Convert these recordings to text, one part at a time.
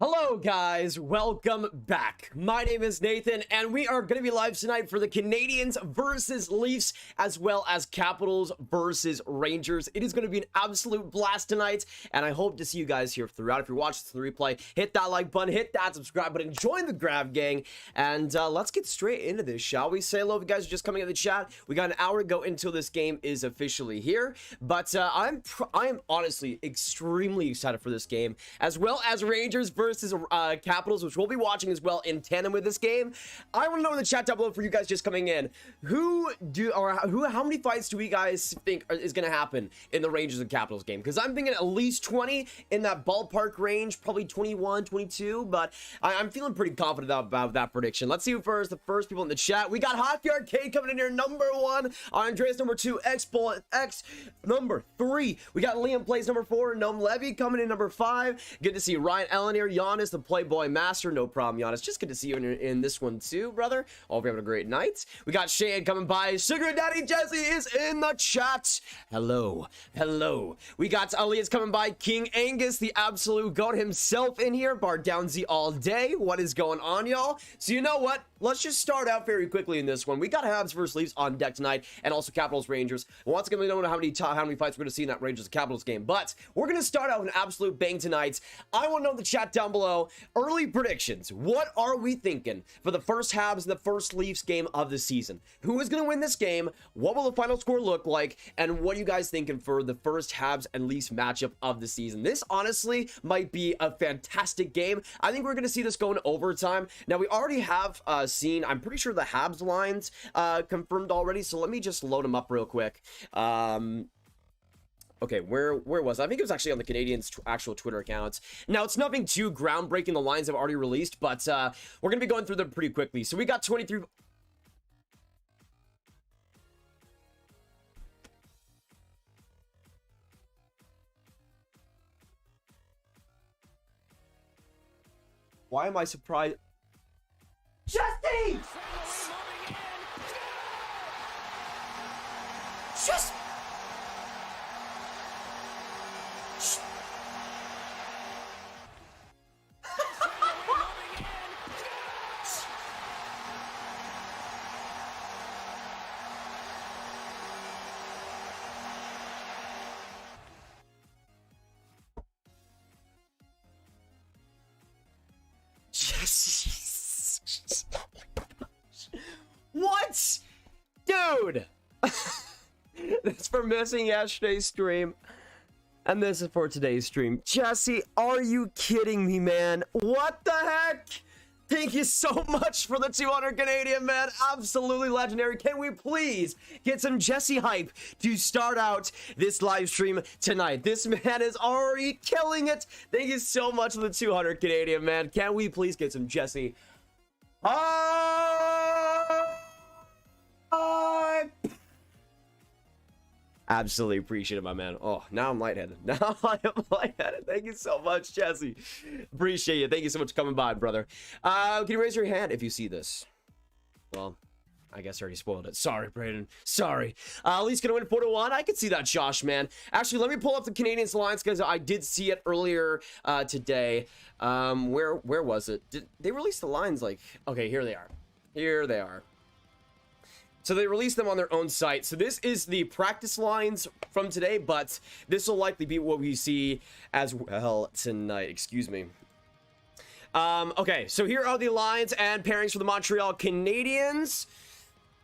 Hello guys, welcome back. My name is Nathan and we are going to be live tonight for the Canadiens versus Leafs as well as Capitals versus Rangers. It is going to be an absolute blast tonight and I hope to see you guys here throughout. If you're watching the replay, hit that like button, hit that subscribe button, join the Grav gang, and let's get straight into this, shall we? Say hello if you guys are just coming in the chat. We got an hour to go until this game is officially here, but I'm honestly extremely excited for this game as well as Rangers versus Capitals, which we'll be watching as well in tandem with this game. I want to know in the chat down below for you guys just coming in, how many fights do we guys think is going to happen in the Rangers and Capitals game? Because I'm thinking at least 20 in that ballpark range, probably 21, 22, but I'm feeling pretty confident about that prediction. Let's see who first. The first people in the chat. We got Hockey Arcade coming in here, number 1. Andreas, number 2. X number 3. We got Liam Plays, number 4. Gnome Levy coming in, number 5. Good to see Ryan Allen here. Giannis, the Playboy Master. No problem, Giannis. Just good to see you in this one too, brother. Hope you're having a great night. We got Shane coming by. Sugar Daddy Jesse is in the chat. Hello. We got Elias coming by. King Angus, the absolute goat himself, in here. Bar Downsy all day. What is going on, y'all? So you know what? Let's just start out very quickly in this one. We got Habs versus Leafs on deck tonight, and also Capitals Rangers. Once again, we don't know how many fights we're going to see in that Rangers Capitals game, but we're going to start out with an absolute bang tonight. I want to know in the chat down below, early predictions. What are we thinking for the first Habs and the first Leafs game of the season? Who is going to win this game? What will the final score look like? And what are you guys thinking for the first Habs and Leafs matchup of the season? This honestly might be a fantastic game. I think we're going to see this go in overtime. Now, we already have seen, I'm pretty sure, the Habs lines confirmed already, so let me just load them up real quick. Okay, where was it? I think it was actually on the Canadiens' actual Twitter accounts. Now, it's nothing too groundbreaking. The lines have already released, but we're going to be going through them pretty quickly. So we got 23... Why am I surprised? Jesse! Just... What? Dude! That's for missing yesterday's stream. And this is for today's stream. Jesse, are you kidding me, man? What the heck? Thank you so much for the 200 Canadian, man. Absolutely legendary. Can we please get some Jesse hype to start out this live stream tonight? This man is already killing it. Thank you so much for the 200 Canadian, man. Can we please get some Jesse Absolutely appreciate it, my man. Oh, now I'm lightheaded. Now I am lightheaded. Thank you so much, Jesse. Appreciate you. Thank you so much for coming by, brother. Can you raise your hand if you see this? Well, I guess I already spoiled it. Sorry, Brayden. Sorry. At least gonna win 4-1. I could see that, Josh, man. Actually, let me pull up the Canadiens lines because I did see it earlier today. Where was it? Did they release the lines? Like, okay, here they are. Here they are. So they released them on their own site. So this is the practice lines from today, but this will likely be what we see as well tonight. Excuse me. Okay, so here are the lines and pairings for the Montreal Canadiens.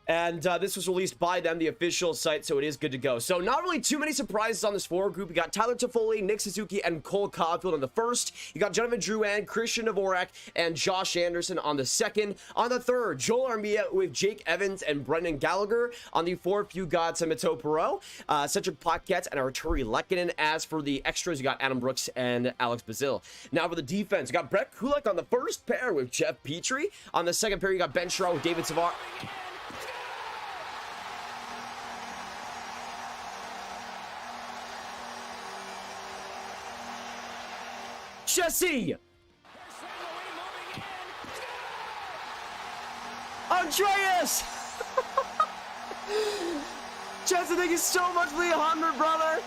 And this was released by them, the official site, so it is good to go. So not really too many surprises on this forward group. You got Tyler Toffoli, Nick Suzuki, and Cole Caulfield on the first. You got Jonathan Drouin, Christian Dvorak, and Josh Anderson on the second. On the third, Joel Armia with Jake Evans and Brendan Gallagher. On the fourth, you got Mito Perreault, Cedric Paquette, and Arturi Lehkonen. As for the extras, you got Adam Brooks and Alex Bazil. Now for the defense, you got Brett Kulak on the first pair with Jeff Petrie. On the second pair, you got Ben Sherratt with David Savard. Jesse! Andreas! Jesse, thank you so much for the 100, brother!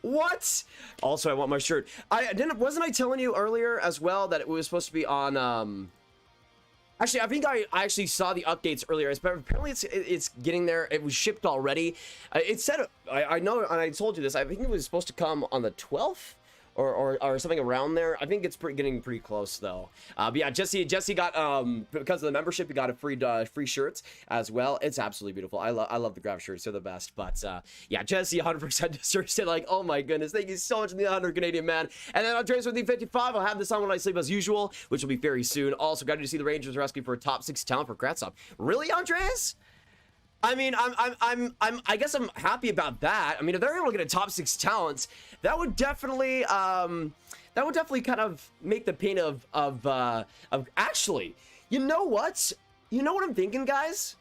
What? Also, I want my shirt. Wasn't I telling you earlier as well that it was supposed to be on actually, I think I actually saw the updates earlier. Apparently it's getting there. It was shipped already. It said, I know, and I told you this, I think it was supposed to come on the 12th or something around there. I think it's getting pretty close though. But yeah, Jesse got because of the membership, he got a free shirts as well. It's absolutely beautiful. I love the Grav shirts. They're the best. But yeah, Jesse 100% said like, oh my goodness, thank you so much in the 100 Canadian man. And then Andres with the 55. I'll have this on when I sleep as usual, which will be very soon. Also, got to see the Rangers rescue for a top 6 talent for Kravtsov. Really, Andres? I mean, I guess I'm happy about that. I mean, if they're able to get a top 6 talents, that would definitely kind of make the pain of actually, you know what I'm thinking, guys?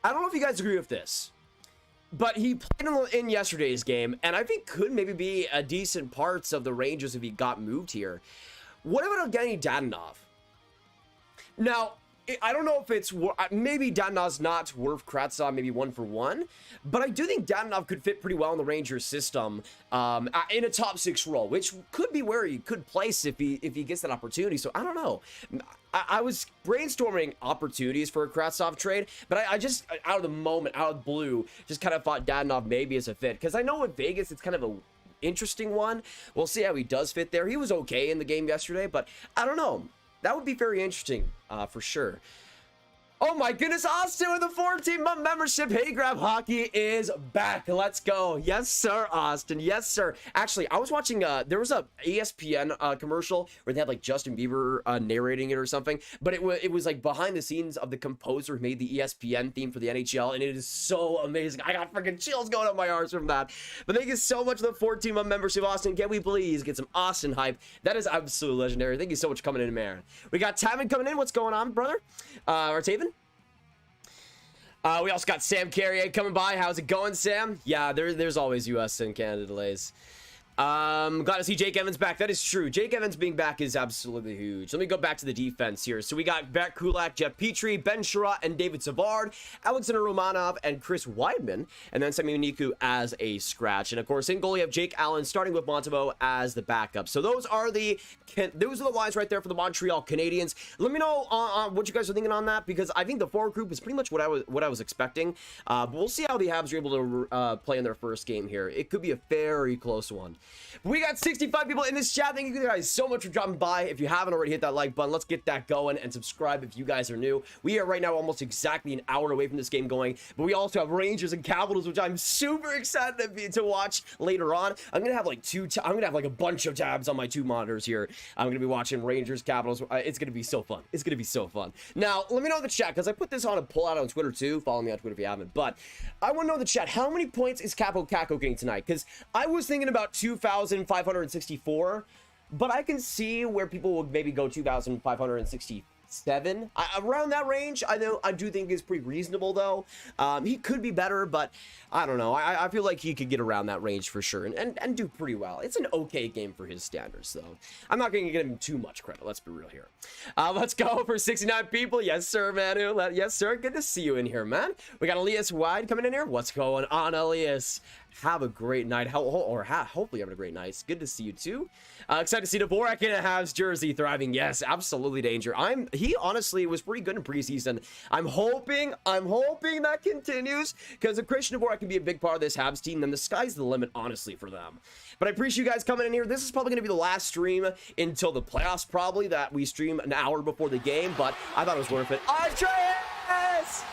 I don't know if you guys agree with this, but he played in yesterday's game, and I think could maybe be a decent parts of the Rangers if he got moved here. What about Evgeny Dadonov? Now, I don't know if it's maybe Dadonov's not worth Kravtsov maybe 1-for-1, but I do think Dadonov could fit pretty well in the Rangers system in a top 6 role, which could be where he could place if he gets that opportunity. So I don't know. I was brainstorming opportunities for a Kravtsov trade, but I just out of the blue, just kind of thought Dadonov maybe is a fit, because I know with Vegas it's kind of a interesting one. We'll see how he does fit there. He was okay in the game yesterday, but I don't know. That would be very interesting, for sure. Oh my goodness, Austin with a 14-month membership. Hey, Grab Hockey is back. Let's go. Yes, sir, Austin. Yes, sir. Actually, I was watching, there was a ESPN commercial where they had like Justin Bieber narrating it or something, but it was like behind the scenes of the composer who made the ESPN theme for the NHL, and it is so amazing. I got freaking chills going up my arms from that. But thank you so much for the 14-month membership, Austin. Can we please get some Austin hype? That is absolutely legendary. Thank you so much for coming in, man. We got Tavin coming in. What's going on, brother? Or Taven? We also got Sam Carrier coming by. How's it going, Sam? Yeah, there's always US and Canada delays. Glad to see Jake Evans back. That is true. Jake Evans being back is absolutely huge. Let me go back to the defense here. So we got Beck Kulak, Jeff Petrie, Ben Sherratt, and David Savard, Alexander Romanov, and Chris Weidman, and then Semi Niku as a scratch. And of course, in goal, you have Jake Allen starting with Montembeault as the backup. So those are the lines right there for the Montreal Canadiens. Let me know what you guys are thinking on that, because I think the forward group is pretty much what I was expecting. But we'll see how the Habs are able to play in their first game here. It could be a very close one. We got 65 people in this chat. Thank you guys so much for dropping by. If you haven't already, hit that like button. Let's get that going, and subscribe if you guys are new. We are right now almost exactly an hour away from this game going, but we also have Rangers and Capitals, which I'm super excited to watch later on. I'm gonna have like a bunch of tabs on my 2 monitors here. I'm gonna be watching Rangers, Capitals. It's gonna be so fun. It's gonna be so fun. Now, let me know in the chat, because I put this on a pull out on Twitter too. Follow me on Twitter if you haven't. But I want to know in the chat, how many points is Capo Caco getting tonight? Because I was thinking about 2,564, but I can see where people would maybe go 2,567. Around that range. I do think is pretty reasonable though. He could be better, but I don't know. I feel like he could get around that range for sure and do pretty well. It's an okay game for his standards though. I'm not going to give him too much credit. Let's be real here. Let's go for 69 people. Yes, sir, Manu. Yes, sir. Good to see you in here, man. We got Elias Wide coming in here. What's going on, Elias? Have a great night. Hopefully having a great night. It's good to see you too. Excited to see Dvorak in a Habs jersey thriving. Yes, absolutely danger. He honestly was pretty good in preseason. I'm hoping that continues, because if Christian Dvorak can be a big part of this Habs team, then the sky's the limit, honestly, for them. But I appreciate you guys coming in here. This is probably going to be the last stream until the playoffs, probably, that we stream an hour before the game, but I thought it was worth it. Andreas!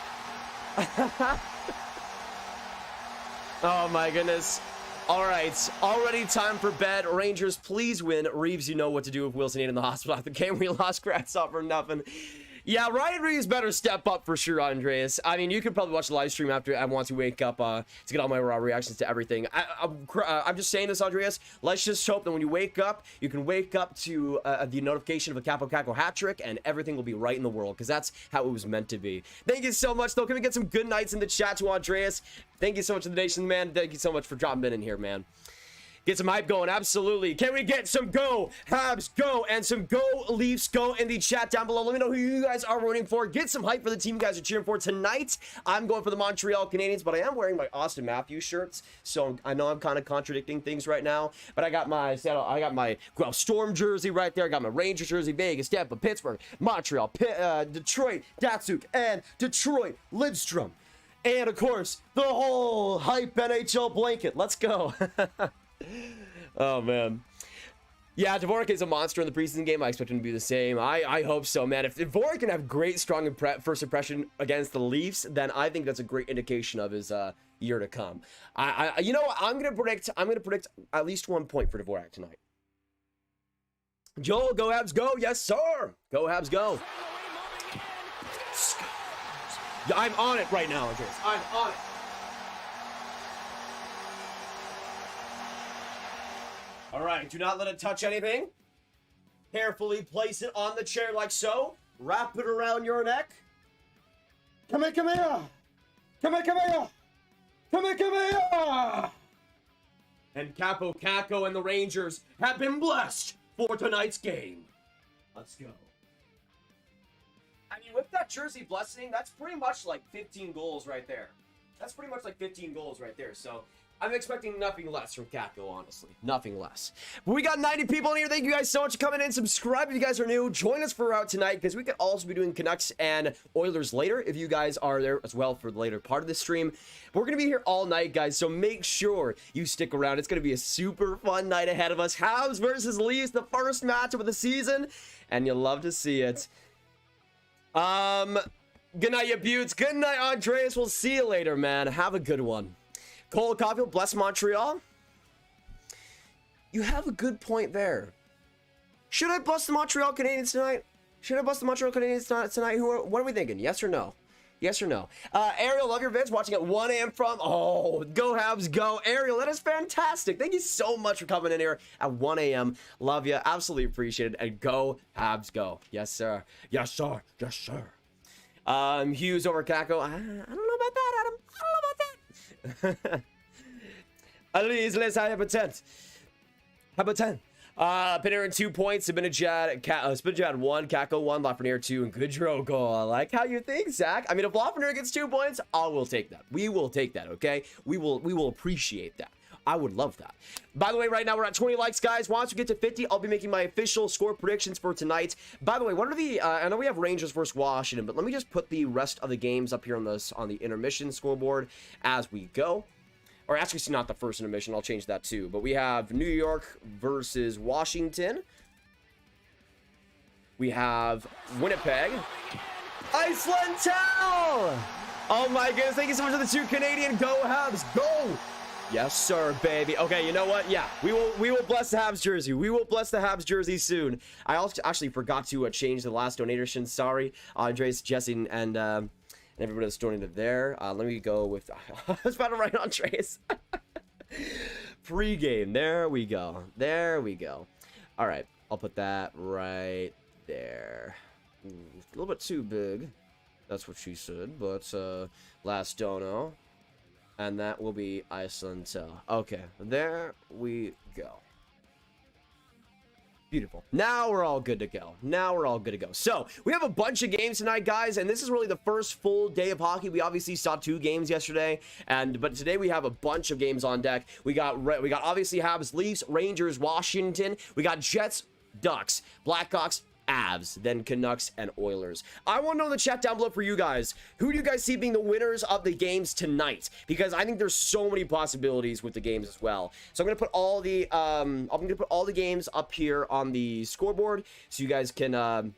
Oh my goodness. All right, already time for bed. Rangers, please win. Reaves, you know what to do with Wilson in the hospital after the game. We lost Kravtsov for nothing. Yeah, Ryan Reaves better step up for sure, Andreas. I mean, you could probably watch the live stream after once you wake up to get all my raw reactions to everything. I'm just saying this, Andreas. Let's just hope that when you wake up, you can wake up to the notification of a Capo Caco hat trick, and everything will be right in the world, because that's how it was meant to be. Thank you so much, though. Can we get some good nights in the chat to Andreas? Thank you so much to the nation, man. Thank you so much for dropping in here, man. Get some hype going, absolutely. Can we get some go Habs go and some go Leafs go in the chat down below? Let me know who you guys are rooting for. Get some hype for the team you guys are cheering for tonight. I'm going for the Montreal Canadiens, but I am wearing my Austin Matthews shirts, so I know I'm kind of contradicting things right now. But I got my Storm jersey right there. I got my Rangers jersey, Vegas, Tampa, Pittsburgh, Montreal, Detroit, Datsuk, and Detroit Lidstrom. And of course, the whole hype NHL blanket. Let's go. Oh, man. Yeah, Dvorak is a monster in the preseason game. I expect him to be the same. I hope so, man. If Dvorak can have great, strong first impression against the Leafs, then I think that's a great indication of his year to come. You know what? I'm gonna predict at least 1 point for Dvorak tonight. Joel, go Habs, go! Yes, sir. Go Habs, go! Yeah, I'm on it right now, Andres. I'm on it. All right, do not let it touch anything. Carefully place it on the chair like so. Wrap it around your neck. Come here, come here. Come here, come here. Come here, come here. And Capo Caco and the Rangers have been blessed for tonight's game. Let's go. I mean, with that jersey blessing, that's pretty much like 15 goals right there. That's pretty much like 15 goals right there. So I'm expecting nothing less from Caco, honestly. Nothing less. But we got 90 people in here. Thank you guys so much for coming in. Subscribe if you guys are new. Join us for tonight, because we could also be doing Canucks and Oilers later if you guys are there as well for the later part of the stream. But we're going to be here all night, guys, so make sure you stick around. It's going to be a super fun night ahead of us. Habs versus Leafs, the first matchup of the season, and you'll love to see it. Good night, you beauts. Good night, Andreas. We'll see you later, man. Have a good one. Cole Caulfield, bless Montreal. You have a good point there. Should I bless the Montreal Canadiens tonight? Should I bless the Montreal Canadiens tonight? What are we thinking? Yes or no? Yes or no? Ariel, love your vids. Watching at 1 a.m. from... Oh, go Habs, go. Ariel, that is fantastic. Thank you so much for coming in here at 1 a.m. Love you. Absolutely appreciate it. And go Habs, go. Yes, sir. Yes, sir. Yes, sir. Hughes over Caco. I don't know about that, Adam. I don't know about that. Allez, let's have a 10. How about 10? Panarin 2 points, Spinjad 1, Caco 1, Lafreniere 2, and Goodrow goal. I like how you think, Zach. I mean, if Lafreniere gets 2 points, we'll take that. We will take that, okay? We will appreciate that. I would love that. By the way, right now we're at 20 likes, guys. Once we get to 50, I'll be making my official score predictions for tonight. By the way, what are the... I know we have Rangers versus Washington, but let me just put the rest of the games up here on the intermission scoreboard as we go. Or actually, not the first intermission. I'll change that too. But we have New York versus Washington. We have Winnipeg. Iceland Town! Oh my goodness, thank you so much for the 2 Canadian Go Habs. Go! Yes, sir, baby. Okay, you know what? Yeah, we will bless the Habs jersey. We will bless the Habs jersey soon. I also actually forgot to change the last donation. Sorry, Andres, Jesse, and everybody that's donated there. Let me go with... I was about to write Andres. Pre-game. There we go. There we go. All right, I'll put that right there. Ooh, a little bit too big. That's what she said, but last dono. And that will be Iceland Tell. Okay, there we go. Beautiful. Now we're all good to go. Now we're all good to go. So, we have a bunch of games tonight, guys, and this is really the first full day of hockey. We obviously saw 2 games yesterday, but today we have a bunch of games on deck. We got obviously Habs, Leafs, Rangers, Washington. We got Jets, Ducks, Blackhawks, Avs, then Canucks and Oilers. I want to know in the chat down below for you guys, who do you guys see being the winners of the games tonight? Because I think there's so many possibilities with the games as well. So I'm gonna put all the games up here on the scoreboard so you guys can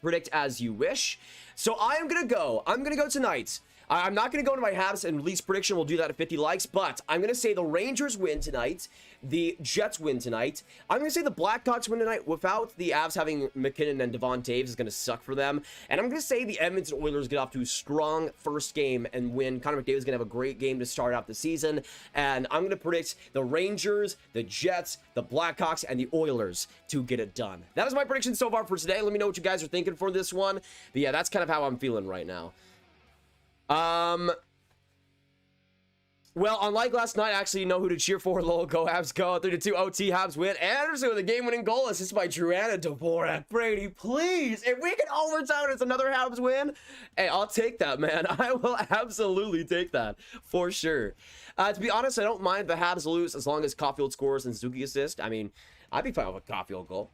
predict as you wish. So I'm gonna go tonight. I'm not going to go into my Habs and Leafs prediction. We'll do that at 50 likes. But I'm going to say the Rangers win tonight. The Jets win tonight. I'm going to say the Blackhawks win tonight. Without the Avs having McKinnon and Devon Toews is going to suck for them. And I'm going to say the Edmonton Oilers get off to a strong first game and win. Connor McDavid is going to have a great game to start out the season. And I'm going to predict the Rangers, the Jets, the Blackhawks, and the Oilers to get it done. That is my prediction so far for today. Let me know what you guys are thinking for this one. But yeah, that's kind of how I'm feeling right now. Well, unlike last night, I actually know who to cheer for. Lol, go Habs, go. 3-2 OT, Habs win. Anderson with a game-winning goal. Assist by Joanna Dvorak. Brady, please. If we can overtime, it's another Habs win. Hey, I'll take that, man. I will absolutely take that for sure. To be honest, I don't mind the Habs lose as long as Caulfield scores and Suzuki assist. I mean, I'd be fine with a Caulfield goal.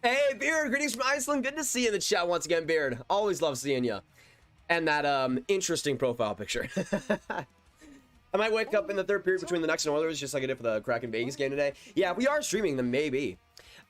Hey, Beard, greetings from Iceland. Good to see you in the chat once again, Beard. Always love seeing you. And that interesting profile picture. I might wake up in the third period between the Canucks and OILERS just like I did for the Kraken Vegas game today. Yeah, we are streaming them, maybe.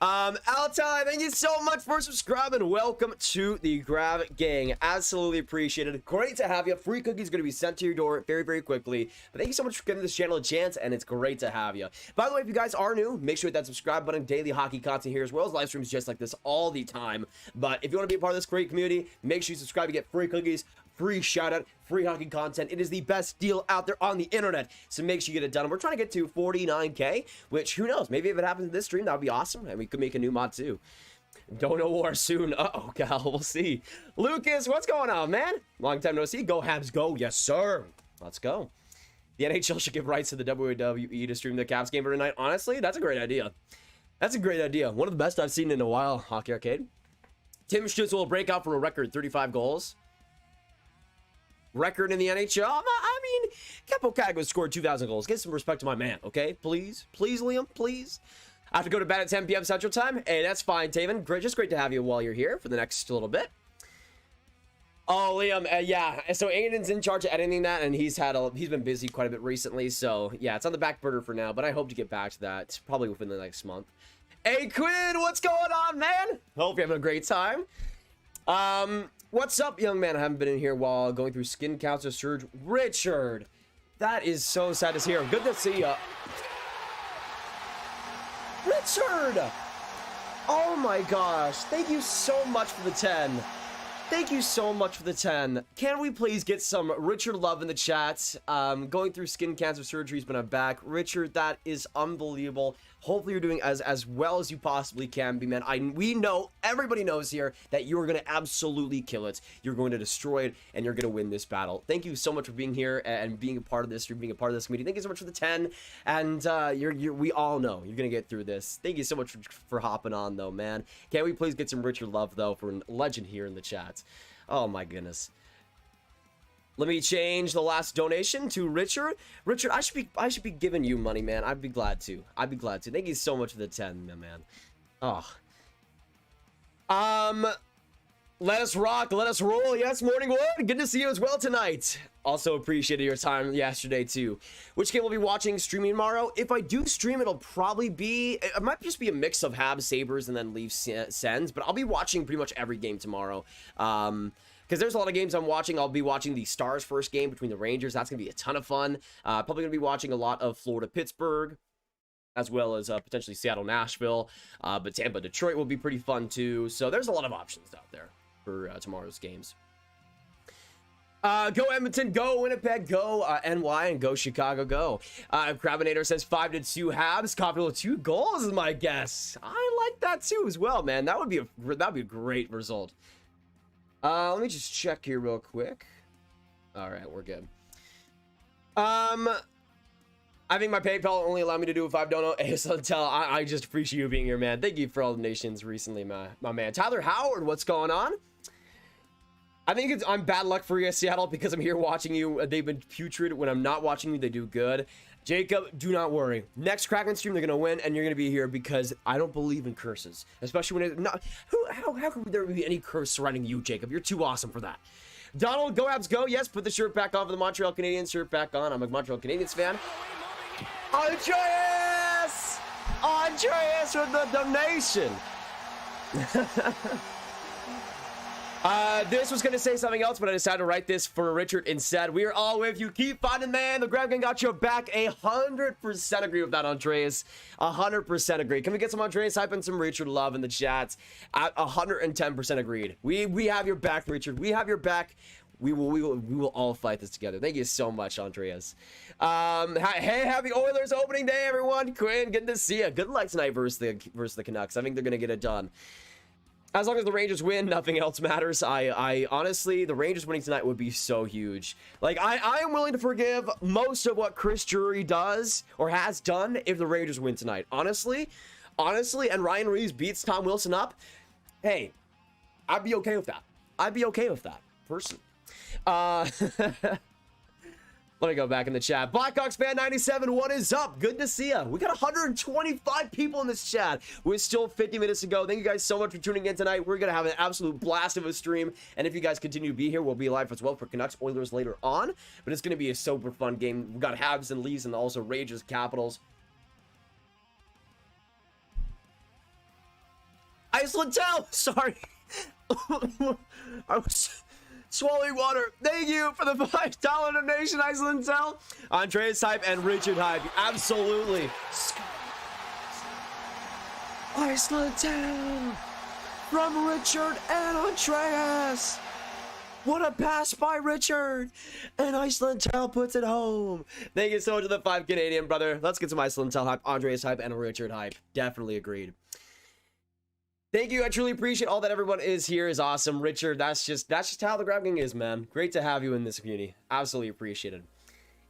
Altai, thank you so much for subscribing. Welcome to the Grav Gang. Absolutely appreciate it. Great to have you. Free cookies going to be sent to your door very, very quickly. But thank you so much for giving this channel a chance, and it's great to have you. By the way, if you guys are new, make sure to hit that subscribe button. Daily hockey content here, as well as live streams just like this all the time. But if you want to be a part of this great community, make sure you subscribe to get free cookies, free shout out, free hockey content. It is the best deal out there on the internet, so make sure you get it done. We're trying to get to 49k, which who knows, maybe if it happens in this stream, that would be awesome, and we could make a new mod too. Don't know war soon. Uh-oh, Cal, we'll see. Lucas, what's going on, man? Long time no see. Go Habs, go. Yes, sir. Let's go. The NHL should give rights to the WWE to stream the Caps game every night. Honestly, that's a great idea. That's a great idea. One of the best I've seen in a while. Hockey Arcade. Tim Stutz will break out for a record 35 goals. Record in the NHL. I mean, Capo Cago scored 2,000 goals. Get some respect to my man, okay? Please, please, Liam, please. I have to go to bed at 10 p.m. Central Time. Hey, that's fine, Taven. Great, just great to have you while you're here for the next little bit. Oh, Liam, yeah. So Aiden's in charge of editing that, and he's been busy quite a bit recently. So yeah, it's on the back burner for now, but I hope to get back to that probably within the next month. Hey, Quinn, what's going on, man? Hope you're having a great time. What's up, young man? I haven't been in here while going through skin cancer surgery. Richard, that is so sad to hear. Good to see you. Richard! Oh my gosh. Thank you so much for the 10. Thank you so much for the 10. Can we please get some Richard love in the chat? Going through skin cancer surgeries, but I'm back. Richard, that is unbelievable. Hopefully you're doing as well as you possibly can be, man. We know, everybody knows here, that you're going to absolutely kill it. You're going to destroy it, and you're going to win this battle. Thank you so much for being here and being a part of this. You're being a part of this community. Thank you so much for the 10. And we all know you're going to get through this. Thank you so much for hopping on, though, man. Can we please get some Richard love, though, for a legend here in the chat? Oh, my goodness. Let me change the last donation to Richard. Richard, I should be giving you money, man. I'd be glad to. I'd be glad to. Thank you so much for the 10, man. Oh. Let us rock. Let us roll. Yes, Morning Wood. Good to see you as well tonight. Also appreciated your time yesterday too. Which game we'll be watching streaming tomorrow? If I do stream, it'll probably be, it might just be a mix of Habs, Sabres, and then Leafs, Sens. But I'll be watching pretty much every game tomorrow. Because there's a lot of games I'm watching. I'll be watching the Stars first game between the Rangers. That's going to be a ton of fun. Probably going to be watching a lot of Florida, Pittsburgh, as well as potentially Seattle, Nashville. But Tampa, Detroit will be pretty fun too. So there's a lot of options out there for tomorrow's games. Go Edmonton, go Winnipeg, go NY, and go Chicago, go. Graviteh says 5-2 Habs. Caulfield with 2 goals is my guess. I like that too as well, man. That'd be a great result. Let me just check here real quick. All right, we're good. I think my PayPal only allowed me to do a $5 donut. ASL, I just appreciate you being here, man. Thank you for all the donations recently, my man. Tyler Howard, what's going on? I think I'm bad luck for you, Seattle, because I'm here watching you. They've been putrid. When I'm not watching you, they do good. Jacob, do not worry. Next Kraken stream, they're going to win, and you're going to be here because I don't believe in curses. Especially when it's not... How could there be any curse surrounding you, Jacob? You're too awesome for that. Donald, go Habs, go. Yes, put the shirt back on for the Montreal Canadiens. Shirt back on. I'm a Montreal Canadiens fan. Andreas! Andreas with the donation. This was going to say something else, but I decided to write this for Richard instead. We are all with you. Keep fighting, man. The Grav Gang got your back. 100% agree with that, Andreas. 100% agree. Can we get some Andreas hype and some Richard love in the chats? 110% agreed. We have your back, Richard. We have your back. We will all fight this together. Thank you so much, Andreas. Hey, happy Oilers opening day, everyone. Quinn, good to see you. Good luck tonight versus the Canucks. I think they're going to get it done. As long as the Rangers win, nothing else matters. I honestly, the Rangers winning tonight would be so huge. Like, I am willing to forgive most of what Chris Drury does or has done if the Rangers win tonight. Honestly, and Ryan Reaves beats Tom Wilson up. Hey, I'd be okay with that. I'd be okay with that, personally. Let me go back in the chat. Blackhawks fan 97, what is up? Good to see ya. We got 125 people in this chat. We're still 50 minutes to go. Thank you guys so much for tuning in tonight. We're going to have an absolute blast of a stream. And if you guys continue to be here, we'll be live as well for Canucks Oilers later on. But it's going to be a super fun game. We've got Habs and Leafs and also Rangers, Capitals. Iceland Tell! Sorry. I was swallowing water. Thank you for the $5 donation, Iceland Tell. Andreas Hype and Richard Hype. Absolutely. Iceland Tell from Richard and Andreas. What a pass by Richard. And Iceland Tell puts it home. Thank you so much to the 5 Canadian, brother. Let's get some Iceland Tell hype. Andreas Hype and Richard Hype. Definitely agreed. Thank you. I truly appreciate all that everyone is here. Is awesome. Richard, that's just how the Grab Gang is, man. Great to have you in this community. Absolutely appreciated.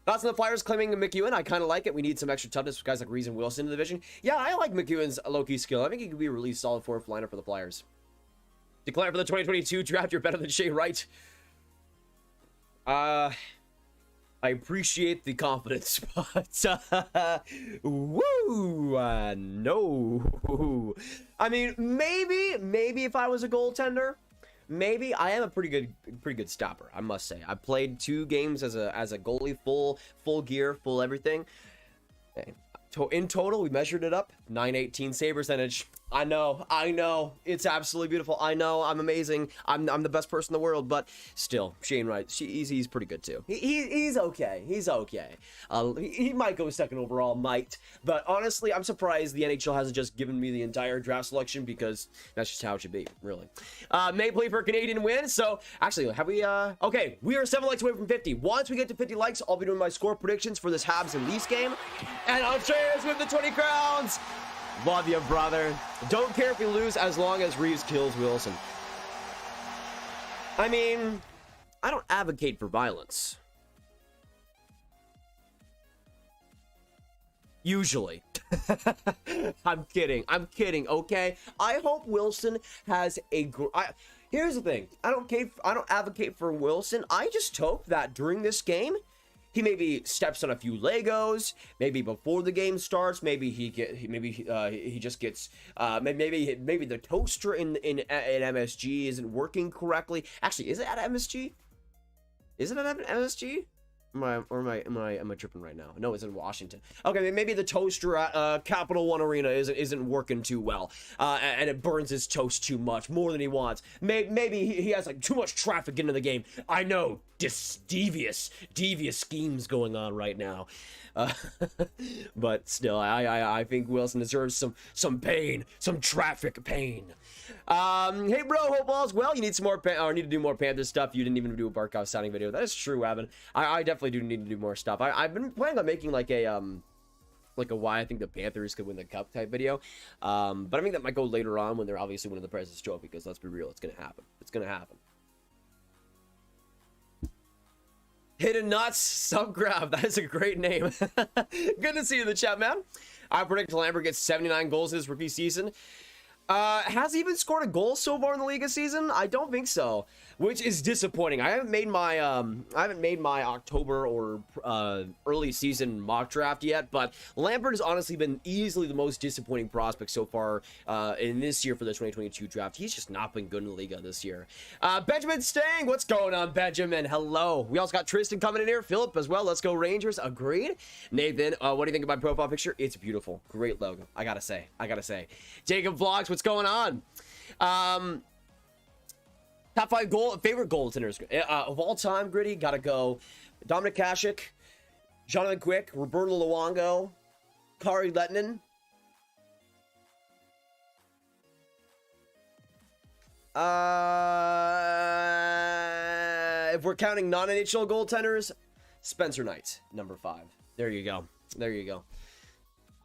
Thoughts on the Flyers claiming McEwen? I kind of like it. We need some extra toughness with guys like Reaves and Wilson in the division. Yeah, I like McEwen's low-key skill. I think he could be a really solid fourth liner for the Flyers. Declare for the 2022 draft, you're better than Shea Wright. I appreciate the confidence, but no. I mean, maybe if I was a goaltender, maybe. I am a pretty good stopper, I must say. I played 2 games as a goalie, full gear, full everything. In total, we measured it up, 918 save percentage. I know, it's absolutely beautiful. I know, I'm amazing. I'm the best person in the world, but still, Shane Wright, he's pretty good too. He's okay. He might go second overall, but honestly, I'm surprised the NHL hasn't just given me the entire draft selection because that's just how it should be, really. May play for a Canadian win. So actually, have we? Okay, we are 7 likes away from 50. Once we get to 50 likes, I'll be doing my score predictions for this Habs and Leafs game. And Andreas with the 20 crowns. Love you, brother. Don't care if we lose as long as Reaves kills Wilson. I mean, I don't advocate for violence. Usually. I'm kidding, okay? I hope Wilson has a... Here's the thing. I don't advocate for Wilson. I just hope that during this game, he maybe steps on a few Legos. Maybe before the game starts, maybe he just gets maybe the toaster in MSG isn't working correctly. Actually, is it at MSG? Is it at MSG? Am I tripping right now? No, it's in Washington. Okay, maybe the toaster at Capital One Arena isn't working too well, and it burns his toast too much, more than he wants. Maybe he has like too much traffic into the game. I know, devious schemes going on right now. But still, I think Wilson deserves some pain, some traffic pain. Hey bro, hope all's well. You need some more need to do more Panthers stuff. You didn't even do a Barkov sounding video. That is true, Evan. I definitely do need to do more stuff. I've been planning on making like a why I think the Panthers could win the cup type video. But I think that might go later on when they're obviously winning the President's Trophy, because let's be real, it's gonna happen. Hidden Nuts, Subgraph, that is a great name. Good to see you in the chat, man. I predict Lambert gets 79 goals this rookie season. Has he even scored a goal so far in the league this season? I don't think so, which is disappointing. I haven't made my October or early season mock draft yet, but Lambert has honestly been easily the most disappointing prospect so far in this year for the 2022 draft. He's just not been good in the Liga this year. Benjamin Stang, what's going on, Benjamin? Hello. We also got Tristan coming in here, Philip as well. Let's go Rangers. Agreed. Nathan, what do you think of my profile picture? It's beautiful. Great logo. I gotta say. Jacob Vlogs, what's going on? Top 5 favorite goaltenders of all time, Gritty. Gotta go Dominic Hasek, Jonathan Quick, Roberto Luongo, Kari Lehtinen. If we're counting non-NHL goaltenders, Spencer Knight, number 5. There you go.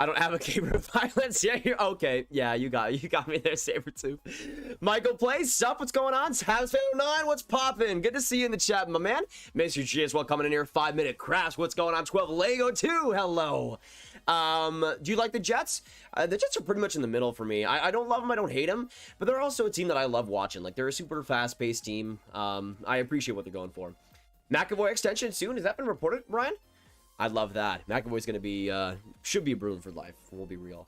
I don't advocate for violence. Yeah, you're okay. Yeah, you got me there, Sabretooth. Michael plays. Sup? What's going on? Habs fan 09, what's poppin'? Good to see you in the chat, my man. Mr. G as well coming in here. 5-minute crafts. What's going on? 12 Lego 2. Hello. Do you like the Jets? The Jets are pretty much in the middle for me. I don't love them. I don't hate them. But they're also a team that I love watching. Like, they're a super fast-paced team. I appreciate what they're going for. McAvoy extension soon. Has that been reported, Ryan? I love that. McAvoy's going to be, should be a Bruin for life. We'll be real.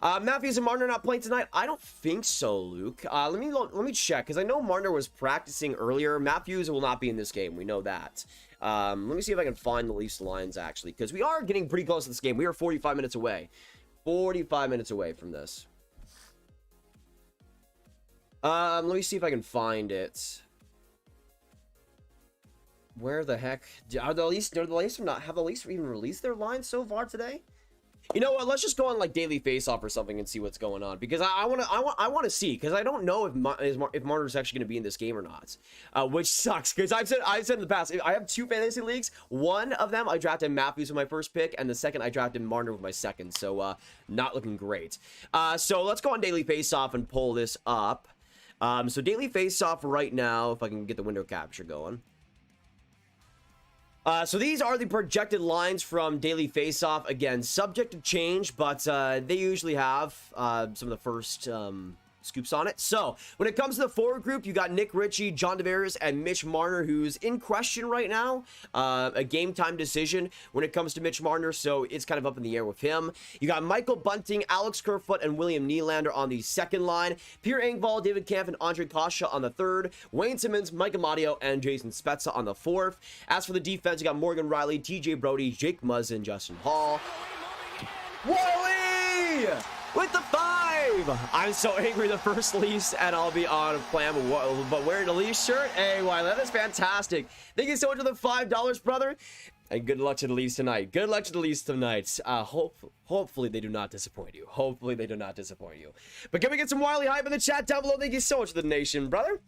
Matthews and Marner not playing tonight? I don't think so, Luke. Let me check, because I know Marner was practicing earlier. Matthews will not be in this game. We know that. Let me see if I can find the Leafs lines, actually, because we are getting pretty close to this game. We are 45 minutes away. 45 minutes away from this. Let me see if I can find it. Where the heck have the Leafs even released their lines so far today? You know what? Let's just go on like Daily Faceoff or something and see what's going on, because I want to see, because I don't know if Marner's actually going to be in this game or not, which sucks, because I've said in the past, I have 2 fantasy leagues. One of them I drafted Matthews with my first pick, and the second I drafted Marner with my second. So not looking great. So let's go on Daily Faceoff and pull this up. So Daily Faceoff right now, if I can get the window capture going. So these are the projected lines from Daily Faceoff. Again, subject to change, but they usually have some of the first scoops on it. So when it comes to the forward group, you got Nick Ritchie, John Tavares, and Mitch Marner, who's in question right now. A game time decision when it comes to Mitch Marner, so it's kind of up in the air with him. You got Michael Bunting, Alex Kerfoot, and William Nylander on the second line. Pierre Engvall, David Kampf, and Andre Kasha on the third. Wayne Simmons, Mike Amadio, and Jason Spezza on the fourth. As for the defense, you got Morgan Riley, TJ Brody, Jake Muzzin, Justin Hall. Wally! With the 5! I'm so angry the first Leafs, and I'll be on plan, but wearing a Leafs shirt? Hey, why, that is fantastic. Thank you so much for the $5, brother. And good luck to the Leafs tonight. Good luck to the Leafs tonight. Hopefully they do not disappoint you. Hopefully they do not disappoint you. But can we get some Wiley hype in the chat down below? Thank you so much to the nation, brother.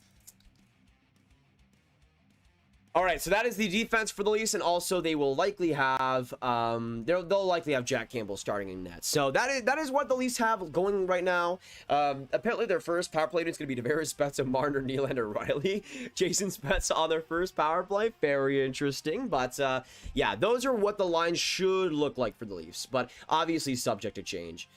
All right, so that is the defense for the Leafs, and also they will likely have they'll likely have Jack Campbell starting in net. So that is what the Leafs have going right now. Apparently their first power play is going to be Tavares, Spezza, Marner, Nylander, Riley, Jason Spezza on their first power play. Very interesting, but yeah, those are what the line should look like for the Leafs, but obviously subject to change.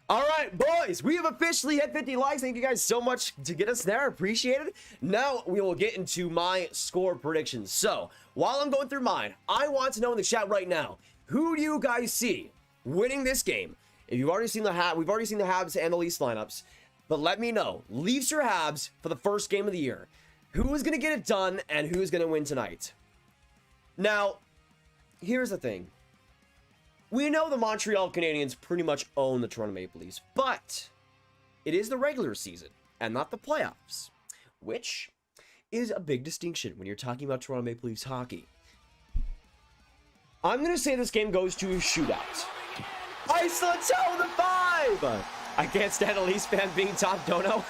All right, boys, we have officially hit 50 likes. Thank you guys so much to get us there. Appreciate it. Now we will get into my score predictions. So while I'm going through mine, I want to know in the chat right now, who do you guys see winning this game? If you've already seen we've already seen the Habs and the Leafs lineups, but let me know, Leafs or Habs for the first game of the year. Who is going to get it done and who's going to win tonight? Now, here's the thing. We know the Montreal Canadiens pretty much own the Toronto Maple Leafs, but it is the regular season and not the playoffs, which is a big distinction when you're talking about Toronto Maple Leafs hockey. I'm going to say this game goes to a shootout. Iceland with a 5! I can't stand a Leafs fan being top dono.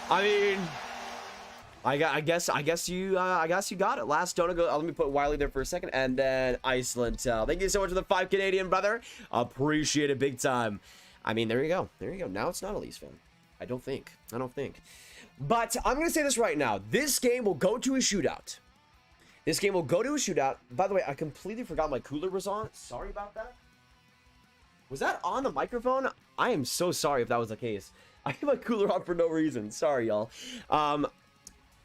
I mean, I guess you got it. Last donut go. Let me put Wiley there for a second, and then Iceland. Thank you so much for the 5 Canadian, brother. Appreciate it big time. I mean, there you go. There you go. Now it's not a Leafs fan. I don't think. But I'm gonna say this right now. This game will go to a shootout. By the way, I completely forgot my cooler was on. Sorry about that. Was that on the microphone? I am so sorry if that was the case. I have my cooler on for no reason. Sorry, y'all.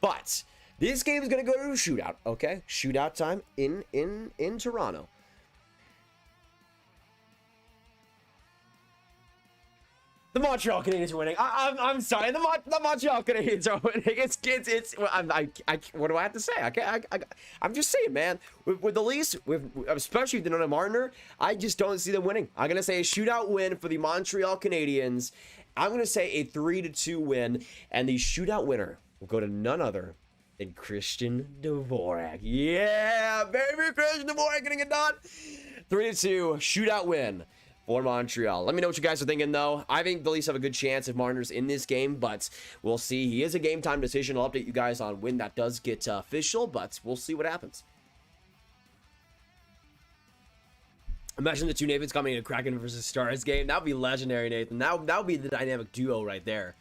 But this game is going to go to a shootout, okay? Shootout time in Toronto. The Montreal Canadiens are winning. I'm sorry. The Montreal Canadiens are winning. What do I have to say? I'm just saying, man. With the Leafs, especially with the Marner, I just don't see them winning. I'm going to say a shootout win for the Montreal Canadiens. I'm going to say a 3-2 win, and the shootout winner will go to none other than Christian Dvorak. Yeah, baby, Christian Dvorak getting it done. 3-2 shootout win for Montreal. Let me know what you guys are thinking, though. I think the Leafs have a good chance if Marner's in this game, but we'll see. He is a game time decision. I'll update you guys on when that does get official, but we'll see what happens. Imagine the two Nathans coming in a Kraken versus Stars game. That would be legendary, Nathan. That would be the dynamic duo right there.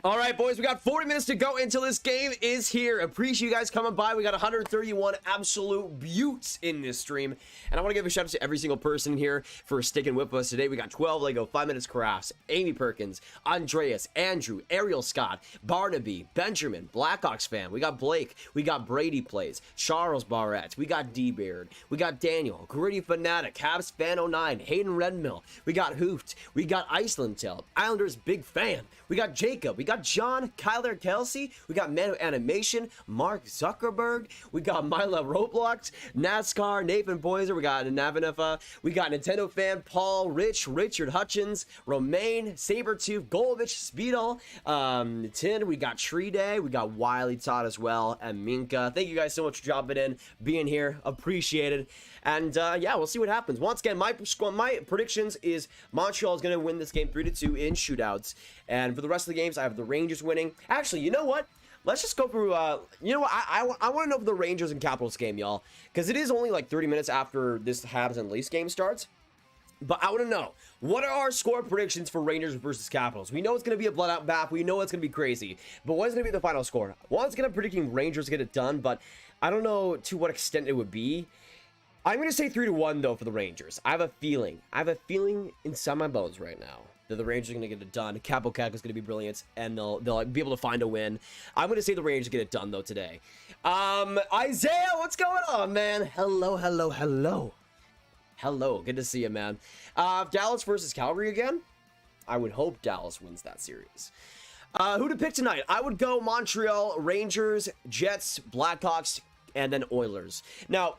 All right, boys, we got 40 minutes to go until this game is here. Appreciate you guys coming by. We got 131 absolute buttes in this stream. And I want to give a shout out to every single person here for sticking with us today. We got 12 Lego, 5 minutes Crafts, Amy Perkins, Andreas, Andrew, Ariel Scott, Barnaby, Benjamin, Blackhawks fan. We got Blake. We got Brady Plays, Charles Barrett. We got D-Beard. We got Daniel, Gritty Fanatic, Habs Fan 09, Hayden Redmill. We got Hoofed. We got Iceland Tail, Islanders Big Fan. We got Jacob. We got John, Kyler Kelsey, we got Man of Animation, Mark Zuckerberg, we got Mila Roblox, NASCAR, Nathan Boyser, we got Navanifa, we got Nintendo fan, Paul, Rich, Richard Hutchins, Romaine, Sabertooth, Golovich, Speedall, Tin, we got Tree Day, we got Wiley Todd as well, and Minka. Thank you guys so much for dropping in, being here, appreciated. And yeah, we'll see what happens. Once again, my predictions is Montreal is going to win this game 3-2 in shootouts. And for the rest of the games, I have the Rangers winning. Actually, you know what? Let's just go through, you know what? I want to know for the Rangers and Capitals game, y'all. Because it is only like 30 minutes after this Habs and Leafs game starts. But I want to know, what are our score predictions for Rangers versus Capitals? We know it's going to be a blood-out bat. We know it's going to be crazy. But what is going to be the final score? One's going to predicting Rangers get it done, but I don't know to what extent it would be. I'm going to say 3-1, though, for the Rangers. I have a feeling inside my bones right now that the Rangers are going to get it done. Capo Cack is going to be brilliant, and they'll be able to find a win. I'm going to say the Rangers get it done, though, today. Isaiah, what's going on, man? Hello. Good to see you, man. Dallas versus Calgary again? I would hope Dallas wins that series. Who to pick tonight? I would go Montreal, Rangers, Jets, Blackhawks, and then Oilers. Now,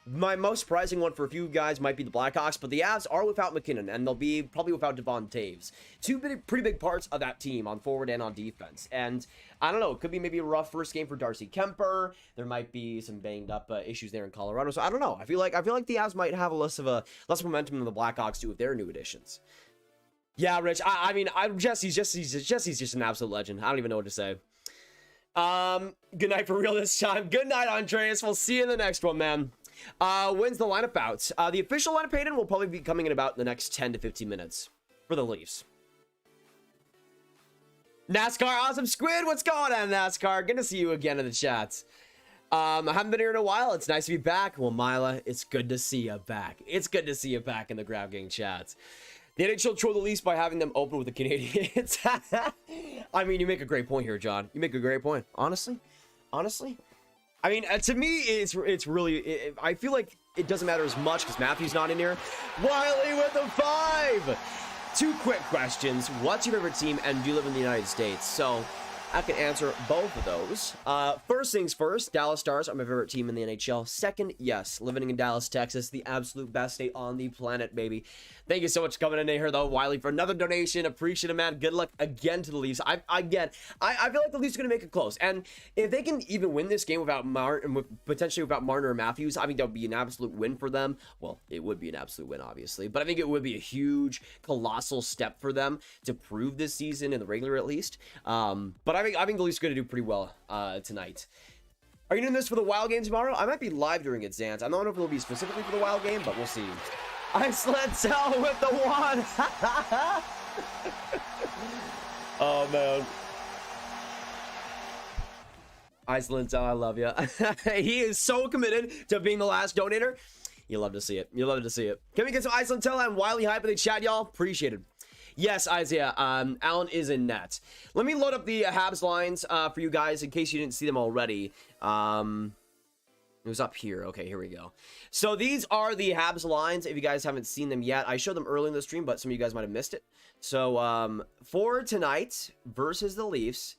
my most surprising one for a few guys might be the Blackhawks, but the Avs are without McKinnon, and they'll be probably without Devon Taves. Two pretty big parts of that team on forward and on defense. And I don't know, it could be maybe a rough first game for Darcy Kemper. There might be some banged up issues there in Colorado. So I don't know. I feel like the Avs might have less momentum than the Blackhawks do with their new additions. Yeah, Rich. I mean, Jesse's just an absolute legend. I don't even know what to say. Good night for real this time. Good night, Andreas. We'll see you in the next one, man. When's the lineup out? The official lineup, Hayden, will probably be coming in about the next 10 to 15 minutes for the Leafs. NASCAR Awesome Squid, what's going on, NASCAR? Good to see you again in the chats. I haven't been here in a while. It's nice to be back. Well, Mila, it's good to see you back. It's good to see you back in the Grab Gang chats. The NHL troll the Leafs by having them open with the Canadiens. I mean, you make a great point here, John. You make a great point. Honestly. I mean, to me, it's really, I feel like it doesn't matter as much because Matthew's not in here. Wiley with the 5. 2 quick questions. What's your favorite team, and do you live in the United States? So I can answer both of those. First things first, Dallas Stars are my favorite team in the NHL. Second, yes, living in Dallas, Texas, the absolute best state on the planet, baby. Thank you so much for coming in here, though, Wiley, for another donation. Appreciate it, man. Good luck again to the Leafs. I feel like the Leafs are going to make it close. And if they can even win this game without potentially without Marner or Matthews, I think that would be an absolute win for them. Well, it would be an absolute win, obviously. But I think it would be a huge, colossal step for them to prove this season in the regular, at least. But I think the Leafs are going to do pretty well tonight. Are you doing this for the Wild game tomorrow? I might be live during it, Zant. I don't know if it'll be specifically for the Wild game, but we'll see. Iceland Cell with the 1. Oh, man. Iceland Cell, I love you. He is so committed to being the last donator. You love to see it. You love to see it. Can we get some Iceland Cell and Wiley hype in the chat, y'all? Appreciate it. Yes, Isaiah. Allen is in net. Let me load up the Habs lines for you guys in case you didn't see them already. It was up here. Okay, here we go. So these are the Habs lines. If you guys haven't seen them yet, I showed them early in the stream, but some of you guys might have missed it. So for tonight versus the Leafs,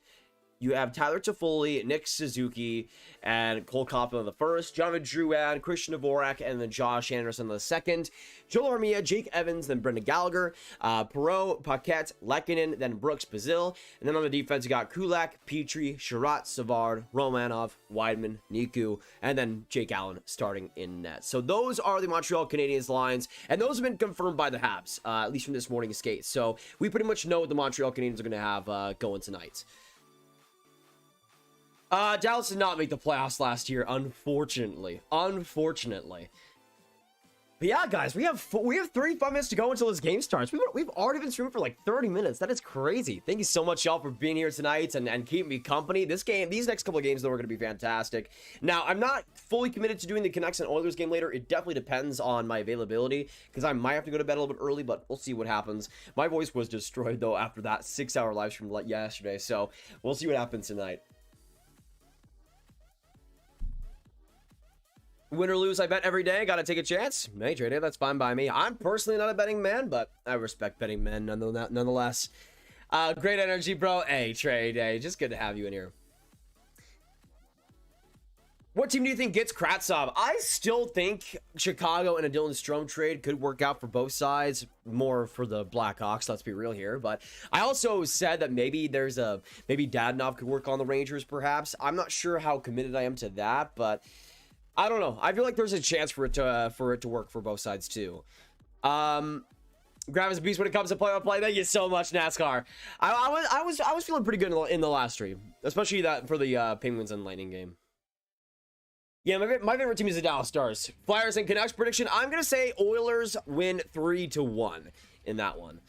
you have Tyler Toffoli, Nick Suzuki, and Cole Coffin on the first, Jonathan Drouin, Christian Dvorak, and then Josh Anderson on the second, Joel Armia, Jake Evans, then Brendan Gallagher, Perreault, Paquette, Lehkonen, then Brooks Bazil, and then on the defense you got Kulak, Petrie, Sherratt, Savard, Romanov, Weidman, Niku, and then Jake Allen starting in net. So those are the Montreal Canadiens lines, and those have been confirmed by the Habs, at least from this morning's skate. So we pretty much know what the Montreal Canadiens are going to have going tonight. Dallas did not make the playoffs last year, unfortunately. But yeah, guys, we have 35 minutes to go until this game starts. We've already been streaming for like 30 minutes. That is crazy. Thank you so much, y'all, for being here tonight and keeping me company. These next couple of games, though, are going to be fantastic. Now, I'm not fully committed to doing the Canucks and Oilers game later. It definitely depends on my availability because I might have to go to bed a little bit early, but we'll see what happens. My voice was destroyed, though, after that 6-hour live stream yesterday, so we'll see what happens tonight. Win or lose, I bet every day. Gotta take a chance. Hey, Trey, that's fine by me. I'm personally not a betting man, but I respect betting men nonetheless. Great energy, bro. Hey, Trey, hey, just good to have you in here. What team do you think gets Kravtsov? I still think Chicago and a Dylan Strome trade could work out for both sides. More for the Blackhawks, let's be real here. But I also said that maybe maybe Dadonov could work on the Rangers, perhaps. I'm not sure how committed I am to that, but I don't know. I feel like there's a chance for it to work for both sides too. Grav is a beast when it comes to play-by-play. Thank you so much, NASCAR. I was feeling pretty good in the last stream, especially that for the Penguins and Lightning game. Yeah, my favorite team is the Dallas Stars. Flyers and Canucks prediction. I'm gonna say Oilers win 3-1 in that one.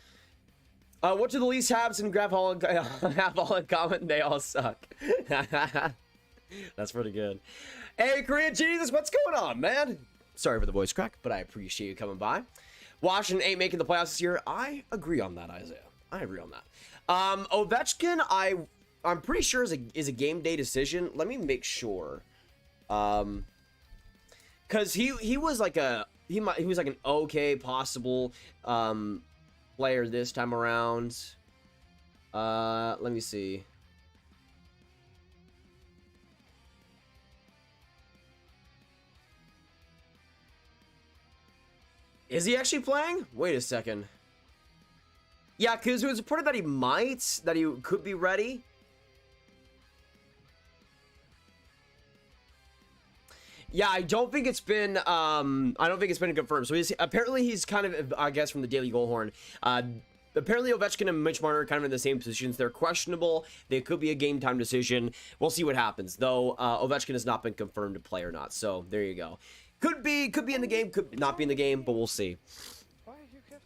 What do the Leafs, Habs, and Grav have all in common? They all suck. That's pretty good. Hey, Korean Jesus, what's going on, man? Sorry for the voice crack, but I appreciate you coming by. Washington ain't making the playoffs this year. I agree on that, Isaiah. I agree on that. Ovechkin, I'm pretty sure is a game day decision. Let me make sure. Cause he was like he was like an okay possible player this time around. Let me see. Is he actually playing? Wait a second. Yeah, because it was reported that he could be ready. Yeah, I don't think it's been confirmed. So apparently he's kind of, I guess, from the Daily Goalhorn. Apparently Ovechkin and Mitch Marner are kind of in the same positions. They're questionable. They could be a game time decision. We'll see what happens. Though Ovechkin has not been confirmed to play or not. So there you go. Could be in the game, could not be in the game, but we'll see.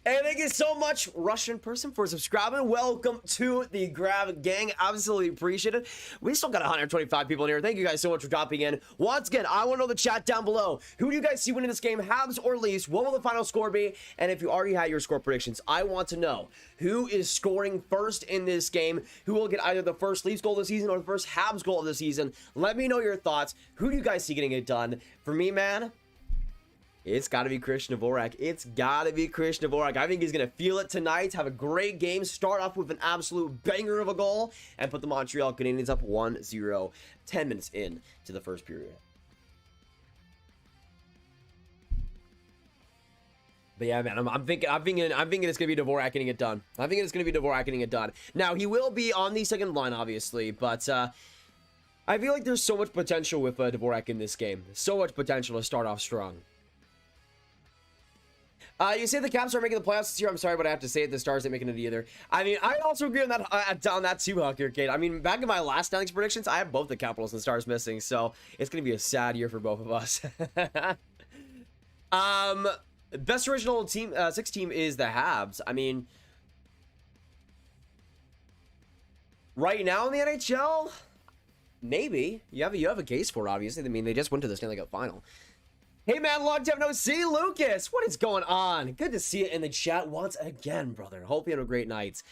Hey, thank you so much, Russian person, for subscribing. Welcome to the Grav gang. Absolutely appreciate it. We still got 125 people in here. Thank you guys so much for dropping in. Once again, I want to know the chat down below. Who do you guys see winning this game, Habs or Leafs? What will the final score be? And if you already had your score predictions, I want to know who is scoring first in this game. Who will get either the first Leafs goal of the season or the first Habs goal of the season? Let me know your thoughts. Who do you guys see getting it done? For me, man, it's got to be Christian Dvorak. It's got to be Christian Dvorak. I think he's going to feel it tonight, have a great game, start off with an absolute banger of a goal, and put the Montreal Canadiens up 1-0, 10 minutes in to the first period. But yeah, man, I'm thinking it's going to be Dvorak getting it done. I think it's going to be Dvorak getting it done. Now, he will be on the second line, obviously, but I feel like there's so much potential with Dvorak in this game. So much potential to start off strong. You say the Caps are making the playoffs this year. I'm sorry, but I have to say it. The Stars ain't making it either. I mean, I also agree on that too, Huck Arcade. I mean, back in my last standings predictions, I have both the Capitals and Stars missing, so it's going to be a sad year for both of us. Best original team, 6 team is the Habs. I mean, right now in the NHL, maybe. You have a case for it, obviously. I mean, they just went to the Stanley Cup final. Hey man, long time no see, Lucas. What is going on? Good to see you in the chat once again, brother. Hope you had a great night.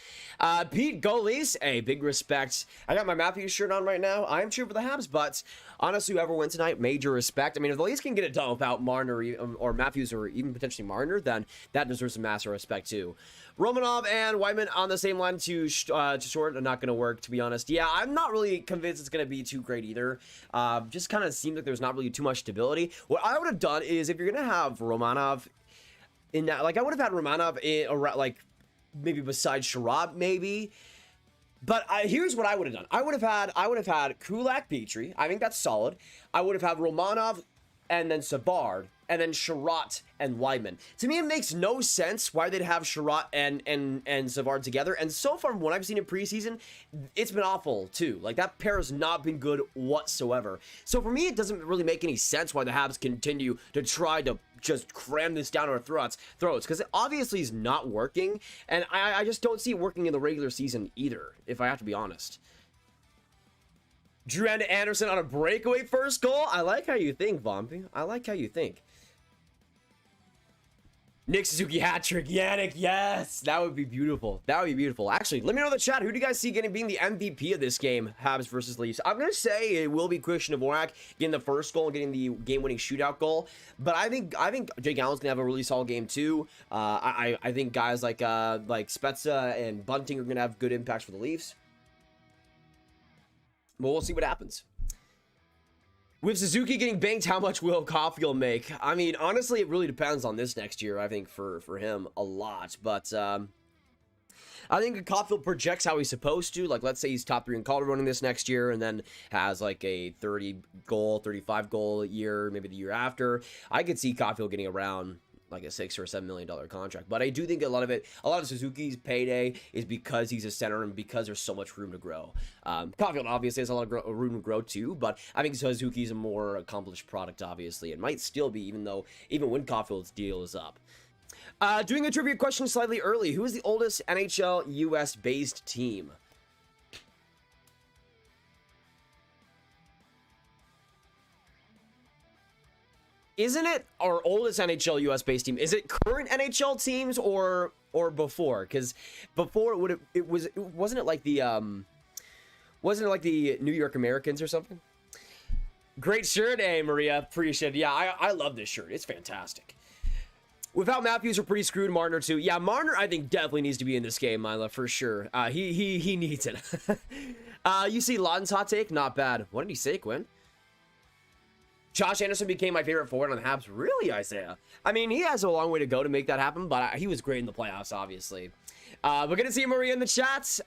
Pete, go Leafs. Hey, big respect. I got my Matthews shirt on right now. I'm cheering for the Habs, but honestly, whoever wins tonight, major respect. I mean, if the Leafs can get it done without Marner or Matthews or even potentially Marner, then that deserves some massive respect too. Romanov and Whiteman on the same line to short are not going to work, to be honest. Yeah, I'm not really convinced it's going to be too great either. Just kind of seems like there's not really too much stability. What I would have done is if you're going to have Romanov in that, like I would have had Romanov in like maybe beside Sherrod maybe. But here's what I would have done. I would have had Kulak Petrie. I think that's solid. I would have had Romanov and then Savard and then Sherratt and Weidman. To me, it makes no sense why they'd have Sherratt and Savard together. And so far, from what I've seen in preseason, it's been awful too. Like, that pair has not been good whatsoever. So for me, it doesn't really make any sense why the Habs continue to try to just cram this down our throats, because it obviously is not working. And I just don't see it working in the regular season either, if I have to be honest. Drew Anderson on a breakaway first goal. I like how you think, Vompy. I like how you think. Nick Suzuki hat trick. Yannick, yes. That would be beautiful. That would be beautiful. Actually, let me know in the chat. Who do you guys see being the MVP of this game, Habs versus Leafs? I'm going to say it will be Christian Dvorak getting the first goal and getting the game-winning shootout goal. But I think Jake Allen's going to have a really solid game too. I think guys like Spezza and Bunting are going to have good impacts for the Leafs. But we'll see what happens. With Suzuki getting banked, how much will Caulfield make? I mean, honestly, it really depends on this next year, I think, for him a lot. But I think Caulfield projects how he's supposed to. Like, let's say he's top 3 in Calder running this next year and then has like a 30-goal, 35-goal year, maybe the year after. I could see Caulfield getting around like a $6 or $7 million contract. But I do think a lot of Suzuki's payday is because he's a center and because there's so much room to grow. Caulfield obviously has a lot of room to grow too, but I think Suzuki's a more accomplished product, obviously, and might still be, even when Caulfield's deal is up. Doing a trivia question slightly early. Who is the oldest NHL US based team? Isn't it our oldest NHL US based team? Is it current NHL teams or before? Because before wasn't it like the New York Americans or something? Great shirt, hey Maria, appreciate it. Yeah, I love this shirt. It's fantastic. Without Matthews, we're pretty screwed. Marner too. Yeah, Marner I think definitely needs to be in this game, Mila, for sure. He needs it. You see Lawton's hot take? Not bad. What did he say, Quinn? Josh Anderson became my favorite forward on the Habs. Really, Isaiah? I mean, he has a long way to go to make that happen, but he was great in the playoffs, obviously. We're going to see Maria in the chats. Is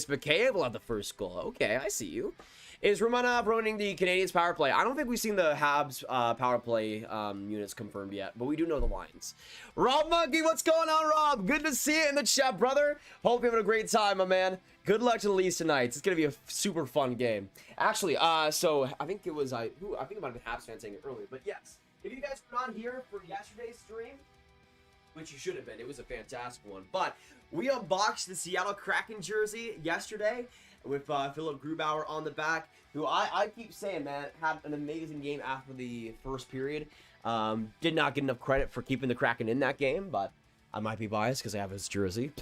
McKay will have the first goal. Okay, I see you. Is Romanov running the Canadiens power play? I don't think we've seen the Habs power play units confirmed yet, but we do know the lines. Rob Monkey, what's going on, Rob? Good to see you in the chat, brother. Hope you're having a great time, my man. Good luck to the Leafs tonight. It's gonna be a super fun game. Actually, so I think it was I think it might have been Habs fan saying it earlier, but yes, if you guys were not here for yesterday's stream, which you should have been, it was a fantastic one. But we unboxed the Seattle Kraken jersey yesterday with Philip Grubauer on the back, who I keep saying, man, had an amazing game after the first period. Did not get enough credit for keeping the Kraken in that game, but I might be biased because I have his jersey.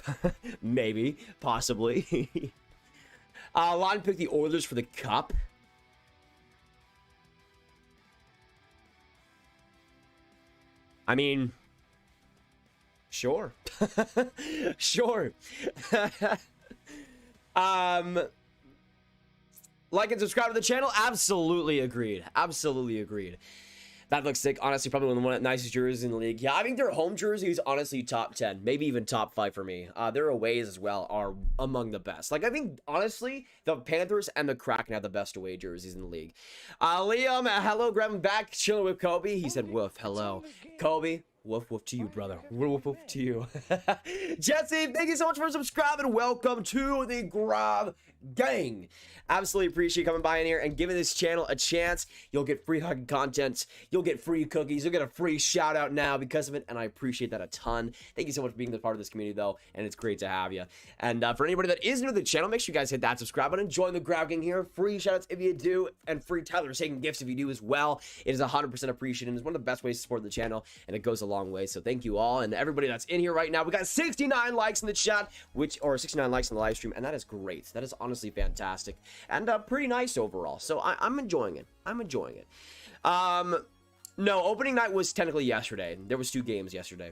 Maybe, possibly. Lon picked the Oilers for the Cup. I mean, sure. Sure. Like and subscribe to the channel. Absolutely agreed. Absolutely agreed. That looks sick. Honestly, probably one of the nicest jerseys in the league. Yeah, I think their home jersey is honestly top 10, maybe even top 5 for me. Their aways as well are among the best. Like, I think, honestly, the Panthers and the Kraken have the best away jerseys in the league. Liam, hello, grabbing back, chilling with Kobe. He said, woof, hello. Kobe, woof, woof to you, brother. Woof, woof to you. Jesse, thank you so much for subscribing. Welcome to the Grav Gang. Absolutely appreciate you coming by in here and giving this channel a chance. You'll get free hugging content. You'll get free cookies. You'll get a free shout out now because of it, and I appreciate that a ton. Thank you so much for being a part of this community, though, and it's great to have you. And for anybody that is new to the channel, make sure you guys hit that subscribe button. Join the Grav Gang here. Free shout outs if you do, and free Tyler Sagan gifts if you do as well. It is 100% appreciated, and it's one of the best ways to support the channel, and it goes a long way. So thank you all, and everybody that's in here right now. We got 69 likes in the chat, or 69 likes in the live stream, and that is great. That is honestly fantastic, and pretty nice overall. So I'm enjoying it. I'm enjoying it. No, opening night was technically yesterday. There was 2 games yesterday.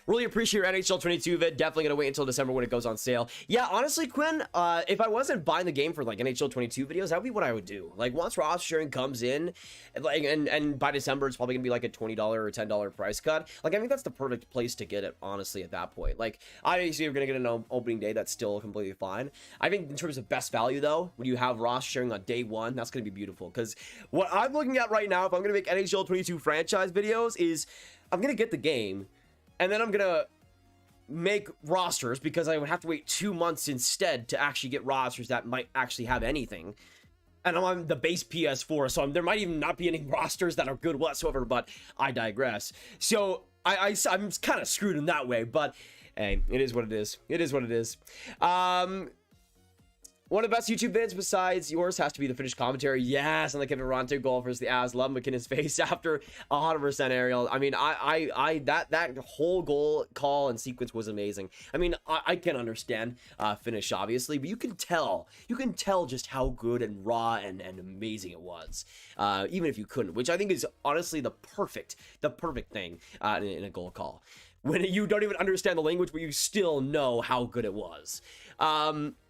Really appreciate your NHL 22 vid. Definitely gonna wait until December when it goes on sale. Yeah, honestly, Quinn, if I wasn't buying the game for like NHL 22 videos, that would be what I would do. Like once roster sharing comes in, and by December it's probably gonna be like a $20 or $10 price cut. Like I think that's the perfect place to get it, honestly, at that point. Like obviously you're gonna get an opening day, that's still completely fine. I think in terms of best value though, when you have roster sharing on day one, that's gonna be beautiful. Because what I'm looking at right now, if I'm gonna make NHL 22 franchise videos, is I'm gonna get the game, and then I'm gonna make rosters, because I would have to wait 2 months instead to actually get rosters that might actually have anything. And I'm on the base PS4, so there might even not be any rosters that are good whatsoever, but I digress. So I'm kind of screwed in that way, but hey, it is what it is. It is what it is. One of the best YouTube vids besides yours has to be the finished commentary. Yes, and the Kevin Ronte goal versus the Avs. Love McKinnon's face after 100% aerial. I mean, that whole goal call and sequence was amazing. I mean, I can understand finish, obviously, but you can tell just how good and raw and amazing it was, even if you couldn't, which I think is honestly the perfect thing in a goal call. When you don't even understand the language, but you still know how good it was.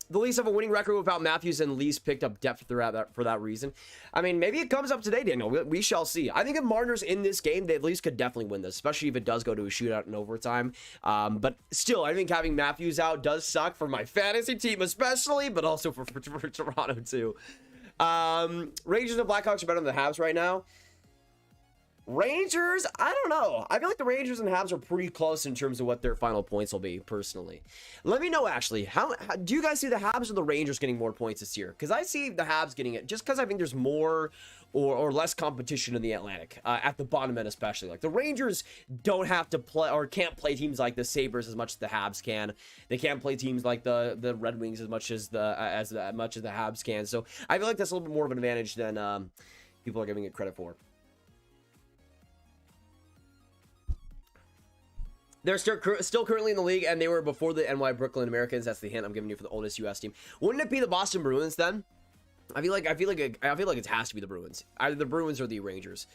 The Leafs have a winning record without Matthews, and Leafs picked up depth for that reason. I mean, maybe it comes up today, Daniel. We shall see. I think if Marner's in this game, they at least could definitely win this, especially if it does go to a shootout in overtime. But still, I think having Matthews out does suck for my fantasy team especially, but also for Toronto too. Rangers and Blackhawks are better than the Habs right now. Rangers, I don't know. I feel like the Rangers and Habs are pretty close in terms of what their final points will be, personally. Let me know, actually, how do you guys see the Habs or the Rangers getting more points this year? Because I see the Habs getting it just because I think there's more or less competition in the Atlantic, at the bottom end especially. Like the Rangers don't have to play or can't play teams like the Sabres as much as the Habs can. They can't play teams like the Red Wings as much as the Habs can. So I feel like that's a little bit more of an advantage than people are giving it credit for. They're still currently in the league, and they were before the NY Brooklyn Americans. That's the hint I'm giving you for the oldest U.S. team. Wouldn't it be the Boston Bruins then? I feel like it has to be the Bruins. Either the Bruins or the Rangers.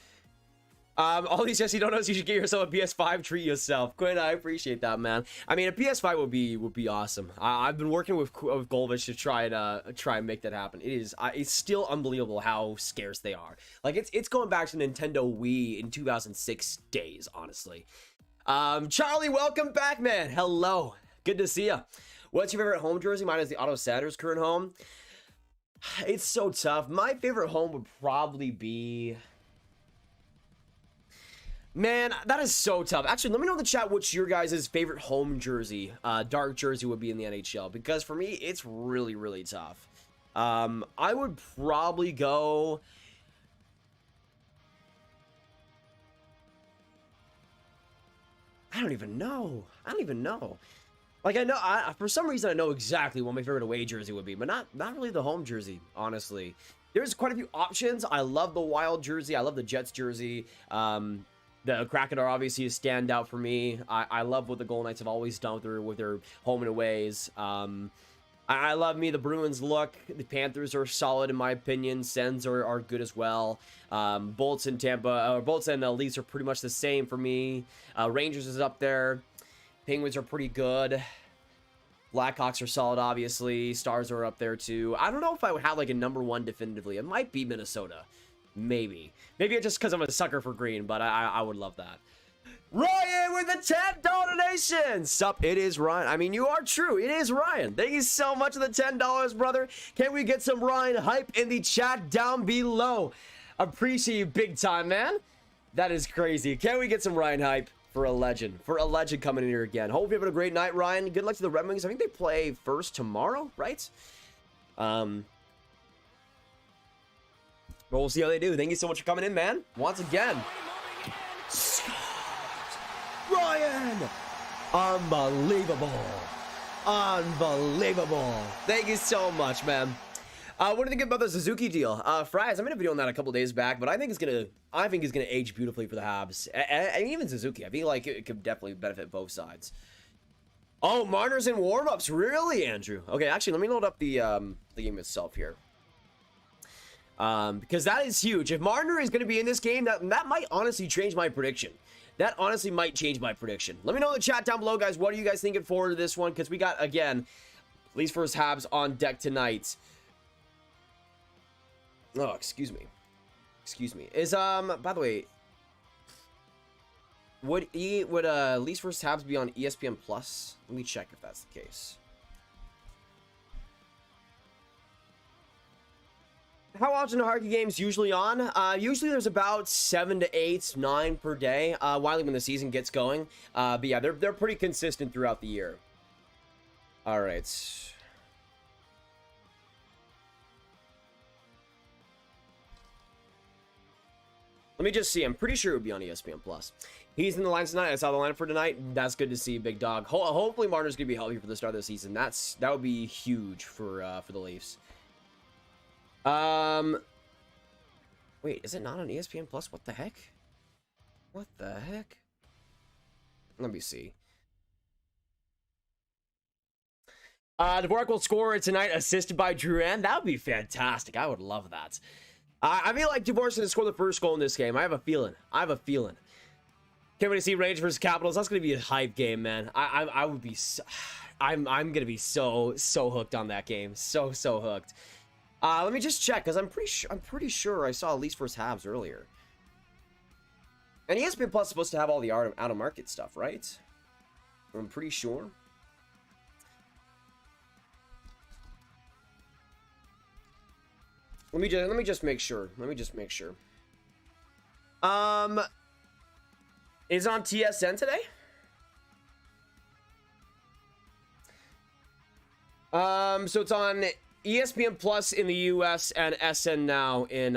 All these yes, you don't know, so you should get yourself a PS5. Treat yourself, Quinn. I appreciate that, man. I mean, a PS5 would be awesome. I've been working with Golvich to try and make that happen. It's still unbelievable how scarce they are. Like it's going back to Nintendo Wii in 2006 days, honestly. Charlie, welcome back, man. Hello, good to see you. What's your favorite home jersey? Mine is the Ottawa Senators current home. It's so tough. My favorite home would probably be, man, that is so tough. Actually, let me know in the chat what's your guys' favorite home jersey, dark jersey would be in the NHL, because for me it's really tough. I would probably go, I don't even know. Like, I know, for some reason, I know exactly what my favorite away jersey would be, but not really the home jersey, honestly. There's quite a few options. I love the Wild jersey. I love the Jets jersey. The Kraken are obviously a standout for me. I love what the Golden Knights have always done with their home and aways. I love the Bruins look. The Panthers are solid in my opinion. Sens are good as well. Bolts and Leafs are pretty much the same for me. Rangers is up there. Penguins are pretty good. Blackhawks are solid, obviously. Stars are up there too. I don't know if I would have like a number one definitively. It might be Minnesota. Maybe it's just because I'm a sucker for green, but I would love that. Ryan with the $10 donation. Sup, it is Ryan. I mean, you are true. It is Ryan. Thank you so much for the $10, brother. Can we get some Ryan hype in the chat down below? Appreciate you big time, man. That is crazy. Can we get some Ryan hype for a legend? For a legend coming in here again. Hope you're having a great night, Ryan. Good luck to the Red Wings. I think they play first tomorrow, right? But we'll see how they do. Thank you so much for coming in, man. Once again. Ryan! Unbelievable. Thank you so much, man. What do you think about the Suzuki deal? Fries, I made a video on that a couple days back, but I think it's gonna age beautifully for the Habs. And even Suzuki, I feel like it could definitely benefit both sides. Oh, Marner's in warm-ups, really, Andrew? Okay, actually, let me load up the game itself here. Because that is huge. If Marner is going to be in this game, that might honestly change my prediction. That honestly might change my prediction. Let me know in the chat down below, guys. What are you guys thinking forward to this one? Because we got, again, Leafs versus Habs on deck tonight. Oh, excuse me. Excuse me. Is, by the way, would Leafs versus Habs be on ESPN Plus? Let me check if that's the case. How often are hockey games usually on? Usually there's about 7 to 8, 9 per day. Wiley when the season gets going. But yeah, they're pretty consistent throughout the year. All right. Let me just see. I'm pretty sure it would be on ESPN Plus. He's in the lines tonight. I saw the line for tonight. That's good to see, big dog. Hopefully Marner's gonna be healthy for the start of the season. That would be huge for the Leafs. Wait, is it not on ESPN Plus? What the heck? What the heck? Let me see. Dvorak will score tonight, assisted by Drouin. That would be fantastic. I would love that. I feel like Dvorak's going to score the first goal in this game. I have a feeling. Can't wait to see Rangers versus Capitals. That's going to be a hype game, man. I would be so, I'm going to be so hooked on that game. So hooked. Let me just check, because I'm pretty sure I saw Leafs versus Habs earlier. And ESPN Plus is supposed to have all the out of market stuff, right? I'm pretty sure. Let me just make sure. Is it on TSN today? So it's on ESPN Plus in the US and SN Now in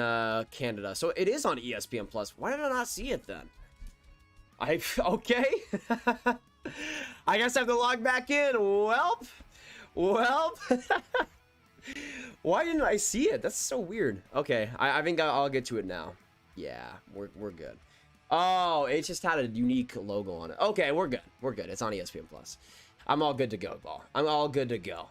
Canada. So it is on ESPN Plus. Why did I not see it then? Okay. I guess I have to log back in. Welp. Why didn't I see it? That's so weird. Okay, I think I'll get to it now. Yeah, we're good. Oh, it just had a unique logo on it. Okay, we're good. It's on ESPN Plus. I'm all good to go, ball. I'm all good to go.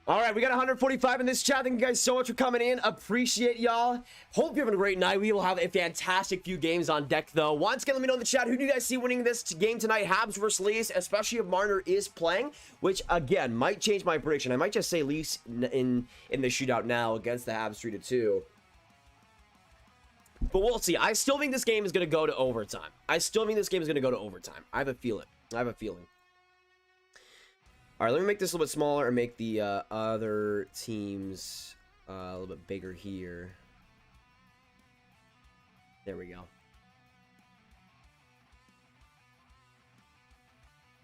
All right, we got 145 in this chat. Thank you guys so much for coming in. Appreciate y'all. Hope you're having a great night. We will have a fantastic few games on deck, though. Once again, let me know in the chat, who do you guys see winning this game tonight? Habs versus Leafs, especially if Marner is playing, which, again, might change my prediction. I might just say Leafs in the shootout now against the Habs 3-2. But we'll see. I still think this game is going to go to overtime. I have a feeling. All right, let me make this a little bit smaller and make the other teams a little bit bigger here. There we go.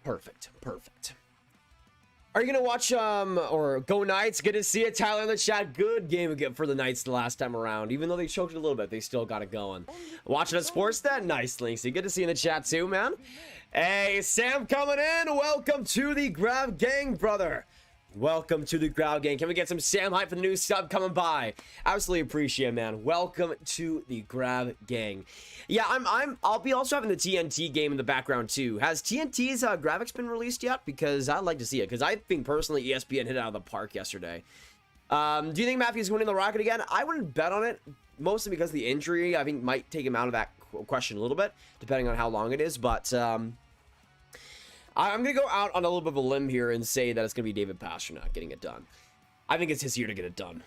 Perfect. Are you going to watch, or go Knights? Good to see it. Tyler in the chat. Good game again for the Knights the last time around. Even though they choked it a little bit, they still got it going. Watching at Sportsnet? Nice, Linksy. Good to see you in the chat too, man. Hey, Sam coming in. Welcome to the Grav Gang, brother. Welcome to the Grav Gang. Can we get some Sam hype for the new sub coming by? Absolutely appreciate it, man. Welcome to the Grav Gang. Yeah, I'll be also having the TNT game in the background too. Has TNT's graphics been released yet? Because I'd like to see it. Because I think personally ESPN hit it out of the park yesterday. Do you think Matthews winning the Rocket again? I wouldn't bet on it, mostly because the injury I think might take him out of that question a little bit, depending on how long it is. But I'm going to go out on a little bit of a limb here and say that it's going to be David Pastrnak getting it done. I think it's his year to get it done.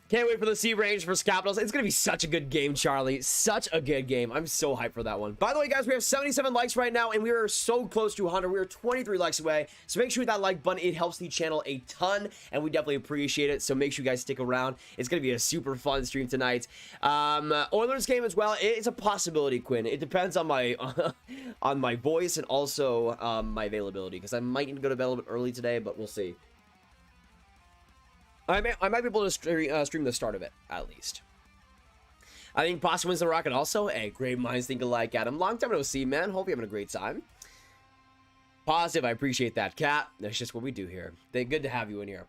Can't wait for the Sea Range versus Capitals. It's going to be such a good game, Charlie. Such a good game. I'm so hyped for that one. By the way, guys, we have 77 likes right now, and we are so close to 100. We are 23 likes away. So make sure you hit that like button. It helps the channel a ton, and we definitely appreciate it. So make sure you guys stick around. It's going to be a super fun stream tonight. Oilers game as well. It's a possibility, Quinn. It depends on my on my voice and also my availability, because I might need to go to bed a little bit early today, but we'll see. I might be able to stream the start of it, at least. I think Pasta wins the Rocket also. Hey, great minds think alike, Adam. Long time no see, man. Hope you're having a great time. Positive, I appreciate that, Cat. That's just what we do here. Good to have you in here.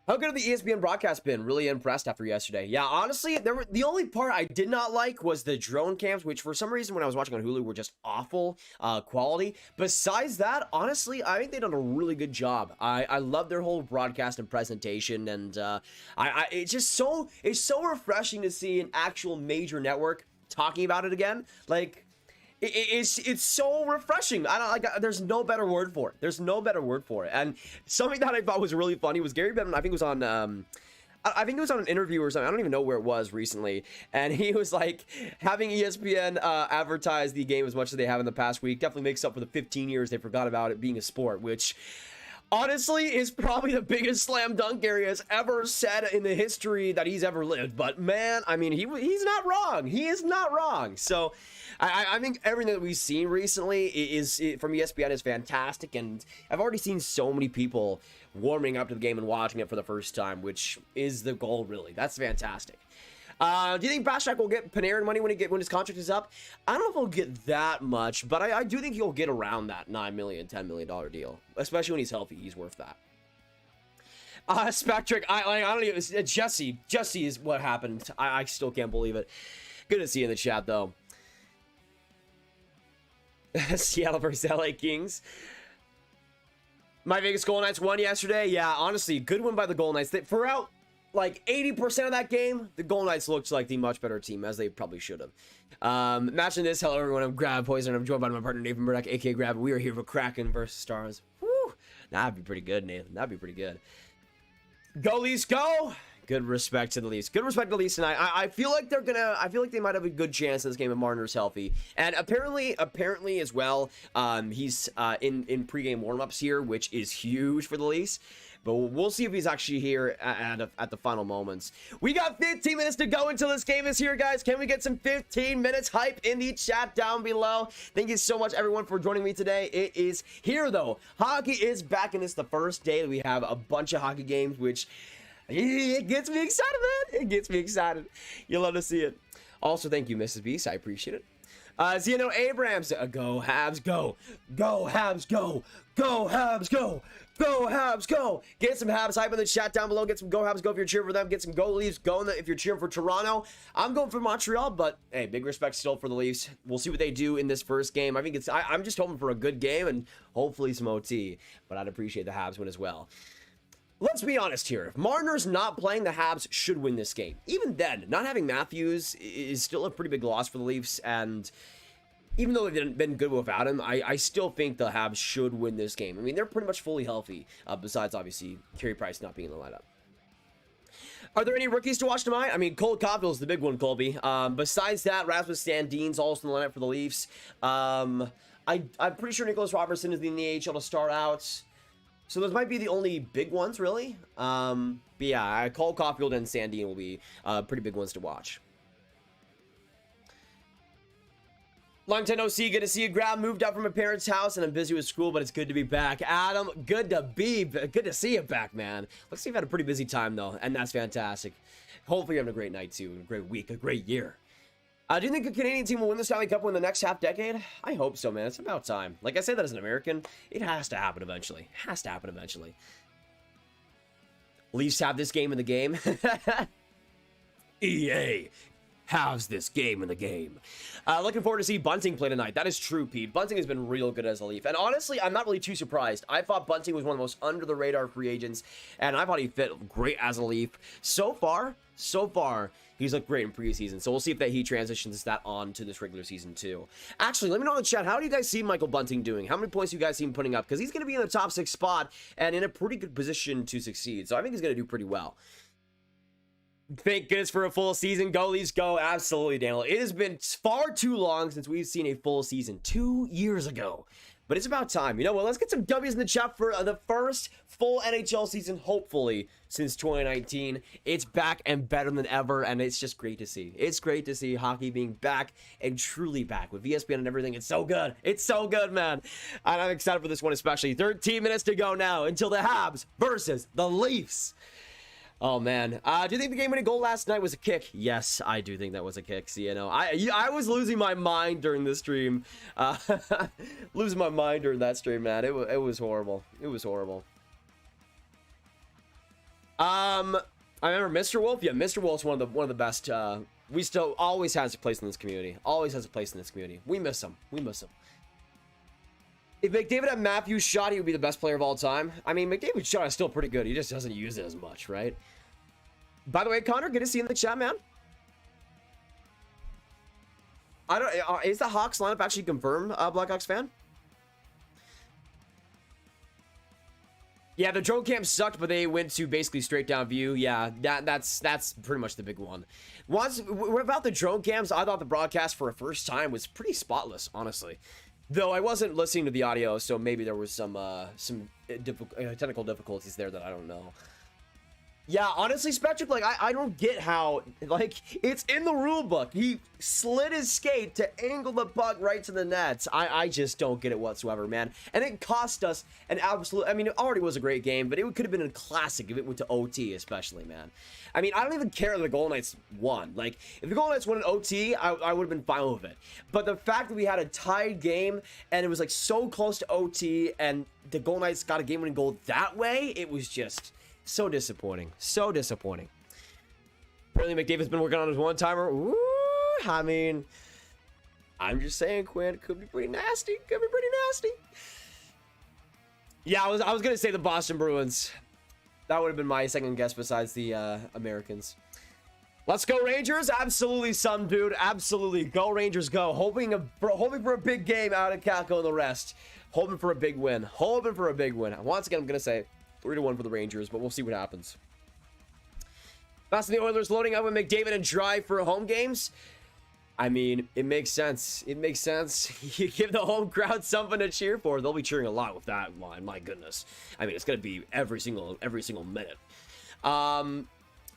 How good have the ESPN broadcast been? Really impressed after yesterday. Yeah, honestly, the only part I did not like was the drone cams, which for some reason when I was watching on Hulu were just awful quality. Besides that, honestly, I think they done a really good job. I love their whole broadcast and presentation, and it's so refreshing to see an actual major network talking about it again. Like, it's so refreshing. I don't like. There's no better word for it. There's no better word for it. And something that I thought was really funny was Gary Bettman. I think it was on. I think it was on an interview or something. I don't even know where it was recently. And he was like, having ESPN advertise the game as much as they have in the past week definitely makes up for the 15 years they forgot about it being a sport, which honestly is probably the biggest slam dunk Gary has ever said in the history that he's ever lived. But man, I mean, he's not wrong. He is not wrong. So I think everything that we've seen recently from ESPN is fantastic, and I've already seen so many people warming up to the game and watching it for the first time, which is the goal, really. That's fantastic. Do you think Pastrnak will get Panarin money when his contract is up? I don't know if he'll get that much, but I do think he'll get around that $9 million, $10 million deal, especially when he's healthy. He's worth that. Spectric, I don't even. Jesse is what happened. I still can't believe it. Good to see you in the chat though. Seattle versus LA Kings. My Vegas Golden Knights won yesterday. Yeah, honestly, good win by the Golden Knights. Throughout like 80% of that game, the Golden Knights looked like the much better team, as they probably should have. Matching this, hello everyone, I'm Grav Poison, I'm joined by my partner Nathan Murdoch, aka Grav. We are here for Kraken versus Stars. Woo! That'd be pretty good, Nathan. That'd be pretty good. Go Leafs, go! Good respect to the Leafs. Good respect to the Leafs tonight. I feel like they might have a good chance in this game if Marner's healthy. And apparently as well, he's in pregame warm-ups here, which is huge for the Leafs. But we'll see if he's actually here at the final moments. We got 15 minutes to go until this game is here, guys. Can we get some 15 minutes hype in the chat down below? Thank you so much, everyone, for joining me today. It is here, though. Hockey is back, and it's the first day that we have a bunch of hockey games, which it gets me excited, man. It gets me excited. You'll love to see it. Also, thank you, Mrs. Beast. I appreciate it. Zeno Abrams, go Habs, go. Go Habs, go. Go Habs, go. Go Habs, go. Get some Habs hype in the chat down below. Get some go Habs, go if you're cheering for them. Get some go Leafs, go if you're cheering for Toronto. I'm going for Montreal, but hey, big respect still for the Leafs. We'll see what they do in this first game. I think I'm just hoping for a good game and hopefully some OT, but I'd appreciate the Habs win as well. Let's be honest here. If Marner's not playing, the Habs should win this game. Even then, not having Matthews is still a pretty big loss for the Leafs, and even though they've been good without him, I still think the Habs should win this game. I mean, they're pretty much fully healthy, besides, obviously, Carey Price not being in the lineup. Are there any rookies to watch tonight? I mean, Cole Caulfield's the big one, Colby. Besides that, Rasmus Sandin's also in the lineup for the Leafs. I'm pretty sure Nicholas Robertson is in the AHL to start out. So those might be the only big ones, really. But yeah, Cole Caulfield and Sandin will be pretty big ones to watch. Long time no see. Good to see you, Grab. Moved out from my parents' house and I'm busy with school, but it's good to be back. Adam, good to see you back, man. Looks like you've had a pretty busy time though, and that's fantastic. Hopefully you're having a great night too, a great week, a great year. Do you think a Canadian team will win the Stanley Cup in the next half decade? I hope so, man. It's about time. Like I say that as an American, it has to happen eventually. It has to happen eventually. Leafs have this game in the game. EA has this game in the game. Looking forward to see Bunting play tonight. That is true, Pete. Bunting has been real good as a Leaf. And honestly, I'm not really too surprised. I thought Bunting was one of the most under-the-radar free agents, and I thought he fit great as a Leaf. So far, he's looked great in preseason. So we'll see if he transitions that on to this regular season too. Actually, let me know in the chat, how do you guys see Michael Bunting doing? How many points do you guys see him putting up? Because he's going to be in the top 6 spot and in a pretty good position to succeed. So I think he's going to do pretty well. Thank goodness for a full season. Go Leafs, go. Absolutely, Daniel. It has been far too long since we've seen a full season. 2 years ago. But it's about time. You know what? Let's get some W's in the chat for the first full NHL season, hopefully, since 2019. It's back and better than ever, and it's just great to see. It's great to see hockey being back and truly back with ESPN and everything. It's so good. It's so good, man. And I'm excited for this one especially. 13 minutes to go now until the Habs versus the Leafs. Oh, man. Do you think the game-winning goal last night was a kick? Yes, I do think that was a kick. See, you know, I was losing my mind during the stream. Losing my mind during that stream, man. It was horrible. It was horrible. I remember Mr. Wolf. Yeah, Mr. Wolf's one of the best. We still always has a place in this community. Always has a place in this community. We miss him. We miss him. If McDavid had Matthews shot, he would be the best player of all time. I mean, McDavid's shot is still pretty good. He just doesn't use it as much, right? By the way, Connor, good to see you in the chat, man. I don't. Is the Hawks lineup actually confirmed, Blackhawks fan? Yeah, the drone cam sucked, but they went to basically straight down view. Yeah, that's pretty much the big one. Without the drone cams, I thought the broadcast for a first time was pretty spotless, honestly. Though I wasn't listening to the audio, so maybe there was some technical difficulties there that I don't know. Yeah, honestly, Spectric, like, I don't get how, like, it's in the rule book. He slid his skate to angle the puck right to the nets. I just don't get it whatsoever, man. And it cost us an absolute, I mean, it already was a great game, but it could have been a classic if it went to OT, especially, man. I mean, I don't even care if the Golden Knights won. Like, if the Golden Knights won an OT, I would have been fine with it. But the fact that we had a tied game, and it was, like, so close to OT, and the Golden Knights got a game-winning goal that way, it was just... so disappointing. So disappointing. Apparently McDavid's been working on his one-timer. Ooh, I mean, I'm just saying, Quinn, it could be pretty nasty. Could be pretty nasty. Yeah, I was gonna say the Boston Bruins. That would have been my second guess besides the Americans. Let's go Rangers. Absolutely, some dude. Absolutely, go Rangers, go. Hoping for a big game out of Kako and the rest. Hoping for a big win. Hoping for a big win. Once again, I'm gonna say 3-1 for the Rangers, but we'll see what happens. That's the Oilers loading up with McDavid and Dry for home games. I mean, it makes sense. It makes sense. You give the home crowd something to cheer for. They'll be cheering a lot with that line. My goodness. I mean, it's going to be every single minute. No,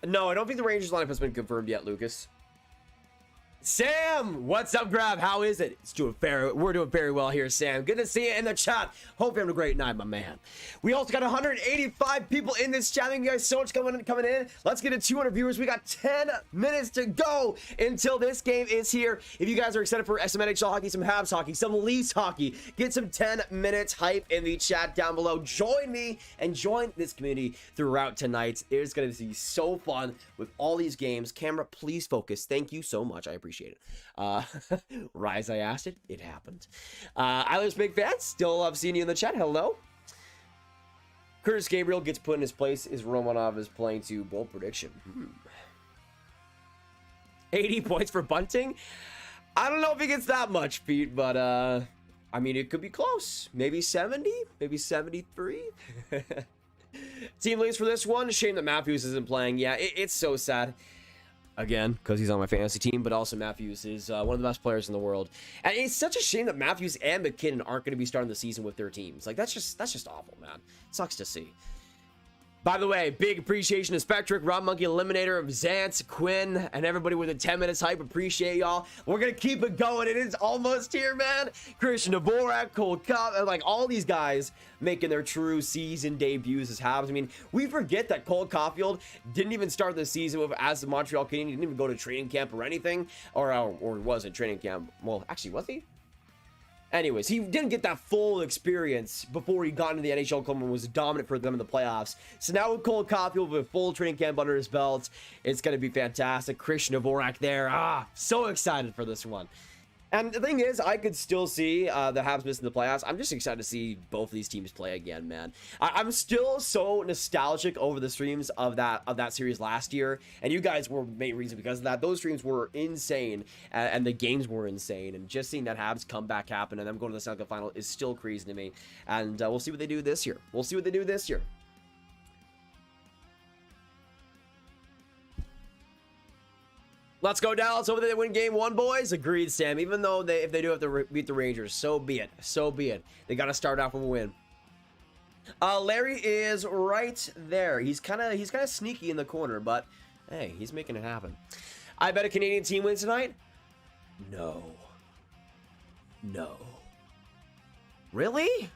I don't think the Rangers lineup has been confirmed yet, Lucas. Sam, what's up, Grav? How is it? We're doing very well here, Sam. Good to see you in the chat. Hope you're having a great night, my man. We also got 185 people in this chat. Thank you guys so much coming in. Let's get to 200 viewers. We got 10 minutes to go until this game is here. If you guys are excited for some NHL hockey, some Habs hockey, some Leafs hockey, get some 10 minutes hype in the chat down below. Join me and join this community throughout tonight. It is going to be so fun with all these games. Camera, please focus. Thank you so much. I appreciate it. Rise, I asked it. It happened. Eiler's big fans. Still love seeing you in the chat. Hello. Curtis Gabriel gets put in his place. Is Romanov is playing to bold prediction. 80 points for Bunting. I don't know if he gets that much, Pete, but I mean, it could be close. Maybe 70, maybe 73. Team leads for this one. Shame that Matthews isn't playing. Yeah, it's so sad. Again, because he's on my fantasy team, but also Matthews is one of the best players in the world. And it's such a shame that Matthews and McKinnon aren't going to be starting the season with their teams. Like, that's just awful, man. Sucks to see. By the way, big appreciation to Spectric, Rob Monkey Eliminator, Zance, Quinn, and everybody with a 10 minutes hype. Appreciate y'all. We're going to keep it going. It is almost here, man. Christian Dvorak, Cole Cup, and like all these guys making their true season debuts as Habs. I mean, we forget that Cole Caulfield didn't even start the season as the Montreal Canadiens. He didn't even go to training camp or anything. Or was it training camp? Well, actually, was he? Anyways, he didn't get that full experience before he got into the NHL club and was dominant for them in the playoffs. So now with Cole Caulfield with full training camp under his belt, it's going to be fantastic. Christian Dvorak there. So excited for this one. And the thing is, I could still see the Habs missing the playoffs. I'm just excited to see both of these teams play again, man. I'm still so nostalgic over the streams of that series last year, and you guys were main reason because of that. Those streams were insane, and the games were insane, and just seeing that Habs comeback happen and them going to the Stanley Cup final is still crazy to me. And we'll see what they do this year. We'll see what they do this year. Let's go Dallas. Hopefully they win game one, boys. Agreed, Sam. Even though if they do have to beat the Rangers, so be it. So be it. They got to start off with a win. Larry is right there. He's kind of sneaky in the corner, but hey, he's making it happen. I bet a Canadian team wins tonight. No. Really?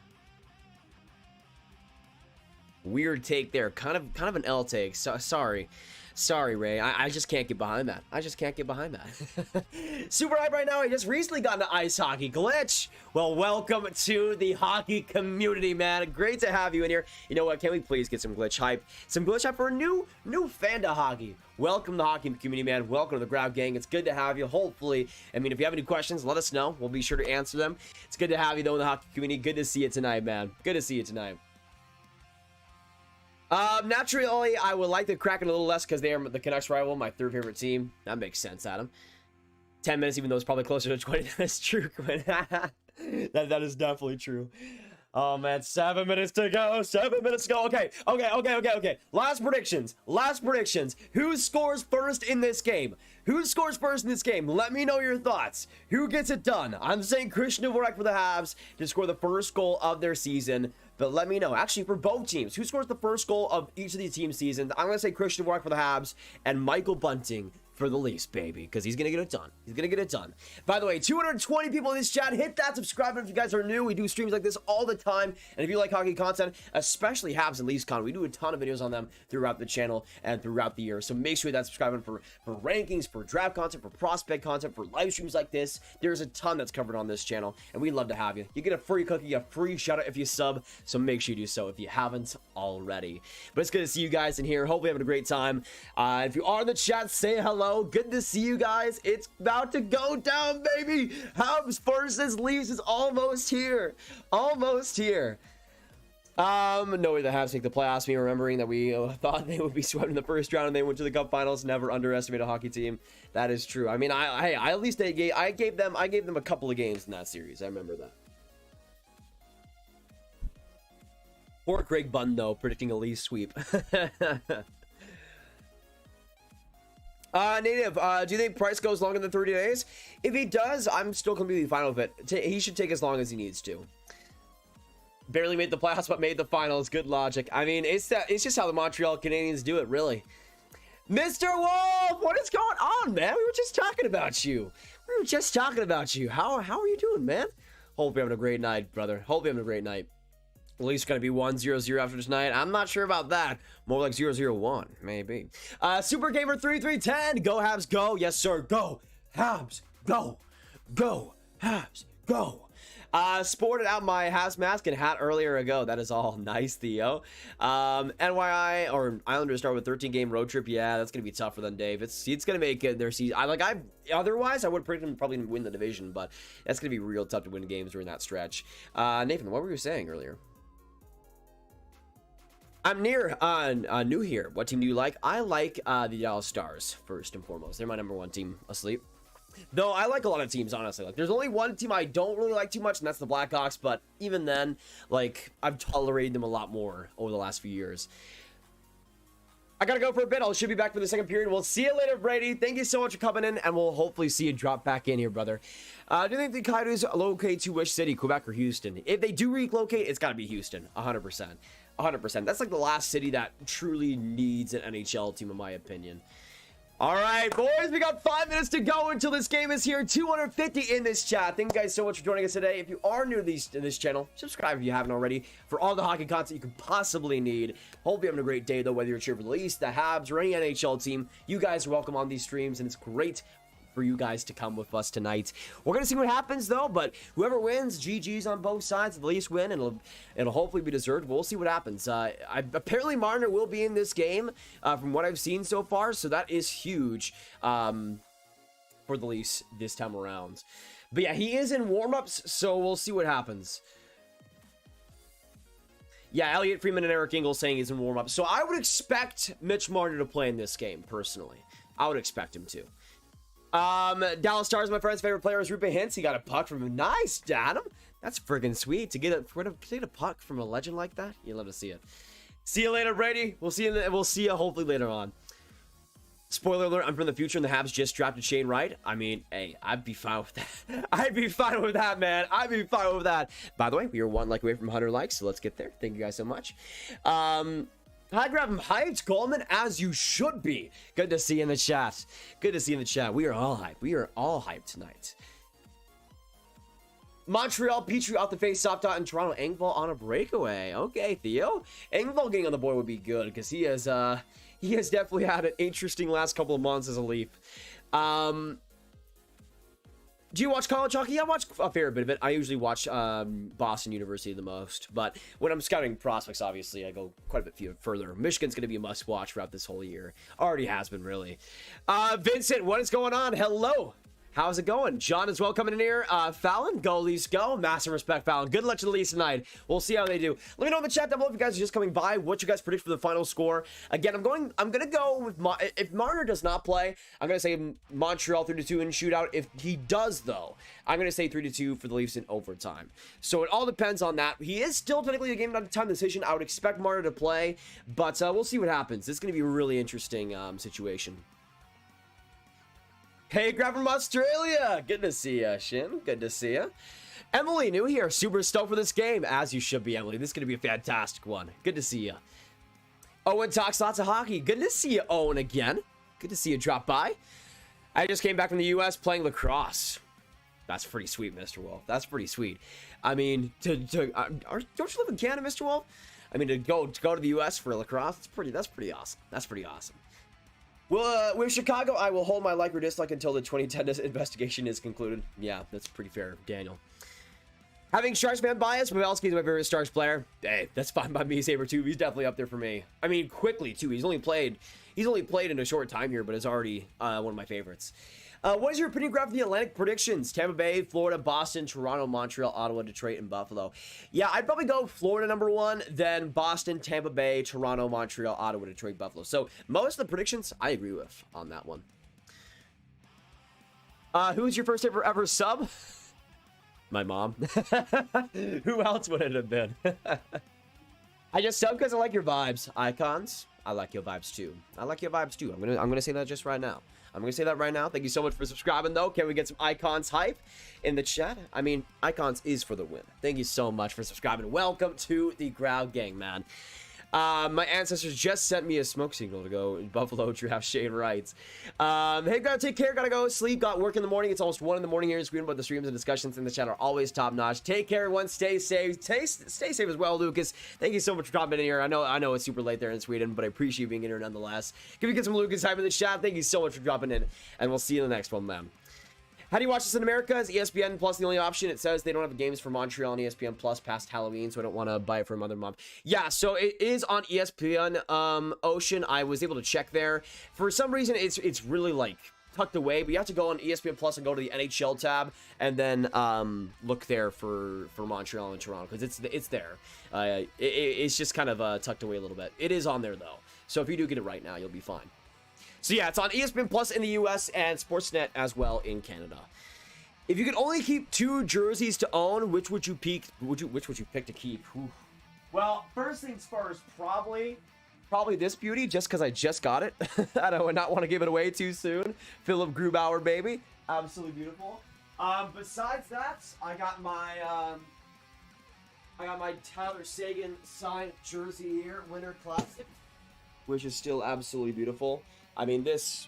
Weird take there. Kind of an L take. So, sorry. Sorry, Ray. I just can't get behind that. I just can't get behind that. Super hype right now. I just recently got into ice hockey. Glitch. Well, welcome to the hockey community, man. Great to have you in here. You know what? Can we please get some glitch hype? Some glitch hype for a new fan to hockey. Welcome to the hockey community, man. Welcome to the Grav Gang. It's good to have you. Hopefully, I mean, if you have any questions, let us know. We'll be sure to answer them. It's good to have you, though, in the hockey community. Good to see you tonight, man. Good to see you tonight. Naturally, I would like the Kraken a little less because they are the Canucks rival, my third favorite team. That makes sense, Adam. 10 minutes, even though it's probably closer to 20. That's true, Quinn. that is definitely true. Oh, man, 7 minutes to go. 7 minutes to go. Okay. Last predictions. Who scores first in this game? Let me know your thoughts. Who gets it done? I'm saying Christian Dvorak for the Habs to score the first goal of their season. But let me know, actually, for both teams, who scores the first goal of each of these teams' seasons? I'm going to say Christian Dvorak for the Habs and Michael Bunting for the Leafs, baby, because he's going to get it done. By the way, 220 people in this chat. Hit that subscribe button if you guys are new. We do streams like this all the time. And if you like hockey content, especially Habs and Leafs con, we do a ton of videos on them throughout the channel and throughout the year. So make sure that subscribe button for rankings, for draft content, for prospect content, for live streams like this. There's a ton that's covered on this channel, and we'd love to have you. You get a free cookie, a free shout out if you sub. So make sure you do so if you haven't already. But it's good to see you guys in here. Hopefully having a great time. If you are in the chat, say hello. Good to see you guys. It's about to go down, baby. Habs versus Leafs is almost here. No way the Habs make the playoffs. Me remembering that we thought they would be swept in the first round and they went to the cup finals. Never underestimate a hockey team. That is true. I mean, I at least I gave them a couple of games in that series. I remember that. Poor Greg Bunn, though, predicting a Leafs sweep. Native, do you think Price goes longer than 30 days? If he does, I'm still completely fine with it. He should take as long as he needs to. Barely made the playoffs, but made the finals. Good logic. I mean, it's just how the Montreal Canadiens do it, really. Mr. Wolf, what is going on, man? We were just talking about you. How are you doing, man? Hope you're having a great night, brother. Hope you're having a great night. At least going to be 1-0-0 after tonight. I'm not sure about that. More like 0-0-1, maybe. Super Gamer 3310. Go Habs, go. Yes, sir. Go Habs, go. Go Habs, go. Sported out my Habs mask and hat earlier ago. That is all nice, Theo. NYI or Islanders start with 13-game road trip. Yeah, that's gonna be tough for them, Dave. It's gonna make their season. Otherwise, I would predict them probably win the division, but that's gonna be real tough to win games during that stretch. Nathan, what were you saying earlier? I'm new here. What team do you like? I like the Dallas Stars, first and foremost. They're my number one team asleep. Though I like a lot of teams, honestly. Like, there's only one team I don't really like too much, and that's the Blackhawks. But even then, like, I've tolerated them a lot more over the last few years. I gotta go for a bit. I should be back for the second period. We'll see you later, Brady. Thank you so much for coming in, and we'll hopefully see you drop back in here, brother. Do you think the Coyotes locate to which city, Quebec or Houston? If they do relocate, it's gotta be Houston, 100%. 100%. That's like the last city that truly needs an NHL team, in my opinion. All right, boys, we got 5 minutes to go until this game is here. 250 in this chat. Thank you guys so much for joining us today. If you are new to this channel, subscribe if you haven't already for all the hockey content you could possibly need. Hope you're having a great day, though, whether you're cheering for the Leafs, the Habs, or any NHL team. You guys are welcome on these streams, and it's great for you guys to come with us tonight. We're gonna see what happens, though, but whoever wins, GG's on both sides. The Leafs win, and it'll hopefully be deserved. We'll see what happens. Apparently Marner will be in this game from what I've seen so far, so that is huge for the Leafs this time around. But yeah, he is in warm-ups, so we'll see what happens. Yeah, Elliot Freeman and Eric Engel saying he's in warm-ups, so I would expect Mitch Marner to play in this game, personally. I would expect him to. Dallas Stars, my friend's favorite player is Rupe Hintz. He got a puck from him. Nice, Adam. That's friggin' sweet to get a puck from a legend like that. You love to see it. See you later, Brady. We'll see you hopefully later on. Spoiler alert, I'm from the future and the Habs just drafted Shane Wright. I mean, hey, I'd be fine with that. I'd be fine with that, man. I'd be fine with that. By the way, we are 1 like away from 100 likes, so let's get there. Thank you guys so much. Hi, grab him. Hi, it's Coleman, as you should be. Good to see you in the chat. Good to see you in the chat. We are all hyped. We are all hyped tonight. Montreal, Petrie off the face, soft dot, and Toronto, Engvall on a breakaway. Okay, Theo. Engvall getting on the board would be good because he He has definitely had an interesting last couple of months as a Leaf. Do you watch college hockey? I watch a fair bit of it. I usually watch Boston University the most. But when I'm scouting prospects, obviously, I go quite a bit further. Michigan's going to be a must-watch throughout this whole year. Already has been, really. Vincent, what is going on? Hello. How's it going? John as well coming in here. Fallon, go Leafs, go. Massive respect, Fallon. Good luck to the Leafs tonight. We'll see how they do. Let me know in the chat down below if you guys are just coming by. What you guys predict for the final score? Again, I'm gonna go with if Marner does not play, I'm gonna say Montreal 3-2 in shootout. If he does, though, I'm gonna say 3-2 for the Leafs in overtime. So it all depends on that. He is still technically a game time decision. I would expect Marner to play, but we'll see what happens. This is gonna be a really interesting situation. Hey, Grab from Australia. Good to see ya, Shin. Good to see ya. Emily, new here. Super stoked for this game, as you should be, Emily. This is going to be a fantastic one. Good to see ya. Owen talks lots of hockey. Good to see you, Owen, again. Good to see you drop by. I just came back from the U.S. playing lacrosse. That's pretty sweet, Mr. Wolf. That's pretty sweet. I mean, don't you live in Canada, Mr. Wolf? I mean, to go to the U.S. for lacrosse, that's pretty awesome. That's pretty awesome. Well, with Chicago, I will hold my like or dislike until the 2010 investigation is concluded. Yeah, that's pretty fair, Daniel. Having Sharks fan bias, Pavelski is my favorite Sharks player. Hey, that's fine by me. Saber too. He's definitely up there for me. I mean, quickly too. He's only played in a short time here, but is already one of my favorites. What is your opinion graph of the Atlantic predictions? Tampa Bay, Florida, Boston, Toronto, Montreal, Ottawa, Detroit, and Buffalo. Yeah, I'd probably go Florida number 1, then Boston, Tampa Bay, Toronto, Montreal, Ottawa, Detroit, Buffalo. So most of the predictions I agree with on that one. Who's your first ever sub? My mom. Who else would it have been? I just sub because I like your vibes. Icons, I like your vibes too. I like your vibes too. I'm gonna say that just right now. I'm going to say that right now. Thank you so much for subscribing, though. Can we get some Icons hype in the chat? I mean, Icons is for the win. Thank you so much for subscribing. Welcome to the Ground Gang, man. My ancestors just sent me a smoke signal to go in Buffalo draft. Shane writes. Hey, gotta take care. Gotta go sleep. Got work in the morning. It's almost 1 in the morning here in Sweden, but the streams and discussions in the chat are always top notch. Take care, everyone. Stay safe. Stay safe as well, Lucas. Thank you so much for dropping in here. I know it's super late there in Sweden, but I appreciate you being in here nonetheless. Can we get some Lucas hype in the chat? Thank you so much for dropping in, and we'll see you in the next one, man. How do you watch this in America? Is ESPN Plus the only option? It says they don't have the games for Montreal on ESPN Plus past Halloween, so I don't want to buy it for another month. Yeah, so it is on ESPN Ocean. I was able to check there. For some reason, it's really like tucked away, but you have to go on ESPN Plus and go to the NHL tab and then look there for Montreal and Toronto because it's there. It's just kind of tucked away a little bit. It is on there though, so if you do get it right now, you'll be fine. So yeah, it's on ESPN Plus in the US and Sportsnet as well in Canada. If you could only keep 2 jerseys to own, which would you pick? Which would you pick to keep? Whew. Well, first things first, probably this beauty, just because I just got it. I would not want to give it away too soon. Philip Grubauer, baby, absolutely beautiful. Besides that, I got my Tyler Seguin signed jersey here, Winter Classic, which is still absolutely beautiful. I mean, this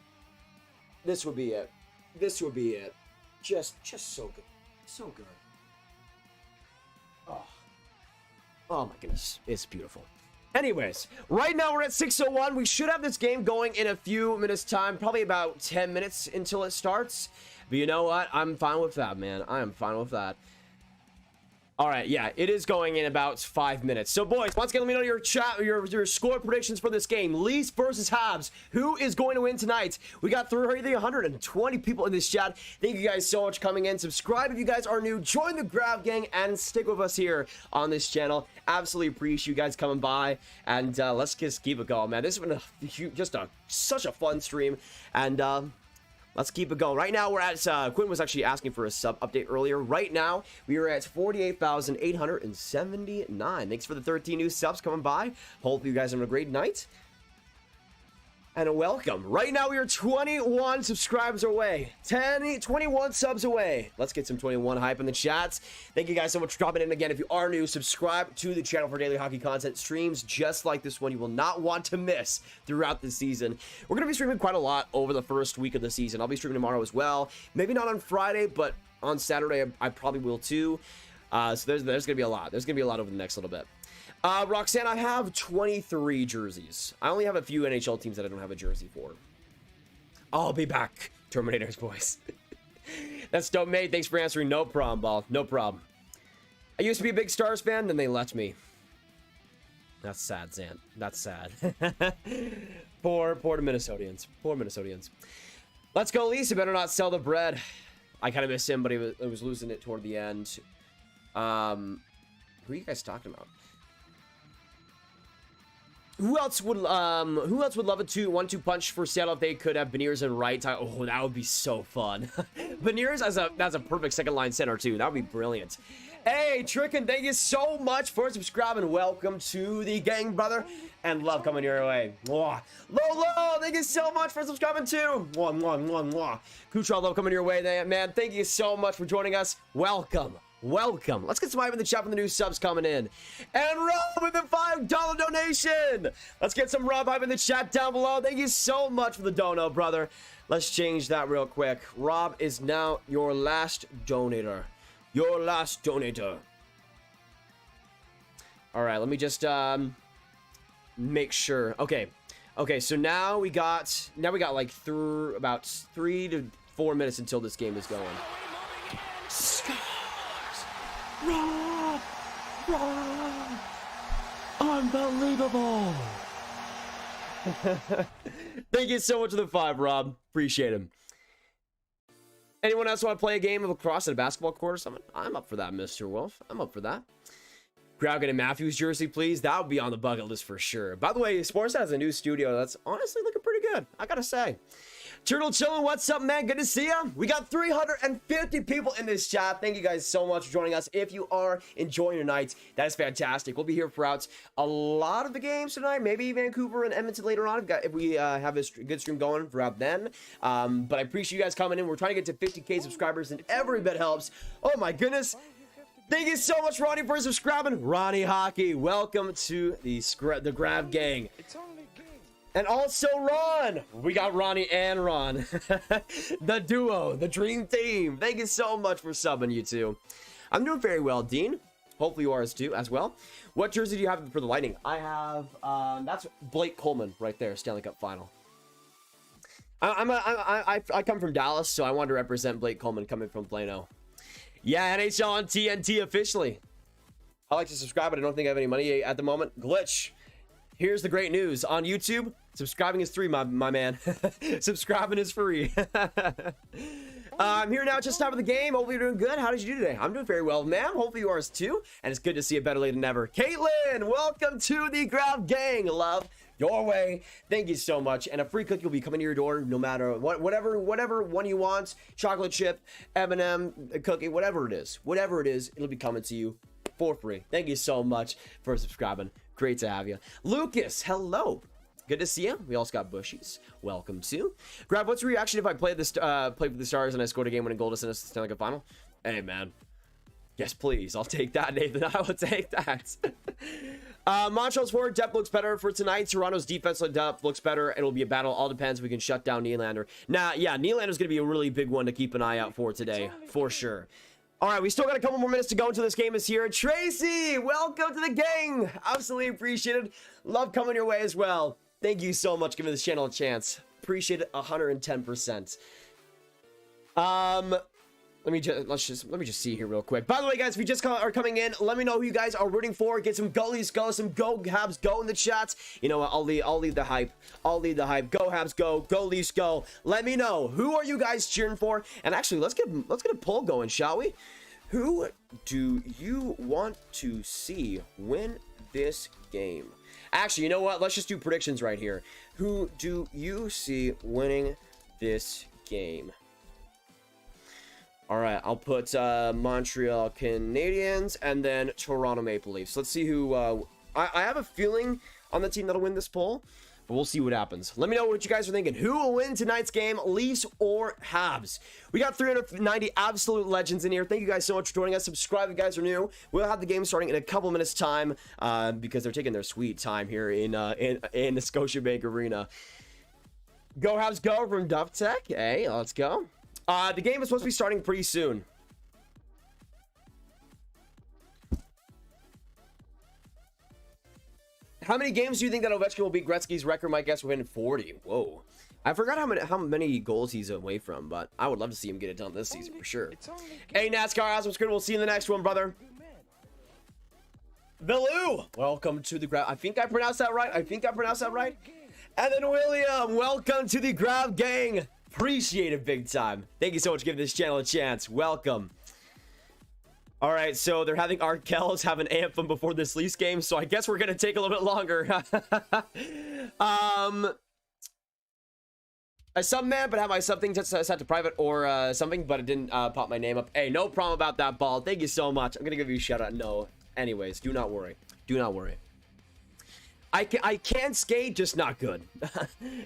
would be it. This would be it. Just so good. So good. Oh my goodness. It's beautiful. Anyways, right now we're at 6:01. We should have this game going in a few minutes time. Probably about 10 minutes until it starts. But you know what? I'm fine with that, man. I am fine with that. All right, yeah, it is going in about 5 minutes. So, boys, once again, let me know your chat, your score predictions for this game. Leafs versus Habs. Who is going to win tonight? We got 120 people in this chat. Thank you guys so much for coming in. Subscribe if you guys are new. Join the Grav Gang and stick with us here on this channel. Absolutely appreciate you guys coming by. And let's just keep it going, man. This has been such a fun stream. And let's keep it going. Right now, we're at, Quinn was actually asking for a sub update earlier. Right now, we are at 48,879. Thanks for the 13 new subs coming by. Hope you guys are having a great night. And a welcome. Right now, we are 21 subscribers away. 21 subs away. Let's get some 21 hype in the chats. Thank you guys so much for dropping in. Again, if you are new, subscribe to the channel for daily hockey content. Streams just like this one you will not want to miss throughout the season. We're going to be streaming quite a lot over the first week of the season. I'll be streaming tomorrow as well. Maybe not on Friday, but on Saturday, I probably will too. So there's going to be a lot. There's going to be a lot over the next little bit. Roxanne, I have 23 jerseys. I only have a few NHL teams that I don't have a jersey for. I'll be back, Terminator's voice. That's dope, mate. Thanks for answering. No problem, ball. No problem. I used to be a big Stars fan, then they left me. That's sad, Zant. That's sad. Poor the Minnesotians. Poor Minnesotians. Let's go, Lisa. Better not sell the bread. I kind of miss him, but he was losing it toward the end. Who are you guys talking about? Who else would love a 1-2 punch for Seattle if they could have Beniers and Wright? Oh, that would be so fun. Beniers that's a perfect second line center too. That would be brilliant. Hey, Trickin, thank you so much for subscribing. Welcome to the gang, brother, and love coming your way. Mwah. Lolo, thank you so much for subscribing too. Mwah, mwah, mwah, mwah. Kuchar, love coming your way, man. Thank you so much for joining us. Welcome. Welcome. Let's get some hype in the chat from the new subs coming in. And Rob with the $5 donation. Let's get some Rob hype in the chat down below. Thank you so much for the dono, brother. Let's change that real quick. Rob is now your last donator. Your last donator. All right, let me just make sure. Okay, so now we got like about 3 to 4 minutes until this game is going. Rob! Unbelievable! Thank you so much for the 5, Rob. Appreciate him. Anyone else want to play a game of lacrosse at a basketball court or something? I'm up for that, Mr. Wolf. I'm up for that. Grab a Matthews jersey, please. That would be on the bucket list for sure. By the way, Sports has a new studio that's honestly looking pretty good, I gotta say. Turtle chillin', what's up, man? Good to see ya. We got 350 people in this chat. Thank you guys so much for joining us. If you are enjoying your night, that is fantastic. We'll be here throughout a lot of the games tonight. Maybe Vancouver and Edmonton later on if we have a good stream going throughout then. But I appreciate you guys coming in. We're trying to get to 50K subscribers, and every bit helps. Oh my goodness. Thank you so much, Ronnie, for subscribing. Ronnie Hockey, welcome to the Grab Gang. And also Ron. We got Ronnie and Ron. The duo, the dream team. Thank you so much for subbing, you two. I'm doing very well, Dean. Hopefully you are as well. What jersey do you have for the Lightning? I have, that's Blake Coleman right there, Stanley Cup final. I come from Dallas, so I wanted to represent Blake Coleman coming from Plano. Yeah, NHL on TNT officially. I like to subscribe, but I don't think I have any money at the moment. Glitch. Here's the great news. On YouTube, subscribing is free, my man. Subscribing is free. I'm here now, just top of the game. Hopefully you're doing good. How did you do today? I'm doing very well, ma'am. Hopefully you are too. And it's good to see you better late than never. Caitlin, welcome to the Grab Gang. Love your way. Thank you so much. And a free cookie will be coming to your door no matter what, whatever one you want. Chocolate chip, M&M, cookie, whatever it is, it'll be coming to you for free. Thank you so much for subscribing. Great to have you. Lucas, hello. Good to see you. We also got Bushies. Welcome to. Grab, what's your reaction if I played for the Stars and I scored a game winning goal to send us to the Stanley Cup final? Hey, man. Yes, please. I'll take that, Nathan. I will take that. Montreal's forward depth looks better for tonight. Toronto's defensive depth looks better. It'll be a battle. All depends if we can shut down Nylander. Nah, yeah, Nylander's going to be a really big one to keep an eye out for today, for sure. All right, we still got a couple more minutes to go until this game is here. Tracy, welcome to the gang. Absolutely appreciated. Love coming your way as well. Thank you so much for giving this channel a chance. Appreciate it 110%. Let me just see here real quick. By the way, guys, if you just are coming in, let me know who you guys are rooting for. Get some go Leafs go, some go Habs go in the chats. You know what? I'll lead the hype. I'll lead the hype. Go Habs go. Go Leafs go. Let me know, who are you guys cheering for? And actually, let's get a poll going, shall we? Who do you want to see win this game? Actually, you know what? Let's just do predictions right here. Who do you see winning this game? All right, I'll put Montreal Canadiens and then Toronto Maple Leafs. Let's see who... I have a feeling on the team that'll win this poll, but we'll see what happens. Let me know what you guys are thinking. Who will win tonight's game, Leafs or Habs? We got 390 absolute legends in here. Thank you guys so much for joining us. Subscribe if you guys are new. We'll have the game starting in a couple minutes' time because they're taking their sweet time here in the Scotiabank Arena. Go Habs go from Duff Tech. Hey, let's go. The game is supposed to be starting pretty soon. – How many games do you think that Ovechkin will beat Gretzky's record? My guess within 40. Whoa. I forgot how many goals he's away from, but I would love to see him get it done this season for sure. Hey, NASCAR, awesome screen. We'll see you in the next one, brother. Villu, welcome to the Grav. I think I pronounced that right. And then William, welcome to the Grav Gang. Appreciate it big time. Thank you so much for giving this channel a chance. Welcome. All right, so they're having Arkels have an anthem before this Leafs game, so I guess we're gonna take a little bit longer. A sub man, but have my something set to private or something, but it didn't pop my name up. Hey, no problem about that, Ball. Thank you so much. I'm gonna give you a shout out. No, anyways, do not worry. Do not worry. I can skate, just not good.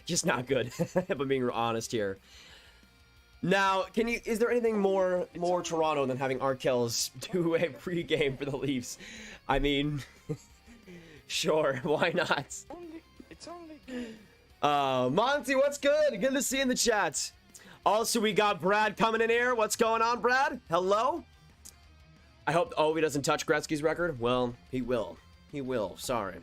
Just not good. If I'm being honest here. Now, is there anything more Toronto than having Arkels do a pregame for the Leafs? I mean, sure, why not? It's only Monty, what's good? Good to see you in the chat. Also, we got Brad coming in here. What's going on, Brad? Hello? I hope he doesn't touch Gretzky's record. Well, he will. He will. Sorry.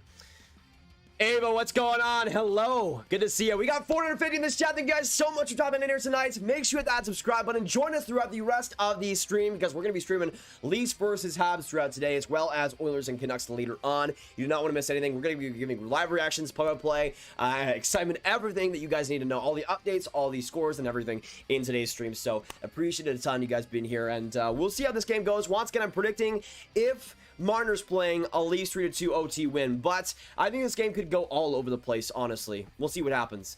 Ava, what's going on? Hello. Good to see you. We got 450 in this chat. Thank you guys so much for dropping in here tonight. Make sure you hit that subscribe button. Join us throughout the rest of the stream because we're going to be streaming Leafs versus Habs throughout today, as well as Oilers and Canucks later on. You do not want to miss anything. We're going to be giving live reactions, play-by-play, excitement, everything that you guys need to know. All the updates, all the scores, and everything in today's stream. So appreciate it a ton, you guys being here. And we'll see how this game goes. Once again, I'm predicting if Marner's playing a Leafs 3-2 OT win, but I think this game could go all over the place, honestly. We'll see what happens.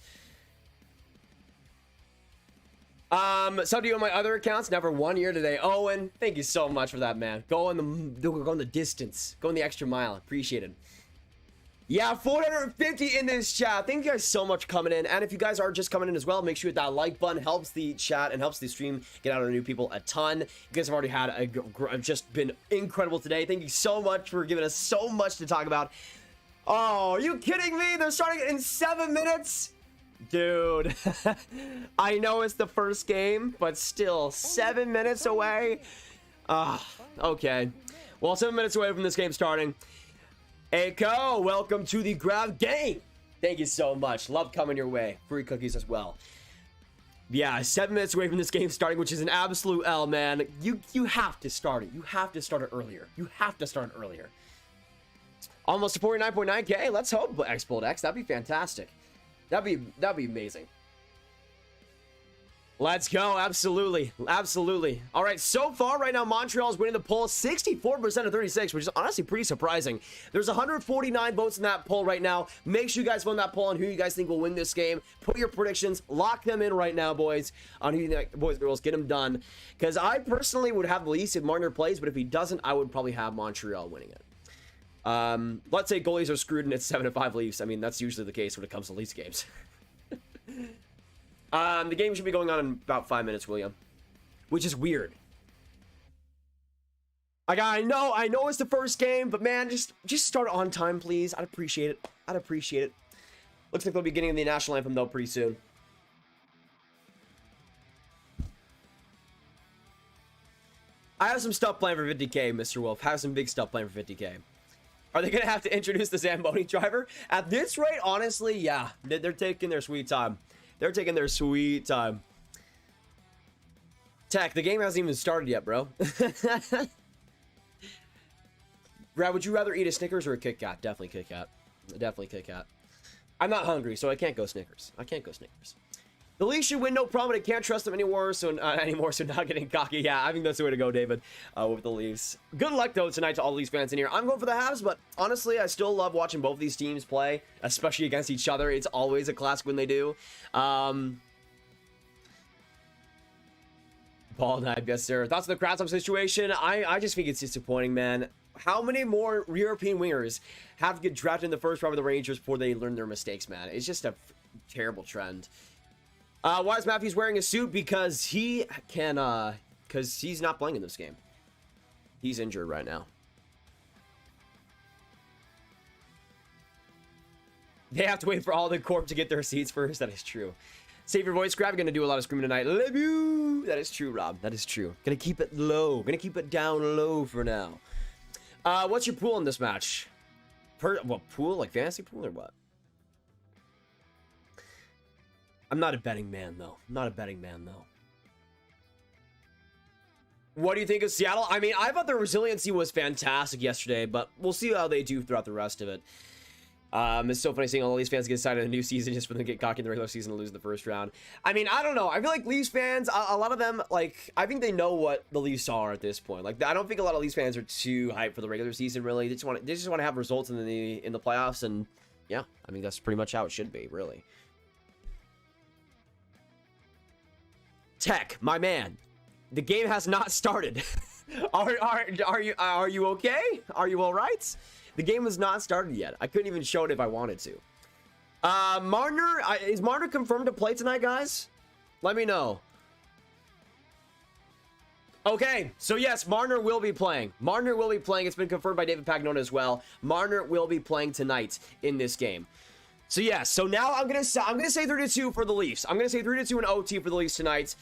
Some of you on my other accounts never won here today. Owen, thank you so much for that, man. Going the distance, going the extra mile. Appreciate it. Yeah, 450 in this chat. Thank you guys so much for coming in. And if you guys are just coming in as well, make sure that like button helps the chat and helps the stream get out to new people a ton. You guys have already had just been incredible today. Thank you so much for giving us so much to talk about. Oh, are you kidding me? They're starting in 7 minutes? Dude, I know it's the first game, but still 7 minutes away. Okay. Well, 7 minutes away from this game starting. Echo, welcome to the Grav Gang. Thank you so much. Love coming your way. Free cookies as well. Yeah, 7 minutes away from this game starting, which is an absolute L, man. You have to start it. You have to start it earlier. You have to start it earlier. Almost to 49.9K. Let's hope X-Bolt X. That'd be fantastic. That'd be amazing. Let's go. Absolutely. Absolutely. All right. So far right now, Montreal is winning the poll 64% of 36, which is honestly pretty surprising. There's 149 votes in that poll right now. Make sure you guys vote in that poll on who you guys think will win this game. Put your predictions. Lock them in right now, boys. On who you think, boys and girls, get them done. Because I personally would have the Leafs if Marner plays, but if he doesn't, I would probably have Montreal winning it. Let's say goalies are screwed and it's 7-5 Leafs. I mean, that's usually the case when it comes to Leafs games. The game should be going on in about 5 minutes, William. Which is weird. I know it's the first game, but man, just start on time, please. I'd appreciate it. I'd appreciate it. Looks like they'll be getting the national anthem, though, pretty soon. I have some stuff planned for 50K, Mr. Wolf. I have some big stuff planned for 50K. Are they going to have to introduce the Zamboni driver? At this rate, honestly, yeah. They're taking their sweet time. They're taking their sweet time. Tech, the game hasn't even started yet, bro. Brad, would you rather eat a Snickers or a Kit Kat? Definitely Kit Kat. Definitely Kit Kat. I'm not hungry, so I can't go Snickers. I can't go Snickers. The Leafs should win, no problem. I can't trust them anymore, so not getting cocky. Yeah, I think that's the way to go, David, with the Leafs. Good luck, though, tonight to all the Leafs fans in here. I'm going for the Habs, but honestly, I still love watching both these teams play, especially against each other. It's always a classic when they do. Ball knife, yes, sir. Thoughts on the Kravtsov situation? I just think it's disappointing, man. How many more European wingers have to get drafted in the first round of the Rangers before they learn their mistakes, man? It's just a terrible trend. Why is Matthews wearing a suit? Because he can, because he's not playing in this game. He's injured right now. They have to wait for all the corp to get their seats first. That is true. Save your voice, Grab. Gonna do a lot of screaming tonight. Love you. That is true, Rob. That is true. Gonna keep it low. Gonna keep it down low for now. What's your pool in this match? What, pool? Like fantasy pool or what? I'm not a betting man, though. Not a betting man, though. What do you think of Seattle? I mean, I thought their resiliency was fantastic yesterday, but we'll see how they do throughout the rest of it. It's so funny seeing all these fans get excited in the new season just when they get cocky in the regular season and lose the first round. I mean, I don't know. I feel like Leafs fans, a lot of them, like, I think they know what the Leafs are at this point. Like, I don't think a lot of Leafs fans are too hyped for the regular season, really. They just want to have results in the playoffs, and yeah, I mean, that's pretty much how it should be, really. Tech, my man, the game has not started. Are you okay? Are you all right? The game has not started yet. I couldn't even show it if I wanted to. Marner, is Marner confirmed to play tonight, guys? Let me know. Okay, so yes, Marner will be playing. Marner will be playing. It's been confirmed by David Pagnone as well. Marner will be playing tonight in this game. So yes, so now I'm gonna say 3-2 for the Leafs. I'm gonna say 3-2 in OT for the Leafs tonight.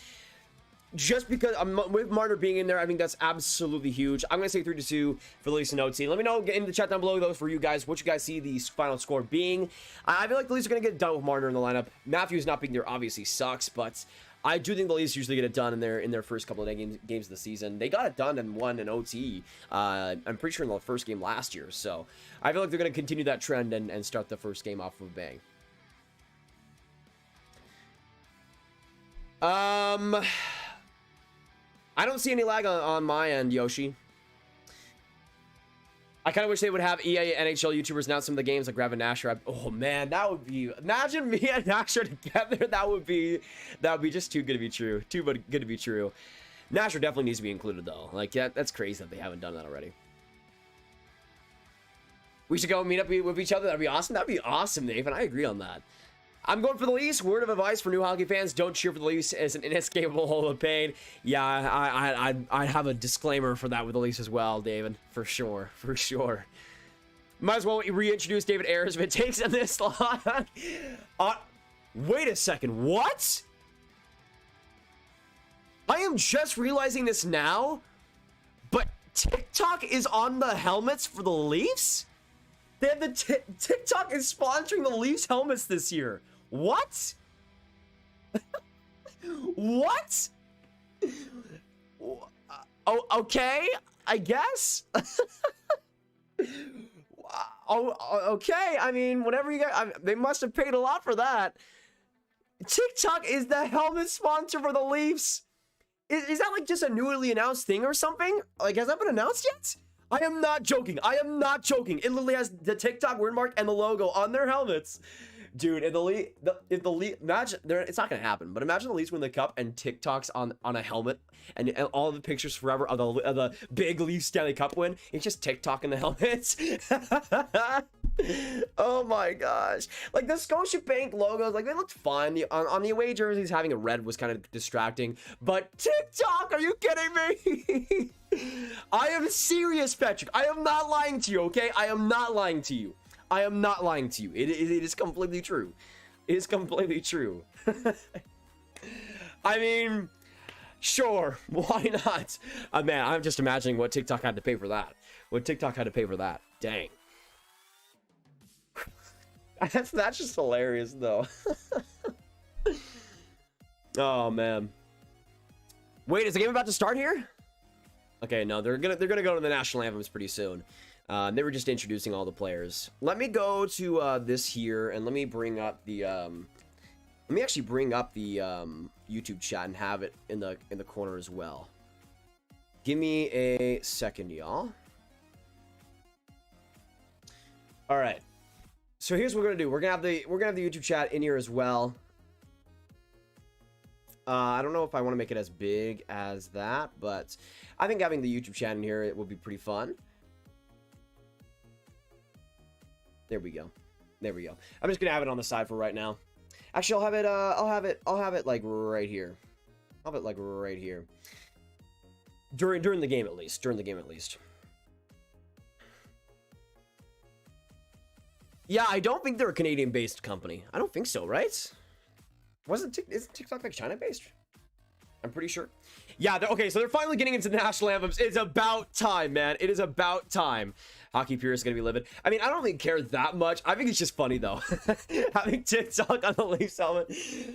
Just because with Marner being in there, I think that's absolutely huge. I'm going to say 3-2 for the Leafs and OT. Let me know in the chat down below, though, for you guys, what you guys see the final score being. I feel like the Leafs are going to get done with Marner in the lineup. Matthews not being there obviously sucks, but I do think the Leafs usually get it done in their first couple of games of the season. They got it done and won in OT, I'm pretty sure in the first game last year. So I feel like they're going to continue that trend and start the first game off with a bang. I don't see any lag on my end, Yoshi. I kind of wish they would have EA NHL YouTubers announce some of the games like Graviteh and Asher. Oh man, that would be, imagine me and Asher together. That would be just too good to be true. Too good to be true. Nasher definitely needs to be included though. Like that's crazy that they haven't done that already. We should go meet up with each other. That'd be awesome. That'd be awesome, Nathan. I agree on that. I'm going for the Leafs. Word of advice for new hockey fans: don't cheer for the Leafs as an inescapable hole of pain. Yeah, I have a disclaimer for that with the Leafs as well, David. For sure, for sure. Might as well reintroduce David Ayers if it takes in this slot. Wait a second. What? I am just realizing this now, but TikTok is on the helmets for the Leafs? They have the TikTok is sponsoring the Leafs helmets this year. What? What? Oh, okay, I guess. Oh, okay. I mean, whatever you guys, they must have paid a lot for that. TikTok is the helmet sponsor for the Leafs. Is that like just a newly announced thing or something? Like, has that been announced yet? I am not joking. I am not joking. It literally has the TikTok word mark and the logo on their helmets. Dude, if the Leafs, imagine, it's not going to happen, but imagine the Leafs win the cup and TikTok's on a helmet and all the pictures forever of the big Leafs Stanley Cup win. It's just TikTok in the helmets. Oh my gosh. Like the Scotiabank logos, like they looked fine. On the away jerseys, having a red was kind of distracting, but TikTok, are you kidding me? I am serious, Patrick. I am not lying to you, okay? I am not lying to you. I am not lying to you. It is completely true. It is completely true. I mean, sure, why not? Man, I'm just imagining what TikTok had to pay for that. What TikTok had to pay for that. Dang. That's just hilarious, though. Oh man. Wait, is the game about to start here? Okay, no, they're gonna go to the national anthems pretty soon. They were just introducing all the players. Let me go to this here and let me bring up the let me actually bring up the YouTube chat and have it in the corner as well. Give me a second, y'all. All right. So here's what we're gonna do. We're gonna have the YouTube chat in here as well. I don't know if I want to make it as big as that, but I think having the YouTube chat in here, it would be pretty fun. There we go. There we go. I'm just gonna have it on the side for right now. Actually, I'll have it like right here. I'll have it like right here. During the game at least. During the game at least. Yeah, I don't think they're a Canadian-based company. I don't think so, right? Isn't TikTok like China-based? I'm pretty sure. Yeah, okay, so they're finally getting into the national anthems. It's about time, man. It is about time. Hockey Pure is going to be livid. I mean, I don't really care that much. I think it's just funny, though. Having TikTok on the Leafs helmet.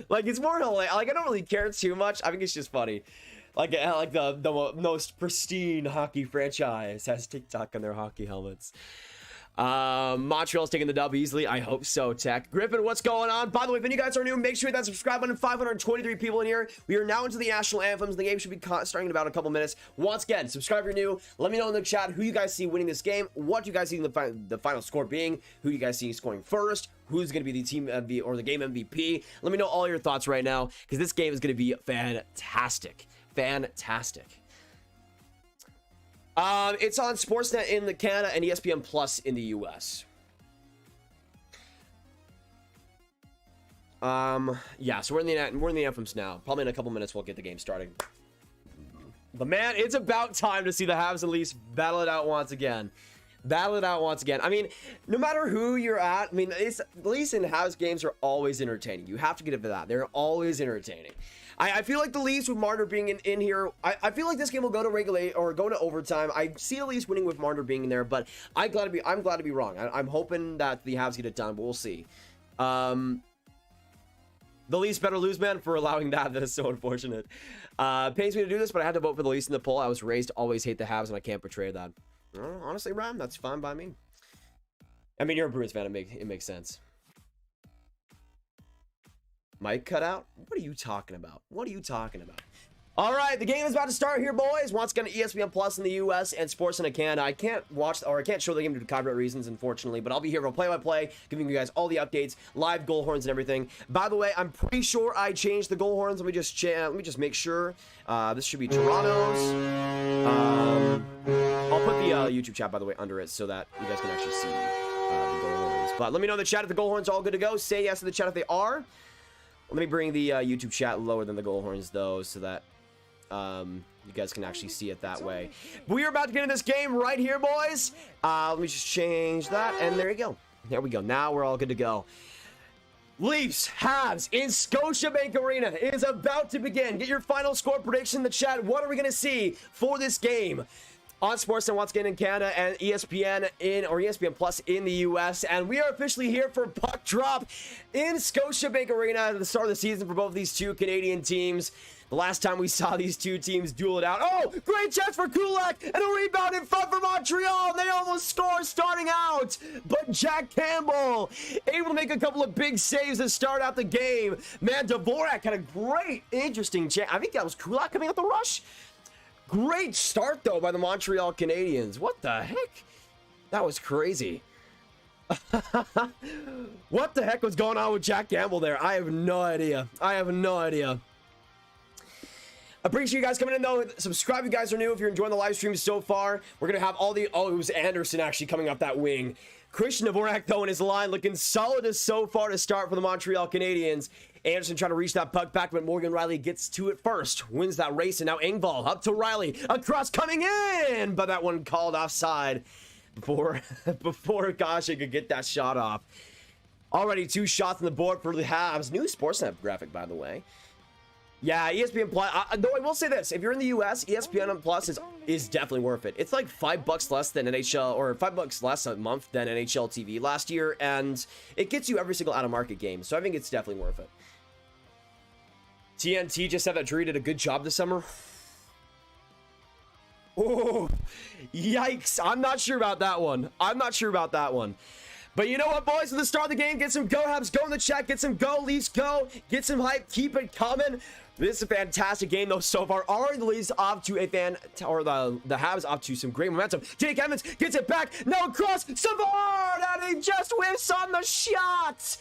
Like, it's more like, I don't really care too much. I think it's just funny. Like the most pristine hockey franchise has TikTok on their hockey helmets. Montreal's taking the dub easily. I hope so, Tech. Griffin, what's going on? By the way, if any of you guys are new, make sure you hit that subscribe button. 523 people in here. We are now into the national anthems. The game should be starting in about a couple minutes. Once again, subscribe if you're new. Let me know in the chat who you guys see winning this game, what you guys see in the final score being, who you guys see scoring first, who's going to be the team MVP or the game MVP. Let me know all your thoughts right now, because this game is going to be fantastic. Fantastic. It's on Sportsnet in the Canada and ESPN Plus in the US. Yeah, so we're in the anthems now. Probably in a couple minutes we'll get the game starting. But man, it's about time to see the Habs and Leafs battle it out once again. Battle it out once again. I mean, no matter who you're at, I mean, the Leafs and Habs games are always entertaining. You have to get into that. They're always entertaining. I feel like the Leafs with Marner being in here, I feel like this game will go to regulate or go to overtime. I see the Leafs winning with Marner being in there, but I'm glad to be wrong. I'm hoping that the Habs get it done, but we'll see. The Leafs better lose, man, for allowing that. That is so unfortunate. Pains me to do this, but I had to vote for the Leafs in the poll. I was raised to always hate the Habs, and I can't portray that. Honestly, Ram, that's fine by me. I mean, you're a Bruins fan. It makes sense. Mic cut out? What are you talking about? What are you talking about? All right, the game is about to start here, boys. Once again, ESPN Plus in the US and Sportsnet in Canada. I can't watch or I can't show the game due to copyright reasons, unfortunately, but I'll be here for play-by-play, giving you guys all the updates, live goal horns and everything. By the way, I'm pretty sure I changed the goal horns. Let me just make sure. This should be Toronto's. I'll put the YouTube chat, by the way, under it so that you guys can actually see the goal horns. But let me know in the chat if the goal horns are all good to go. Say yes in the chat if they are. Let me bring the YouTube chat lower than the goal horns, though, so that you guys can actually see it that way. We are about to get in this game right here, boys. Let me just change that, and there you go. There we go. Now we're all good to go. Leafs, Habs in Scotiabank Arena is about to begin. Get your final score prediction in the chat. What are we going to see for this game? On Sportsnet once again in Canada and ESPN ESPN Plus in the US, and we are officially here for puck drop in Scotiabank Arena at the start of the season for both of these two Canadian teams. The last time we saw these two teams duel it out. Oh, great chance for Kulak and a rebound in front for Montreal. They almost score starting out, but Jack Campbell able to make a couple of big saves to start out the game. Man, Dvorak had a great, interesting chance. I think that was Kulak coming up the rush. Great start, though, by the Montreal Canadiens. What the heck? That was crazy. What the heck was going on with Jack Campbell there? I have no idea. I have no idea. Appreciate you guys coming in, though. Subscribe if you guys are new. If you're enjoying the live stream so far, we're going to have all the... Oh, it was Anderson actually coming up that wing. Christian Dvorak, though, in his line, looking solid as so far to start for the Montreal Canadiens. Anderson trying to reach that puck back, but Morgan Riley gets to it first. Wins that race, and now Engvall up to Riley. Across coming in, but that one called offside before Kasha could get that shot off. Already 2 shots on the board for the Habs. New Sportsnet graphic, by the way. Yeah, ESPN Plus. Though I will say this: if you're in the US, ESPN Plus is definitely worth it. It's like $5 less than NHL, or $5 less a month than NHL TV last year, and it gets you every single out-of-market game. So I think it's definitely worth it. TNT just said that Drury did a good job this summer. Oh, yikes! I'm not sure about that one. I'm not sure about that one. But you know what, boys? At the start of the game, get some go Habs, go in the chat, get some go Leafs, go, get some hype, keep it coming. This is a fantastic game, though, so far. Already the Leafs off to a the Habs off to some great momentum. Jake Evans gets it back. Now across Savard, and he just whiffs on the shot.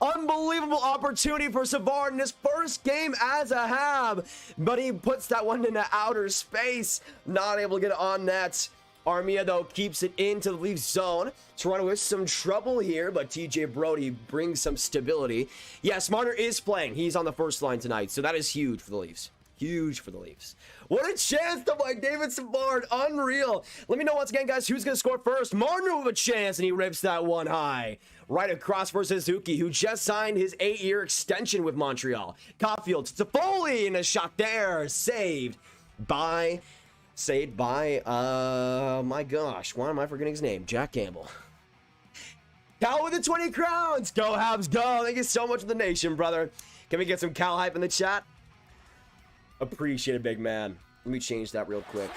Unbelievable opportunity for Savard in his first game as a Hab, but he puts that one into outer space. Not able to get it on net. Armia, though, keeps it into the Leafs zone. Toronto with some trouble here, but TJ Brody brings some stability. Yes, Marner is playing. He's on the first line tonight, so that is huge for the Leafs. Huge for the Leafs. What a chance to by David Savard. Unreal. Let me know once again, guys, who's going to score first. Marner with a chance, and he rips that one high. Right across for Suzuki, who just signed his 8-year extension with Montreal. Caulfield to Foley, and a shot there. Saved. my gosh, why am I forgetting his name? Jack Campbell. Cal with the 20 crowns. Go Habs, go. Thank you so much for the nation, brother. Can we get some Cal hype in the chat? Appreciate it, big man. Let me change that real quick.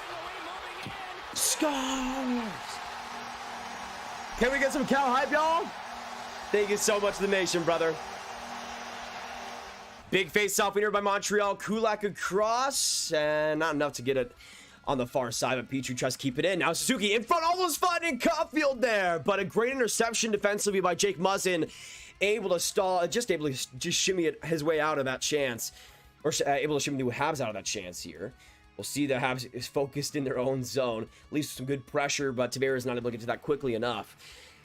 Scars. Can we get some Cal hype, y'all? Thank you so much for the nation, brother. Big face-off winner by Montreal. Kulak across, and not enough to get it on the far side, but Petrie tries to keep it in. Now Suzuki in front, almost finding Caulfield there, but a great interception defensively by Jake Muzzin, able to stall, just able to just shimmy it his way out of that chance, or able to shimmy the Habs out of that chance here. We'll see the Habs is focused in their own zone, leaves some good pressure, but Tavares is not able to get to that quickly enough.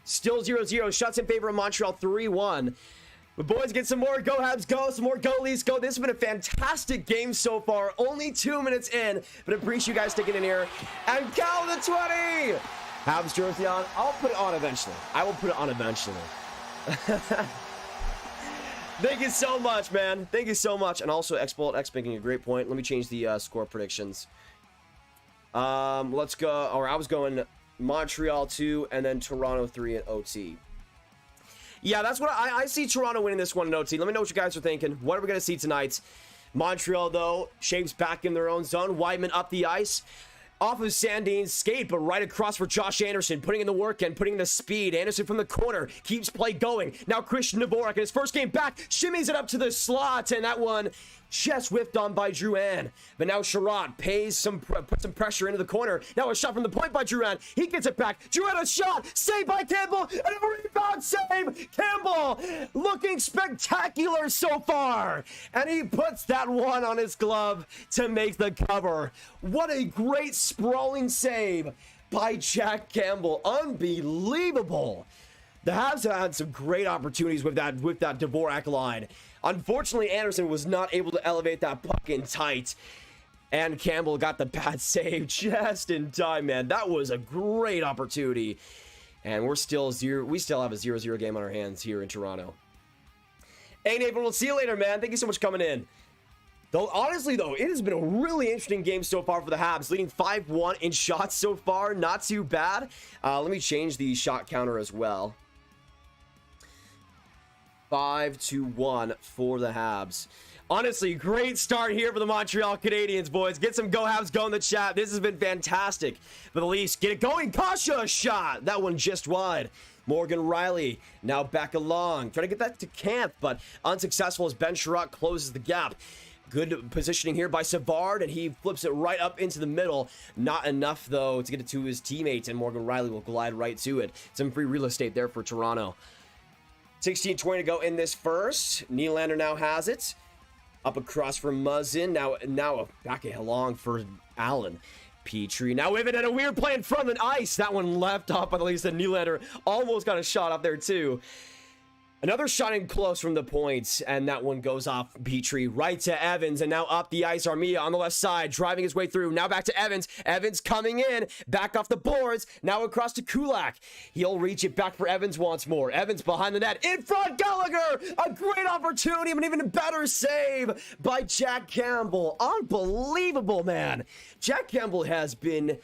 Still 0-0, shots in favor of Montreal 3-1. But boys, get some more Go Habs go, some more Go Leafs go. This has been a fantastic game so far. Only 2 minutes in, but I appreciate you guys sticking in here. And Cal the 20! Habs jersey on. I'll put it on eventually. I will put it on eventually. Thank you so much, man. Thank you so much. And also, X making a great point. Let me change the score predictions. Let's go. Or I was going Montreal 2 and then Toronto 3 at OT. Yeah, that's what I see Toronto winning this one in OT. Let me know what you guys are thinking. What are we going to see tonight? Montreal, though, Shaves back in their own zone. Weidman up the ice. Off of Sandin's skate, but right across for Josh Anderson, putting in the work and putting in the speed. Anderson from the corner keeps play going. Now Christian Dvorak in his first game back, shimmies it up to the slot, and that one just whiffed on by Drouin. But now Sherrod puts some pressure into the corner. Now a shot from the point by Drouin. He gets it back. Drouin a shot, saved by Campbell, and a rebound save. Campbell looking spectacular so far, and he puts that one on his glove to make the cover. What a great sprawling save by Jack Campbell. Unbelievable. The Habs have had some great opportunities with that Dvorak line. Unfortunately, Anderson was not able to elevate that puck in tight. And Campbell got the bad save just in time, man. That was a great opportunity. And we still have a 0-0 game on our hands here in Toronto. Hey, Nathan, we'll see you later, man. Thank you so much for coming in. Though, honestly, though, it has been a really interesting game so far for the Habs, leading 5-1 in shots so far. Not too bad. Let me change the shot counter as well. 5-1 for the Habs. Honestly, great start here for the Montreal Canadiens, boys. Get some Go Habs go in the chat. This has been fantastic. For the Leafs, get it going. Kasha shot. That one just wide. Morgan Riley now back along. Trying to get that to Camp, but unsuccessful as Ben Sherratt closes the gap. Good positioning here by Savard, and he flips it right up into the middle. Not enough, though, to get it to his teammates, and Morgan Riley will glide right to it. Some free real estate there for Toronto. 16-20 to go in this first. Nylander now has it. Up across for Muzzin. Now back along for Allen. Petrie now with it, and a weird play in front of the ice. That one left off by the least, and Nylander almost got a shot up there too. Another shot in close from the points, and that one goes off Petrie right to Evans, and now up the ice. Armia on the left side, driving his way through. Now back to Evans. Evans coming in, back off the boards. Now across to Kulak. He'll reach it back for Evans once more. Evans behind the net, in front, Gallagher. A great opportunity, but even a better save by Jack Campbell. Unbelievable, man. Jack Campbell has been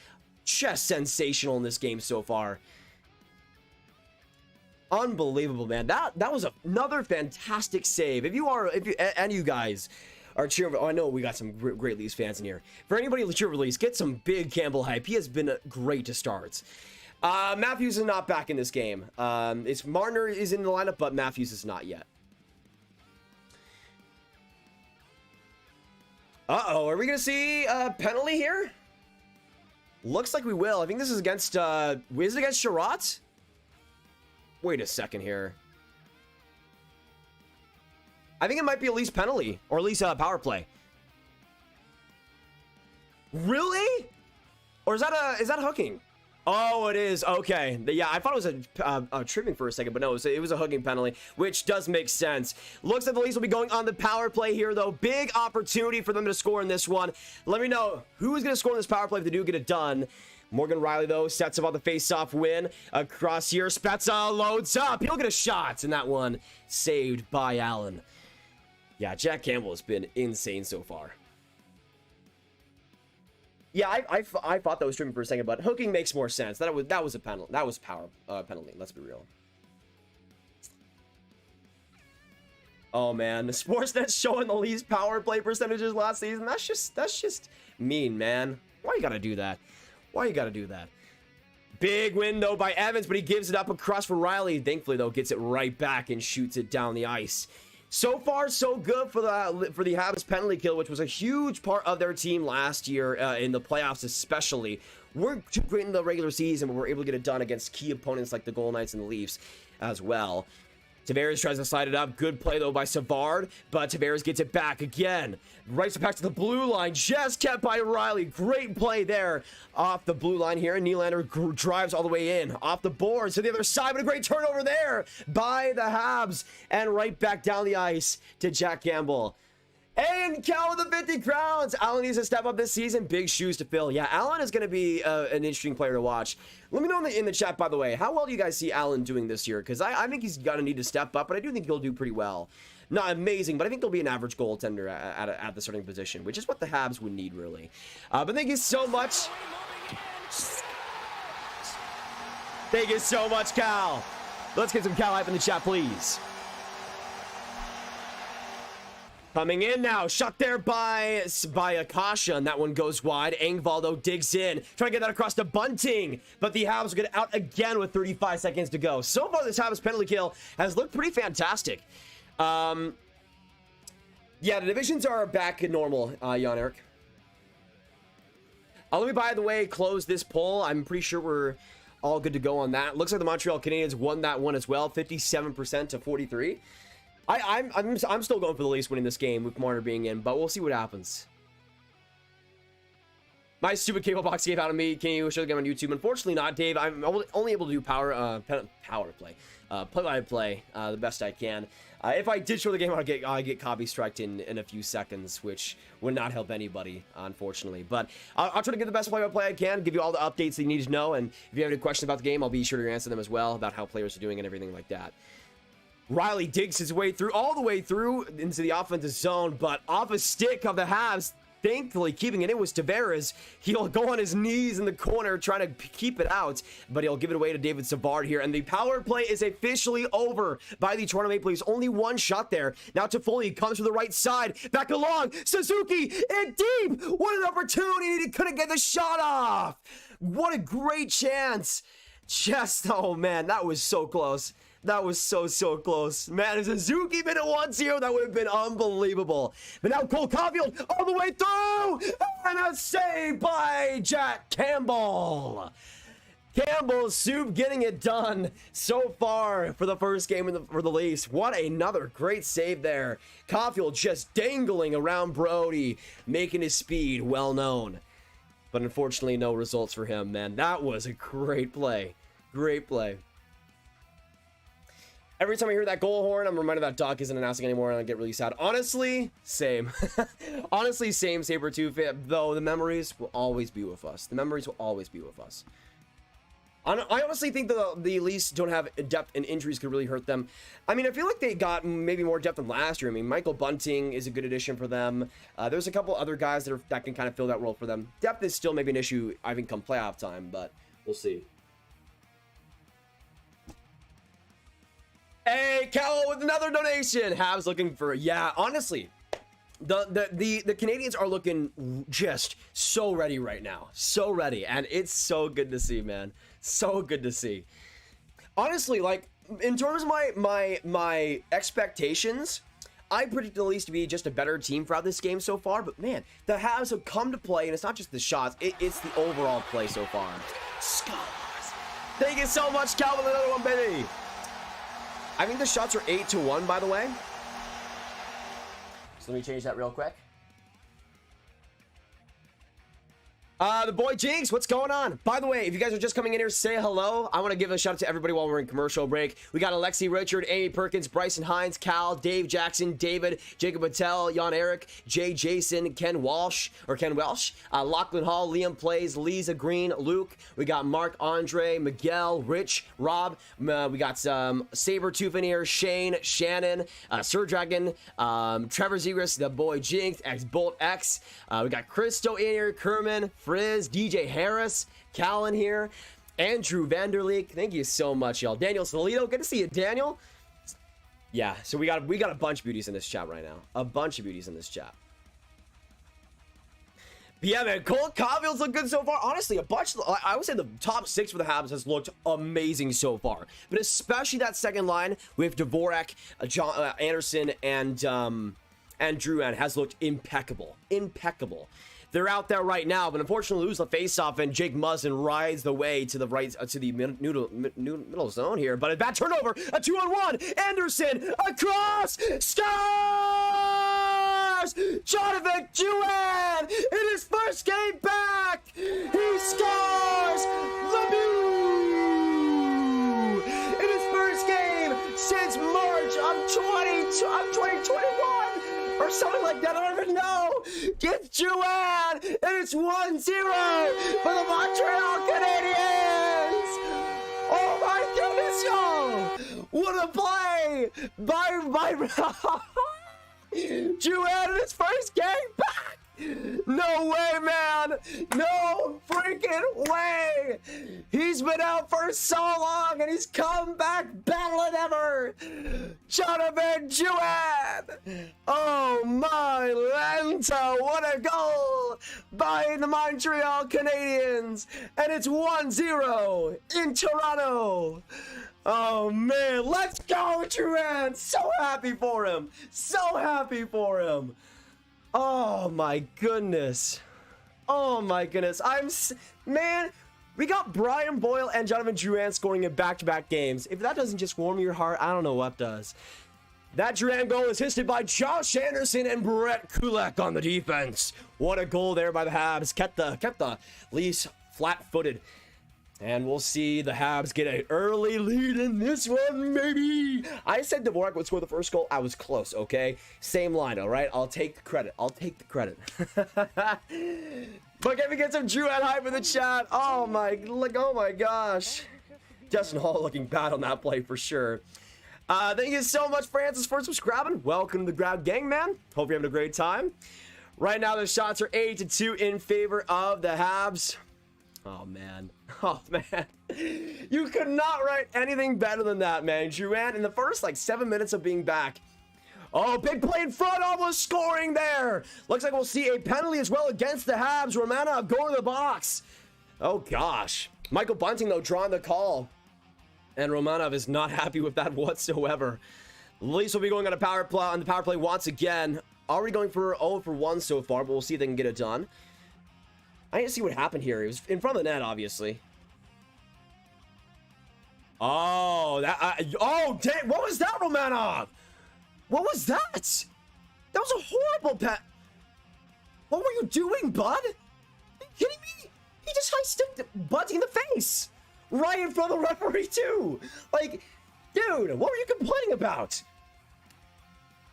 just sensational in this game so far. Unbelievable, man. That was another fantastic save. If you guys are cheering, I know we got some great Leafs fans in here. For anybody who's cheering for Leafs, get some big Campbell hype. He has been great to start. Matthews is not back in this game. It's Marner is in the lineup, but Matthews is not yet. Uh-oh, are we gonna see a penalty here? Looks like we will. I think this is against is it against Sherratt? Wait a second here. I think it might be at least penalty, or at least power play. Really? Or is that hooking? Oh, it is. Okay. Yeah, I thought it was a tripping for a second, but no, it was a hooking penalty, which does make sense. Looks like the Leafs will be going on the power play here, though. Big opportunity for them to score in this one. Let me know who is going to score in this power play if they do get it done. Morgan Riley, though, sets up on the face-off win. Across here, Spezza loads up. He'll get a shot, and that one saved by Allen. Yeah, Jack Campbell has been insane so far. Yeah, I thought that was tripping for a second, but hooking makes more sense. That was a penalty. That was power penalty. Let's be real. Oh man, the Sportsnet's showing the least power play percentages last season. That's just mean, man. Why you gotta do that? Why you gotta do that? Big win though by Evans, but he gives it up across for Riley. Thankfully though, gets it right back and shoots it down the ice. So far, so good for the Habs penalty kill, which was a huge part of their team last year in the playoffs, especially. Weren't too great in the regular season, but we're able to get it done against key opponents like the Golden Knights and the Leafs as well. Tavares tries to slide it up. Good play, though, by Savard, but Tavares gets it back again. Right back to the blue line, just kept by Riley. Great play there off the blue line here, and Nylander drives all the way in. Off the boards to the other side, but a great turnover there by the Habs, and right back down the ice to Jack Campbell. And Cal with the 50 crowns. Allen needs to step up this season. Big shoes to fill. Yeah, Allen is going to be an interesting player to watch. Let me know in the chat, by the way, how well do you guys see Allen doing this year? Because I think he's going to need to step up, but I do think he'll do pretty well. Not amazing, but I think he'll be an average goaltender at the starting position, which is what the Habs would need, really. But thank you so much. Thank you so much, Cal. Let's get some Cal hype in the chat, please. Coming in now, shot there by Akasha, and that one goes wide. Engvall, though, digs in, trying to get that across to Bunting, but the Habs get out again with 35 seconds to go. So far, this Habs penalty kill has looked pretty fantastic. Yeah, the divisions are back in normal, Jan Eric. Let me, by the way, close this poll. I'm pretty sure we're all good to go on that. Looks like the Montreal Canadiens won that one as well, 57% to 43%. I'm still going for the Leafs winning this game with Marner being in, but we'll see what happens. My stupid cable box gave out of me. Can you show the game on YouTube? Unfortunately not, Dave. I'm only able to do power play, play-by-play the best I can. If I did show the game, I'd get copy striked in a few seconds, which would not help anybody, unfortunately. But I'll try to get the best play-by-play I can, give you all the updates that you need to know, and if you have any questions about the game, I'll be sure to answer them as well, about how players are doing and everything like that. Riley digs his way through, all the way through into the offensive zone, but off a stick of the Habs, thankfully keeping it in was Tavares. He'll go on his knees in the corner trying to keep it out, but he'll give it away to David Savard here, and the power play is officially over by the Toronto Maple Leafs. Only one shot there. Now Toffoli comes to the right side, back along, Suzuki in deep. What an opportunity, he couldn't get the shot off. What a great chance. Oh man, that was so close. That was so close. Man, if Suzuki been at 1-0, that would have been unbelievable. But now Cole Caulfield all the way through! And a save by Jack Campbell. Campbell's soup getting it done so far for the first game for the Leafs. What another great save there. Caulfield just dangling around Brody, making his speed well known. But unfortunately, no results for him, man. That was a great play. Great play. Every time I hear that goal horn, I'm reminded that Doc isn't announcing anymore, and I get really sad. Honestly, same. Honestly, same, Sabertooth. Though the memories will always be with us. The memories will always be with us. I honestly think the Leafs don't have depth, and injuries could really hurt them. I mean, I feel like they got maybe more depth than last year. I mean, Michael Bunting is a good addition for them. There's a couple other guys that can kind of fill that role for them. Depth is still maybe an issue, I think, come playoff time, but we'll see. Hey, Cal with another donation. Habs looking for, yeah, honestly, the Canadiens are looking just so ready right now. So ready, and it's so good to see, man. So good to see. Honestly, like, in terms of my expectations, I predict the Leafs to be just a better team throughout this game so far, but man, the Habs have come to play, and it's not just the shots, it's the overall play so far. Scars. Thank you so much, Calvin, another one, baby. I think the shots are 8-1, by the way. So let me change that real quick. The boy Jinx, what's going on? By the way, if you guys are just coming in here, say hello. I want to give a shout out to everybody while we're in commercial break. We got Alexi Richard, Amy Perkins, Bryson Hines, Cal, Dave Jackson, David, Jacob Patel, Jan Eric, Jay Jason, Ken Welsh, Lachlan Hall, Liam Plays, Lisa Green, Luke. We got Mark Andre, Miguel, Rich, Rob. We got some Sabertooth in here, Shane, Shannon, Sir Dragon, Trevor Zegras, the boy Jinx, X Bolt X. We got Christo in here, Kerman, Frizz, DJ Harris, Callan here, Andrew Vanderleek. Thank you so much, y'all. Daniel Solito, good to see you, Daniel. Yeah, so we got a bunch of beauties in this chat right now. A bunch of beauties in this chat. But yeah, man, Cole Caulfield's look good so far. Honestly, a bunch. I would say the top 6 for the Habs has looked amazing so far. But especially that second line with Dvorak, John Anderson, and Drouin has looked impeccable. Impeccable. They're out there right now, but unfortunately lose the faceoff, and Jake Muzzin rides the way to the right, to the middle zone here. But a bad turnover, a 2-on-1. Anderson across, scores! Jonathan Drouin in his first game back, he scores! Lemieux in his first game since March of 2021. Or something like that, I don't even know. Gets Drouin, and it's 1-0 for the Montreal Canadiens. Oh my goodness, y'all! What a play by Drouin in his first game back. No way, man. No freaking way. He's been out for so long, and he's come back better than ever. Jonathan Drouin. Oh, my Lanta. What a goal by the Montreal Canadiens. And it's 1-0 in Toronto. Oh, man. Let's go, Drouin. So happy for him. So happy for him. Oh my goodness. Oh my goodness. Man, we got Brian Boyle and Jonathan Drouin scoring in back-to-back games. If that doesn't just warm your heart, I don't know what does. That Drouin goal is assisted by Josh Anderson and Brett Kulak on the defense. What a goal there by the Habs. Kept the Leafs flat-footed. And we'll see the Habs get an early lead in this one, maybe. I said Dvorak would score the first goal. I was close, okay? Same line, all right? I'll take the credit. I'll take the credit. But can we get some Drouin hype in the chat? Oh my gosh. Justin Hall looking bad on that play for sure. Thank you so much, Francis, for subscribing. Welcome to the Grab Gang, man. Hope you're having a great time. Right now, the shots are 8-2 in favor of the Habs. Oh, man. Oh, man. You could not write anything better than that, man. Drouin, in the first, 7 minutes of being back. Oh, big play in front, almost scoring there. Looks like we'll see a penalty as well against the Habs. Romanov going to the box. Oh, gosh. Michael Bunting, though, drawing the call. And Romanov is not happy with that whatsoever. The Leafs will be going on the power play once again. Already going for 0 for 1 so far, but we'll see if they can get it done. I need to see what happened here. It was in front of the net, obviously. Oh, oh, dang, what was that, Romanov? What was that? That was a horrible pet. What were you doing, bud? Are you kidding me? He just high-sticked Bunting in the face. Right in front of the referee, too. Dude, what were you complaining about?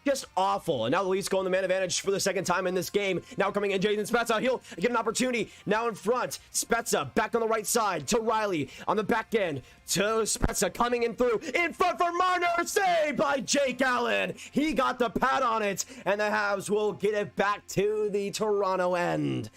Just awful. And now the Leafs go on the man advantage for the second time in this game. Now coming in, Jason Spezza. He'll get an opportunity. Now in front. Spezza back on the right side to Riley. On the back end to Spezza coming in through. In front for Marner. Saved by Jake Allen. He got the pad on it. And the Habs will get it back to the Toronto end.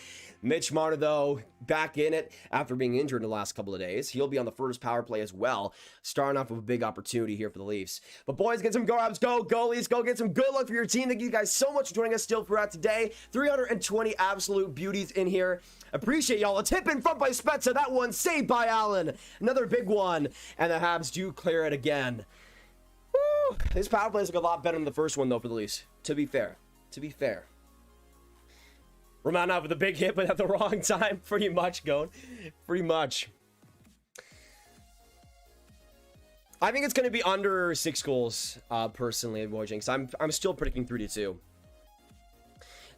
Mitch Marner, though, back in it after being injured in the last couple of days. He'll be on the first power play as well, starting off with a big opportunity here for the Leafs. But boys, get some go Habs, go Leafs, go get some good luck for your team. Thank you guys so much for joining us still throughout today. 320 absolute beauties in here. Appreciate y'all. A tip in front by Spezza. That one saved by Allen. Another big one. And the Habs do clear it again. Woo. This power play look a lot better than the first one, though, for the Leafs. To be fair. Romanov with a big hit, but at the wrong time. Pretty much, going. Pretty much. I think it's going to be under 6 goals, personally, Wojcik. I'm still predicting 3-2.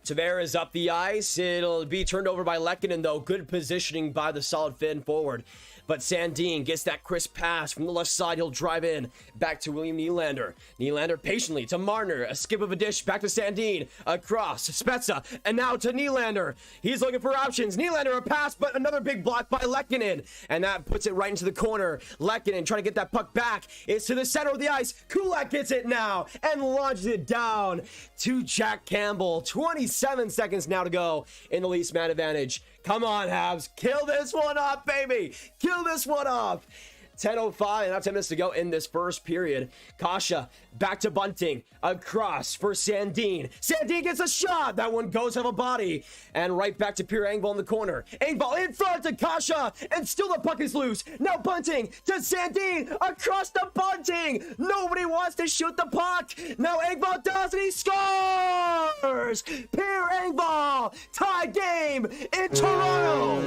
Tavares up the ice. It'll be turned over by Lehkonen, though. Good positioning by the solid Finn forward. But Sandin gets that crisp pass from the left side. He'll drive in. Back to William Nylander. Nylander patiently to Marner. A skip of a dish. Back to Sandin. Across. Spezza. And now to Nylander. He's looking for options. Nylander a pass, but another big block by Lehkonen. And that puts it right into the corner. Lehkonen trying to get that puck back. It's to the center of the ice. Kulak gets it now. And launches it down to Jack Campbell. 27 seconds now to go in the Leafs man advantage. Come on, Habs. Kill this one off, baby. Kill this one off. 10:05, not 10 minutes to go in this first period. Kasha back to Bunting. Across for Sandin. Sandin gets a shot. That one goes off a body. And right back to Pierre Engvall in the corner. Engvall in front to Kasha. And still the puck is loose. Now Bunting to Sandin. Across the Bunting. Nobody wants to shoot the puck. Now Engvall does, and he scores. Pierre Engvall. Tie game in Toronto.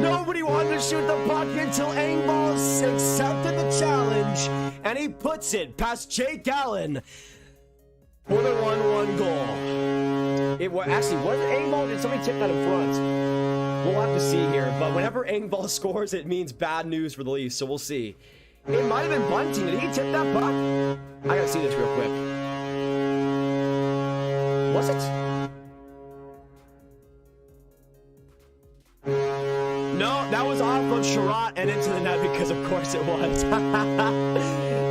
Nobody wanted to shoot the puck until Engvall accepted the challenge, and he puts it past Jake Allen for the 1-1 goal. It was actually wasn't Engvall. Did somebody tip that in front? We'll have to see here. But whenever Engvall scores, it means bad news for the Leafs. So we'll see. It might have been Bunting. Did he tip that puck? I gotta see this real quick. Was it? No, that was off of Sherratt and into the net because of course it was.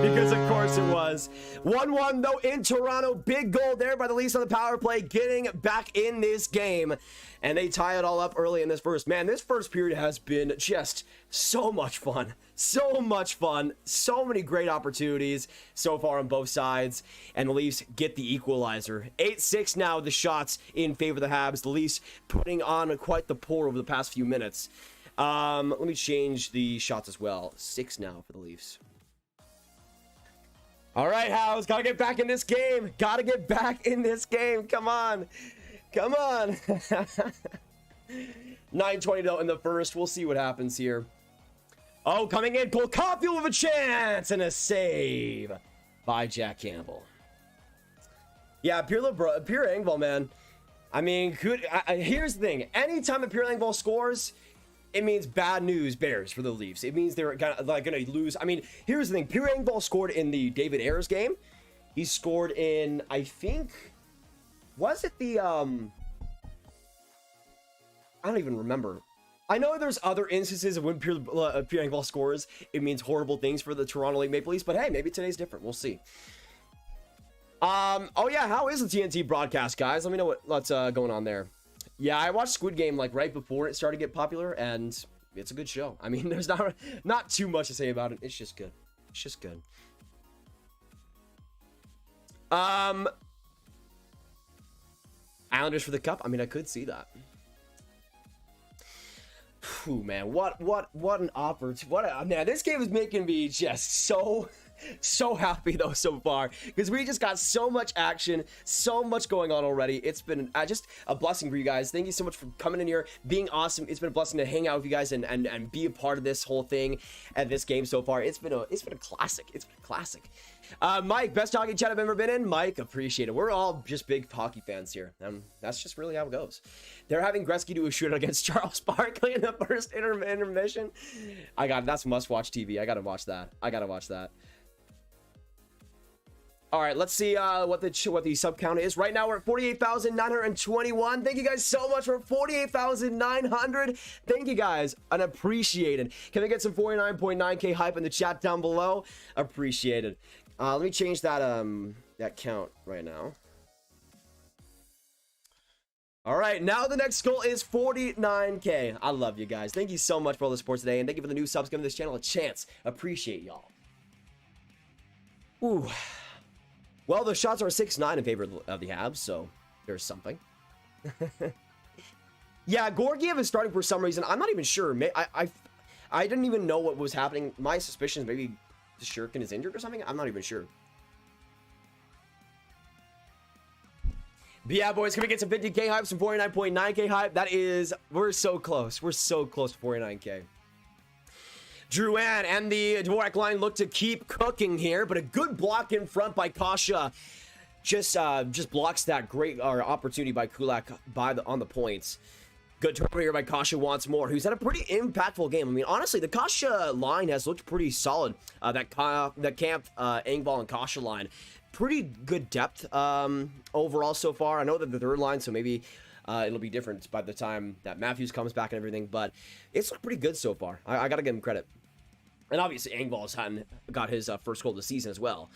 Because of course it was. 1-1 though in Toronto. Big goal there by the Leafs on the power play, getting back in this game. And they tie it all up early in this first. Man, this first period has been just so much fun. So much fun. So many great opportunities so far on both sides. And the Leafs get the equalizer. 8-6 now, the shots in favor of the Habs. The Leafs putting on quite the pour over the past few minutes. Let me change the shots as well. 6 now for the Leafs. All right, Habs, gotta get back in this game. Gotta get back in this game. Come on. Come on. 9:20 though in the first. We'll see what happens here. Oh, coming in, Cole Caulfield with a chance and a save by Jack Campbell. Yeah, Pierre Engvall, man. I mean, here's the thing. Anytime that Pierre Engvall scores, it means bad news bears for the Leafs. It means they're gonna lose. I mean, here's the thing. Pierre Engvall scored in the David Ayres game. He scored in, I think, was it the, I don't even remember. I know there's other instances of when Pierre Engvall scores, it means horrible things for the Toronto Maple Leafs, but hey, maybe today's different. We'll see. Oh yeah, how is the TNT broadcast, guys? Let me know what's going on there. Yeah, I watched Squid Game like right before it started to get popular, and it's a good show. I mean, there's not too much to say about it. It's just good. It's just good. Islanders for the cup. I mean, I could see that. Whew, man, what an opportunity. Man, this game is making me just so happy though so far, because we just got so much action, so much going on already. It's been just a blessing for you guys. Thank you so much for coming in here, being awesome. It's been a blessing to hang out with you guys and be a part of this whole thing and this game so far. It's been a classic. It's been a classic. Mike, best hockey chat I've ever been in. Mike, appreciate it. We're all just big hockey fans here, and that's just really how it goes. They're having Gretzky do a shootout against Charles Barkley in the first intermission. That's must-watch TV. I gotta watch that. All right, let's see what the sub count is. Right now, we're at 48,921. Thank you guys so much for 48,900. Thank you guys, and appreciated. Can I get some 49.9K hype in the chat down below? Appreciated. Let me change that count right now. All right, now the next goal is 49K. I love you guys. Thank you so much for all the support today, and thank you for the new subs giving this channel a chance. Appreciate y'all. Ooh. Well, the shots are 6-9 in favor of the Habs, so there's something. Yeah, Georgiev is starting for some reason. I'm not even sure. I didn't even know what was happening. My suspicion is maybe Shurkin is injured or something. I'm not even sure. But yeah, boys, can we get some 50K hype, some 49.9K hype? We're so close. We're so close to 49K. Drouin and the Dvorak line look to keep cooking here, but a good block in front by Kasha just blocks that great opportunity by Kulak on the points. Good turnover here by Kasha once more, who's had a pretty impactful game. I mean, honestly, the Kasha line has looked pretty solid. That Camp, Engvall, and Kasha line. Pretty good depth overall so far. I know that the third line, so maybe it'll be different by the time that Matthews comes back and everything, but it's looked pretty good so far. I got to give him credit. And obviously, Engvall has got his first goal of the season as well.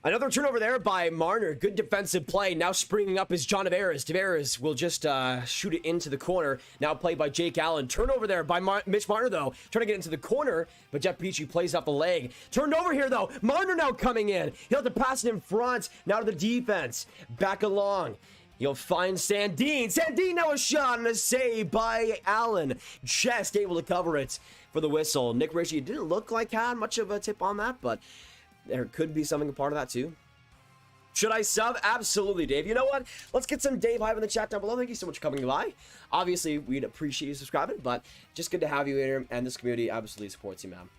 Another turnover there by Marner. Good defensive play. Now springing up is John Tavares. Tavares will just shoot it into the corner. Now played by Jake Allen. Turnover there by Mitch Marner, though. Trying to get into the corner, but Jeff Petrie plays off the leg. Turned over here, though. Marner now coming in. He'll have to pass it in front. Now to the defense. Back along. He'll find Sandin. Sandin now a shot and a save by Allen. Just able to cover it for the whistle. Nick Ritchie didn't look like had much of a tip on that, but there could be something a part of that too. Should I sub? Absolutely, Dave. You know what? Let's get some Dave Hype in the chat down below. Thank you so much for coming by. Obviously, we'd appreciate you subscribing, but just good to have you here, and this community absolutely supports you, man.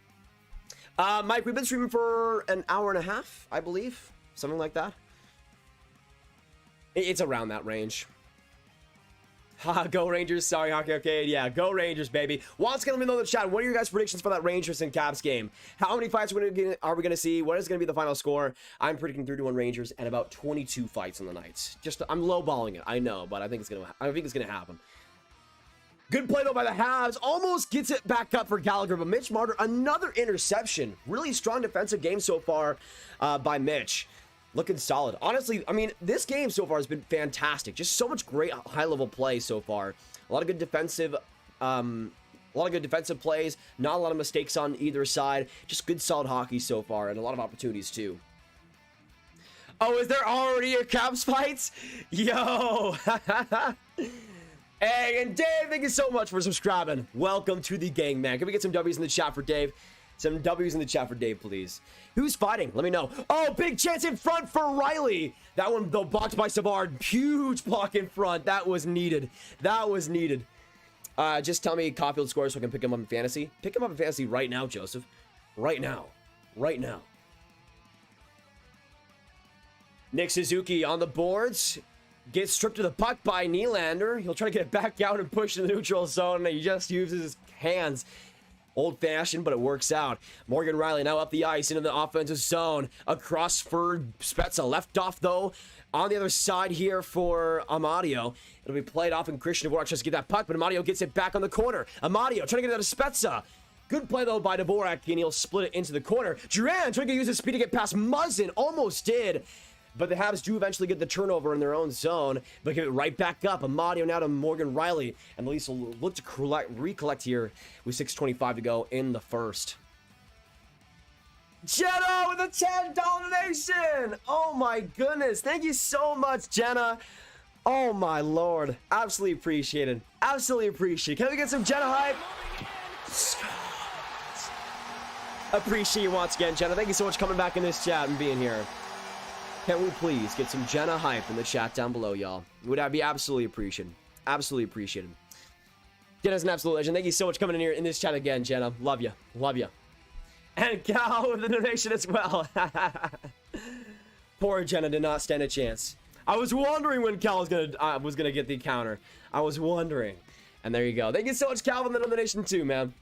Mike, we've been streaming for an hour and a half, I believe. Something like that. It's around that range. Ha, go Rangers. Sorry, Hockey Arcade. Yeah, go Rangers, baby. What's going to be in the chat? What are your guys' predictions for that Rangers and Caps game? How many fights are we going to see? What is going to be the final score? I'm predicting 3-1 Rangers and about 22 fights on the night. Just, I'm lowballing it. I know, but I think it's going to happen. Good play, though, by the Habs. Almost gets it back up for Gallagher, but Mitch Marner, another interception. Really strong defensive game so far by Mitch. Looking solid. Honestly, I mean, this game so far has been fantastic. Just so much great high-level play so far. A lot of good defensive plays. Not a lot of mistakes on either side. Just good, solid hockey so far, and a lot of opportunities too. Oh, is there already a Caps fight? Yo! Hey, and Dave, thank you so much for subscribing. Welcome to the gang, man. Can we get some W's in the chat for Dave? Some W's in the chat for Dave, please. Who's fighting? Let me know. Oh, big chance in front for Riley. That one, though, blocked by Savard. Huge block in front. That was needed. That was needed. Just tell me Caulfield scores so I can pick him up in fantasy. Pick him up in fantasy right now, Joseph. Right now. Right now. Nick Suzuki on the boards. Gets stripped to the puck by Nylander. He'll try to get it back out and push in the neutral zone, and he just uses his hands. Old-fashioned, but it works out. Morgan Riley now up the ice into the offensive zone. Across for Spezza. Left off, though, on the other side here for Amadio. It'll be played off, and Christian Dvorak tries to get that puck, but Amadio gets it back on the corner. Amadio trying to get it out of Spezza. Good play, though, by Dvorak, and he'll split it into the corner. Duran trying to use his speed to get past Muzzin. Almost did. But the Habs do eventually get the turnover in their own zone, but give it right back up. Amadio now to Morgan Riley, and the Leafs will look to recollect here with 6:25 to go in the first. Jenna with a $10 donation! Oh my goodness, thank you so much, Jenna. Oh my lord, absolutely appreciated. Absolutely appreciated. Can we get some Jenna hype? Appreciate you once again, Jenna. Thank you so much for coming back in this chat and being here. Can we please get some Jenna hype in the chat down below, y'all? Would I be absolutely appreciated. Absolutely appreciated. Jenna's an absolute legend. Thank you so much for coming in here in this chat again, Jenna. Love you. Love you. And Cal with the donation as well. Poor Jenna did not stand a chance. I was wondering when Cal was gonna get the counter. I was wondering. And there you go. Thank you so much, Cal, for the donation too, man.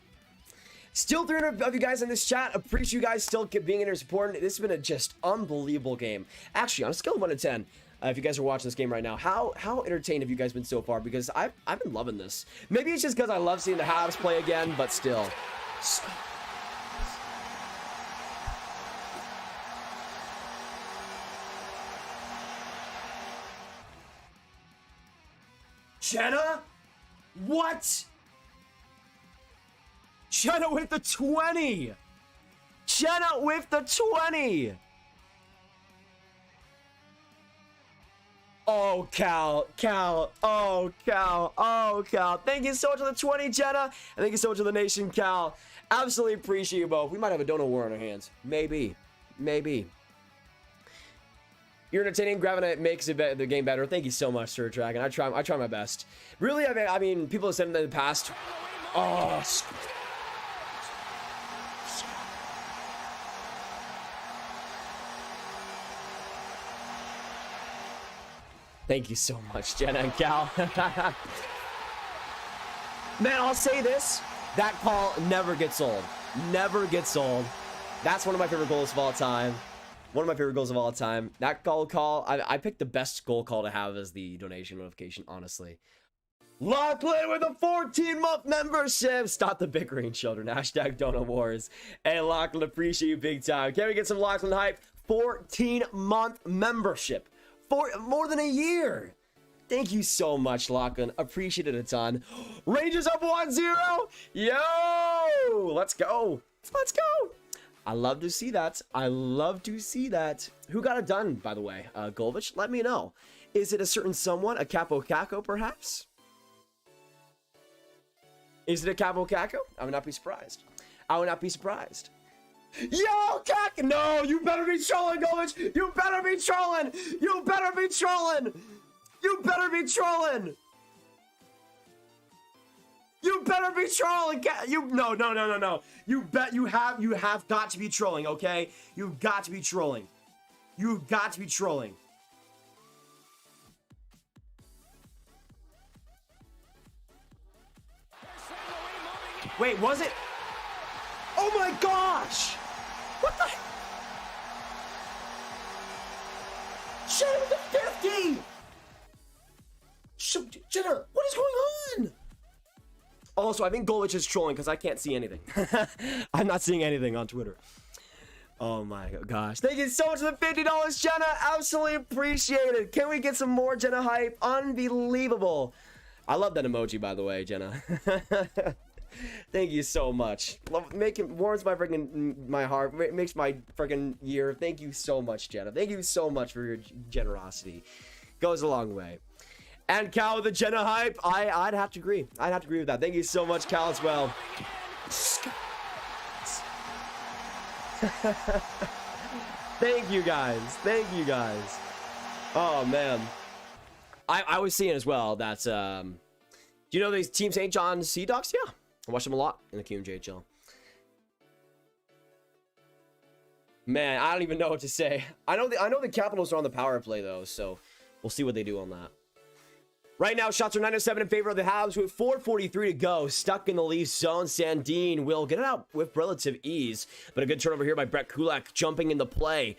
Still 300 of you guys in this chat. Appreciate you guys still being in here supporting. This has been a just unbelievable game. Actually, on a scale of 1 to 10, if you guys are watching this game right now, how entertained have you guys been so far? Because I've been loving this. Maybe it's just because I love seeing the Habs play again, but still. Jenna? What? Jenna with the 20! Jenna with the 20! Oh, Cal. Oh, Cal. Thank you so much for the 20, Jenna. And thank you so much for the nation, Cal. Absolutely appreciate you both. We might have a donut war on our hands. Maybe. You're entertaining. Graviteh makes the game better. Thank you so much, Sir Dragon. I try my best. Really, I mean, people have said in the past. Oh, thank you so much, Jenna and Cal. Man, I'll say this. That call never gets old. Never gets old. That's one of my favorite goals of all time. That goal call, I picked the best goal call to have as the donation notification, honestly. Lachlan with a 14-month membership. Stop the bickering, children. Hashtag Donut Wars. Hey, Lachlan, appreciate you big time. Can we get some Lachlan hype? 14-month membership for more than a year. Thank you so much, Lachlan. Appreciate it a ton. Rangers up 1-0. Yo, let's go. Let's go. I love to see that. I love to see that. Who got it done, by the way? Golvich, let me know. Is it a certain someone? A Capo Caco, perhaps? Is it a Capo Caco? I would not be surprised. I would not be surprised. Yo, Cac! No, you better be trolling, Golvich! You better be trolling! You better be trolling! You better be trolling! You better be trolling! No. You have got to be trolling, okay? You've got to be trolling. You've got to be trolling. Wait, was it? Oh my gosh! What the? Shit, it was a 50! Jenna, what is going on? Also, I think Golvich is trolling because I can't see anything. I'm not seeing anything on Twitter. Oh my gosh. Thank you so much for the $50, Jenna. Absolutely appreciate it. Can we get some more Jenna hype? Unbelievable. I love that emoji, by the way, Jenna. Thank you so much. Warms my heart. Makes my freaking year. Thank you so much, Jenna. Thank you so much for your generosity. Goes a long way. And Cal with the Jenna hype. I'd have to agree. I'd have to agree with that. Thank you so much, Cal, as well. Thank you guys. Thank you guys. Oh man. I was seeing as well that do you know these Team St. John Sea Dogs? Yeah. I watch them a lot in the QMJHL. Man, I don't even know what to say. I know the Capitals are on the power play though, so we'll see what they do on that. Right now, shots are 9-7 in favor of the Habs with 4:43 to go. Stuck in the Leafs zone. Sandin will get it out with relative ease, but a good turnover here by Brett Kulak jumping in the play.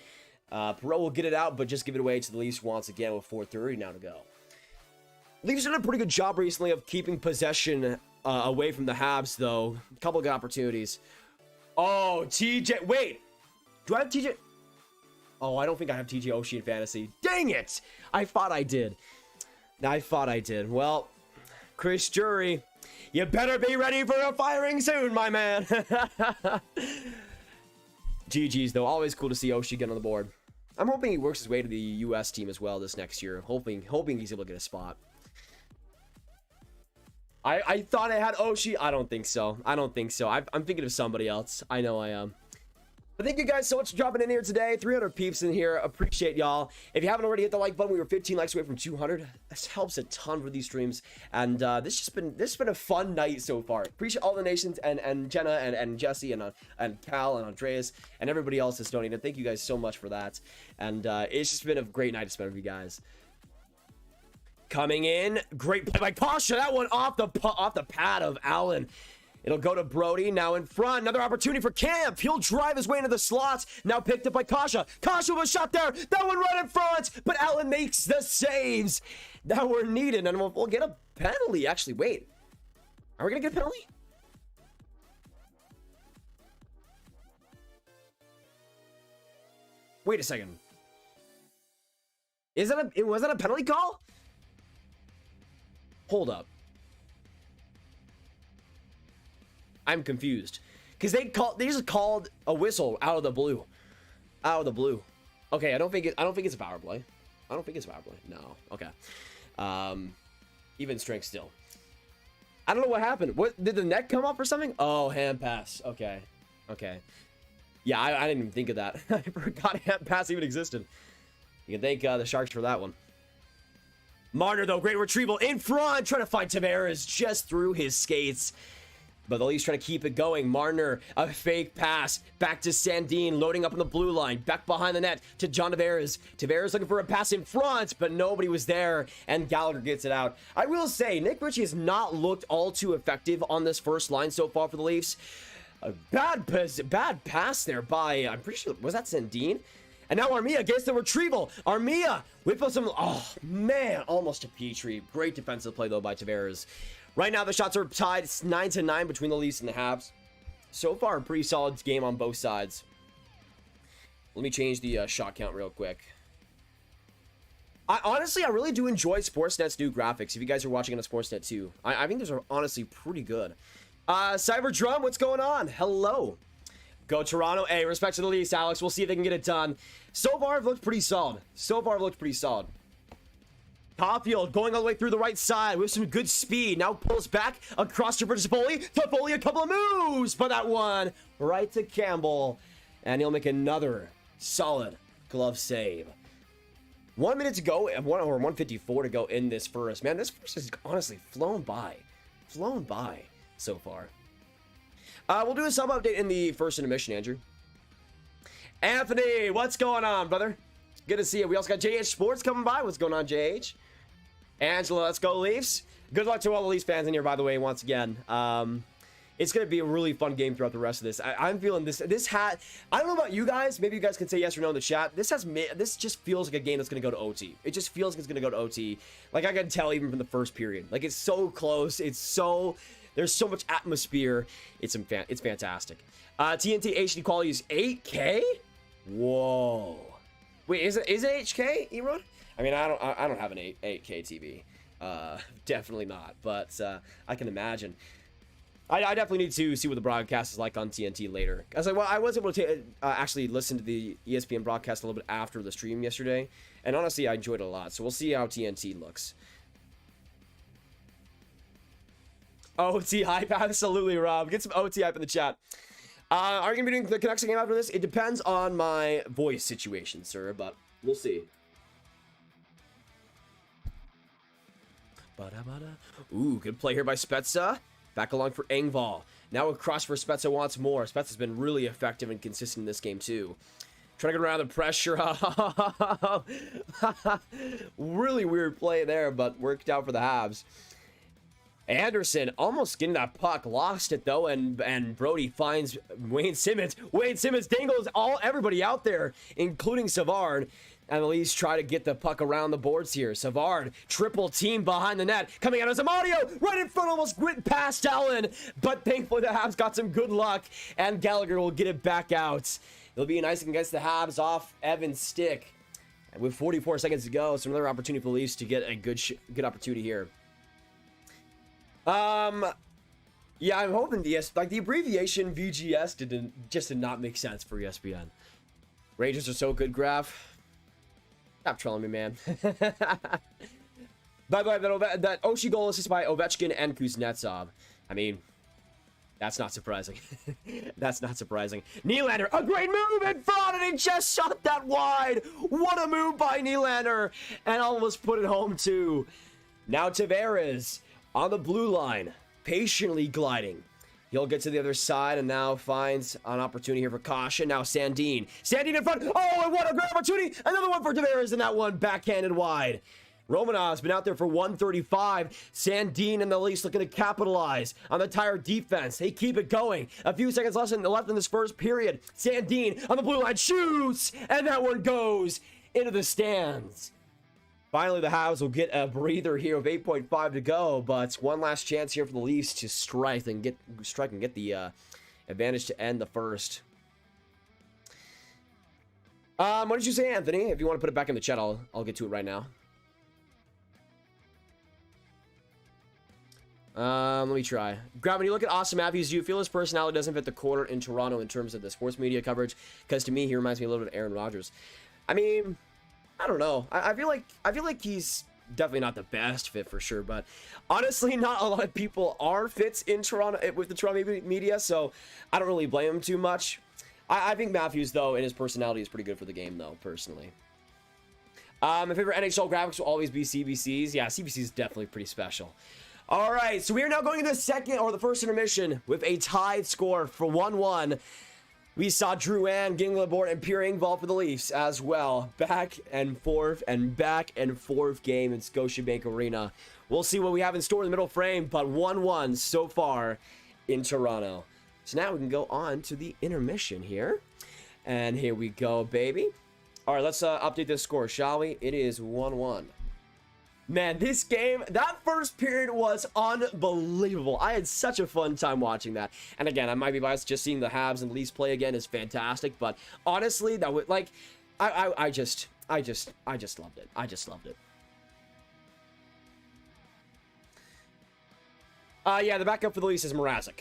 Perot will get it out, but just give it away to the Leafs once again with 4:30 now to go. Leafs did a pretty good job recently of keeping possession away from the Habs, though. A couple of good opportunities. Oh, TJ. Wait. Do I have TJ? Oh, I don't think I have TJ Oshie in fantasy. Dang it. I thought I did. Well, Chris Jury, you better be ready for a firing soon, my man. GG's, though. Always cool to see Oshie get on the board. I'm hoping he works his way to the U.S. team as well this next year. Hoping he's able to get a spot. I thought I had Oshie. I don't think so. I'm thinking of somebody else. I know I am. But thank you guys so much for dropping in here today. 300 peeps in here. Appreciate y'all. If you haven't already hit the like button, we were 15 likes away from 200. This helps a ton for these streams. And this has been a fun night so far. Appreciate all the nations and Jenna and Jesse and Cal and Andreas and everybody else that's donated. Thank you guys so much for that. And it's just been a great night to spend with you guys. Coming in, great play by Pasha. That one off the pad of Allen. It'll go to Brody, now in front. Another opportunity for Camp. He'll drive his way into the slots. Now picked up by Kasha. Kasha was shot there. That one right in front. But Allen makes the saves that were needed. And we'll get a penalty. Actually, wait. Are we going to get a penalty? Wait a second. Was that a penalty call? Hold up. I'm confused because they just called a whistle out of the blue. Okay, I don't think it's a power play. No. Okay. Even strength still. I don't know what happened. What did the net come up or something? Oh, hand pass. Okay. Yeah, I didn't even think of that. I forgot hand pass even existed. You can thank the Sharks for that one. Marner though, great retrieval in front, trying to find Tavares just through his skates. But the Leafs trying to keep it going. Marner, a fake pass. Back to Sandin, loading up on the blue line. Back behind the net to John Tavares. Tavares looking for a pass in front, but nobody was there, and Gallagher gets it out. I will say, Nick Ritchie has not looked all too effective on this first line so far for the Leafs. A bad pass there by, I'm pretty sure, was that Sandin? And now Armia gets the retrieval. Armia whip up some, oh man, almost a Petrie. Great defensive play though by Tavares. Right now, the shots are tied. It's 9-9 between the Leafs and the Habs. So far, a pretty solid game on both sides. Let me change the shot count real quick. Honestly, I really do enjoy Sportsnet's new graphics. If you guys are watching on a Sportsnet too, I think those are honestly pretty good. Cyber Drum, what's going on? Hello. Go Toronto. Hey, respect to the Leafs, Alex. We'll see if they can get it done. So far, I've looked pretty solid. Caulfield going all the way through the right side with some good speed. Now pulls back across to Toffoli. Toffoli, a couple of moves, but that one right to Campbell. And he'll make another solid glove save. 1 minute to go, or 1:54 to go in this first. Man, this first has honestly flown by so far. We'll do a sub update in the first intermission, Andrew. Anthony, what's going on, brother? Good to see you. We also got JH Sports coming by. What's going on, JH? Angela, let's go Leafs. Good luck to all the Leafs fans in here, by the way, once again. It's going to be a really fun game throughout the rest of this. I'm feeling this. I don't know about you guys. Maybe you guys can say yes or no in the chat. This just feels like a game that's going to go to OT. It just feels like it's going to go to OT. Like I can tell even from the first period. Like it's so close. There's so much atmosphere. It's fantastic. TNT HD quality is 8K. Whoa. Wait, is it HK, Erod? I mean, I don't have an 8K TV. Definitely not. But I can imagine. I definitely need to see what the broadcast is like on TNT later. I was like, well, I was able to actually listen to the ESPN broadcast a little bit after the stream yesterday, and honestly, I enjoyed it a lot. So we'll see how TNT looks. OT hype, absolutely, Rob. Get some OT hype in the chat. Are you gonna be doing the Canucks game after this? It depends on my voice situation, sir, but we'll see. Ooh, good play here by Spezza. Back along for Engvall. Now across for Spezza wants more. Spezza's been really effective and consistent in this game too. Trying to get around the pressure. Really weird play there, but worked out for the Habs. Anderson almost getting that puck. Lost it though, and Brody finds Wayne Simmons. Wayne Simmons dangles everybody out there, including Savard. And the Leafs try to get the puck around the boards here. Savard, triple team behind the net. Coming out as Amadio, right in front, almost went past Allen. But thankfully the Habs got some good luck, and Gallagher will get it back out. It'll be nice against the Habs off Evan's stick. And with 44 seconds to go, so another opportunity for the Leafs to get a good opportunity here. Yeah, I'm hoping the abbreviation VGS did not make sense for ESPN. Rangers are so good, Graph. Stop trolling me, man. By the way, that Oshie goal assisted by Ovechkin and Kuznetsov. I mean, that's not surprising. That's not surprising. Nylander, a great move in front, and he just shot that wide. What a move by Nylander, and almost put it home too. Now Tavares on the blue line, patiently gliding. He'll get to the other side and now finds an opportunity here for caution. Now Sandin in front. Oh, and what a great opportunity. Another one for Tavares, and that one backhanded wide. Romanov's been out there for 135. Sandin and the Leafs looking to capitalize on the Tire defense. They keep it going. A few seconds left in this first period. Sandin on the blue line shoots, and that one goes into the stands. Finally, the Habs will get a breather here with 8.5 to go, but one last chance here for the Leafs to strike and get the advantage to end the first. What did you say, Anthony? If you want to put it back in the chat, I'll get to it right now. Let me try. Grab, when you look at Austin Matthews, do you feel his personality doesn't fit the corner in Toronto in terms of the sports media coverage? Because to me, he reminds me a little bit of Aaron Rodgers. I mean, I don't know. I feel like he's definitely not the best fit for sure, but honestly, not a lot of people are fits in Toronto with the Toronto media, so I don't really blame him too much. I think Matthews, though, and his personality is pretty good for the game, though, personally. My favorite NHL graphics will always be CBCs. Yeah, CBC is definitely pretty special. All right, so we are now going into the first intermission with a tied score for 1-1. We saw Drouin getting on the board and Pierre Engvall for the Leafs as well. Back and forth game in Scotiabank Arena. We'll see what we have in store in the middle frame, but 1-1 so far in Toronto. So now we can go on to the intermission here. And here we go, baby. All right, let's update this score, shall we? It is 1-1. Man, this game, that first period was unbelievable. I had such a fun time watching that. And again, I might be biased, just seeing the Habs and Leafs play again is fantastic. But honestly, that would like, I just loved it. I just loved it. Yeah, the backup for the Leafs is Mrazek.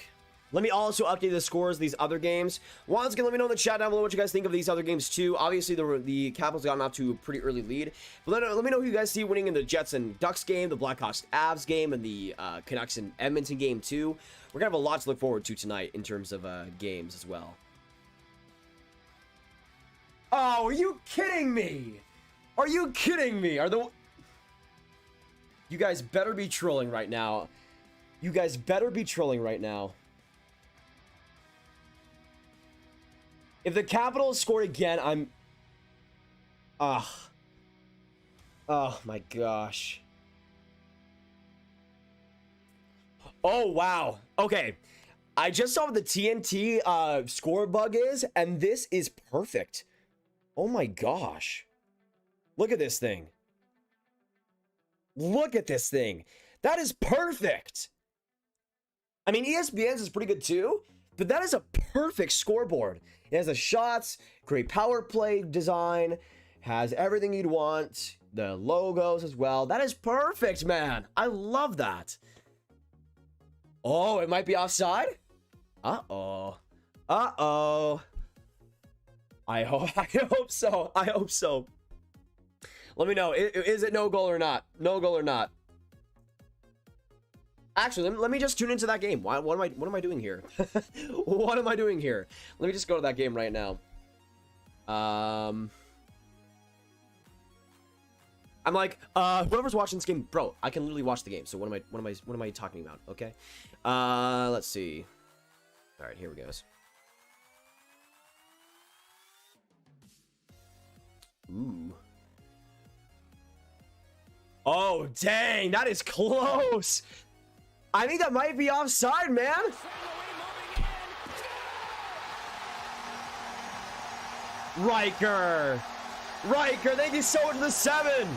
Let me also update the scores of these other games. Once again, let me know in the chat down below what you guys think of these other games too. Obviously, the Capitals gotten off to a pretty early lead. But let me know who you guys see winning in the Jets and Ducks game, the Blackhawks Avs game, and the Canucks and Edmonton game too. We're going to have a lot to look forward to tonight in terms of games as well. Oh, are you kidding me? Are you kidding me? You guys better be trolling right now. You guys better be trolling right now. If the Capitals scored again, I'm... Oh my gosh. Oh, wow. Okay. I just saw what the TNT score bug is, and this is perfect. Oh my gosh. Look at this thing. Look at this thing. That is perfect. I mean, ESPN's is pretty good too, but that is a perfect scoreboard. It has the shots, great power play design, has everything you'd want, the logos as well. That is perfect, man. I love that. Oh, it might be offside? Uh-oh. Uh-oh. I hope so. I hope so. Let me know. Is it no goal or not? No goal or not? Actually, let me just tune into that game. What am I doing here? What am I doing here? Let me just go to that game right now. I'm like, whoever's watching this game, bro, I can literally watch the game. So what am I talking about? Okay. Let's see. All right, here we go. Ooh. Oh, dang, that is close. I think that might be offside, man. Riker, thank you so much for the 7.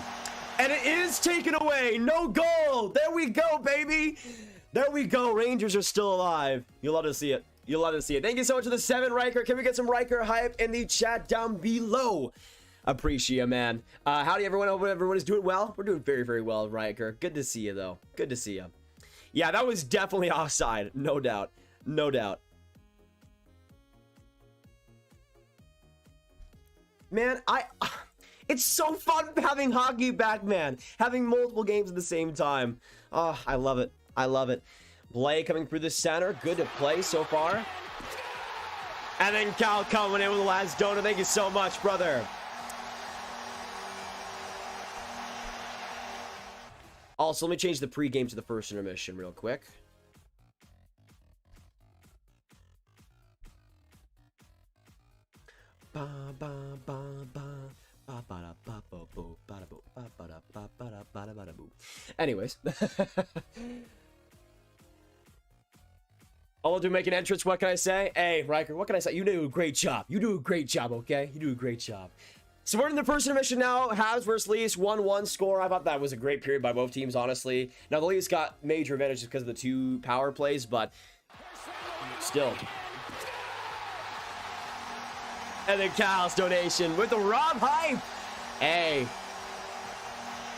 And it is taken away. No goal. There we go, baby. There we go. Rangers are still alive. You'll love to see it. You'll love to see it. Thank you so much for the 7, Riker. Can we get some Riker hype in the chat down below? Appreciate, man. Howdy, everyone. Hope everyone is doing well. We're doing very, very well, Riker. Good to see you, though. Good to see you. Yeah, that was definitely offside. No doubt. No doubt. Man, it's so fun having hockey back, man. Having multiple games at the same time. Oh, I love it. I love it. Blake coming through the center. Good to play so far. And then Cal coming in with the last donut. Thank you so much, brother. Also, let me change the pregame to the first intermission real quick. Anyways. I'll do make an entrance. What can I say? Hey, Riker, what can I say? You do a great job. You do a great job, okay? You do a great job. So we're in the first intermission now. Habs versus Leafs, 1-1 score. I thought that was a great period by both teams, honestly. Now, the Leafs got major advantages because of the 2 power plays, but still. And then Cal's donation with the Rob hype. Hey.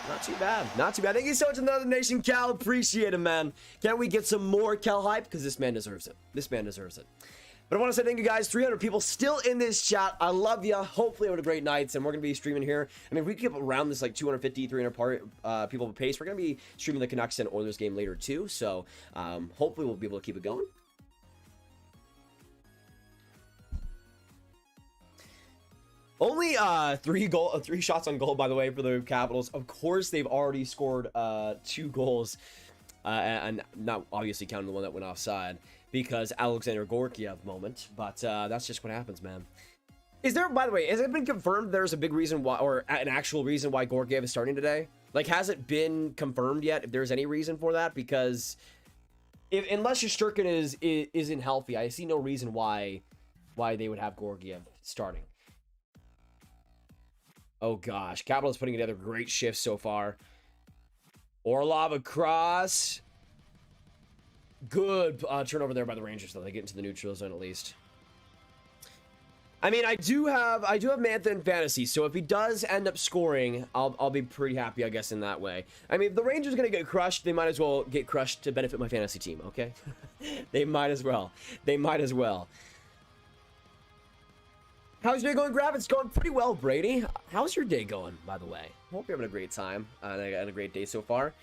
Not too bad. Not too bad. Thank you so much for another donation, Cal. Appreciate it, man. Can't we get some more Cal hype? Because this man deserves it. This man deserves it. But I want to say thank you guys. 300 people still in this chat. I love you. Hopefully have a great night, and we're going to be streaming here. I mean, if we keep around this like 250, 300 people pace, we're going to be streaming the Canucks and Oilers game later too. So hopefully we'll be able to keep it going. Only 3 shots on goal, by the way, for the Capitals. Of course, they've already scored 2 goals, and not obviously counting the one that went offside, because Alexander Gorgiev moment, but that's just what happens, man. Is there, by the way, has it been confirmed there's a big reason why, or an actual reason why Gorgiev is starting today? Like, has it been confirmed yet, if there's any reason for that? Because unless Shesterkin isn't healthy, I see no reason why they would have Gorgiev starting. Oh gosh, Capitals putting together great shifts so far. Orlov across. Good turnover there by the Rangers, though. They get into the neutral zone at least. I mean, I do have Mantha in fantasy, so if he does end up scoring, I'll be pretty happy, I guess, in that way. I mean, if the Rangers are gonna get crushed, they might as well get crushed to benefit my fantasy team, okay? They might as well. They might as well. How's your day going, Grav? It's going pretty well, Brady. How's your day going, by the way? Hope you're having a great time and a great day so far.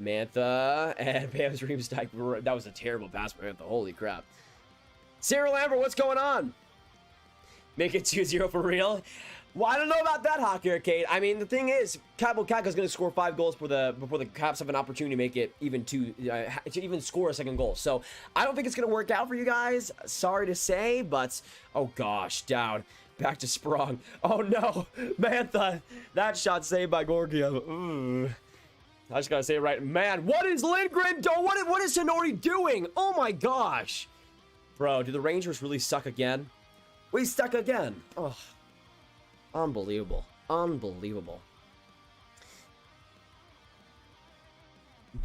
Mantha and Pam's Reaves. That was a terrible pass by Mantha. Holy crap. Sarah Lambert, what's going on? Make it 2-0 for real? Well, I don't know about that, Hockey Arcade. I mean, the thing is, Cabo Kaka's going to score 5 goals before the Caps have an opportunity to make it even to even score a second goal. So I don't think it's going to work out for you guys. Sorry to say, but oh gosh, down. Back to Sprong. Oh no, Mantha. That shot saved by Gorgiev. Ooh. I just got to say it right. Man, what is Lindgren doing? What is Sonori doing? Oh my gosh. Bro, do the Rangers really suck again? We suck again. Oh, unbelievable. Unbelievable.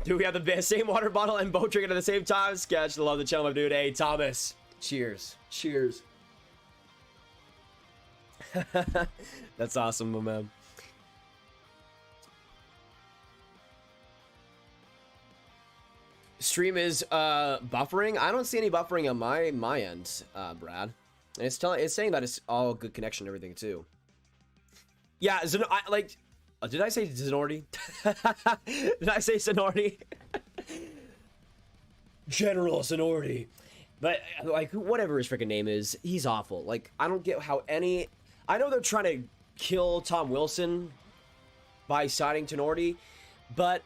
Do we have the same water bottle and boat drinking at the same time? Sketch, love the channel, my dude. Hey, Thomas. Cheers. Cheers. That's awesome, my man. Stream is buffering. I don't see any buffering on my end, Brad. And it's saying that it's all good connection and everything too. Yeah, did I say Zenordi? Did I say Zenordi? General Zenordi. But like whatever his freaking name is, he's awful. Like I don't get how any. I know they're trying to kill Tom Wilson by signing Tenorti, but.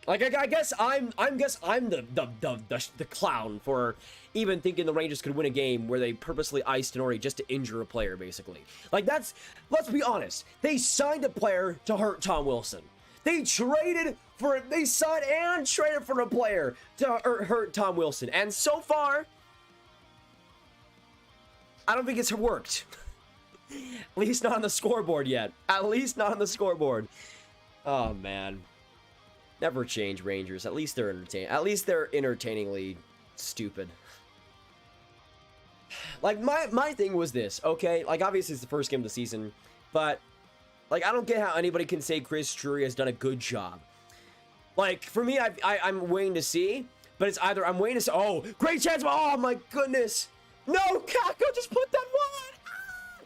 Like I guess I'm the clown for even thinking the Rangers could win a game where they purposely iced Tenori just to injure a player, basically. Like let's be honest. They signed a player to hurt Tom Wilson. They signed and traded for a player to hurt Tom Wilson. And so far, I don't think it's worked. At least not on the scoreboard yet. At least not on the scoreboard. Oh man. Never change Rangers. At least they're entertaining. At least they're entertainingly stupid. Like my thing was this, okay? Like obviously it's the first game of the season, but like I don't get how anybody can say Chris Drury has done a good job. Like for me, I'm waiting to see, but it's either I'm waiting to see. Oh, great chance! Oh my goodness! No, Kako just put that one. Ah!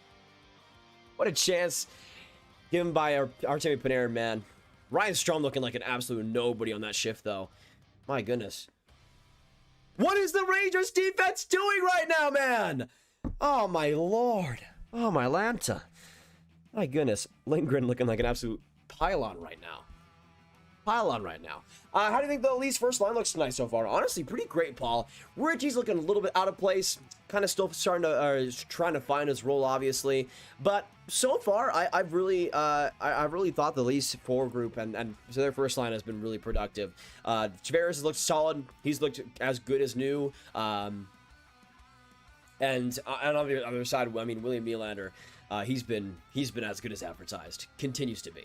What a chance given by Artemi Panarin, man. Ryan Strome looking like an absolute nobody on that shift, though. My goodness. What is the Rangers defense doing right now, man? Oh, my lord. Oh, my Lanta. My goodness. Lindgren looking like an absolute pylon right now. How do you think the Leafs first line looks tonight so far? Honestly, pretty great, Paul. Richie's looking a little bit out of place. Kind of still starting to trying to find his role, obviously. But so far, I've really thought the Leafs forward group and so their first line has been really productive. Tavares has looked solid. He's looked as good as new. And on the other side, I mean, William Nylander, he's been as good as advertised. Continues to be.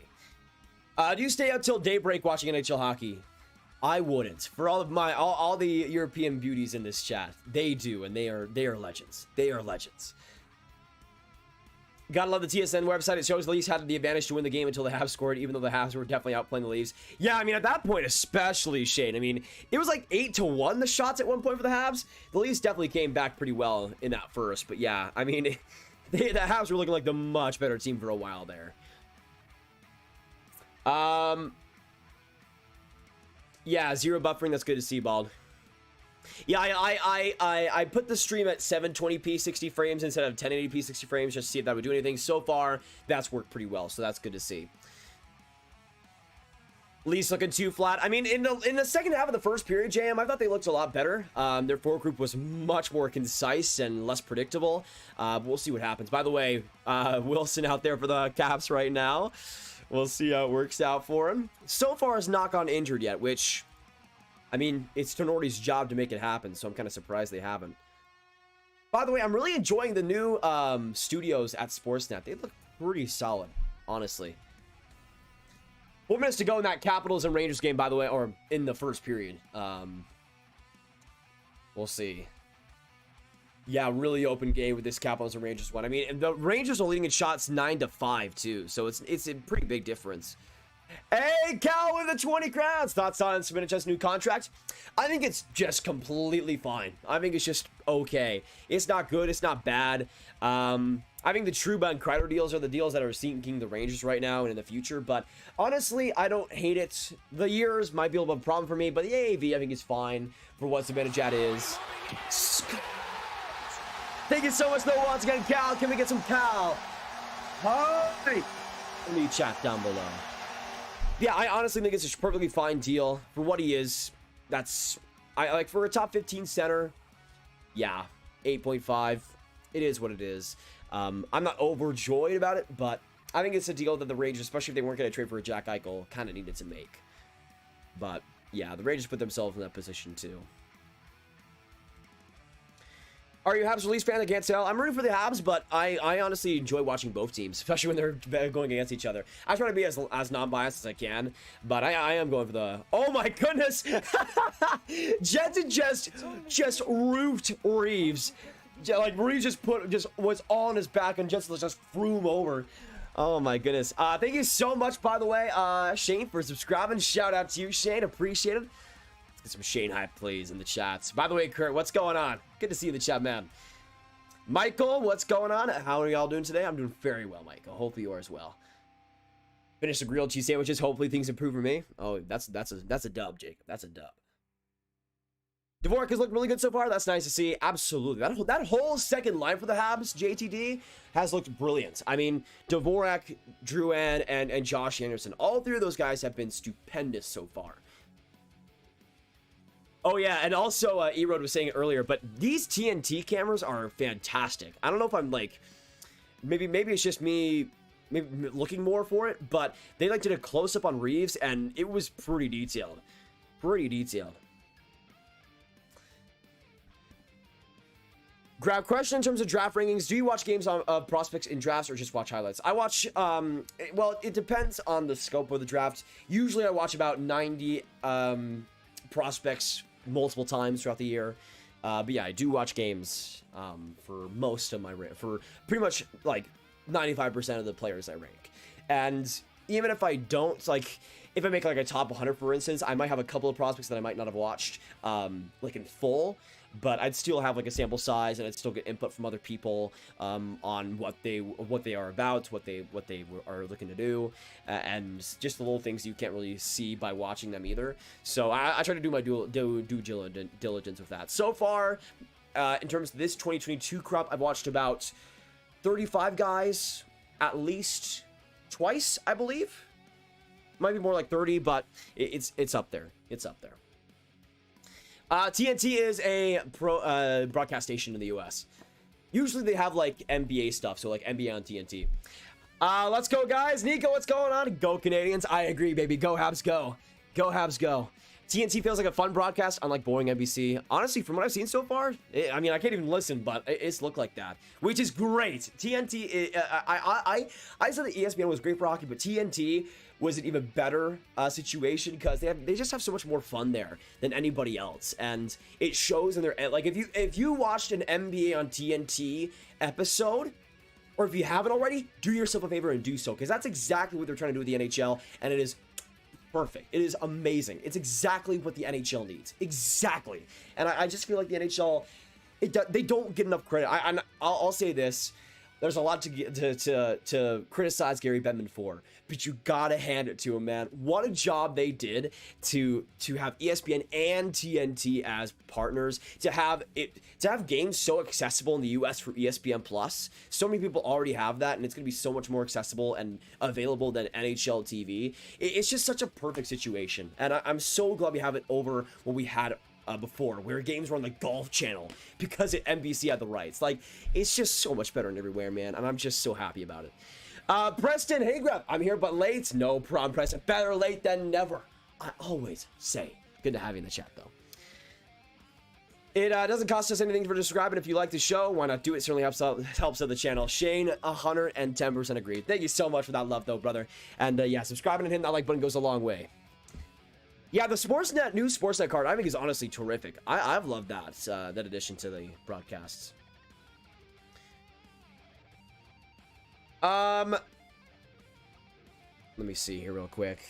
Do you stay up till daybreak watching NHL hockey? I wouldn't. For all the European beauties in this chat, they do, and they are legends. They are legends. Gotta love the TSN website. It shows the Leafs had the advantage to win the game until the Habs scored, even though the Habs were definitely outplaying the Leafs. Yeah, I mean, at that point, especially, Shane. I mean, it was like 8-1 the shots at one point for the Habs. The Leafs definitely came back pretty well in that first. But yeah, I mean, the Habs were looking like the much better team for a while there. Yeah, 0 buffering. That's good to see, Bald. Yeah, I put the stream at 720p 60 frames instead of 1080p 60 frames just to see if that would do anything. So far, that's worked pretty well, so that's good to see. Leafs looking too flat. I mean, in the second half of the first period, JM, I thought they looked a lot better. Their forward group was much more concise and less predictable. We'll see what happens. By the way, Wilson out there for the Caps right now. We'll see how it works out for him. So far, has not gone injured yet, which, I mean, it's Tenorti's job to make it happen, so I'm kind of surprised they haven't. By the way, I'm really enjoying the new studios at Sportsnet. They look pretty solid, honestly. 4 minutes to go in that Capitals and Rangers game, by the way, or in the first period. We'll see. Yeah, really open game with this Capitals and Rangers one. I mean, the Rangers are leading in shots 9-5 too, so it's a pretty big difference. Hey, Cal with the 20 crowns. Thoughts on Siminic's new contract? I think it's just completely fine. I think it's just okay. It's not good. It's not bad. I think the Trouba and Kreider deals are the deals that are sinking the Rangers right now and in the future. But honestly, I don't hate it. The years might be a little bit of a problem for me, but the AAV I think is fine for what Zibanejad is. Thank you so much, though, once again, Cal. Can we get some Cal? Hi. Let me chat down below. Yeah, I honestly think it's a perfectly fine deal for what he is. I like for a top 15 center. Yeah, 8.5. It is what it is. I'm not overjoyed about it, but I think it's a deal that the Rangers, especially if they weren't going to trade for a Jack Eichel, kind of needed to make. But yeah, the Rangers put themselves in that position too. Are you a Habs release fan? I can't tell. I'm rooting for the Habs, but I honestly enjoy watching both teams, especially when they're going against each other. I try to be as non-biased as I can, but I am going for the... Oh my goodness! Jensen just roofed Reaves. Like, Reaves was all on his back and just flew him over. Oh my goodness. Thank you so much, by the way, Shane, for subscribing. Shout out to you, Shane. Appreciate it. Let's get some Shane hype, please, in the chats. By the way, Kurt, what's going on? Good to see you in the chat, man. Michael, what's going on? How are y'all doing today? I'm doing very well, Michael. Hopefully you are as well. Finished the grilled cheese sandwiches. Hopefully things improve for me. Oh, that's a dub, Jacob. That's a dub. Dvorak has looked really good so far. That's nice to see. Absolutely. That whole second line for the Habs, JTD, has looked brilliant. I mean, Dvorak, Drouin, and Josh Anderson. All three of those guys have been stupendous so far. Oh, yeah, and also, E-Road was saying it earlier, but these TNT cameras are fantastic. I don't know if I'm, like, maybe it's just me looking more for it, but they, like, did a close-up on Reaves, and it was pretty detailed. Pretty detailed. Grab question in terms of draft rankings. Do you watch games of prospects in drafts or just watch highlights? I watch, well, it depends on the scope of the draft. Usually I watch about 90 prospects multiple times throughout the year. But yeah, I do watch games for most of for pretty much like 95% of the players I rank. And even if I don't, like, if I make like a top 100, for instance, I might have a couple of prospects that I might not have watched like in full. But I'd still have like a sample size, and I'd still get input from other people on what they are about, what they are looking to do, and just the little things you can't really see by watching them either. So I try to do my due diligence with that. So far, in terms of this 2022 crop, I've watched about 35 guys at least twice, I believe. Might be more like 30, but it's up there. It's up there. TNT is a broadcast station in the US. Usually they have like NBA stuff, so like NBA on TNT. Let's go, guys. Nico, what's going on? Go Canadiens. I agree, baby. Go Habs, go. Go Habs, go. TNT feels like a fun broadcast, unlike boring NBC. Honestly, from what I've seen so far, I mean, I can't even listen, but it's looked like that, which is great. TNT, I said that ESPN was great for hockey, but TNT was an even better situation because they just have so much more fun there than anybody else, and it shows in their, like, if you watched an NBA on TNT episode, or if you haven't already, do yourself a favor and do so, because that's exactly what they're trying to do with the NHL, and it is perfect. It is amazing. It's exactly what the NHL needs. Exactly. And I just feel like the NHL, they don't get enough credit. I'll say this. There's a lot to criticize Gary Bettman for, but you gotta hand it to him, man. What a job they did to have ESPN and TNT as partners, to have games so accessible in the US for ESPN Plus. So many people already have that, and it's gonna be so much more accessible and available than NHL TV. It's just such a perfect situation, and I'm so glad we have it over what we had before, where games were on the Golf Channel because NBC had the rights. Like, it's just so much better in everywhere, man, and I'm just so happy about it. Preston, hey, Grab, I'm here but late. No problem, Preston. Better late than never, I always say. Good to have you in the chat, though. It doesn't cost us anything for subscribing. If you like the show, why not do it? Certainly helps out the channel. Shane, 110% agreed. Thank you so much for that love, though, brother. And yeah, subscribing and hitting that like button goes a long way. Yeah, the Sportsnet new Sportsnet card I think is honestly terrific. I've loved that that addition to the broadcasts. Let me see here real quick.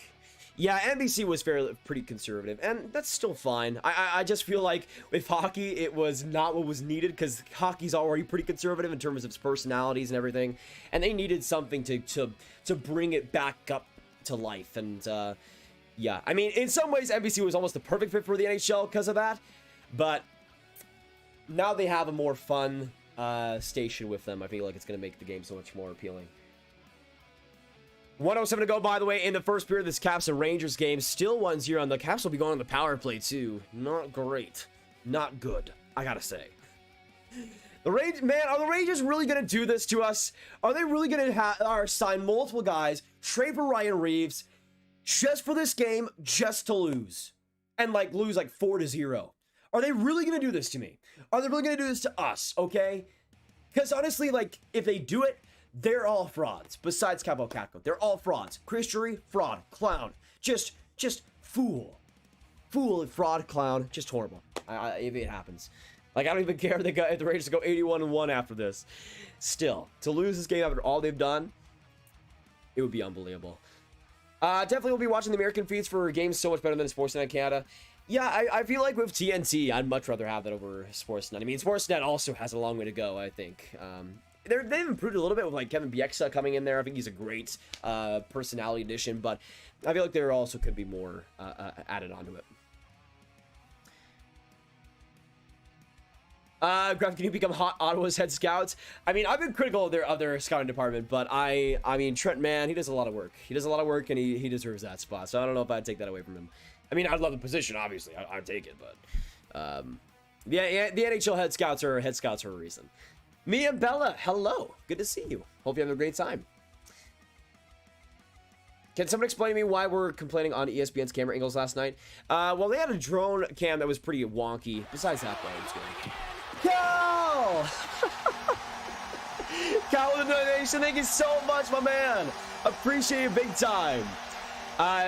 Yeah, NBC was pretty conservative, and that's still fine. I just feel like with hockey, it was not what was needed, because hockey's already pretty conservative in terms of its personalities and everything, and they needed something to bring it back up to life. And yeah, I mean, in some ways, NBC was almost the perfect fit for the NHL because of that, but now they have a more fun station with them. I feel like it's going to make the game so much more appealing. 107 to go, by the way, in the first period of this Caps and Rangers game. Still 1-0, and the Caps will be going on the power play, too. Not great. Not good, I gotta say. Man, are the Rangers really gonna do this to us? Are they really gonna sign multiple guys, trade for Ryan Reaves, just for this game, just to lose? And, like, lose, like, 4-0. Are they really gonna do this to me? Are they really gonna do this to us, okay? Because, honestly, like, if they do it, they're all frauds, besides Capo Catco. They're all frauds. Chris Drury, fraud, clown. Just fool. Fool, fraud, clown. Just horrible. If it happens. Like, I don't even care if the Rangers go 81-1 after this. Still, to lose this game after all they've done, it would be unbelievable. Definitely will be watching the American feeds for games so much better than Sportsnet Canada. Yeah, I feel like with TNT, I'd much rather have that over Sportsnet. I mean, Sportsnet also has a long way to go, I think. They've improved a little bit with, like, Kevin Bieksa coming in there. I think he's a great personality addition, but I feel like there also could be more added onto it. Graf, can you become Ottawa's head scouts? I mean, I've been critical of their scouting department, but I mean, Trent Mann, he does a lot of work. He does a lot of work, and he deserves that spot. So I don't know if I'd take that away from him. I mean, I'd love the position, obviously. I'd take it, but yeah, the NHL head scouts are for a reason. Mia Bella, hello. Good to see you. Hope you're having a great time. Can someone explain to me why we're complaining on ESPN's camera angles last night? Well, they had a drone cam that was pretty wonky. Besides that, though, it was good. Cal! Cal with the donation. Thank you so much, my man. Appreciate it big time.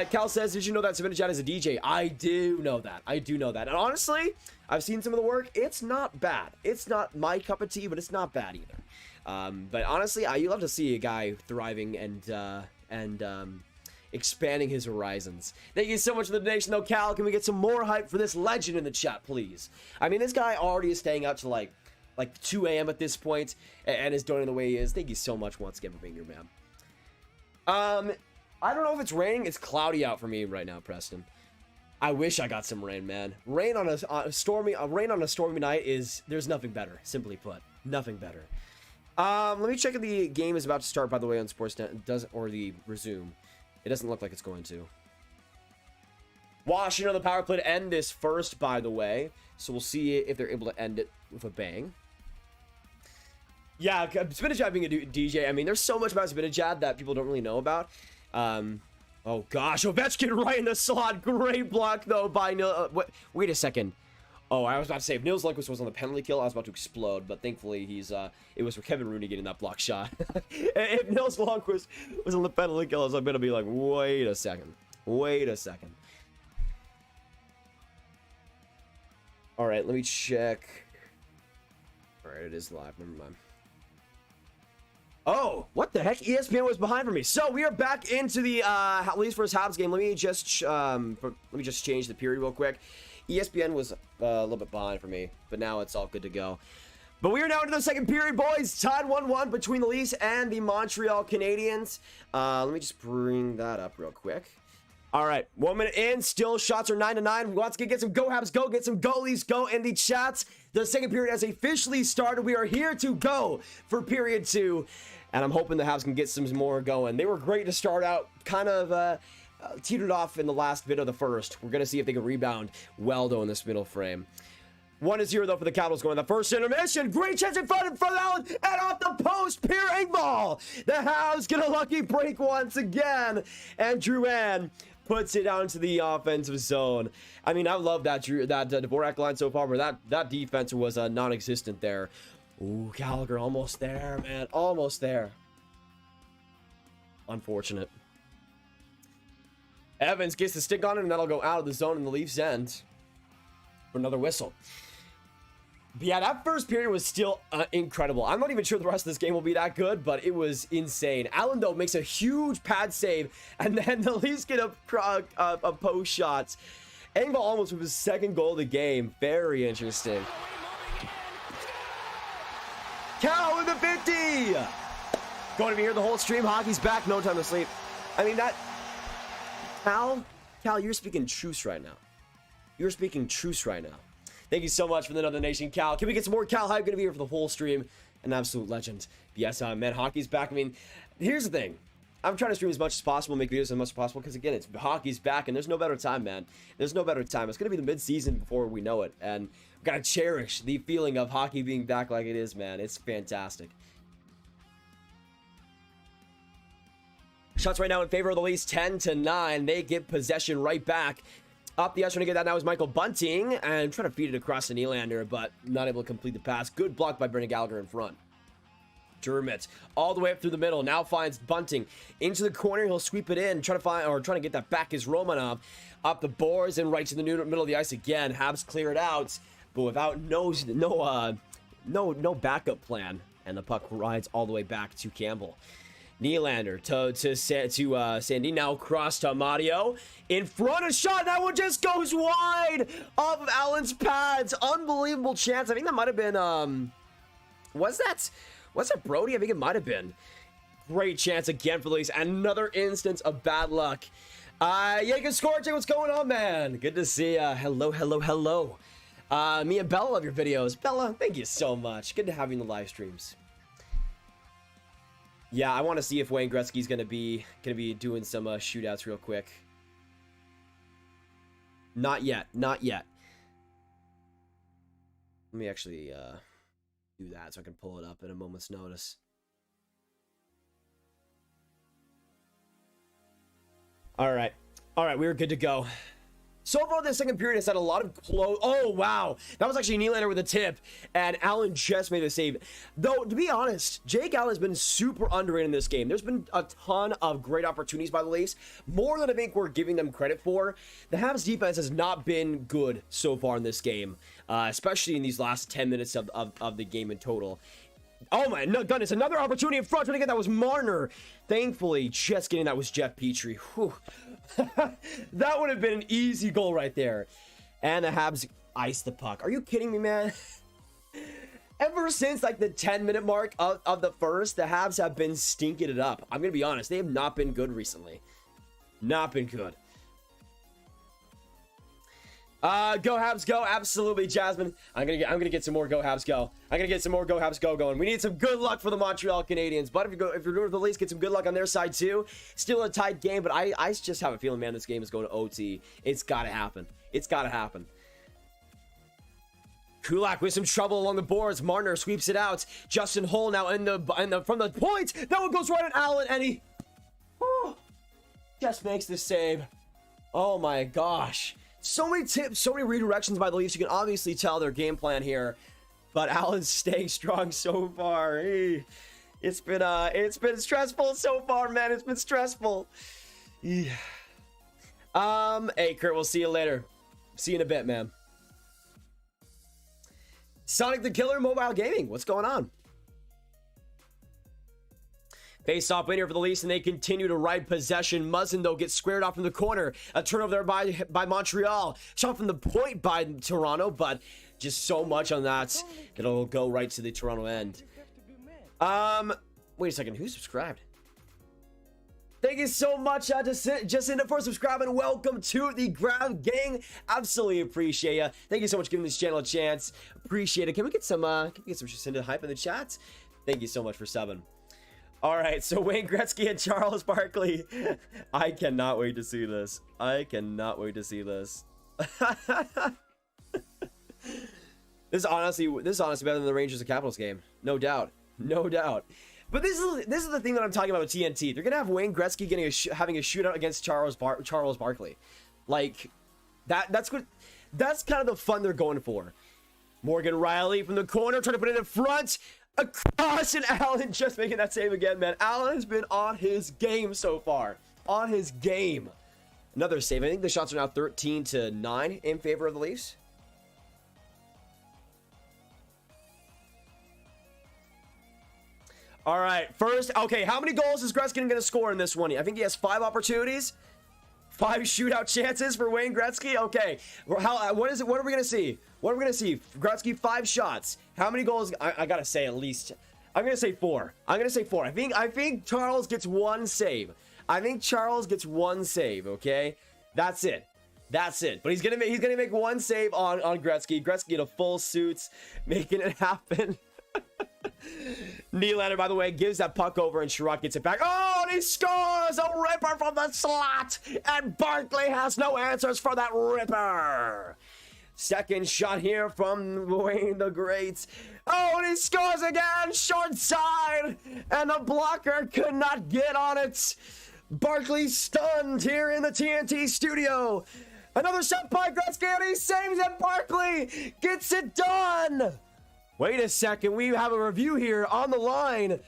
Cal says, did you know that Zibanejad is a DJ? I do know that. I do know that. And honestly, I've seen some of the work. It's not bad. It's not my cup of tea, but it's not bad either. But honestly, you love to see a guy thriving and expanding his horizons. Thank you so much for the donation, though, Cal. Can we get some more hype for this legend in the chat, please? I mean, this guy already is staying up to like 2 a.m. at this point and is doing the way he is. Thank you so much once again for being your man. I don't know if it's raining. It's cloudy out for me right now, Preston. I wish I got some rain, man. Rain on a stormy night there's nothing better. Simply put, nothing better. Let me check if the game is about to start, by the way, on Sportsnet. Or the resume. It doesn't look like it's going to. Washington on the power play to end this first, by the way. So we'll see if they're able to end it with a bang. Yeah, Zibanejad being a DJ. I mean, there's so much about Zibanejad that people don't really know about. Oh gosh, Ovechkin right in the slot. Great block though by wait a second. Oh, I was about to say if Nils Lundqvist was on the penalty kill, I was about to explode, but thankfully it was for Kevin Rooney getting that block shot. If Nils Lundqvist was on the penalty kill, I was gonna be like, wait a second. All right, let me check. All right, it is live. Never mind. Oh, what the heck? ESPN was behind for me. So we are back into the Leafs vs. Habs game. Let me just change the period real quick. ESPN was a little bit behind for me, but now it's all good to go. But we are now into the second period, boys. Tied 1-1 between the Leafs and the Montreal Canadiens. Let me just bring that up real quick. All right, 1 minute in, still shots are 9-9. Let's get some go Habs, go, get some go Leafs, go in the chats. The second period has officially started. We are here to go for period 2, and I'm hoping the Habs can get some more going. They were great to start out, kind of teetered off in the last bit of the first. We're going to see if they can rebound well, though, in this middle frame. 1-0, though, for the Capitals going the first intermission. Great chance in front of Allen, and off the post, Pairings ball. The Habs get a lucky break once again, and Drouin puts it down to the offensive zone. I mean, I love that Dvorak line so far, but that defense was non-existent there. Ooh, Gallagher almost there, man. Almost there. Unfortunate. Evans gets the stick on it, and that'll go out of the zone in the Leafs' end for another whistle. But yeah, that first period was still incredible. I'm not even sure the rest of this game will be that good, but it was insane. Allen, though, makes a huge pad save, and then the Leafs get a post shots. Engvall almost with his second goal of the game. Very interesting. Cal with the 50! Going to be here the whole stream. Hockey's back. No time to sleep. I mean, that... Cal, you're speaking truce right now. You're speaking truce right now. Thank you so much for the Another Nation, Cal. Can we get some more Cal hype? Going to be here for the whole stream. An absolute legend. But yes, man, hockey's back. I mean, here's the thing. I'm trying to stream as much as possible, make videos as much as possible, because again, it's hockey's back, and there's no better time, man. There's no better time. It's going to be the mid-season before we know it, and we've got to cherish the feeling of hockey being back like it is, man. It's fantastic. Shots right now in favor of the Leafs, 10-9. They get possession right back. Up the ice, trying to get that now is Michael Bunting, and trying to feed it across to Nylander, but not able to complete the pass. Good block by Brendan Gallagher in front. Dermott all the way up through the middle, now finds Bunting into the corner. He'll sweep it in, trying to get that back is Romanov up the boards and right to the middle of the ice again. Habs clear it out, but without no backup plan, and the puck rides all the way back to Campbell. Nylander to Sandy, now cross to Amadio. In front, a shot, that one just goes wide off of Allen's pads. Unbelievable chance. I think that might have been, was that Brody? I think it might have been. Great chance again for the Leafs. Another instance of bad luck. Jacob Scorching, what's going on, man? Good to see ya. Hello. Me and Bella love your videos. Bella, thank you so much. Good to have you in the live streams. Yeah, I want to see if Wayne Gretzky's gonna be doing some shootouts real quick. Not yet. Let me actually do that so I can pull it up at a moment's notice. All right, we're good to go. So far, the second period has had a lot of close. Oh, wow. That was actually Nylander with a tip, and Allen just made the save. Though, to be honest, Jake Allen has been super underrated in this game. There's been a ton of great opportunities by the Leafs, more than I think we're giving them credit for. The Habs defense has not been good so far in this game, especially in these last 10 minutes of the game in total. Oh my goodness, another opportunity in front. Trying to get that was Marner. Thankfully, just getting that was Jeff Petrie. Whew. That would have been an easy goal right there. And the Habs iced the puck. Are you kidding me, man? Ever since like the 10-minute mark of the first, the Habs have been stinking it up. I'm going to be honest. They have not been good recently. Not been good. Go Habs go. Absolutely, Jasmine. I'm gonna get some more Go Habs go. I'm gonna get some more Go Habs go going. We need some good luck for the Montreal Canadiens, but if you're going to the Leafs, get some good luck on their side too. Still a tight game, but I just have a feeling, man, this game is going to OT. It's gotta happen. Kulak with some trouble along the boards. Marner sweeps it out. Justin Hull now from the point. That one goes right at Allen, and he just makes the save. Oh my gosh. So many tips, so many redirections by the Leafs. You can obviously tell their game plan here, but Allen's staying strong so far. Hey, it's been stressful so far, man. It's been stressful. Yeah. Hey, Kurt, we'll see you later. See you in a bit, man. Sonic the Killer Mobile Gaming, what's going on? Face-off win here for the Leafs, and they continue to ride possession. Muzzin, though, gets squared off from the corner. A turnover there by Montreal. Shot from the point by Toronto, but just so much on that. It'll go right to the Toronto end. Wait a second. Who subscribed? Thank you so much, Jacinda, for subscribing. Welcome to the Grav Gang. Absolutely appreciate you. Thank you so much for giving this channel a chance. Appreciate it. Can we get some Jacinda hype in the chat? Thank you so much for subbing. All right, so Wayne Gretzky and Charles Barkley. I cannot wait to see this. This is honestly better than the Rangers and Capitals game. No doubt. But this is the thing that I'm talking about with TNT. They're gonna have Wayne Gretzky having a shootout against Charles Barkley. Like that's good. That's kind of the fun they're going for. Morgan Riley from the corner trying to put it in front. Across, and Allen just making that save again, man. Allen has been on his game so far. On his game. Another save. I think the shots are now 13-9 in favor of the Leafs. All right, first, okay, how many goals is Gretzky going to score in this one? I think he has 5 opportunities. 5 shootout chances for Wayne Gretzky. Okay, what are we gonna see? What are we gonna see? Gretzky 5 shots. How many goals? I gotta say at least. I'm gonna say 4. I think Charles gets 1 save. Okay, that's it. But he's gonna make 1 save on Gretzky. Gretzky in a full suits, making it happen. Nylander, by the way, gives that puck over and Sherrod gets it back. Oh, and he scores a ripper from the slot. And Barkley has no answers for that ripper. Second shot here from Wayne the Great. Oh, and he scores again. Short side. And the blocker could not get on it. Barkley stunned here in the TNT studio. Another shot by Gretzky and he saves it. Barkley gets it done. Wait a second, we have a review here on the line.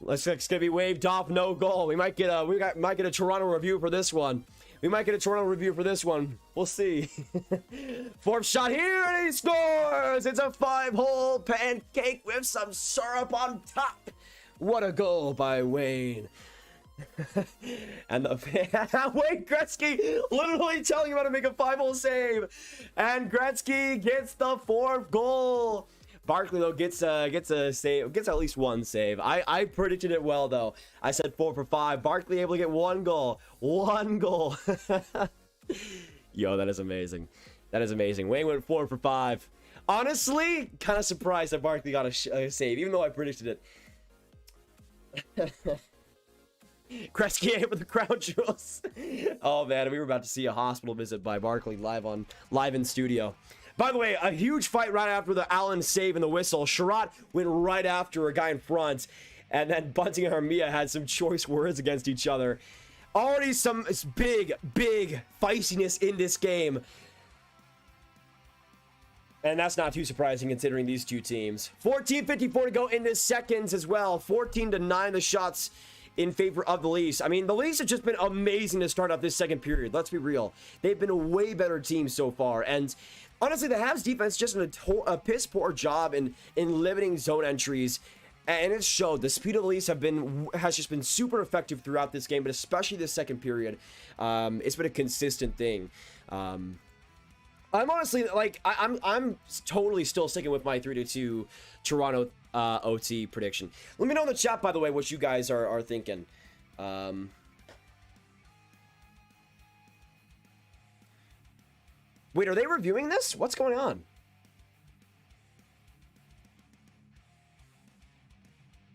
It's gonna be waved off, no goal. We might get a Toronto review for this one. We'll see. 4th shot here, and he scores. It's a 5-hole pancake with some syrup on top. What a goal by Wayne. And Wayne Gretzky literally telling him how to make a 5-hole save. And Gretzky gets the 4th goal. Barkley though gets a save, gets at least 1 save. I predicted it well though. I said 4 for 5. Barkley able to get 1 goal. Yo, that is amazing. Wayne went 4 for 5. Honestly, kind of surprised that Barkley got a save, even though I predicted it. Gretzky hit with the crown jewels. Oh man, we were about to see a hospital visit by Barkley live in studio. By the way, a huge fight right after the Allen save and the whistle. Sherrod went right after a guy in front, and then Bunting and Armia had some choice words against each other. Already some big feistiness in this game. And that's not too surprising considering these two teams. 14:54 to go in this seconds as well. 14-9 the shots in favor of the Leafs. I mean, the Leafs have just been amazing to start off this second period. Let's be real. They've been a way better team so far. And honestly, the Habs defense just did a piss poor job in limiting zone entries. And it showed. The speed of the Leafs has just been super effective throughout this game, but especially this second period. It's been a consistent thing. I'm honestly, like, I'm totally still sticking with my 3-2 Toronto OT prediction. Let me know in the chat, by the way, what you guys are thinking. Wait, are they reviewing this? What's going on?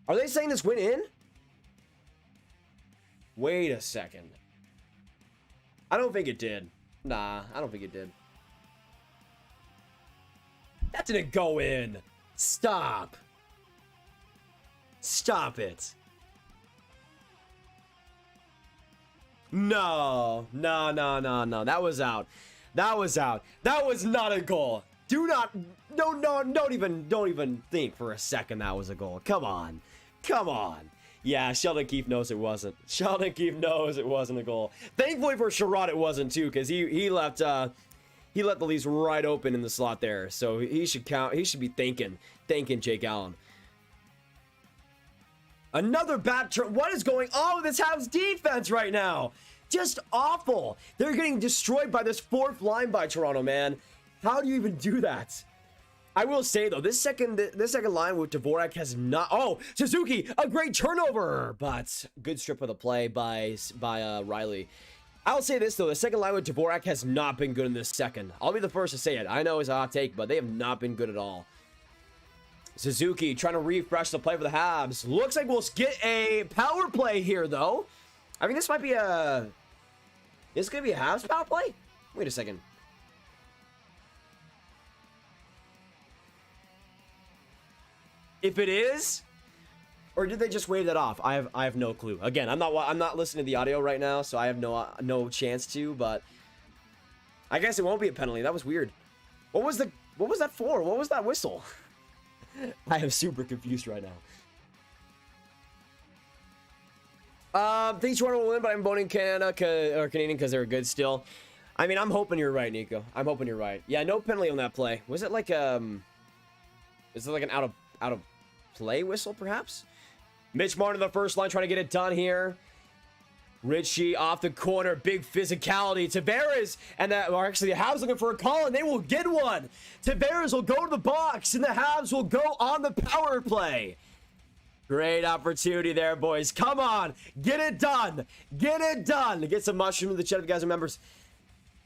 Are they saying this went in? Wait a second. I don't think it did. Nah, I don't think it did. That didn't go in. Stop. Stop it. No. That was out. That was out. That was not a goal. Don't even think for a second that was a goal. Come on. Yeah, Sheldon Keefe knows it wasn't. Sheldon Keefe knows it wasn't a goal. Thankfully for Sherrod it wasn't too, because he let the Leafs right open in the slot there. So he should be thanking Jake Allen. Another bad turn. What is going on with this Habs defense right now? Just awful. They're getting destroyed by this 4th line by Toronto, man. How do you even do that? I will say though, this second line with Dvorak has not. Oh, Suzuki, a great turnover, but good strip of the play by Riley. I'll say this though, the second line with Dvorak has not been good in this second. I'll be the first to say it. I know it's a hot take, but they have not been good at all. Suzuki trying to refresh the play for the Habs. Looks like we'll get a power play here though. I mean, this might be a. This could be a Habs power play. Wait a second. If it is, Or did they just wave that off? I have no clue. Again, I'm not listening to the audio right now, so I have no chance to, but I guess it won't be a penalty. That was weird. What was that for? What was that whistle? I am super confused right now. Think Toronto will win, but I'm voting Canada or Canadian because they're good still. I mean, I'm hoping you're right, Nico. I'm hoping you're right. Yeah, no penalty on that play. Was it like is it like an out of play whistle, perhaps? Mitch Martin on the first line trying to get it done here. Richie off the corner, big physicality. Tavares and the Habs looking for a call, and they will get one. Tavares will go to the box, and the Habs will go on the power play. Great opportunity there, boys. Come on, get it done. Get it done. Get some mushroom to the chat if you guys remember.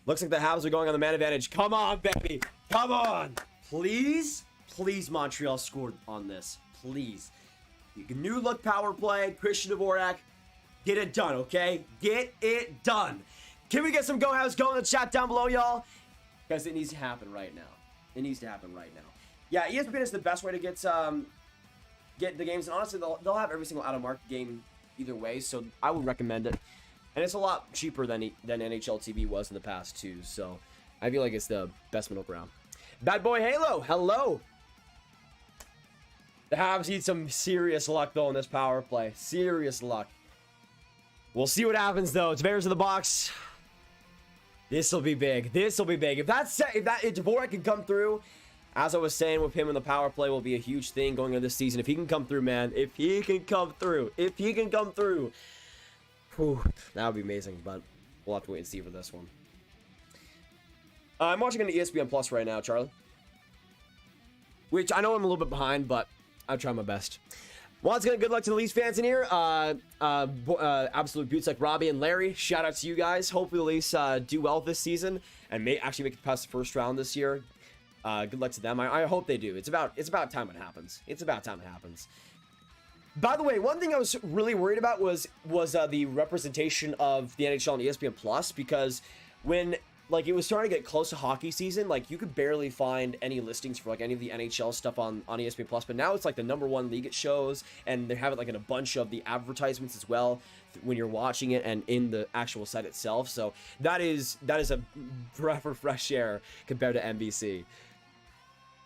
Looks like the Habs are going on the man advantage. Come on, baby. Come on. Please, please, Montreal scored on this. Please. New look power play. Christian Dvorak. Get it done, okay? Get it done. Can we get some Go Habs go in the chat down below, y'all? Because it needs to happen right now. It needs to happen right now. Yeah, ESPN is the best way to get the games. And honestly, they'll have every single out-of-market game either way. So I would recommend it. And it's a lot cheaper than NHL TV was in the past, too. So I feel like it's the best middle ground. Bad Boy Halo, hello. The Habs need some serious luck, though, in this power play. Serious luck. We'll see what happens, though. Tavares in the box. This will be big. This will be big. If Dvorak can come through, as I was saying with him in the power play, will be a huge thing going into this season. If he can come through, man. If he can come through. If he can come through. Whew, that would be amazing, but we'll have to wait and see for this one. I'm watching on ESPN Plus right now, Charlie. Which I know I'm a little bit behind, but I'll try my best. Once again, good luck to the Leafs fans in here. Absolute Buttes like Robbie and Larry. Shout out to you guys. Hopefully the Leafs do well this season and may actually make it past the first round this year. Good luck to them. I hope they do. It's about time it happens. It's about time it happens. By the way, one thing I was really worried about was the representation of the NHL on ESPN Plus, because when like it was starting to get close to hockey season, like you could barely find any listings for like any of the NHL stuff on ESPN Plus, but now it's like the #1 league it shows, and they have it like in a bunch of the advertisements as well when you're watching it and in the actual site itself. So that is a breath of fresh air compared to NBC.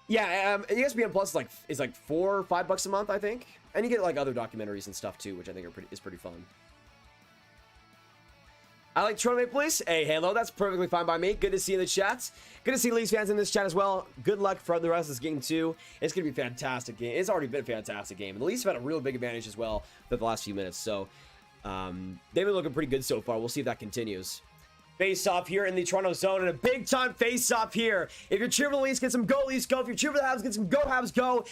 Yeah, ESPN Plus is like $4 or $5 a month, I think, and you get like other documentaries and stuff too, which I think is pretty fun. I like Toronto Maple Leafs. Hey, Halo, that's perfectly fine by me. Good to see you in the chats. Good to see Leafs fans in this chat as well. Good luck for the rest of this game, too. It's going to be a fantastic game. It's already been a fantastic game. And the Leafs have had a real big advantage as well for the last few minutes. So, they've been looking pretty good so far. We'll see if that continues. Face-off here in the Toronto zone, and a big-time face-off here. If you're cheering for the Leafs, get some Go Leafs go. If you're cheering for the Habs, get some Go Habs go.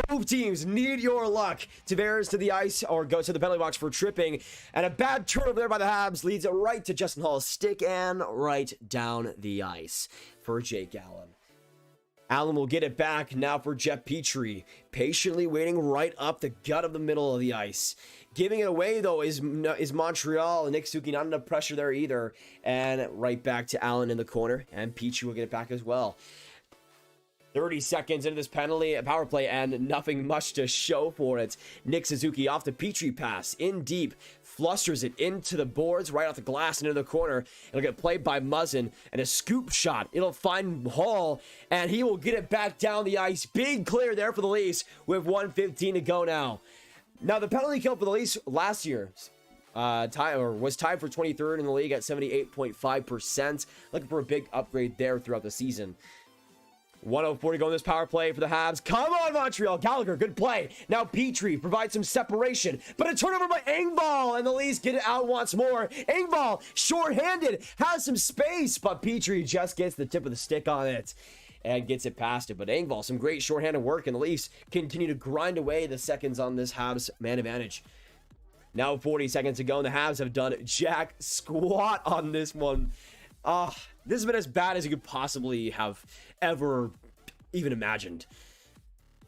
Both teams need your luck. Tavares to the ice, or go to the penalty box for tripping. And a bad turnover there by the Habs leads it right to Justin Hall's stick and right down the ice for Jake Allen. Allen will get it back now for Jeff Petrie, patiently waiting right up the gut of the middle of the ice. Giving it away, though, is Montreal. Nick Suzuki, not enough pressure there either. And right back to Allen in the corner. And Petrie will get it back as well. 30 seconds into this power play, and nothing much to show for it. Nick Suzuki off the Petrie pass, in deep, flusters it into the boards, right off the glass and into the corner. It'll get played by Muzzin, and a scoop shot. It'll find Hall, and he will get it back down the ice. Big clear there for the Leafs with 1:15 to go now. Now, the penalty kill for the Leafs last year was tied for 23rd in the league at 78.5%. Looking for a big upgrade there throughout the season. 1:04 to go in this power play for the Habs. Come on, Montreal. Gallagher, good play. Now Petrie provides some separation, but a turnover by Engvall, and the Leafs get it out once more. Engvall, short-handed, has some space, but Petrie just gets the tip of the stick on it and gets it past it. But Engvall, some great short-handed work, and the Leafs continue to grind away the seconds on this Habs man advantage. Now 40 seconds to go, and the Habs have done jack squat on this one. This has been as bad as you could possibly have ever even imagined.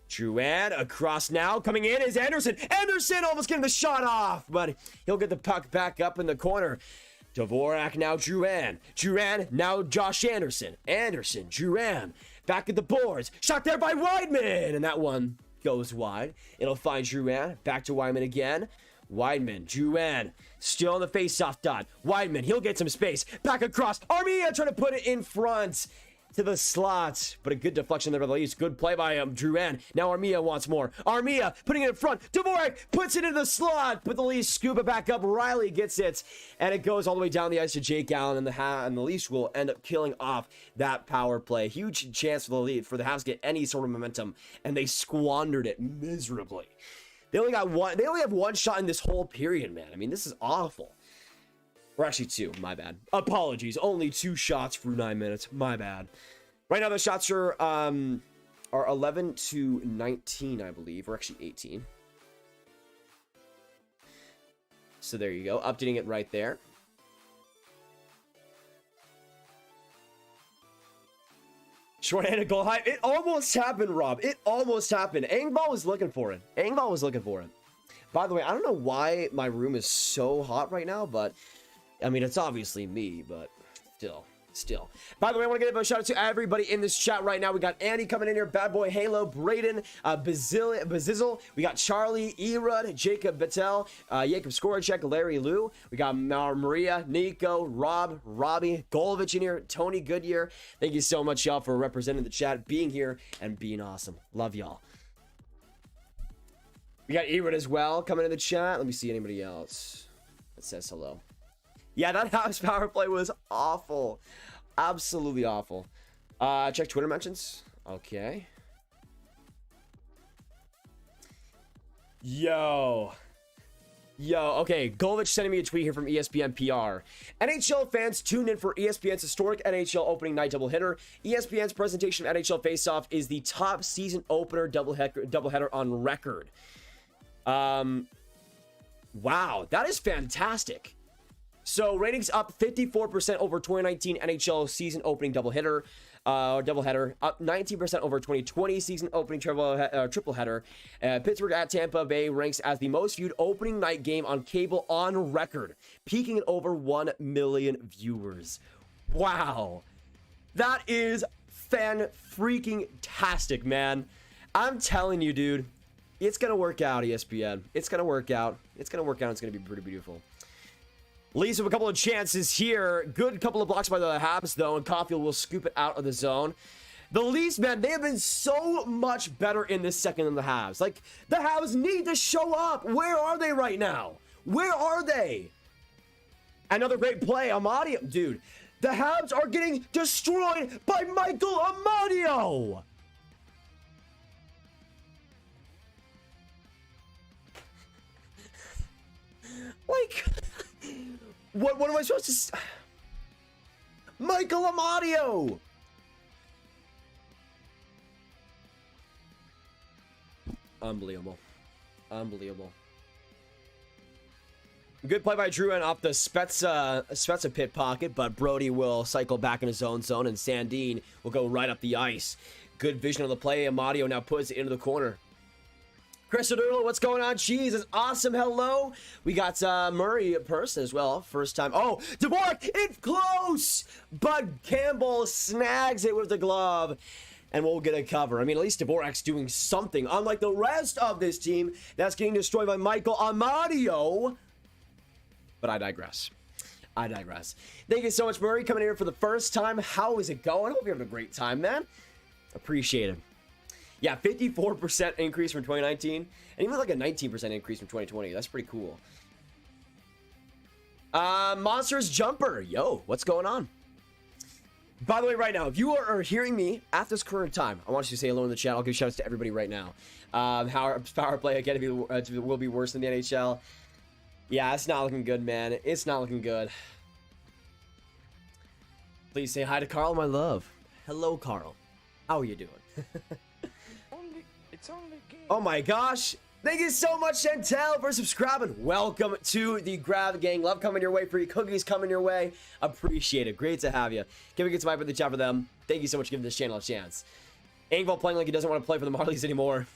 Drouin across now. Coming in is Anderson. Anderson almost getting the shot off, but he'll get the puck back up in the corner. Dvorak now Drouin. Drouin now Josh Anderson. Anderson, Drouin back at the boards. Shot there by Weidman, and that one goes wide. It'll find Drouin. Back to Wideman again. Wideman, Drouin, still on the face-off dot. Wideman, he'll get some space. Back across. Armia trying to put it in front to the slot. But a good deflection there by the Leafs. Good play by Drouin. Now Armia wants more. Armia putting it in front. Dvorak puts it into the slot. But the Leafs scoop it back up. Riley gets it. And it goes all the way down the ice to Jake Allen. And the Leafs will end up killing off that power play. Huge chance for the Habs to get any sort of momentum. And they squandered it miserably. They only have one shot in this whole period, man. I mean, this is awful. Or actually 2, my bad. Apologies. Only 2 shots for 9 minutes. My bad. Right now the shots are 11 to 19, I believe. Or actually 18. So there you go. Updating it right there. Short-handed goal high. It almost happened, Rob. It almost happened. Engvall was looking for it. Engvall was looking for it. By the way, I don't know why my room is so hot right now, but I mean, it's obviously me, but still. By the way, I want to give a shout out to everybody in this chat right now. We got Andy coming in here, Bad Boy Halo, Braden, Bazizzle. We got Charlie, Erud, Jacob Vittel, Jacob Skoracek, Larry Lou. We got Maria, Nico, Rob, Robbie, Golovich in here, Tony Goodyear. Thank you so much, y'all, for representing the chat, being here, and being awesome. Love y'all. We got Erud as well coming in the chat. Let me see anybody else that says hello. Yeah, that Habs power play was awful. Absolutely awful. Check Twitter mentions. Okay. Yo. Okay. Golovich sending me a tweet here from ESPN PR. NHL fans tune in for ESPN's historic NHL opening night doubleheader. ESPN's presentation of NHL Faceoff is the top season opener doubleheader on record. Wow, that is fantastic. So ratings up 54% over 2019 NHL season opening doubleheader, up 19% over 2020 season opening triple header. Pittsburgh at Tampa Bay ranks as the most viewed opening night game on cable on record, peaking at over 1 million viewers. Wow, that is fan-freaking-tastic, man. I'm telling you, dude, it's gonna work out, ESPN. It's gonna work out. It's gonna be pretty beautiful. Leafs have a couple of chances here. Good couple of blocks by the Habs, though, and Caulfield will scoop it out of the zone. The Leafs, man, they have been so much better in this second than the Habs. Like, the Habs need to show up. Where are they right now? Where are they? Another great play, Amadio. Dude, the Habs are getting destroyed by Michael Amadio. Like... What am I supposed to say? Michael Amadio! Unbelievable. Good play by Drouin off the Spezza pit pocket, but Brody will cycle back in his own zone, and Sandin will go right up the ice. Good vision of the play. Amadio now puts it into the corner. Chris O'Doodle, what's going on? Cheese is awesome. Hello. We got Murray in person as well. First time. Oh, Dvorak, it's close. But Campbell snags it with the glove. And we'll get a cover. I mean, at least Dvorak's doing something. Unlike the rest of this team that's getting destroyed by Michael Amadio. But I digress. Thank you so much, Murray, coming here for the first time. How is it going? I hope you're having a great time, man. Appreciate it. Yeah, 54% increase from 2019, and even like a 19% increase from 2020. That's pretty cool. Monsters Jumper. Yo, what's going on? By the way, right now, if you are hearing me at this current time, I want you to say hello in the chat. I'll give shout outs to everybody right now. How power play again will be worse than the NHL. Yeah, it's not looking good, man. It's not looking good. Please say hi to Carl, my love. Hello, Carl. How are you doing? It's only game. Oh my gosh. Thank you so much, Chantel, for subscribing. Welcome to the Grav Gang. Love coming your way. Free cookies coming your way. Appreciate it. Great to have you. Can we get some hype in the chat for them? Thank you so much for giving this channel a chance. Engvall playing like he doesn't want to play for the Marlies anymore.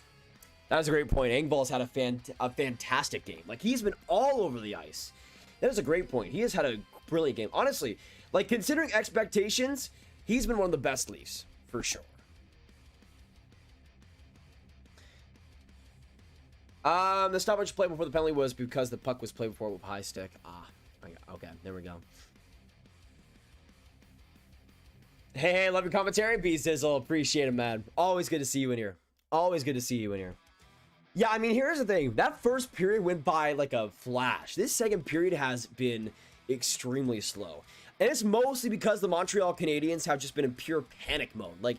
That was a great point. Engvall's had a fantastic game. Like, he's been all over the ice. That is a great point. He has had a brilliant game. Honestly, like, considering expectations, he's been one of the best Leafs, for sure. The stoppage play before the penalty was because the puck was played before with high stick. Okay, there we go. Hey, love your commentary, B Sizzle. Appreciate it, man. Always good to see you in here. Always good to see you in here. Yeah, I mean, here's the thing. That first period went by like a flash. This second period has been extremely slow. And it's mostly because the Montreal Canadiens have just been in pure panic mode. Like,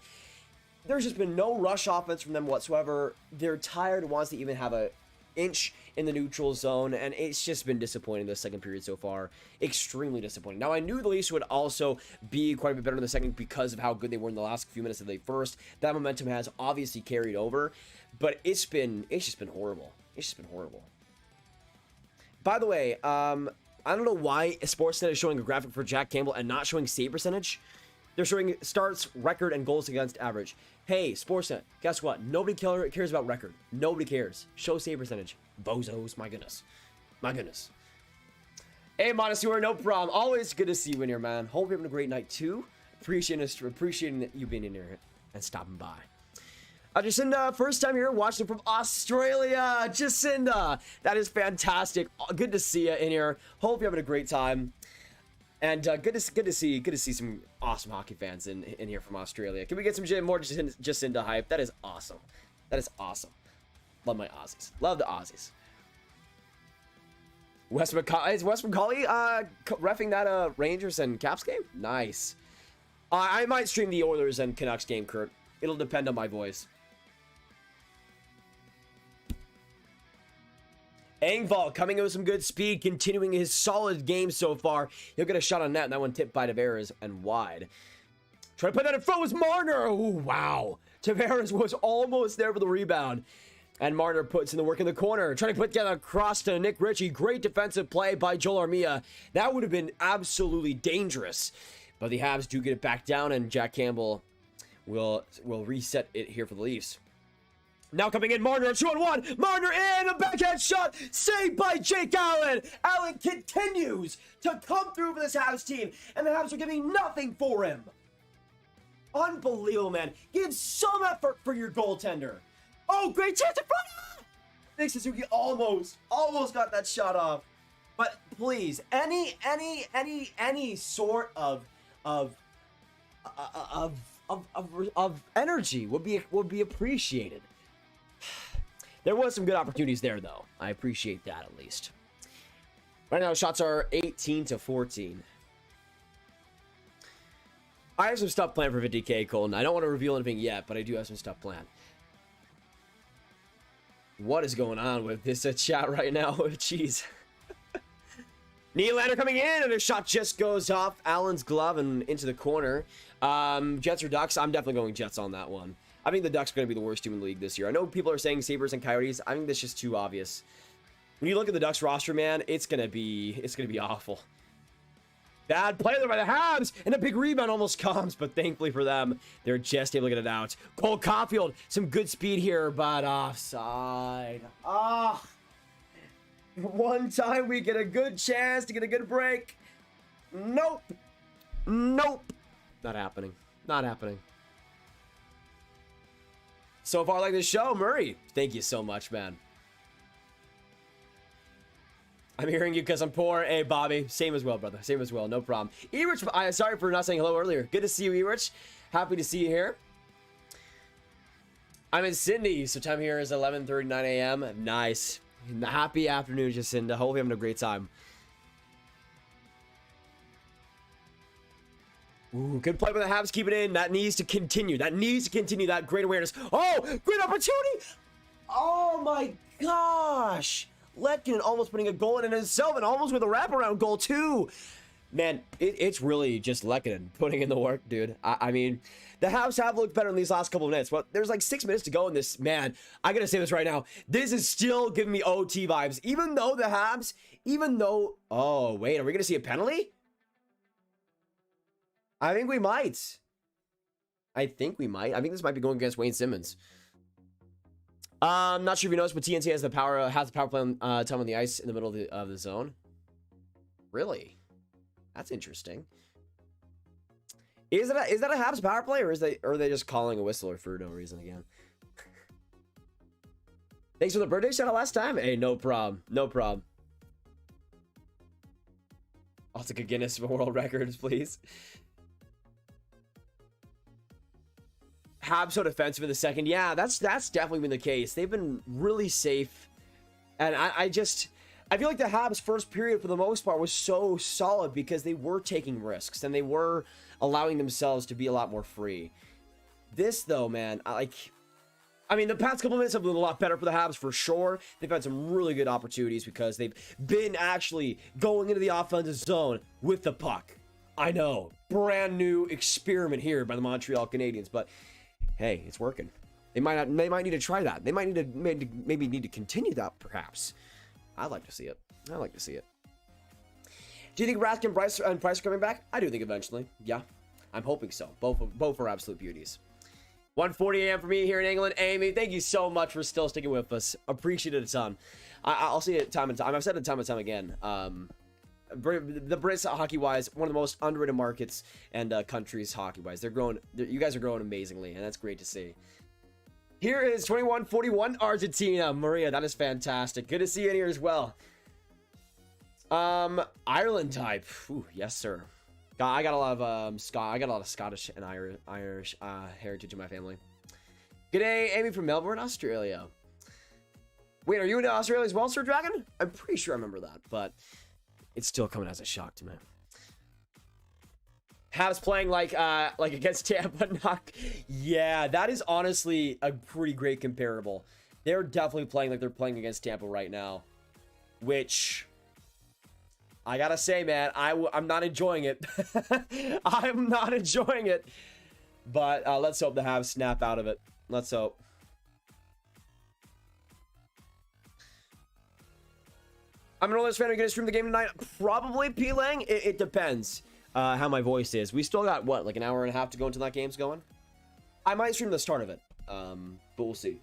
there's just been no rush offense from them whatsoever. They're tired, wants to even have an inch in the neutral zone, and it's just been disappointing the second period so far. Extremely disappointing. Now, I knew the Leafs would also be quite a bit better in the second because of how good they were in the last few minutes of the first. That momentum has obviously carried over, but it's just been horrible. It's just been horrible. By the way, I don't know why Sportsnet is showing a graphic for Jack Campbell and not showing save percentage. They're showing starts, record, and goals against average. Hey, Sportsnet, guess what? Nobody cares about record. Nobody cares. Show save percentage. Bozos, my goodness. My goodness. Hey, Montessori, no problem. Always good to see you in here, man. Hope you're having a great night, too. Appreciating you being in here and stopping by. Jacinda, first time here, watching from Australia. Jacinda, that is fantastic. Good to see you in here. Hope you're having a great time. And good to see some awesome hockey fans in here from Australia. Can we get some more Jacinda hype? That is awesome. That is awesome. Love my Aussies. Love the Aussies. Is Wes McCauley reffing that Rangers and Caps game? Nice. I might stream the Oilers and Canucks game, Kurt. It'll depend on my voice. Engvall coming in with some good speed, continuing his solid game so far. He'll get a shot on net, and that one tipped by Tavares and wide. Try to put that in front was Marner. Oh, wow. Tavares was almost there for the rebound. And Marner puts in the work in the corner. Trying to put that across to Nick Ritchie. Great defensive play by Joel Armia. That would have been absolutely dangerous. But the Habs do get it back down, and Jack Campbell will reset it here for the Leafs. Now coming in, Marner, 2-on-1. Marner in, a backhand shot, saved by Jake Allen. Allen continues to come through for this Habs team, and the Habs are giving nothing for him. Unbelievable, man. Give some effort for your goaltender. Oh, great chance in front. Nick Suzuki almost got that shot off. But please, any sort of energy would be appreciated. There was some good opportunities there, though. I appreciate that, at least. Right now, shots are 18-14. I have some stuff planned for 50K, Colton. I don't want to reveal anything yet, but I do have some stuff planned. What is going on with this chat right now? Jeez. Nylander coming in, and a shot just goes off Allen's glove and into the corner. Jets or Ducks? I'm definitely going Jets on that one. I think the Ducks are going to be the worst team in the league this year. I know people are saying Sabres and Coyotes. I think that's just too obvious. When you look at the Ducks roster, man, it's going to be awful. Bad play there by the Habs, and a big rebound almost comes, but thankfully for them, they're just able to get it out. Cole Caulfield, some good speed here, but offside. One time we get a good chance to get a good break. Nope. Not happening. Not happening. So far, like this show, Murray. Thank you so much, man. I'm hearing you because I'm poor. Hey, Bobby. Same as well, brother. Same as well. No problem. Erich, sorry for not saying hello earlier. Good to see you, Erich. Happy to see you here. I'm in Sydney, so time here is 11:39 a.m. Nice. Happy afternoon, Jacinda. Hope you're having a great time. Ooh, good play by the Habs. Keep it in. That needs to continue. That great awareness. Oh, great opportunity. Oh, my gosh. Letkin almost putting a goal in himself and almost with a wraparound goal, too. Man, it's really just Letkin putting in the work, dude. I mean, the Habs have looked better in these last couple of minutes, but there's like 6 minutes to go in this. Man, I got to say this right now. This is still giving me OT vibes. Even though the Habs, oh, wait, are we going to see a penalty? I think we might. I think this might be going against Wayne Simmons. I'm not sure if you noticed, but TNT has the power play on time on the ice in the middle of the zone. Really? That's interesting. Is that a Habs power play, or are they just calling a whistler for no reason again? Thanks for the birthday shout out last time. Hey, no problem. No problem. I'll take a Guinness World Records, please. Habs so defensive in the second. Yeah, that's definitely been the case. They've been really safe. And I feel like the Habs first period for the most part was so solid because they were taking risks and they were allowing themselves to be a lot more free. This though, man, I mean, the past couple minutes have been a lot better for the Habs for sure. They've had some really good opportunities because they've been actually going into the offensive zone with the puck. I know, brand new experiment here by the Montreal Canadiens, but hey, it's working. They might need to try that. They might need to maybe need to continue that perhaps. I'd like to see it. I'd like to see it. Do you think Rask and Price are coming back? I do think eventually. Yeah, I'm hoping so. Both are absolute beauties. 1:40 a.m. for me here in England. Amy, thank you so much for still sticking with us. Appreciate it a ton. I'll see it time and time. I've said it time and time again. The Brits, hockey-wise, one of the most underrated markets and countries hockey-wise. They're growing. You guys are growing amazingly, and that's great to see. Here is 2141 Argentina. Maria, that is fantastic. Good to see you in here as well. Ireland type. Ooh, yes, sir. I got a lot of Scottish and Irish heritage in my family. G'day, Amy from Melbourne, Australia. Wait, are you in Australia as well, Sir Dragon? I'm pretty sure I remember that, but it's still coming as a shock to me. Habs playing like against Tampa. Yeah, that is honestly a pretty great comparable. They're definitely playing like they're playing against Tampa right now, which I gotta say, man, I'm not enjoying it. I'm not enjoying it. But let's hope the Habs snap out of it. Let's hope. I'm an Oilers fan. Are you gonna stream the game tonight? Probably, P-Lang. It depends how my voice is. We still got, what, like an hour and a half to go until that game's going? I might stream the start of it, but we'll see.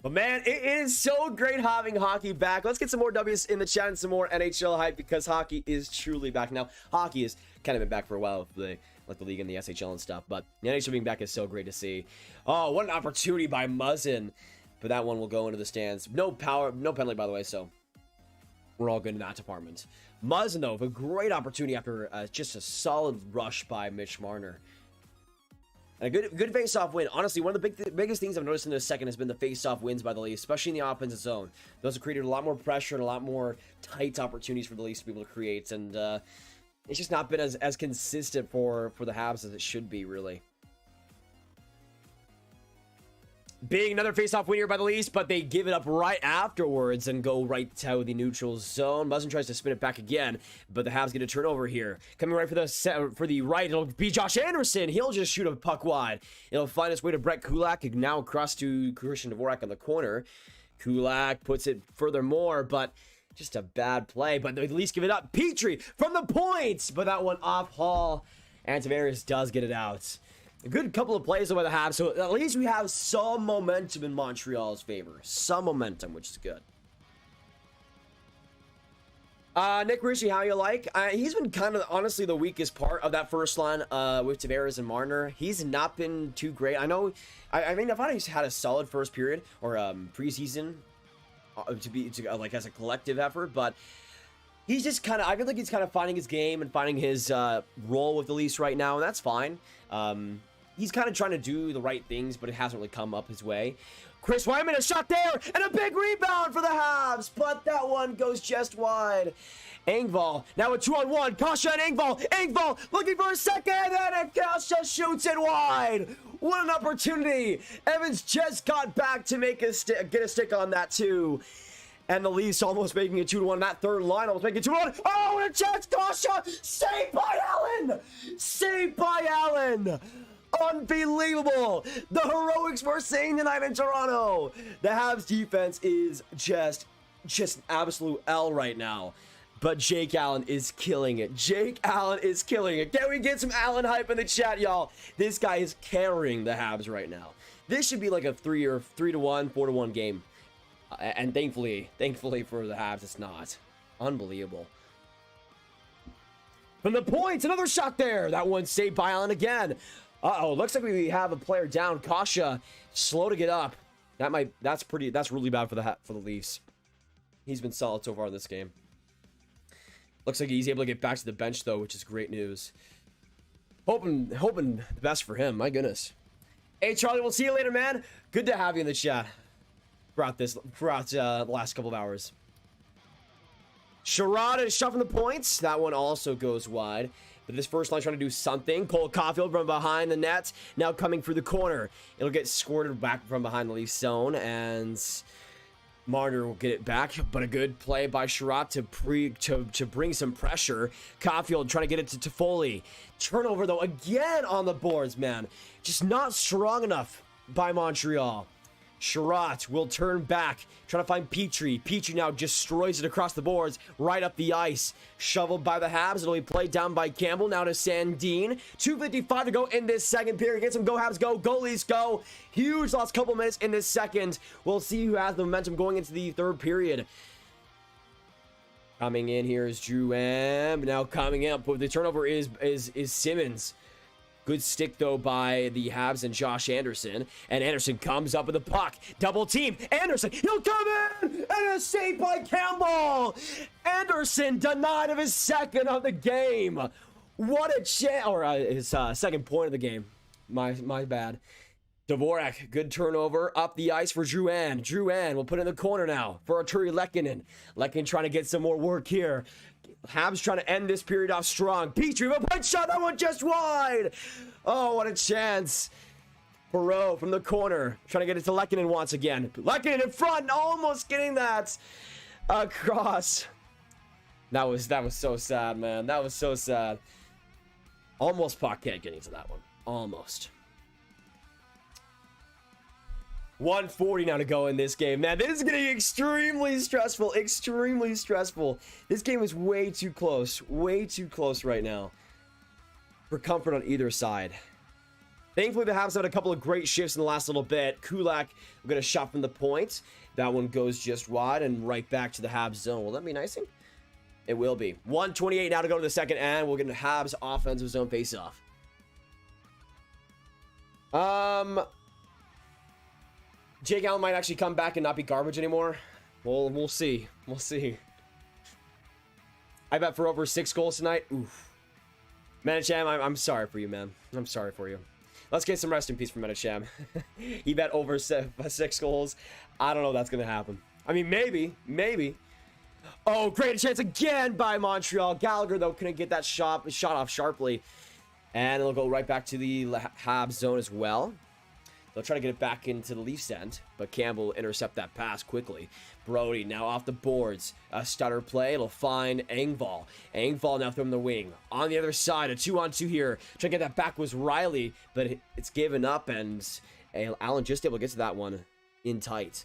But man, it is so great having hockey back. Let's get some more W's in the chat and some more NHL hype because hockey is truly back. Now, hockey has kind of been back for a while with the league and the SHL and stuff, but the NHL being back is so great to see. Oh, what an opportunity by Muzzin. But that one will go into the stands. No penalty, by the way, so we're all good in that department. Muzzin, though, a great opportunity after just a solid rush by Mitch Marner. And a good face-off win. Honestly, one of the biggest things I've noticed in this second has been the face-off wins by the Leafs, especially in the offensive zone. Those have created a lot more pressure and a lot more tight opportunities for the Leafs to be able to create. And it's just not been as consistent for the Habs as it should be, really. Being another face-off win here by the Leafs, but they give it up right afterwards and go right to the neutral zone. Muzzin tries to spin it back again, but the Habs get a turnover here. Coming right for the right, it'll be Josh Anderson. He'll just shoot a puck wide. It'll find its way to Brett Kulak, now across to Christian Dvorak on the corner. Kulak puts it furthermore, but just a bad play. But they at least give it up. Petrie from the point, but that one off Hall. And Tavares does get it out. A good couple of plays by the Habs, so at least we have some momentum in Montreal's favor. Some momentum, which is good. Nick Rishi, how you like? He's been kind of, honestly, the weakest part of that first line with Tavares and Marner. He's not been too great. I know, I mean, I thought he's had a solid first period, or preseason, like as a collective effort, but he's just kind of, I feel like he's kind of finding his game and finding his role with the Leafs right now, and that's fine. He's kind of trying to do the right things, but it hasn't really come up his way. Chris Wyman, a shot there, and a big rebound for the Habs, but that one goes just wide. Engvall, now a 2-on-1, Kasha and Engvall looking for a second, and Kasha shoots it wide. What an opportunity. Evans just got back to make get a stick on that too. And the Leafs almost making it 2-1. That third line almost making it 2-1. Oh, and a chance, Kasha! Saved by Allen! Saved by Allen! Unbelievable! The heroics we're seeing tonight in Toronto. The Habs defense is just absolute L right now. But Jake Allen is killing it. Jake Allen is killing it. Can we get some Allen hype in the chat, y'all? This guy is carrying the Habs right now. This should be like a 3-1, 4-1 game. And thankfully for the Habs, it's not. Unbelievable. From the points, another shot there. That one saved by Allen again. Uh-oh, looks like we have a player down. Kasha, slow to get up. That's really bad for the Leafs. He's been solid so far in this game. Looks like he's able to get back to the bench though, which is great news. Hoping the best for him. My goodness. Hey Charlie, we'll see you later, man. Good to have you in the chat throughout the last couple of hours. Sherrod is shoving the points. That one also goes wide. But this first line trying to do something. Cole Caulfield from behind the net. Now coming through the corner. It'll get squirted back from behind the Leafs zone. And Marner will get it back. But a good play by Sherrod to bring some pressure. Caulfield trying to get it to Toffoli. Turnover though again on the boards, man. Just not strong enough by Montreal. Sherrod will turn back, trying to find Petrie. Petrie now destroys it across the boards, right up the ice. Shoveled by the Habs. It'll be played down by Campbell. Now to Sandin. 2:55 to go in this second period. Get some go Habs, go. Goalies, go. Huge last couple minutes in this second. We'll see who has the momentum going into the third period. Coming in here is Drew M. Now coming up with the turnover is Simmons. Good stick, though, by the Habs and Josh Anderson. And Anderson comes up with the puck. Double team. Anderson, he'll come in! And a save by Campbell! Anderson denied of his second of the game. What a chance. Or his second point of the game. My bad. Dvorak, good turnover. Up the ice for Drouin. Drouin will put it in the corner now for Arturi Lehkonen. Lehkonen trying to get some more work here. Habs trying to end this period off strong. Petrie with a punch shot. That one just wide. Oh, what a chance. Perreault from the corner. Trying to get it to Lehkonen once again. Lehkonen in front. Almost getting that across. That was so sad, man. That was so sad. Almost Paquette getting to that one. Almost. 1:40 now to go in this game. Man, this is getting extremely stressful. Extremely stressful. This game is way too close. Way too close right now. For comfort on either side. Thankfully, the Habs had a couple of great shifts in the last little bit. Kulak will get a shot from the point. That one goes just wide and right back to the Habs zone. Will that be icing? It will be. 1:28 now to go to the second, and we'll get a Habs offensive zone face-off. Jake Allen might actually come back and not be garbage anymore. Well, we'll see. We'll see. I bet for over 6 goals tonight. Oof. Manicham, I'm sorry for you, man. I'm sorry for you. Let's get some rest in peace for Manicham. He bet over 6 goals. I don't know if that's going to happen. I mean, maybe. Oh, great chance again by Montreal. Gallagher, though, couldn't get that shot off sharply. And it'll go right back to the Habs zone as well. They'll try to get it back into the Leafs end, but Campbell will intercept that pass quickly. Brody now off the boards. A stutter play. It'll find Engvall. Engvall now from the wing. On the other side, a 2-on-2 here. Trying to get that back was Riley, but it's given up, and Allen just able to get to that one in tight.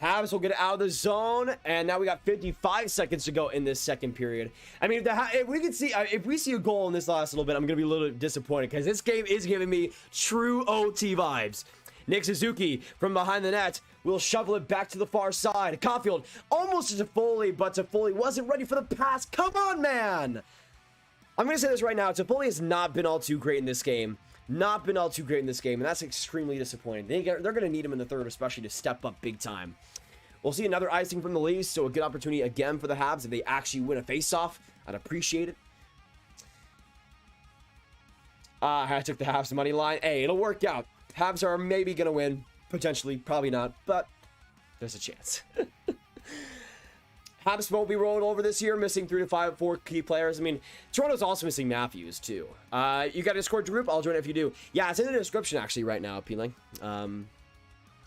Habs will get out of the zone, and now we got 55 seconds to go in this second period. I mean, if we see a goal in this last little bit, I'm gonna be a little disappointed because this game is giving me true OT vibes. Nick Suzuki from behind the net will shovel it back to the far side. Caulfield almost to Toffoli, but Toffoli wasn't ready for the pass. Come on, man! I'm gonna say this right now. Toffoli has not been all too great in this game. And that's extremely disappointing. They're going to need him in the third, especially to step up big time. We'll see another icing from the Leafs, so a good opportunity again for the Habs if they actually win a face-off. I'd appreciate it. I took the Habs money line. Hey, it'll work out. Habs are maybe going to win. Potentially, probably not, but there's a chance. Habs won't be rolled over this year, missing 4 key players. I mean, Toronto's also missing Matthews, too. You got a Discord group? I'll join it if you do. Yeah, it's in the description, actually, right now, Peeling. Join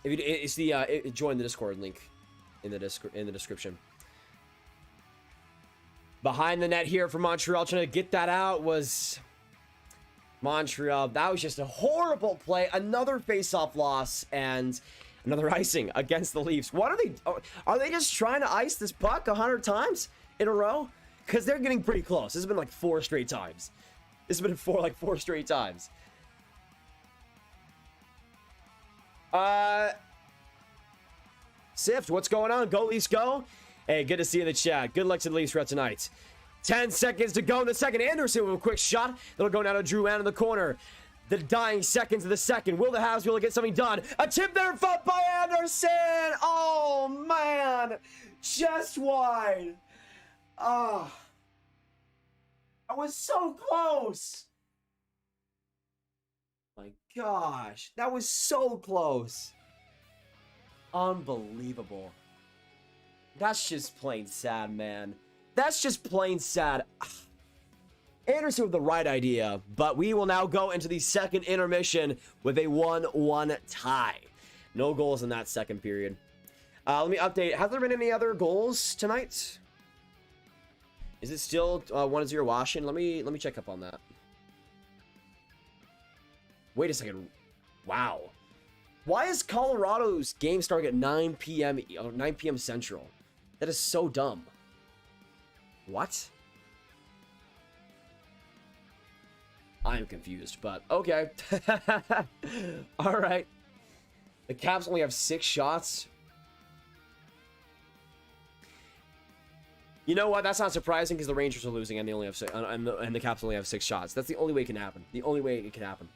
the Discord link in the description. Behind the net here for Montreal, trying to get that out was Montreal. That was just a horrible play. Another face-off loss, and another icing against the Leafs. What are they just trying to ice this puck 100 times in a row? Because they're getting pretty close. This has been like 4 straight times. Four straight times. Sift, what's going on? Go Leafs, go. Hey, good to see you in the chat. Good luck to the Leafs for tonight. 10 seconds to go in the second. Anderson with a quick shot. That'll go down to Drouin in the corner. the dying seconds of the second. Will the Habs be able to get something done? A tip there fought by Anderson. Oh, man. Just wide. Oh. I was so close. My gosh. That was so close. Unbelievable. That's just plain sad, man. That's just plain sad. Anderson with the right idea, but we will now go into the second intermission with a 1-1 tie. No goals in that second period. Let me update. Has there been any other goals tonight? Is it still 1-0 Washington? Let me check up on that. Wait a second. Wow. Why is Colorado's game starting at 9 p.m. 9 p.m. Central? That is so dumb. What? I'm confused, but okay. All right. The Caps only have 6 shots. You know what? That's not surprising because the Rangers are losing and they only have and the Caps only have 6 shots. That's the only way it can happen. The only way it can happen.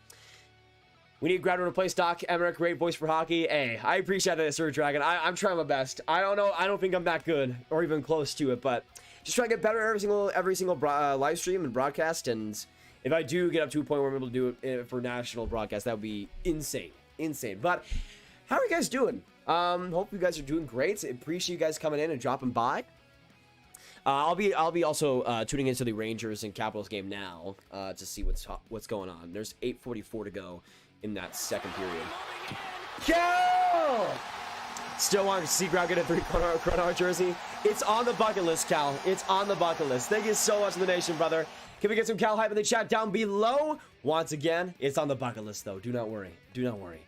We need Graviteh to replace Doc Emmerich. Great voice for hockey. Hey, I appreciate that, Sir Dragon. I'm trying my best. I don't know. I don't think I'm that good or even close to it, but just trying to get better every single live stream and broadcast. And if I do get up to a point where I'm able to do it for national broadcast, that would be insane. Insane. But how are you guys doing? Hope you guys are doing great. Appreciate you guys coming in and dropping by. I'll be also tuning into the Rangers and Capitals game now to see what's going on. There's 8:44 to go in that second period. Cal! Still wanting to see Grab get a 3-corner jersey. It's on the bucket list, Cal. It's on the bucket list. Thank you so much for the nation, brother. Can we get some Cal hype in the chat down below? Once again, it's on the bucket list, though. Do not worry. Do not worry.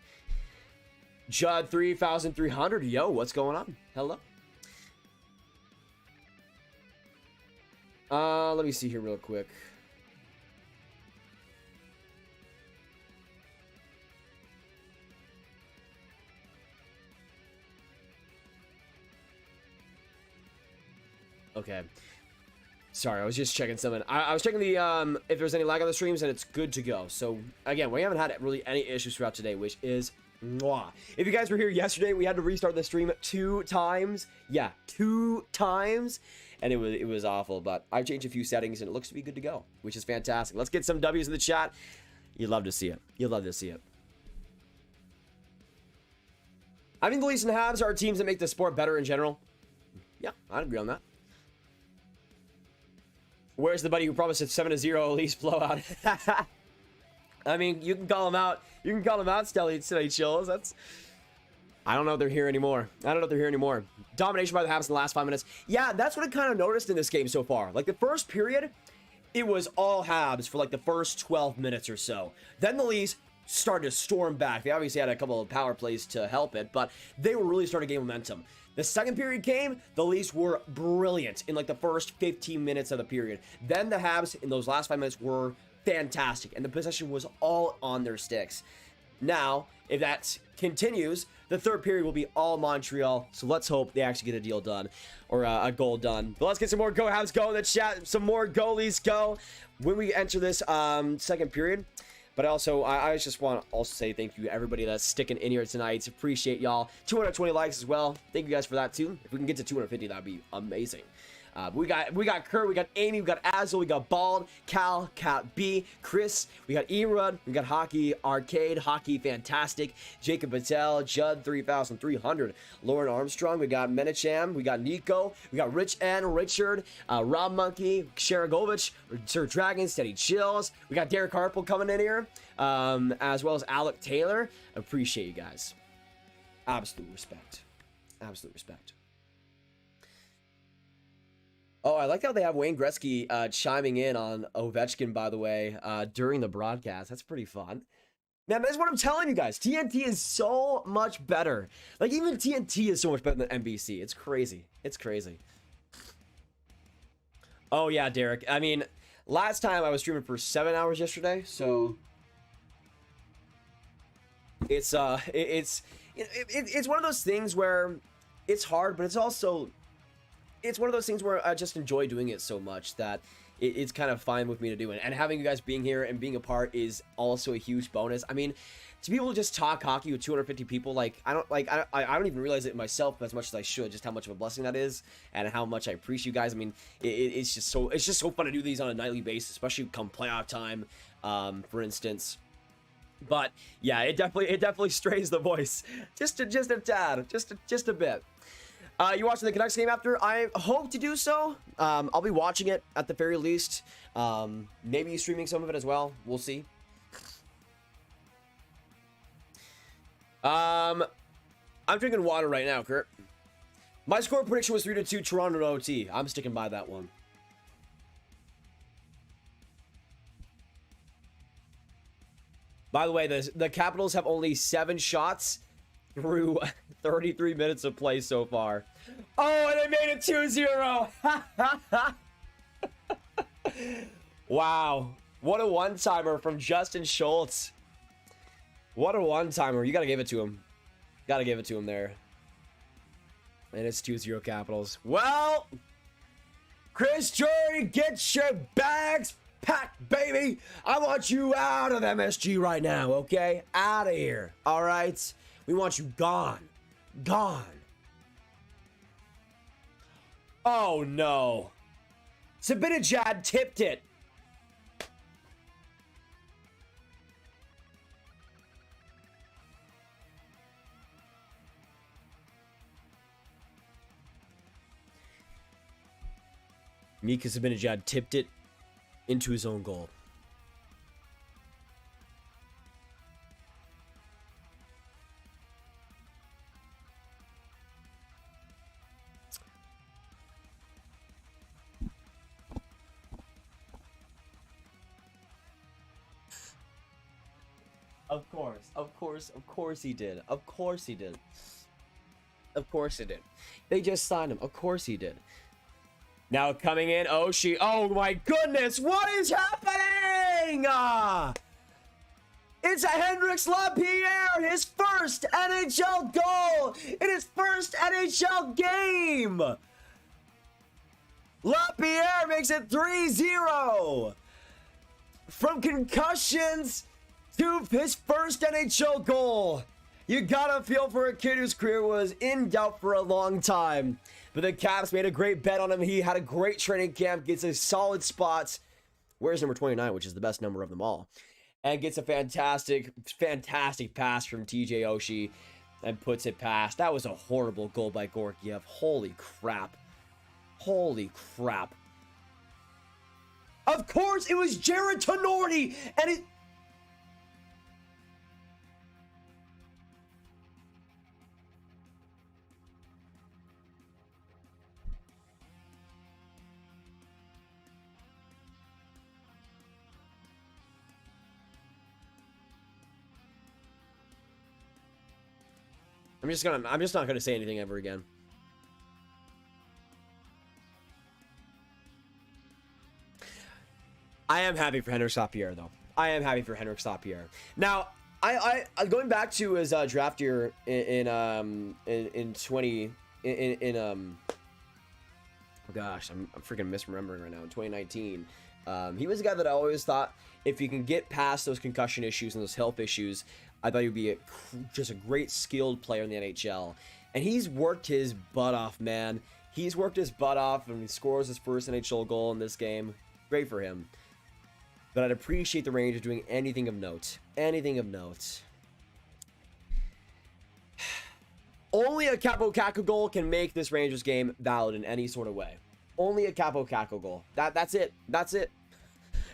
Judd 3,300. Yo, what's going on? Hello. Let me see here real quick. Okay. Sorry, I was just checking something. I was checking the if there's any lag on the streams, and it's good to go. So again, we haven't had really any issues throughout today, which is mwah. If you guys were here yesterday, we had to restart the stream 2 times. Yeah, 2 times. And it was awful, but I've changed a few settings and it looks to be good to go, which is fantastic. Let's get some W's in the chat. You'd love to see it. You'd love to see it. I think the Leafs and Habs are teams that make the sport better in general. Yeah, I'd agree on that. Where's the buddy who promised a 7-0 Leafs blowout? I mean, you can call him out. You can call him out, Stanley Chills. That's... I don't know if they're here anymore. Domination by the Habs in the last 5 minutes. Yeah, that's what I kind of noticed in this game so far. Like, the first period, it was all Habs for, like, the first 12 minutes or so. Then the Leafs started to storm back. They obviously had a couple of power plays to help it, but they were really starting to gain momentum. The second period came, the Leafs were brilliant in, like, the first 15 minutes of the period. Then the Habs, in those last 5 minutes, were fantastic, and the possession was all on their sticks. Now, if that continues, the third period will be all Montreal, so let's hope they actually get a deal done, or a goal done. But let's get some more Go Habs go in the chat, some more goalies go when we enter this second period. But also, I just want to also say thank you to everybody that's sticking in here tonight. Appreciate y'all. 220 likes as well. Thank you guys for that too. If we can get to 250, that'd be amazing. We got Kurt, we got Amy, we got Azel, we got Bald, Cal, Cat B, Chris, we got Erud, we got Hockey Arcade, Hockey Fantastic, Jacob Patel, Judd 3,300, Lauren Armstrong, we got Menicham, we got Nico, we got Rich N, Richard, Rob Monkey, Sharagovich, Sir Dragon, Steady Chills, we got Derek Harple coming in here, as well as Alec Taylor. Appreciate you guys. Absolute respect. Absolute respect. Oh, I like how they have Wayne Gretzky chiming in on Ovechkin, by the way, during the broadcast. That's pretty fun. Man, that's what I'm telling you guys. TNT is so much better. Like, even TNT is so much better than NBC. It's crazy. It's crazy. Oh, yeah, Derek. I mean, last time I was streaming for 7 hours yesterday, so... It's one of those things where it's hard, but it's also... It's one of those things where I just enjoy doing it so much that it's kind of fine with me to do it. And having you guys being here and being a part is also a huge bonus. I mean, to be able to just talk hockey with 250 people, like I don't even realize it myself as much as I should, just how much of a blessing that is and how much I appreciate you guys. I mean, it's just so fun to do these on a nightly basis, especially come playoff time, for instance. But yeah, it definitely strains the voice just a tad, just a bit. You watching the Canucks game after? I hope to do so. I'll be watching it at the very least. Maybe streaming some of it as well. We'll see. I'm drinking water right now, Kurt. My score prediction was 3-2 Toronto to OT. I'm sticking by that one. By the way, the Capitals have only 7 shots through 33 minutes of play so far. Oh, and they made it 2-0. Wow. What a one-timer from Justin Schultz. What a one-timer. You got to give it to him. Got to give it to him there. And it's 2-0 Capitals. Well, Chris Drury, get your bags packed, baby. I want you out of MSG right now, okay? Out of here, all right? We want you gone. Gone. Oh, no. Sabinajad tipped it. Mika Zibanejad tipped it into his own goal. Of course he did. Of course he did. Of course he did. They just signed him. Of course he did. Now coming in, Oshie. Oh my goodness, what is happening? It's a Hendrix Lapierre, his first NHL goal in his first NHL game. Lapierre makes it 3-0. From concussions to his first NHL goal. You gotta feel for a kid whose career was in doubt for a long time. But the Caps made a great bet on him. He had a great training camp, gets a solid spot. Where's number 29, which is the best number of them all. And gets a fantastic pass from TJ Oshie and puts it past. That was a horrible goal by Gorgiev. Holy crap. Holy crap. Of course, it was Jared Tenorti, and it... I'm just not gonna say anything ever again. I am happy for Hendrix Lapierre, though. I am happy for Hendrix Lapierre. Now, I going back to his draft year in oh gosh, I'm freaking misremembering right now. In 2019, he was a guy that I always thought if you can get past those concussion issues and those health issues, I thought he would be just a great skilled player in the NHL. And he's worked his butt off, man. He's worked his butt off, and he scores his first NHL goal in this game. Great for him. But I'd appreciate the Rangers doing anything of note. Anything of note. Only a Capo Caco goal can make this Rangers game valid in any sort of way. Only a Capo Caco goal. That's it. That's it.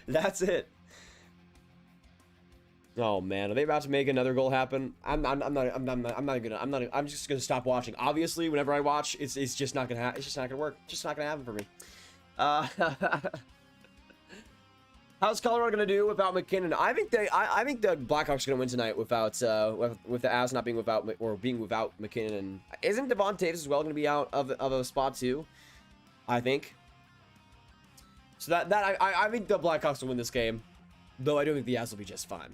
That's it. Oh man, are they about to make another goal happen? I'm just gonna stop watching. Obviously, whenever I watch, it's just not gonna it's just not gonna work. It's just not gonna happen for me. How's Colorado gonna do without McKinnon? I think the Blackhawks are gonna win tonight without with the Avs not being without or being without McKinnon. Isn't Devon Taves as well gonna be out of a spot too? I think. So I think the Blackhawks will win this game, though I do think the Avs will be just fine.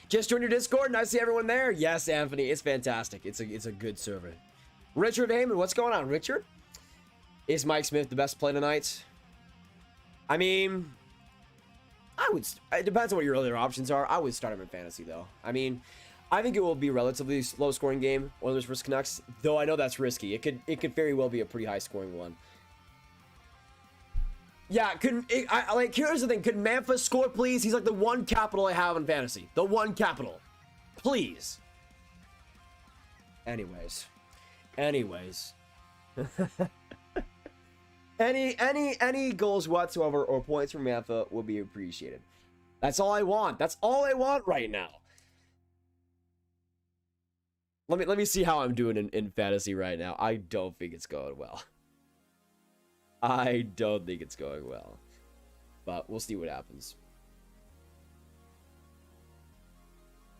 Just join your Discord. Nice to see everyone there. Yes, Anthony, it's fantastic. It's a good server. Richard Heyman, what's going on, Richard? Is Mike Smith the best play tonight? I mean, it depends on what your other options are. I would start him in fantasy, though. I mean, I think it will be a relatively low-scoring game, Oilers versus Canucks, though I know that's risky. It could very well be a pretty high-scoring one. Yeah, here's the thing. Could Manfa score, please? He's like the one capital I have in fantasy. The one capital. Please. Anyways. Any goals whatsoever or points from Manfa would be appreciated. That's all I want. That's all I want right now. Let me see how I'm doing in fantasy right now. I don't think it's going well. I don't think it's going well. But we'll see what happens.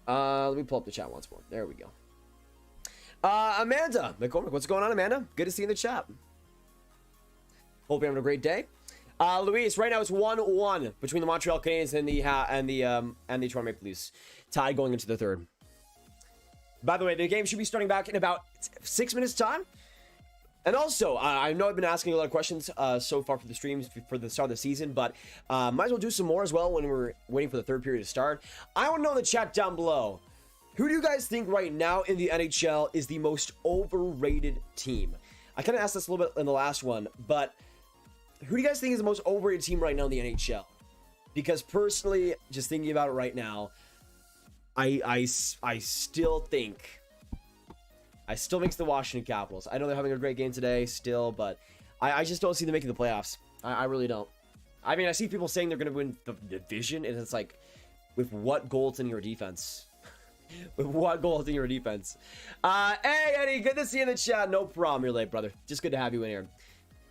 Let me pull up the chat once more. There we go. Amanda McCormick, what's going on, Amanda? Good to see you in the chat. Hope you're having a great day. Luis, right now it's 1-1 between the Montreal Canadiens and the Toronto Maple Leafs. Tied going into the third. By the way, the game should be starting back in about 6 minutes time. And also, I know I've been asking a lot of questions so far for the streams for the start of the season, but might as well do some more as well when we're waiting for the third period to start. I want to know in the chat down below, who do you guys think right now in the NHL is the most overrated team? I kind of asked this a little bit in the last one, but who do you guys think is the most overrated team right now in the NHL? Because personally, just thinking about it right now, I still think it's the Washington Capitals. I know they're having a great game today still, but I just don't see them making the playoffs. I really don't. I mean, I see people saying they're going to win the division, and it's like, with what goals in your defense? With what goals in your defense? Hey, Eddie, good to see you in the chat. No problem. You're late, brother. Just good to have you in here.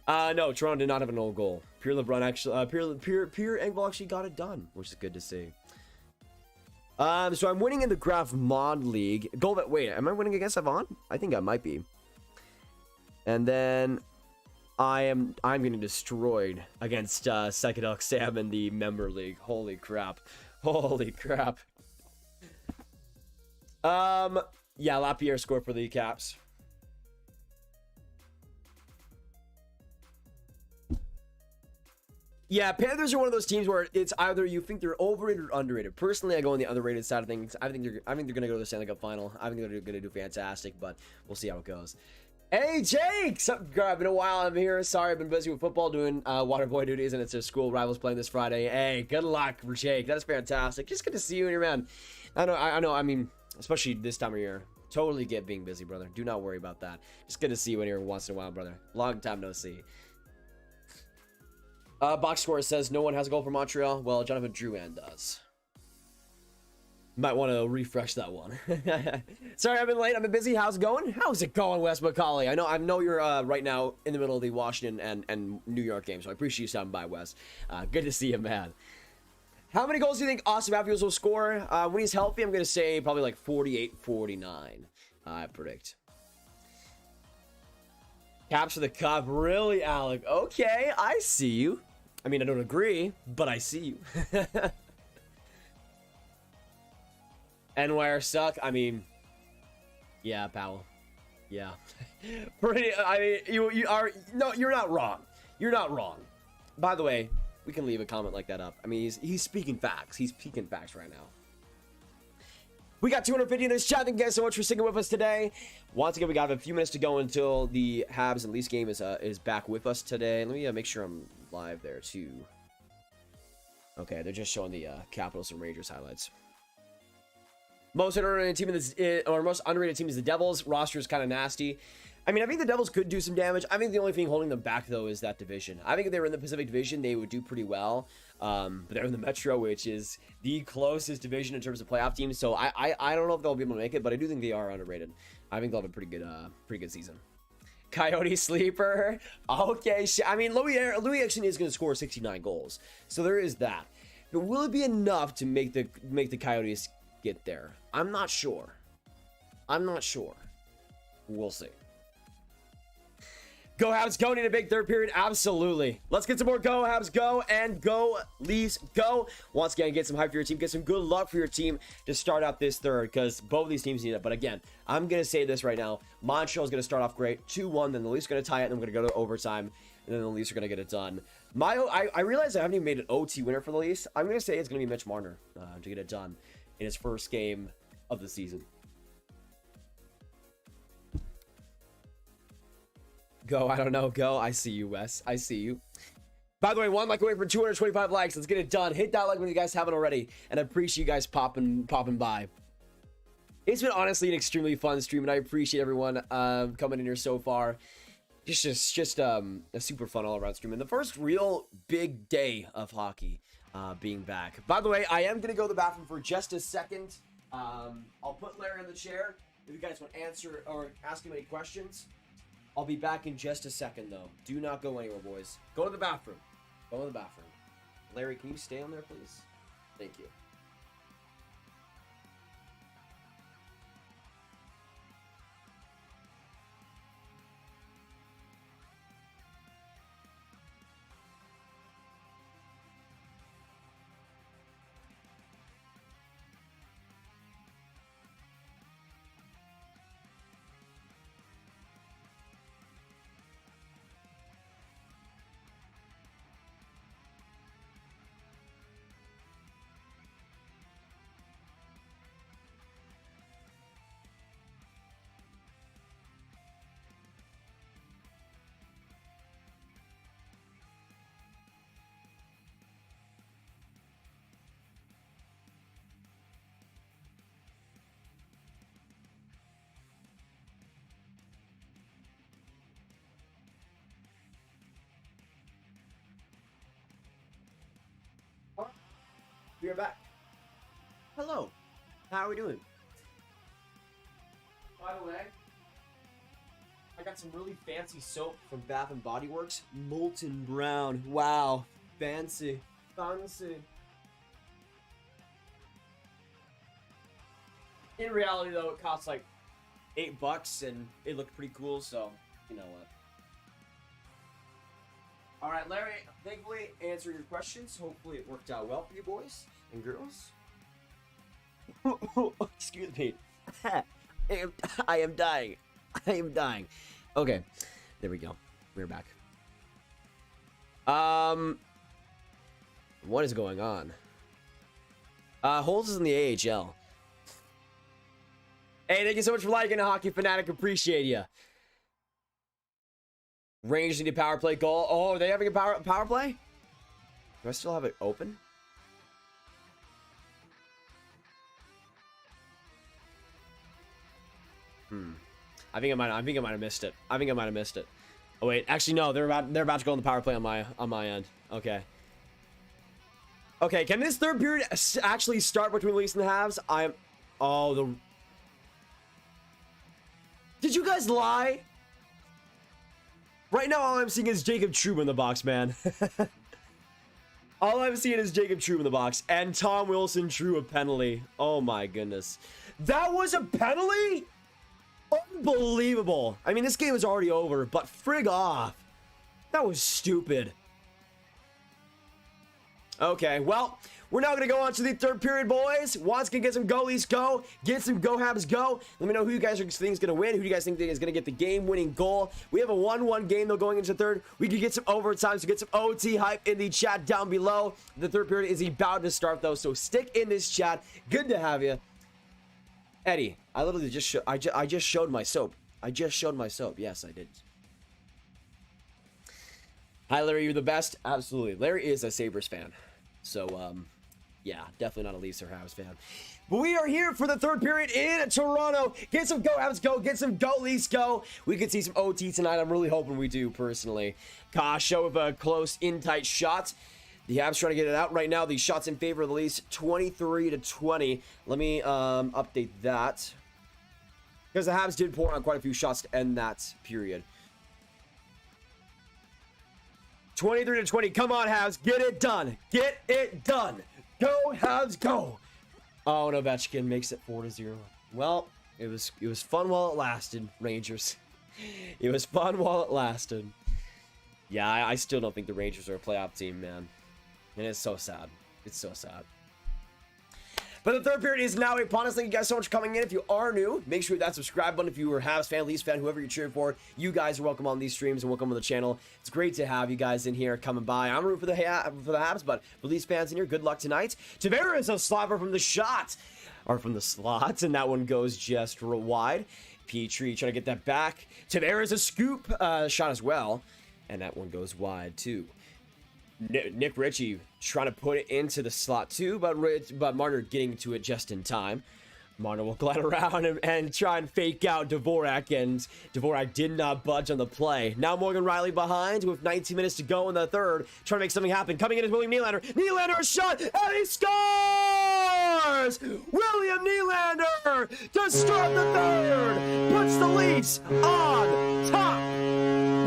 No, Toronto did not have an old goal. Pierre LeBrun actually, Pierre Engvall actually got it done, which is good to see. So I'm winning in the Graph Mod League. Wait, am I winning against Avon? I think I might be. And then I'm getting destroyed against Psychedelic Sam in the Member League. Holy crap. Holy crap. Yeah, Lapierre scored for the Caps. Yeah, Panthers are one of those teams where it's either you think they're overrated or underrated. Personally, I go on the underrated side of things. I think they're gonna go to the Stanley Cup final. I think they're gonna do fantastic, but we'll see how it goes. Hey, Jake! Been a while. I'm here. Sorry, I've been busy with football doing water boy duties, and it's their school rivals playing this Friday. Hey, good luck for Jake. That's fantastic. Just good to see you and your man. I know. I mean, especially this time of year. Totally get being busy, brother. Do not worry about that. Just good to see you in here once in a while, brother. Long time no see. Box score says no one has a goal for Montreal. Well, Jonathan Drouin does. Might want to refresh that one. Sorry, I've been late. I've been busy. How's it going? How's it going, Wes McCauley? I know you're right now in the middle of the Washington and New York game, so I appreciate you stopping by, Wes. Good to see you, man. How many goals do you think Austin Matthews will score when he's healthy? I'm going to say probably like 48-49. I predict. Caps for the cup. Really, Alec? Okay, I see you. I mean, I don't agree, but I see you. Nwire suck. I mean, yeah, Powell. Yeah. Pretty. I mean, you are. No, you're not wrong. You're not wrong. By the way, we can leave a comment like that up. I mean, he's speaking facts. He's speaking facts right now. We got 250 in this chat. Thank you guys so much for sticking with us today. Once again, we got a few minutes to go until the Habs and Leafs game is back with us today. Let me make sure I'm live there too. Okay, they're just showing the Capitals and Rangers highlights. Most underrated team most underrated team is the Devils. Roster is kind of nasty. I mean, I think the Devils could do some damage. I think the only thing holding them back, though, is that division. I think if they were in the Pacific Division, they would do pretty well. But they're in the Metro, which is the closest division in terms of playoff teams. So I don't know if they'll be able to make it, but I do think they are underrated. I think they'll have a pretty good season. Coyote sleeper. Okay, I mean, Louis actually is going to score 69 goals, so there is that. But will it be enough to make the Coyotes get there? I'm not sure. We'll see. Go Habs, go. Need a big third period. Absolutely. Let's get some more go Habs, go, and go Leafs, go. Once again, get some hype for your team. Get some good luck for your team to start out this third, because both of these teams need it. But again, I'm going to say this right now. Montreal is going to start off great, 2-1. Then the Leafs are going to tie it, and I'm going to go to overtime. And then the Leafs are going to get it done. I realize I haven't even made an OT winner for the Leafs. I'm going to say it's going to be Mitch Marner to get it done in his first game of the season. Go, I don't know. Go. I see you, Wes. I see you. By the way, one like away for 225 likes. Let's get it done. Hit that like when you guys haven't already. And I appreciate you guys popping by. It's been honestly an extremely fun stream, and I appreciate everyone coming in here so far. Just a super fun all-around stream. And the first real big day of hockey being back. By the way, I am going to go to the bathroom for just a second. I'll put Larry in the chair if you guys want to answer or ask him any questions. I'll be back in just a second, though. Do not go anywhere, boys. Go to the bathroom. Go to the bathroom. Larry, can you stay on there, please? Thank you. We are back. Hello. How are we doing? By the way, I got some really fancy soap from Bath and Body Works. Molten Brown. Wow. Fancy. Fancy. In reality, though, it costs like $8 and it looked pretty cool, so you know what. All right, Larry, thankfully answer your questions. Hopefully it worked out well for you boys and girls. Excuse me. I am dying. I am dying. Okay, there we go. We're back. What is going on? Holds is in the AHL. Hey, thank you so much for liking, Hockey Fanatic. Appreciate you. Rangers need a power play goal. Oh, are they having a power play? Do I still have it open? I think I might have missed it. Oh wait, actually no, they're about to go on the power play on my end. Okay. Okay, can this third period actually start between the Leafs and the Habs? Did you guys lie? Right now, all I'm seeing is Jacob Trouba in the box, man. All I'm seeing is Jacob Trouba in the box. And Tom Wilson drew a penalty. Oh my goodness. That was a penalty? Unbelievable. I mean, this game is already over, but frig off. That was stupid. Okay, well, we're now going to go on to the third period, boys. Watts can get some goalies go. Get some go Habs go. Let me know who you guys think is going to win. Who do you guys think is going to get the game-winning goal? We have a 1-1 game, though, going into third. We could get some overtime, so get some OT hype in the chat down below. The third period is about to start, though, so stick in this chat. Good to have you. Eddie, I literally just I just showed my soap. I just showed my soap. Yes, I did. Hi, Larry. You're the best. Absolutely. Larry is a Sabres fan. So, yeah, definitely not a Leafs or Habs fan. But we are here for the third period in Toronto. Get some go Habs go. Get some go Leafs go. We could see some OT tonight. I'm really hoping we do, personally. Gosh, show of a close, in-tight shot. The Habs trying to get it out right now. The shots in favor of the Leafs, 23-20. Let me update that. Because the Habs did pour on quite a few shots to end that period. 23-20. Come on, Habs. Get it done. Get it done. Go, Habs, go. Oh, and Ovechkin makes it 4-0. Well, it was fun while it lasted, Rangers. It was fun while it lasted. Yeah, I still don't think the Rangers are a playoff team, man. And it's so sad. It's so sad. But the third period is now upon us. Thank you guys so much for coming in. If you are new, make sure you hit that subscribe button. If you are a Habs fan, Leafs fan, whoever you're cheering for, you guys are welcome on these streams and welcome to the channel. It's great to have you guys in here coming by. I'm rooting for the Habs, but for Leafs fans in here, good luck tonight. Tavares, a slapper from the shot, or from the slot, and that one goes just wide. Petrie trying to get that back. Tavares, a scoop shot as well, and that one goes wide too. Nick Ritchie trying to put it into the slot too, but Marner getting to it just in time. Marner will glide around and try and fake out Dvorak, and Dvorak did not budge on the play. Now Morgan Riley behind with 19 minutes to go in the third, trying to make something happen. Coming in is William Nylander. Nylander, a shot, and he scores! William Nylander to start the third, puts the Leafs on top.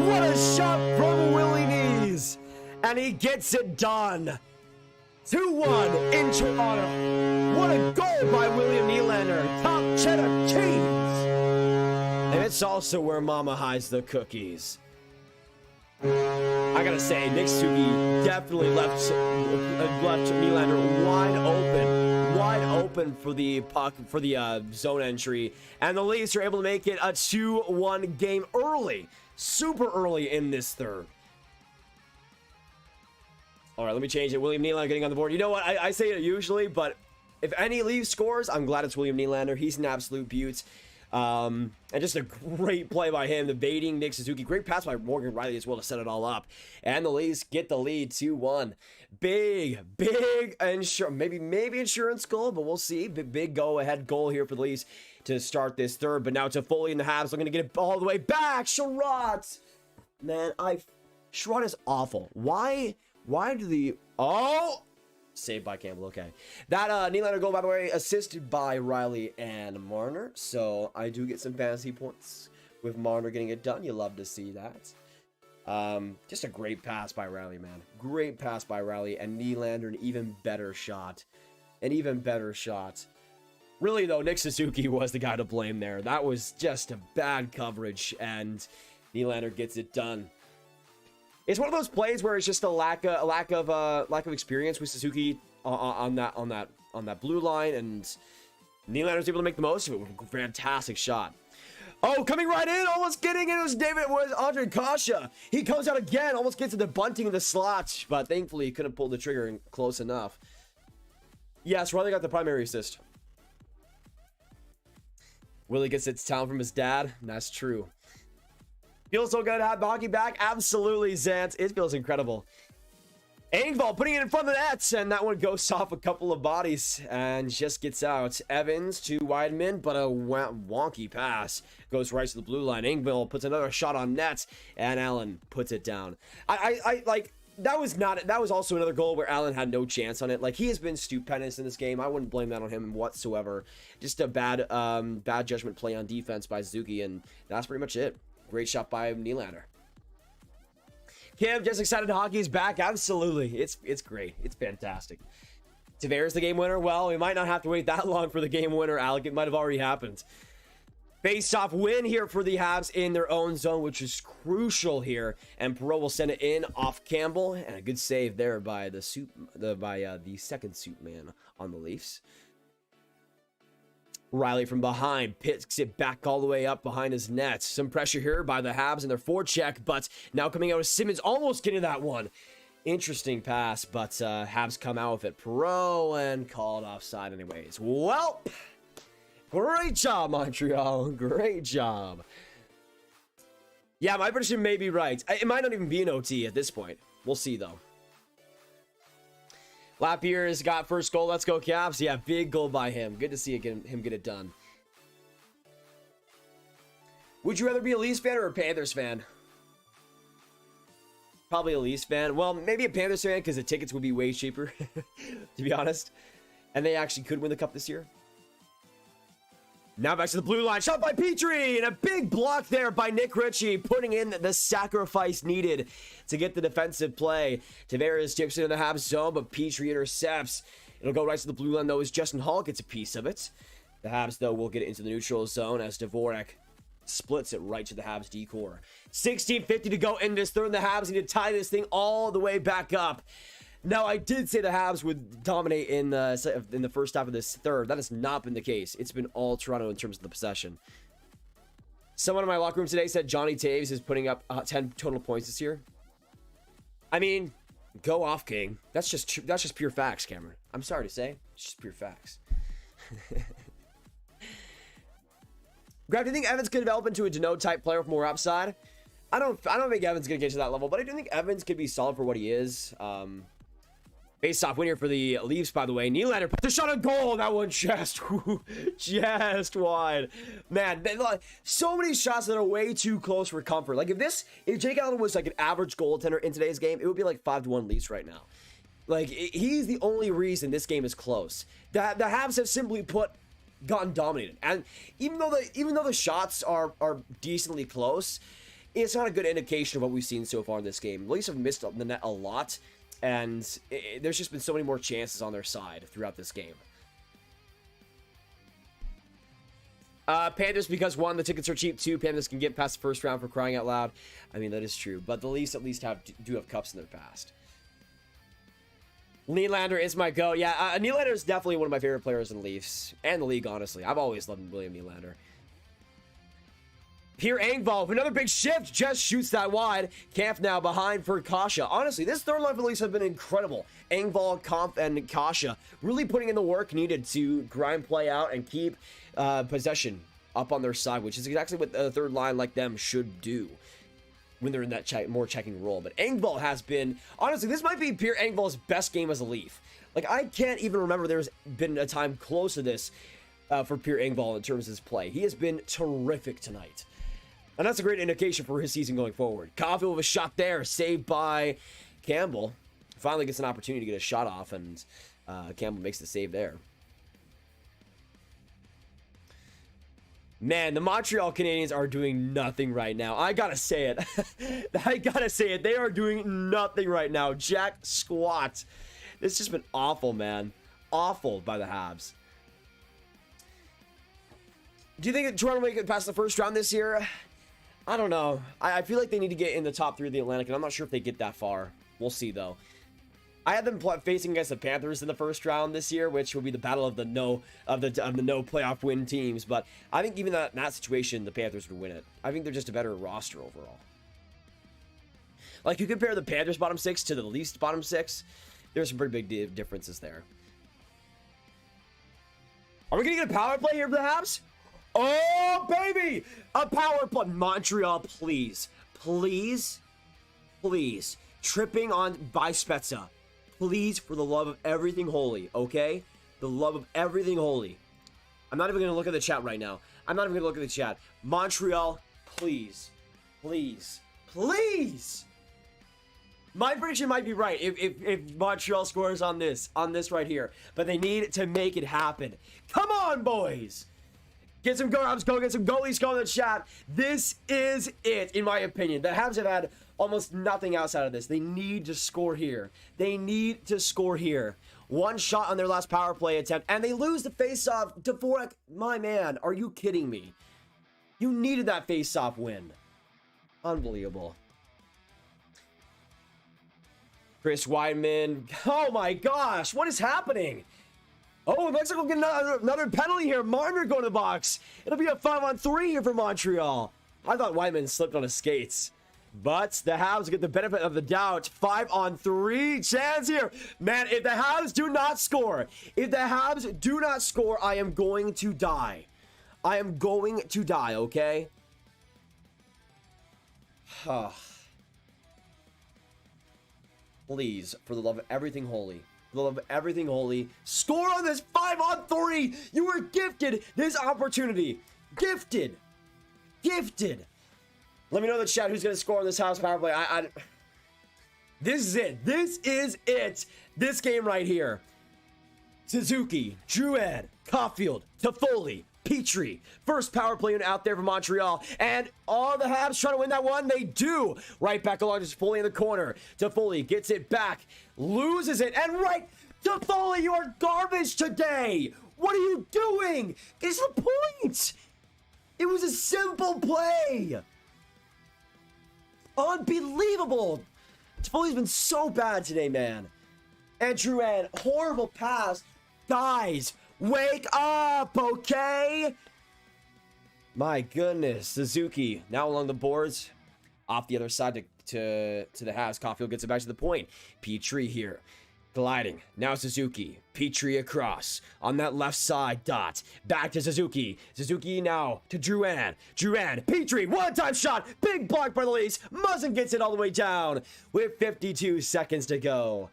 What a shot from Willie Knees! And he gets it done. 2-1 in Toronto. What a goal by William Nylander. Top cheddar cheese. And it's also where Mama hides the cookies. I gotta say, Nick Suzuki definitely left Nylander wide open for the puck, for the zone entry. And the Leafs are able to make it a 2-1 game early. Super early in this third. All right, let me change it. William Nylander getting on the board. You know what? I say it usually, but if any Leafs scores, I'm glad it's William Nylander. He's an absolute beaut. And just a great play by him. The baiting Nick Suzuki. Great pass by Morgan Riley as well to set it all up. And the Leafs get the lead 2-1. Big maybe insurance goal, but we'll see. Big go-ahead goal here for the Leafs to start this third. But now it's a Foley in the Habs. They're going to get it all the way back. Sherratt. Man, Sherratt is awful. Why do the... Oh! Saved by Campbell, okay. That Nylander goal, by the way, assisted by Riley and Marner. So I do get some fantasy points with Marner getting it done. You love to see that. Just a great pass by Riley, man. Great pass by Riley. And Nylander, an even better shot. Really, though, Nick Suzuki was the guy to blame there. That was just a bad coverage. And Nylander gets it done. It's one of those plays where it's just a lack of experience with Suzuki on that blue line, and Nylander's able to make the most of it with a fantastic shot. Oh, coming right in, almost getting it was Andre Kasha. He comes out again, almost gets to the bunting in the slot, but thankfully he couldn't pull the trigger close enough. Yes, Riley got the primary assist. Willie gets it to town from his dad, and that's true. Feels so good to have hockey back. Absolutely, Zant. It feels incredible. Engvall putting it in front of the nets, and that one goes off a couple of bodies and just gets out. Evans to Wideman, but a wonky pass goes right to the blue line. Engvall puts another shot on net, and Allen puts it down. I like that was also another goal where Allen had no chance on it. Like, he has been stupendous in this game. I wouldn't blame that on him whatsoever. Just a bad judgment play on defense by Suzuki, and that's pretty much it. Great shot by Nylander. Kim, just excited hockey's back. Absolutely. It's great. It's fantastic. Tavares the game winner. Well, we might not have to wait that long for the game winner, Alec. It might have already happened. Face-off win here for the Habs in their own zone, which is crucial here. And Perreault will send it in off Campbell. And a good save there by the second suit man on the Leafs. Riley from behind picks it back all the way up behind his net. Some pressure here by the Habs in their forecheck, but now coming out with Simmons almost getting that one. Interesting pass, but Habs come out with it. Perreault and called offside anyways. Well, great job, Montreal. Great job. Yeah, my prediction may be right. It might not even be an OT at this point. We'll see, though. Lapierre's got first goal. Let's go, Caps. Yeah, big goal by him. Good to see him get it done. Would you rather be a Leafs fan or a Panthers fan? Probably a Leafs fan. Well, maybe a Panthers fan because the tickets would be way cheaper, to be honest. And they actually could win the cup this year. Now back to the blue line. Shot by Petrie. And a big block there by Nick Ritchie, putting in the sacrifice needed to get the defensive play. Tavares tips it in the Habs zone, but Petrie intercepts. It'll go right to the blue line, though, as Justin Hall gets a piece of it. The Habs, though, will get it into the neutral zone as Dvorak splits it right to the Habs D-core. 16:50 to go in this third, and the Habs need to tie this thing all the way back up. Now, I did say the Habs would dominate in the first half of this third. That has not been the case. It's been all Toronto in terms of the possession. Someone in my locker room today said Johnny Taves is putting up 10 total points this year. I mean, go off, King. That's just pure facts, Cameron. I'm sorry to say, it's just pure facts. Grav, do you think Evans could develop into a Deno type player with more upside? I don't think Evans gonna get to that level, but I do think Evans could be solid for what he is. Face off winner for the Leafs, by the way. Nylander put the shot on goal. That one just wide. Man, so many shots that are way too close for comfort. Like if Jake Allen was like an average goaltender in today's game, it would be like 5-1 Leafs right now. Like he's the only reason this game is close. The Habs have simply gotten dominated, and even though the shots are decently close, it's not a good indication of what we've seen so far in this game. The Leafs have missed the net a lot, and there's just been so many more chances on their side throughout this game. Panthers, because one, the tickets are cheap. Two, Panthers can get past the first round for crying out loud. I mean, that is true, but the Leafs at least do have cups in their past. Nylander is my go. Yeah, Nylander is definitely one of my favorite players in the Leafs and the league, honestly. I've always loved William Nylander. Pierre Engvall, another big shift, just shoots that wide. Kampf now behind for Kasha. Honestly, this third line for the Leafs have been incredible. Engvall, Kampf, and Kasha really putting in the work needed to grind play out and keep possession up on their side, which is exactly what the third line like them should do when they're in that more checking role. But Engvall has been, honestly, this might be Pierre Engvall's best game as a Leaf. Like, I can't even remember there's been a time close to this for Pierre Engvall in terms of his play. He has been terrific tonight. And that's a great indication for his season going forward. Caulfield with a shot there, saved by Campbell. Finally gets an opportunity to get a shot off, and Campbell makes the save there. Man, the Montreal Canadiens are doing nothing right now. I gotta say it. They are doing nothing right now. Jack squat. It's just been awful, man. Awful by the Habs. Do you think Toronto will get past the first round this year? I don't know. I feel like they need to get in the top 3 of the Atlantic, and I'm not sure if they get that far. We'll see, though. I had them facing against the Panthers in the first round this year, which will be the battle of the no playoff win teams. But I think even in that situation, the Panthers would win it. I think they're just a better roster overall. Like, you compare the Panthers bottom 6 to the Leafs bottom 6, there's some pretty big differences there. Are we gonna get a power play here for the Habs? Oh, baby! A power play. Montreal, please. Please. Please. Tripping on by Spezza. Please, for the love of everything holy, okay? The love of everything holy. I'm not even going to look at the chat right now. I'm not even going to look at the chat. Montreal, please. Please. Please! My prediction might be right if Montreal scores on this right here. But they need to make it happen. Come on, boys! Get some go-ups, go get some goalies, go in the chat. This is it, in my opinion. The Habs have had almost nothing outside of this. They need to score here. They need to score here. One shot on their last power play attempt, and they lose the face-off. Dvorak, my man, are you kidding me? You needed that face-off win. Unbelievable. Chris Weidman. Oh my gosh, what is happening? Oh, it looks like we'll get another penalty here. Marner going to the box. It'll be a 5-on-3 here for Montreal. I thought Weidman slipped on his skates. But the Habs get the benefit of the doubt. 5-on-3 chance here. Man, if the Habs do not score, I am going to die. I am going to die, okay? Please, for the love of everything holy. For the love of everything holy. Score on this 5-on-3. You were gifted this opportunity. Gifted. Gifted. Let me know in the chat who's going to score on this House power play. This is it. This is it. This game right here. Suzuki, Druid, Caulfield, Toffoli, Petrie. First power play out there for Montreal. And all the Habs trying to win that one. They do. Right back along to Toffoli in the corner. Toffoli gets it back. Loses it. And right, Toffoli, you are garbage today. What are you doing? It's the point. It was a simple play. Unbelievable. Toffoli's been so bad today, man. And Drouin, horrible pass. Guys, wake up, okay? My goodness. Suzuki now along the boards. Off the other side to the Habs. Caulfield gets it back to the point. Petrie here. Gliding. Now Suzuki. Petrie across. On that left side. Dot. Back to Suzuki. Suzuki now to Drouin. Drouin. Petrie. One-time shot. Big block by the Leafs. Muzzin gets it all the way down. With 52 seconds to go.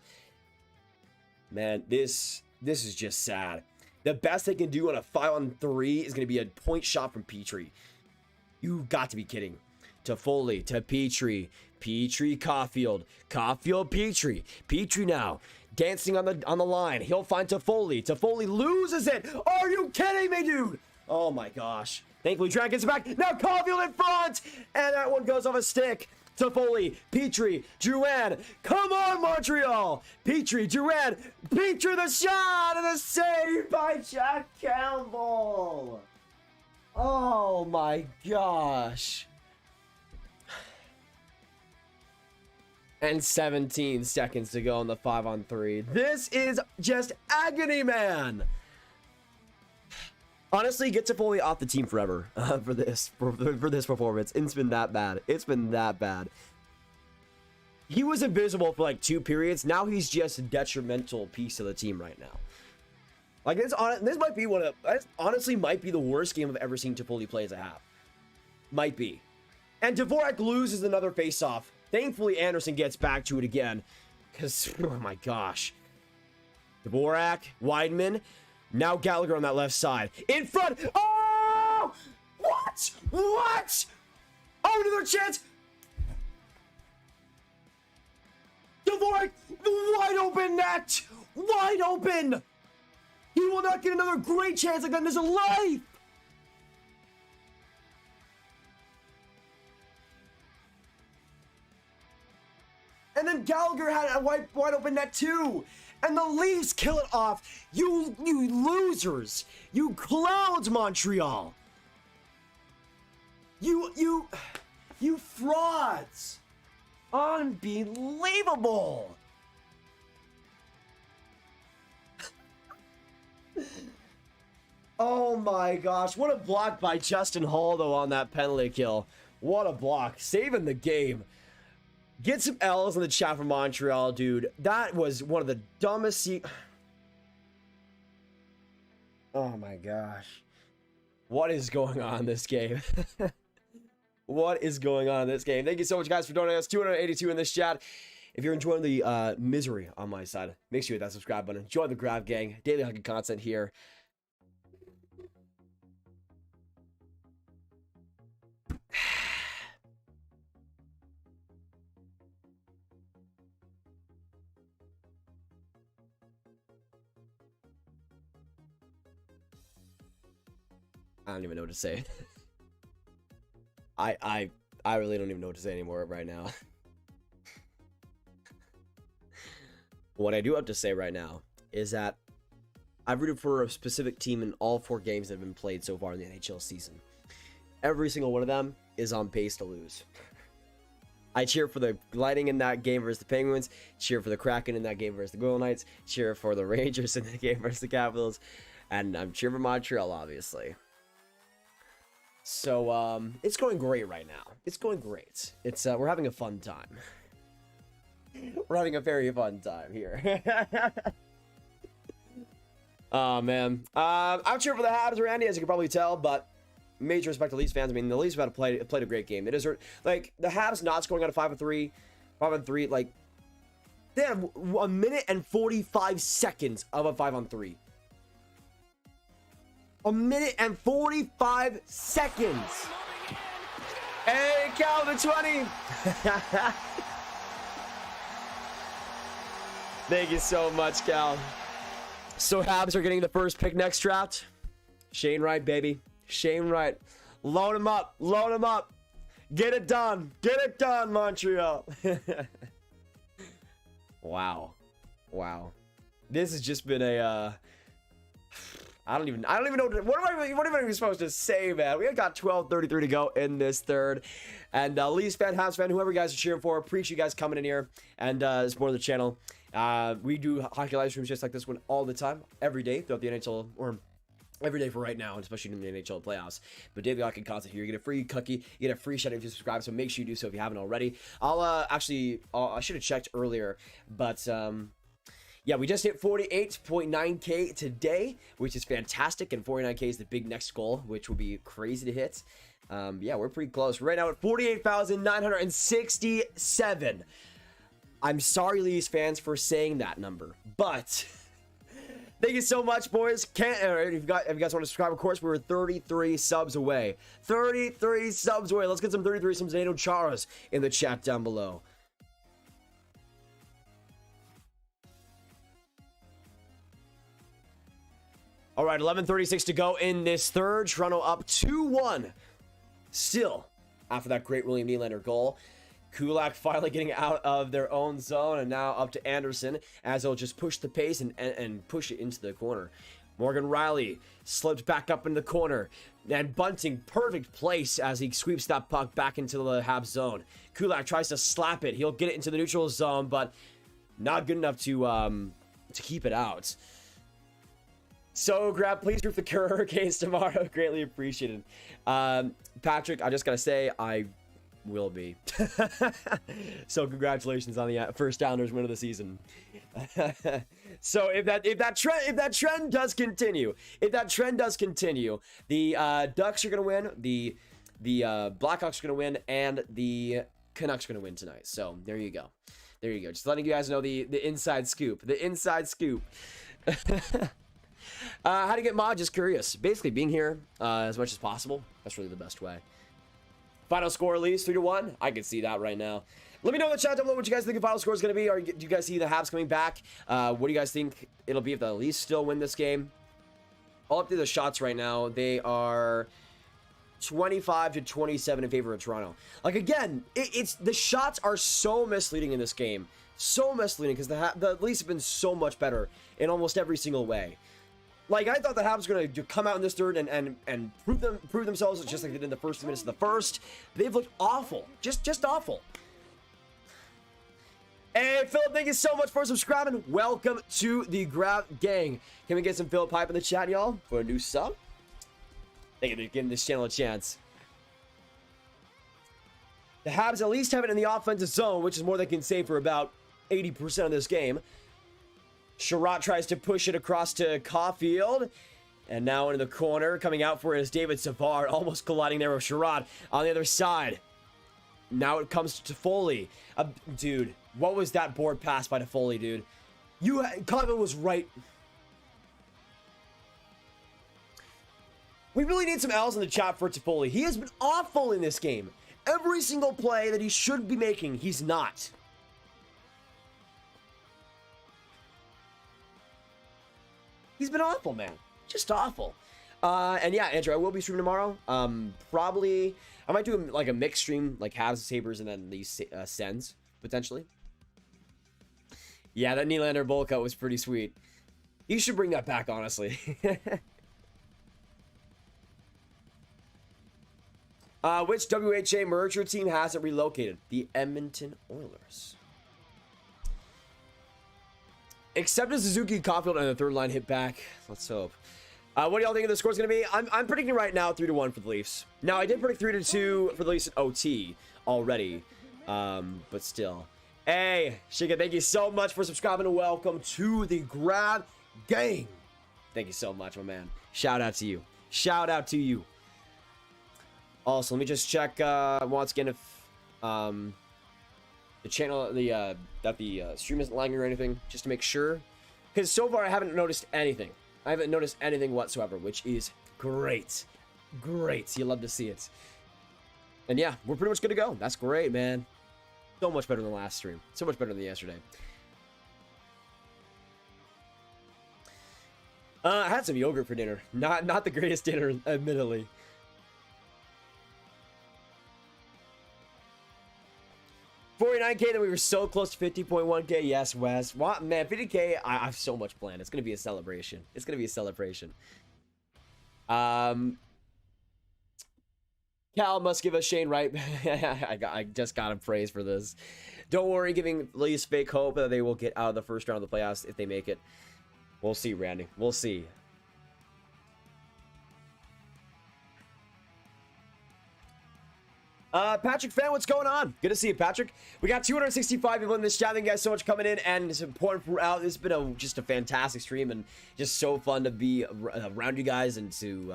Man, this is just sad. The best they can do on a 5-on-3 is going to be a point shot from Petrie. You got to be kidding. Toffoli to Petrie. Petrie, Caulfield. Caulfield, Petrie. Petrie now. Dancing on the line. He'll find Toffoli. Toffoli loses it. Are you kidding me, dude? Oh my gosh. Thankfully, Trent gets it back. Now Caulfield in front. And that one goes off a stick. Toffoli, Petrie, Drouin. Come on, Montreal. Petrie, Drouin. Petrie the shot and the save by Jack Campbell. Oh my gosh. And 17 seconds to go on the 5-on-3. This is just agony, man. Honestly, get Toffoli off the team forever for this performance. It's been that bad. It's been that bad. He was invisible for like 2 periods. Now he's just a detrimental piece of the team right now. Like this might be honestly might be the worst game I've ever seen Toffoli play as a half. Might be. And Dvorak loses another faceoff. Thankfully, Anderson gets back to it again. Because, oh my gosh. Dvorak, Weidman. Now Gallagher on that left side. In front. Oh! What? What? Oh, another chance. Dvorak, wide open net. Wide open. He will not get another great chance like that in his life. And then Gallagher had a wide open net too. And the Leafs kill it off. You losers. You clowns, Montreal. You frauds. Unbelievable. Oh my gosh. What a block by Justin Hall, though, on that penalty kill. What a block. Saving the game. Get some L's in the chat from Montreal, dude. That was one of the dumbest... Oh my gosh. What is going on in this game? What is going on in this game? Thank you so much, guys, for donating us. 282 in this chat. If you're enjoying the misery on my side, make sure you hit that subscribe button. Join the Grav Gang. Daily hockey content here. I don't even know what to say. I really don't even know what to say anymore right now. What I do have to say right now is that I've rooted for a specific team in all 4 games that have been played so far in the NHL season. Every single one of them is on pace to lose. I cheer for the Lightning in that game versus the Penguins, cheer for the Kraken in that game versus the Golden Knights, cheer for the Rangers in the game versus the Capitals, and I'm cheering for Montreal, obviously. So, it's going great right now. It's going great. It's, we're having a fun time. We're having a very fun time here. Oh, man. I'm cheering for the Habs, Randy, as you can probably tell, but major respect to Leafs fans. I mean, the Leafs have played a great game. They deserve, like, the Habs not scoring out of 5-on-3, like, they had 1 minute and 45 seconds of a 5-on-3. 1 minute and 45 seconds. Hey, Cal, the 20. Thank you so much, Cal. So Habs are getting the first pick next draft. Shane Wright, baby. Shane Wright. Load him up. Load him up. Get it done. Get it done, Montreal. Wow. Wow. This has just been a... I don't even know what am I even supposed to say, man. We got 12:33 to go in this third, and Leafs fan, Habs fan, whoever you guys are cheering for, appreciate you guys coming in here and supporting the channel. We do hockey live streams just like this one all the time, every day throughout the NHL, or every day for right now, and especially in the NHL playoffs. But daily hockey content here. You get a free cookie, you get a free shout out if you subscribe, so make sure you do so if you haven't already. I should have checked earlier, but yeah, we just hit 48.9k today, which is fantastic, and 49k is the big next goal, which will be crazy to hit. Yeah, we're pretty close right now at 48,967. I'm sorry, Leafs fans, for saying that number, but thank you so much, boys. If you guys want to subscribe, of course, we're 33 subs away. 33 subs away. Let's get some 33 some Anaheim Charas in the chat down below. All right, 11:36 to go in this third. Toronto up 2-1. Still, after that great William Nylander goal. Kulak finally getting out of their own zone, and now up to Anderson as they'll just push the pace and push it into the corner. Morgan Rielly slipped back up in the corner, and Bunting, perfect place as he sweeps that puck back into the Habs zone. Kulak tries to slap it. He'll get it into the neutral zone, but not good enough to keep it out. So, Grab, please root the Hurricanes tomorrow. Greatly appreciated. Patrick, I just gotta say, I will be. So, congratulations on the first Islanders win of the season. So, if that trend does continue, the Ducks are gonna win, the Blackhawks are gonna win, and the Canucks are gonna win tonight. So, there you go. There you go. Just letting you guys know the inside scoop. The inside scoop. How to get mod? Just curious. Basically, being here as much as possible. That's really the best way. Final score, Leafs 3-1. I can see that right now. Let me know in the chat down below what you guys think the final score is going to be. Or do you guys see the Habs coming back? What do you guys think it'll be if the Leafs still win this game? I'll update the shots right now. They are 25-27 in favor of Toronto. Like, again, it's the shots are so misleading in this game. So misleading because the Leafs have been so much better in almost every single way. Like, I thought the Habs were going to come out in this third and prove themselves just like they did in the first minutes of the first. They've looked awful. Just awful. Hey, Philip, thank you so much for subscribing. Welcome to the Grav Gang. Can we get some Philip hype in the chat, y'all, for a new sub? Thank you for giving this channel a chance. The Habs at least have it in the offensive zone, which is more than they can say for about 80% of this game. Sherratt tries to push it across to Caulfield. And now into the corner. Coming out for it is David Savard. Almost colliding there with Sherratt on the other side. Now it comes to Toffoli. Dude, what was that board pass by Toffoli, dude? Caulfield was right. We really need some L's in the chat for Toffoli. He has been awful in this game. Every single play that he should be making, he's not. He's been awful, man. Just awful. And yeah, Andrew, I will be streaming tomorrow. Probably, I might do like a mixed stream, like Habs, Sabres, and then these Sens, potentially. Yeah, that Nylander bowl cut was pretty sweet. You should bring that back, honestly. Which WHA merger team hasn't relocated? The Edmonton Oilers. Except as Suzuki, Caulfield, and the third line hit back. Let's hope. What do y'all think the score's going to be? I'm predicting right now 3-1 for the Leafs. Now, I did predict 3-2 for the Leafs in OT already. But still. Hey, Shiga, thank you so much for subscribing and welcome to the Grab Gang. Thank you so much, my man. Shout out to you. Shout out to you. Also, let me just check once again if the channel, that the stream isn't lagging or anything, just to make sure. Because so far I haven't noticed anything. I haven't noticed anything whatsoever, which is great. Great. You love to see it. And yeah, we're pretty much good to go. That's great, man. So much better than the last stream. So much better than yesterday. I had some yogurt for dinner. Not the greatest dinner, admittedly. $49K, then we were so close to 50.1K. Yes, Wes. What, man, 50K, I have so much planned. It's going to be a celebration. It's going to be a celebration. Cal must give us Shane Wright. I just got him praise for this. Don't worry, giving Leafs fake hope that they will get out of the first round of the playoffs if they make it. We'll see, Randy. We'll see. Patrick Fan, what's going on? Good to see you, Patrick. We got 265 people in this chat. Thank you guys so much for coming in, and it's important for out. This has been just a fantastic stream and just so fun to be around you guys and to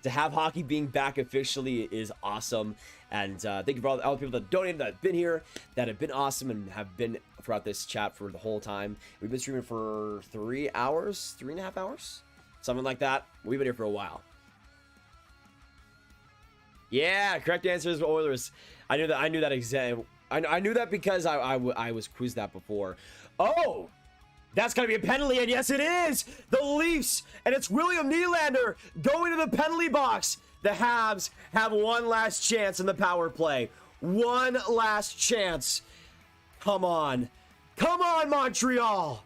have hockey being back officially is awesome. And thank you for all the people that donated, that have been here, that have been awesome, and have been throughout this chat for the whole time. We've been streaming for 3 hours, 3.5 hours, something like that. We've been here for a while. Yeah, correct answer is Oilers. I knew that. I knew that exactly. I knew that because I was quizzed that before. Oh, that's gonna be a penalty, and yes, it is. The Leafs, and it's William Nylander going to the penalty box. The Habs have one last chance in the power play. One last chance. Come on, Montreal.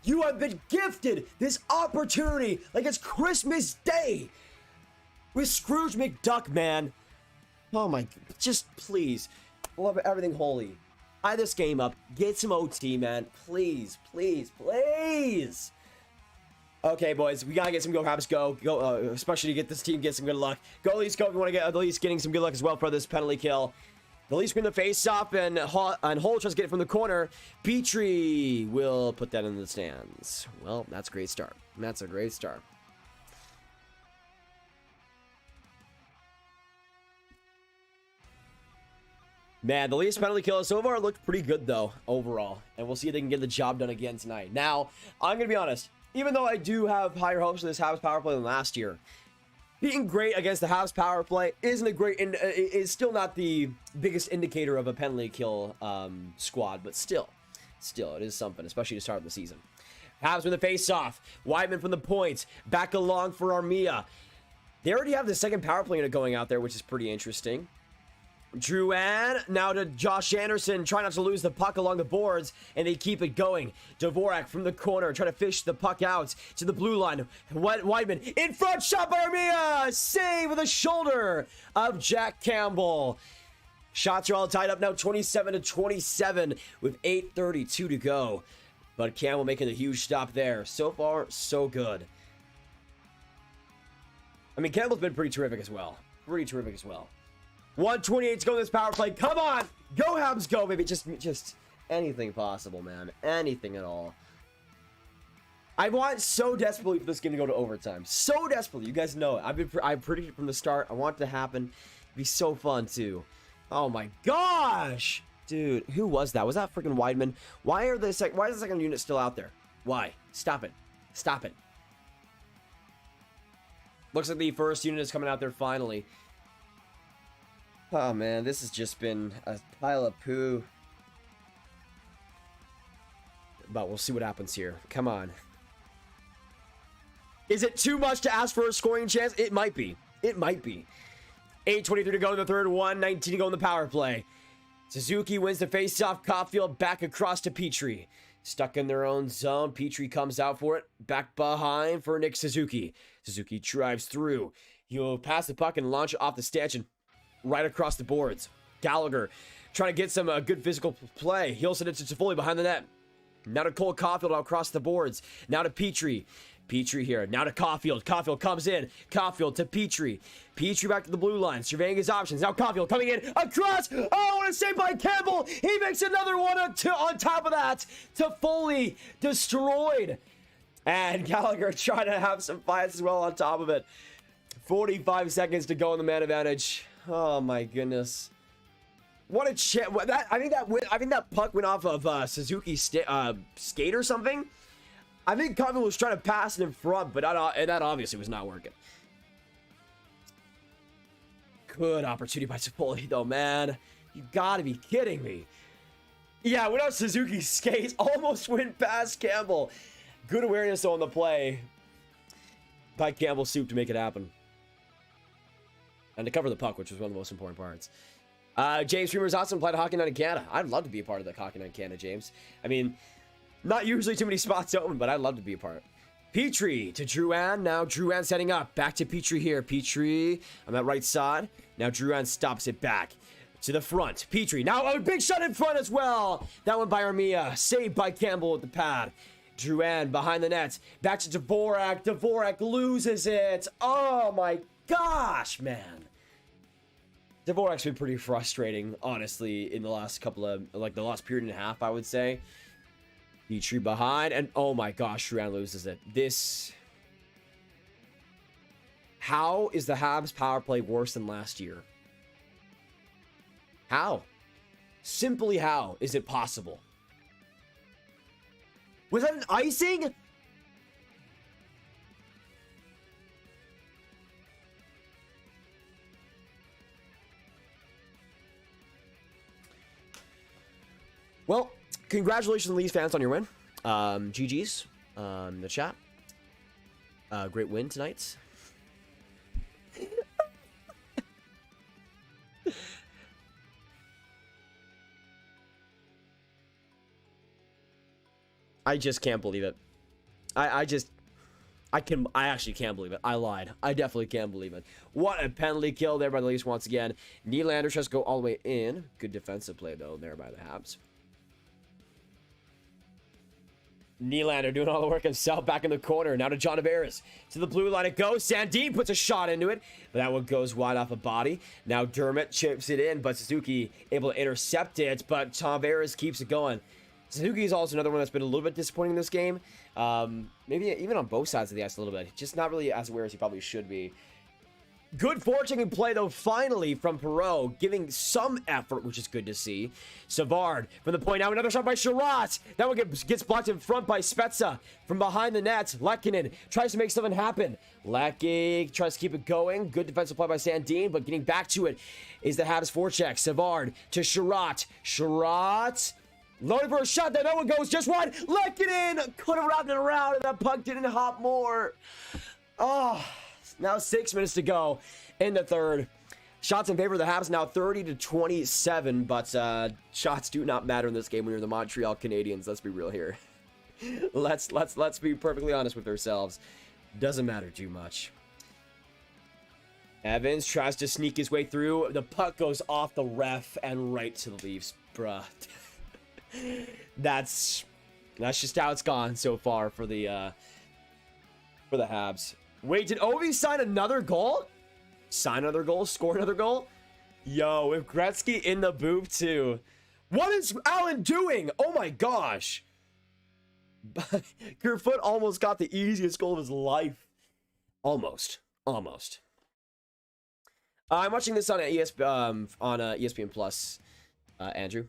You have been gifted this opportunity like it's Christmas Day. With Scrooge McDuck, man. Oh my, just please. Love everything holy. Tie this game up. Get some OT, man. Please, please, please. Okay, boys, we gotta get some Go Habs go. Especially to get this team, get some good luck. Go Leafs go if you want to get the Leafs getting some good luck as well for this penalty kill. The Leafs win the face-off, and Hull tries to get it from the corner. Petrie will put that in the stands. Well, that's a great start. That's a great start. Man, the Leafs penalty kill so far looked pretty good, though, overall. And we'll see if they can get the job done again tonight. Now, I'm going to be honest. Even though I do have higher hopes for this Habs power play than last year, being great against the Habs power play is still not the biggest indicator of a penalty kill squad. But still, it is something, especially to start the season. Habs win the face-off. Weidman from the point. Back along for Armia. They already have the second power play unit going out there, which is pretty interesting. Drouin, now to Josh Anderson, trying not to lose the puck along the boards, and they keep it going. Dvorak from the corner, trying to fish the puck out to the blue line. Weidman, in front, shot by Armia! Save with a shoulder of Jack Campbell. Shots are all tied up now, 27-27, with 8:32 to go. But Campbell making a huge stop there. So far, so good. I mean, Campbell's been pretty terrific as well. 1:28 to go in this power play. Come on! Go Habs, go, baby. Just anything possible, man. Anything at all. I want so desperately for this game to go to overtime. So desperately. You guys know it. I predicted from the start. I want it to happen. It'd be so fun, too. Oh, my gosh! Dude, who was that? Was that freaking Weidman? Why is the second unit still out there? Why? Stop it. Stop it. Looks like the first unit is coming out there finally. Oh man, this has just been a pile of poo. But we'll see what happens here. Come on. Is it too much to ask for a scoring chance? It might be. It might be. 8:23 to go in the third, 1:19 to go in the power play. Suzuki wins the faceoff. Caulfield back across to Petrie. Stuck in their own zone. Petrie comes out for it. Back behind for Nick Suzuki. Suzuki drives through. He'll pass the puck and launch it off the stanchion right across the boards. Gallagher trying to get some good physical play. He'll send it to Toffoli behind the net. Now to Cole Caulfield across the boards. Now to Petrie. Petrie here. Now to Caulfield. Caulfield comes in. Caulfield to Petrie. Petrie back to the blue line. Surveying his options. Now Caulfield coming in. Across. Oh, what a save by Campbell. He makes another one on top of that. Toffoli destroyed. And Gallagher trying to have some fights as well on top of it. 45 seconds to go in the man advantage. Oh my goodness. What a chance. I think that puck went off of Suzuki's skate or something. I think Caulfield was trying to pass it in front, but that obviously was not working. Good opportunity by Toffoli, though, man. You gotta be kidding me. Yeah, went off Suzuki's skates. Almost went past Campbell. Good awareness on the play by Campbell's soup to make it happen. And to cover the puck, which was one of the most important parts. James Reaves awesome. Played Hockey Night in Canada. I'd love to be a part of the Hockey Night in Canada, James. I mean, not usually too many spots open, but I'd love to be a part. Petrie to Drouin. Now Drouin setting up. Back to Petrie here. Petrie on that right side. Now Drouin stops it back to the front. Petrie. Now a big shot in front as well. That one by Armia. Saved by Campbell with the pad. Drouin behind the net. Back to Dvorak. Dvorak loses it. Oh my gosh, man. Dvorak's been pretty frustrating, honestly, in the last couple of, like, the last period and a half, I would say. Petrie behind, and oh my gosh, Drouin loses it. This... How is the Habs power play worse than last year? How? Simply how is it possible? Was that an icing? Well, congratulations, Leafs fans, on your win. GG's, the chat. Great win tonight. I just can't believe it. I actually can't believe it. I lied. I definitely can't believe it. What a penalty kill there by the Leafs once again. Nylander tries to go all the way in. Good defensive play, though, there by the Habs. Nylander doing all the work himself back in the corner. Now to John Tavares. To the blue line it goes. Sandin puts a shot into it. But that one goes wide off a body. Now Dermott chips it in. But Suzuki able to intercept it. But Tavares keeps it going. Suzuki is also another one that's been a little bit disappointing in this game. Maybe even on both sides of the ice a little bit. Just not really as aware as he probably should be. Good fortune in play, though, finally, from Perreault, giving some effort, which is good to see. Savard from the point. Now another shot by Sherratt. That one gets blocked in front by Spezza. From behind the net, Lehkonen tries to make something happen. Lecky tries to keep it going. Good defensive play by Sandin, but getting back to it is the Habs forecheck. Savard to Sherratt. Sherratt loaded for a shot. That one goes just wide. Lehkonen could have wrapped it around, and that puck didn't hop more. Oh... Now 6 minutes to go in the third. Shots in favor of the Habs now 30-27, but shots do not matter in this game when you're the Montreal Canadiens. Let's be real here. Let's be perfectly honest with ourselves. Doesn't matter too much. Evans tries to sneak his way through. The puck goes off the ref and right to the Leafs, bruh. That's just how it's gone so far for the Habs. Wait, did Ovi sign another goal? Sign another goal? Score another goal? Yo, if Gretzky in the booth too. What is Allen doing? Oh my gosh. Kerfoot almost got the easiest goal of his life. Almost. I'm watching this on ESPN Plus, Andrew.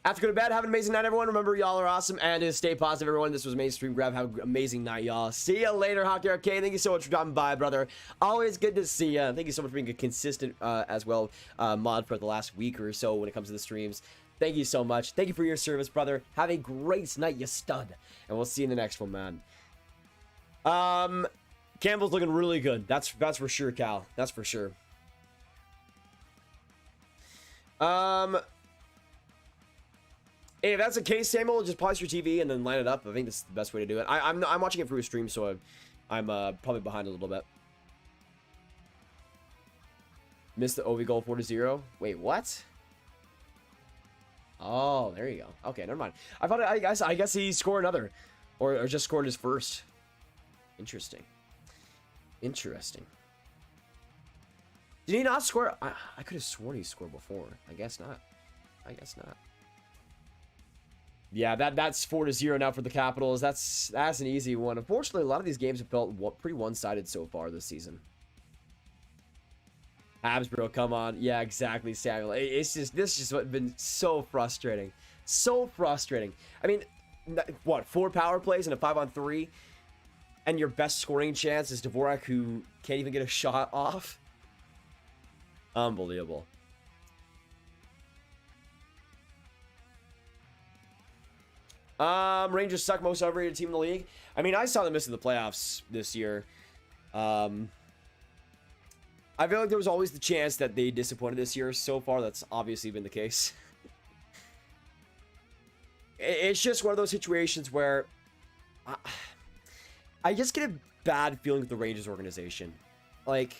Have to go to bed. Have an amazing night, everyone. Remember, y'all are awesome. And stay positive, everyone. This was Amazing Stream Grab. Have an amazing night, y'all. See you later, Hockey Arcade. Thank you so much for dropping by, brother. Always good to see you. Thank you so much for being a consistent, as well, mod for the last week or so when it comes to the streams. Thank you so much. Thank you for your service, brother. Have a great night, you stud. And we'll see you in the next one, man. Campbell's looking really good. That's for sure, Cal. That's for sure. Hey, if that's the case, Samuel, just pause your TV and then line it up. I think this is the best way to do it. I'm watching it through a stream, so I'm probably behind a little bit. Missed the Ovi goal 4-0. Wait, what? Oh, there you go. Okay, never mind. I guess he scored another, or just scored his first. Interesting. Did he not score? I could have sworn he scored before. I guess not. Yeah, that's 4-0 now for the Capitals. That's an easy one. Unfortunately, a lot of these games have felt pretty one-sided so far this season. Habs, bro, come on. Yeah, exactly, Samuel. This has just been so frustrating. I mean, what, 4 power plays and a 5-on-3? And your best scoring chance is Dvorak, who can't even get a shot off? Unbelievable. Rangers suck, most overrated team in the league. I mean, I saw them missing the playoffs this year. I feel like there was always the chance that they disappointed this year. So far, that's obviously been the case. it's just one of those situations where I just get a bad feeling with the Rangers organization. Like,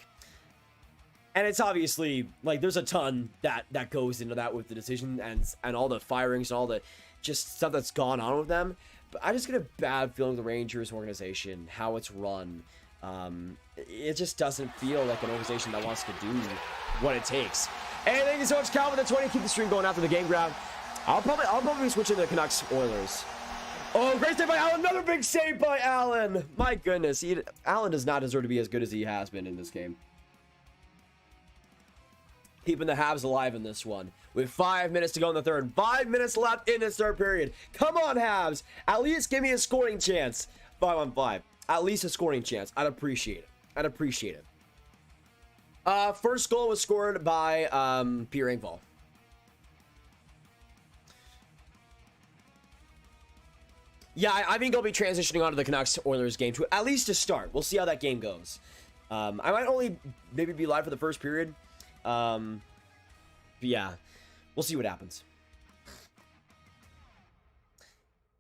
and it's obviously, like, there's a ton that goes into that with the decision and all the firings and all the just stuff that's gone on with them. But I just get a bad feeling with the Rangers organization, how it's run. It just doesn't feel like an organization that wants to do what it takes. Hey, thank you so much, Calvin. The 20. Keep the stream going after the game grab. I'll probably be switching to the Canucks OILERS. Oh, great save by Allen. Another big save by Allen. My goodness. Allen does not deserve to be as good as he has been in this game. Keeping the Habs alive in this one. With 5 minutes to go in the third. 5 minutes left in this third period. Come on, Habs. At least give me a scoring chance. 5-on-5. At least a scoring chance. I'd appreciate it. I'd appreciate it. First goal was scored by Pairings. Yeah, I think I'll be transitioning onto the Canucks OILERS game to at least to start. We'll see how that game goes. I might only maybe be live for the first period. But yeah, we'll see what happens.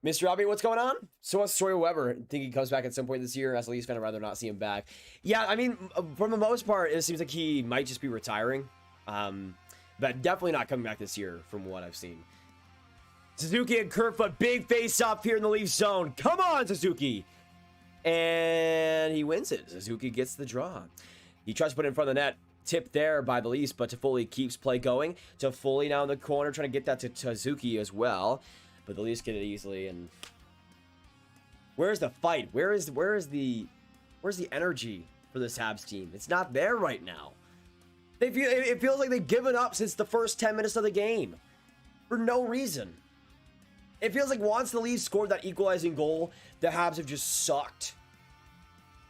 Mr. Robbie, what's going on? So what's Sawyer Weber? Think he comes back at some point this year? As a Leafs fan, I'd rather not see him back. Yeah, I mean, for the most part, it seems like he might just be retiring. But definitely not coming back this year from what I've seen. Suzuki and Kerfoot, big face off here in the Leafs zone. Come on, Suzuki. And he wins it. Suzuki gets the draw. He tries to put it in front of the net. Tip there by the Leafs, but Toffoli keeps play going. Toffoli now in the corner, trying to get that to Suzuki as well. But the Leafs get it easily. And where's the fight? Where's the energy for this Habs team? It's not there right now. It feels like they've given up since the first 10 minutes of the game. For no reason. It feels like once the Leafs scored that equalizing goal, the Habs have just sucked.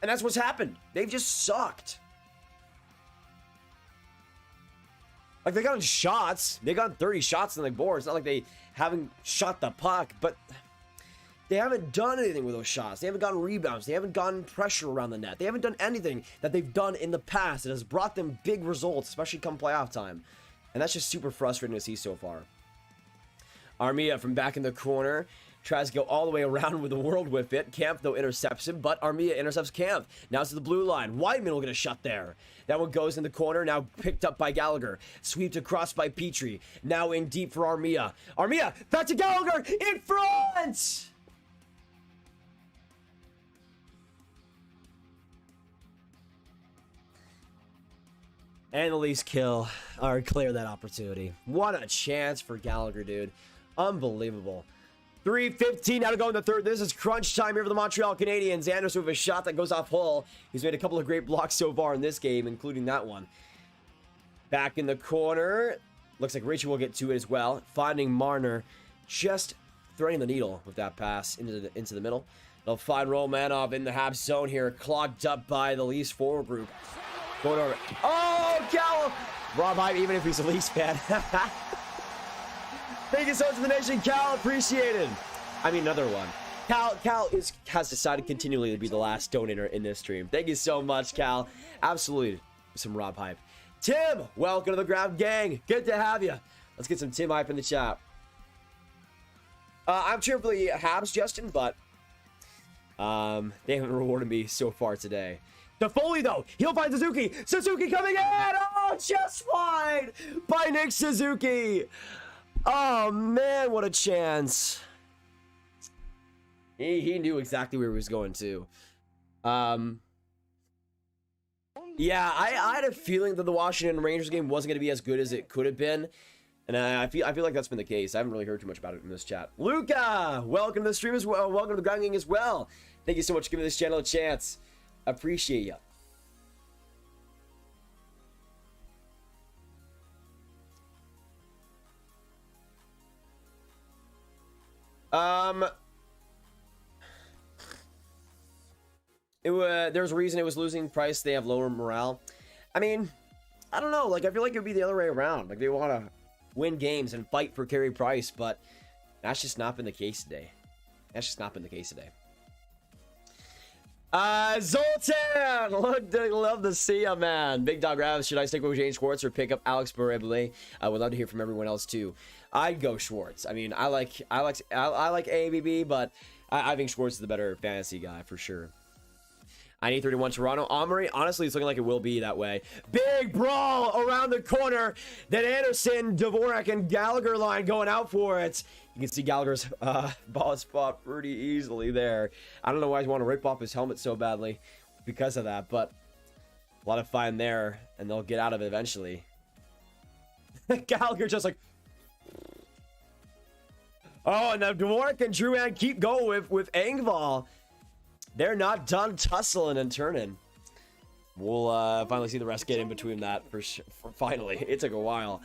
And that's what's happened. They've just sucked. Like, they got shots. They got 30 shots on the board. It's not like they haven't shot the puck, but they haven't done anything with those shots. They haven't gotten rebounds. They haven't gotten pressure around the net. They haven't done anything that they've done in the past that has brought them big results, especially come playoff time. And that's just super frustrating to see so far. Armia from back in the corner tries to go all the way around with the world with it. Camp, though, intercepts him, but Armia intercepts Camp. Now to the blue line. Whiteman will get a shot there. That one goes in the corner, now picked up by Gallagher. Sweeped across by Petrie. Now in deep for Armia. Armia, back to Gallagher, in front! And the Leafs kill, or clear that opportunity. What a chance for Gallagher, dude. Unbelievable. 3:15 now to go in the third. This is crunch time here for the Montreal Canadiens. Anderson with a shot that goes off Hull. He's made a couple of great blocks so far in this game, including that one. Back in the corner. Looks like Richie will get to it as well. Finding Marner. Just threading the needle with that pass into the middle. They'll find Romanov in the Habs zone here. Clogged up by the Leafs forward group. Going over. Oh, Cal! Rob Hype, even if he's a Leafs fan. Thank you so much for the nation, Cal. Appreciated. I mean, another one. Cal has decided continually to be the last donator in this stream. Thank you so much, Cal. Absolutely some Rob Hype. Tim, welcome to the Grab Gang. Good to have you. Let's get some Tim Hype in the chat. I'm cheering for the Habs, Justin, but they haven't rewarded me so far today. Toffoli, though, he'll find Suzuki. Suzuki coming in. Oh, just fine by Nick Suzuki. Oh, man, what a chance. He knew exactly where he was going to. Yeah, I had a feeling that the Washington Rangers game wasn't going to be as good as it could have been. And I feel like that's been the case. I haven't really heard too much about it in this chat. Luca, welcome to the stream as well. Welcome to the Ground Gang as well. Thank you so much for giving this channel a chance. Appreciate you. There's a reason it was losing price. They have lower morale. I mean, I don't know. Like, I feel like it would be the other way around. Like, they want to win games and fight for carry price, but that's just not been the case today. Zoltan! Love to see ya, man. Big Dog Ravis, should I stick with James Schwartz or pick up Alex Barré? I would love to hear from everyone else too. I'd go Schwartz. I mean, I like ABB, but I think Schwartz is the better fantasy guy for sure. I need 31 Toronto. Omri, honestly, it's looking like it will be that way. Big brawl around the corner. Then Anderson, Dvorak, and Gallagher line going out for it. You can see Gallagher's ball spot pretty easily there. I don't know why he's want to rip off his helmet so badly because of that, but a lot of fine there, and they'll get out of it eventually. Gallagher just like... Oh, and now Dvorak and Drouin keep going with Engvall. They're not done tussling and turning. We'll finally see the rest get in between that for finally. It took a while.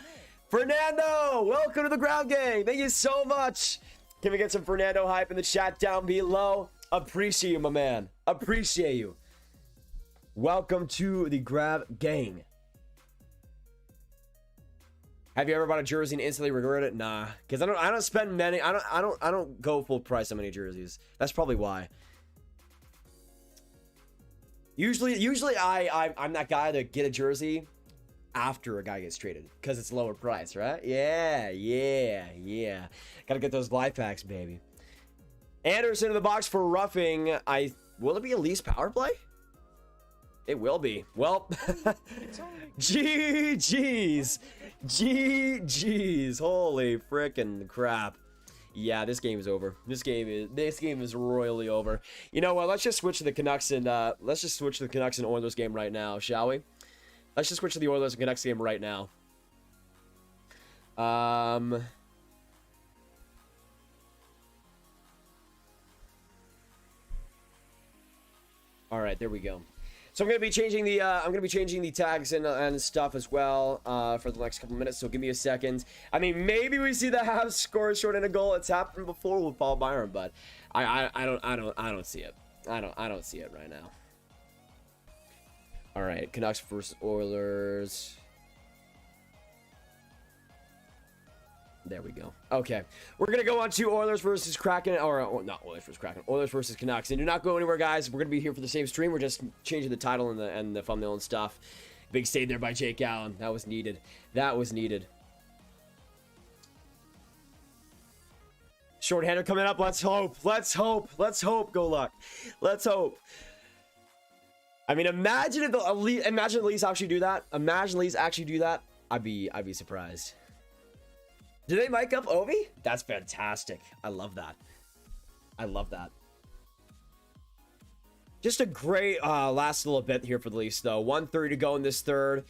Fernando, welcome to the Ground Gang. Thank you so much. Can we get some Fernando hype in the chat down below? Appreciate you, my man. Appreciate you. Welcome to the Grab Gang. Have you ever bought a jersey and instantly regretted it? Nah, because I don't spend many. I don't go full price on many jerseys. That's probably why. Usually I'm that guy to get a jersey after a guy gets traded because it's lower price, right? Yeah. Gotta get those life packs, baby. Anderson in the box for roughing. Will it be a least power play? It will be. Well, GG's. Holy frickin' crap. Yeah, this game is over. This game is royally over. You know what? Let's just switch to the Canucks and Oilers game right now, shall we? Let's just switch to the Oilers and Canucks game right now. All right, there we go. So I'm gonna be changing the tags and stuff as well for the next couple minutes. So give me a second. I mean, maybe we see the Habs score short end a goal. It's happened before with Paul Byron, but I don't see it. I don't see it right now. All right, Canucks versus Oilers. There we go. Okay, we're gonna go on to Oilers versus Kraken, or not Oilers versus Kraken, Oilers versus Canucks. And do not go anywhere, guys. We're gonna be here for the same stream. We're just changing the title and the thumbnail and stuff. Big save there by Jake Allen. That was needed. That was needed. Shorthander coming up. Let's hope. Let's hope. Let's hope. Go Luck. Let's hope. I mean, imagine if the Leafs actually do that. Imagine Leafs actually do that. I'd be surprised. Do they mic up Ovi? That's fantastic. I love that. I love that. Just a great last little bit here for the Leafs, though. 1:30 to go in this third.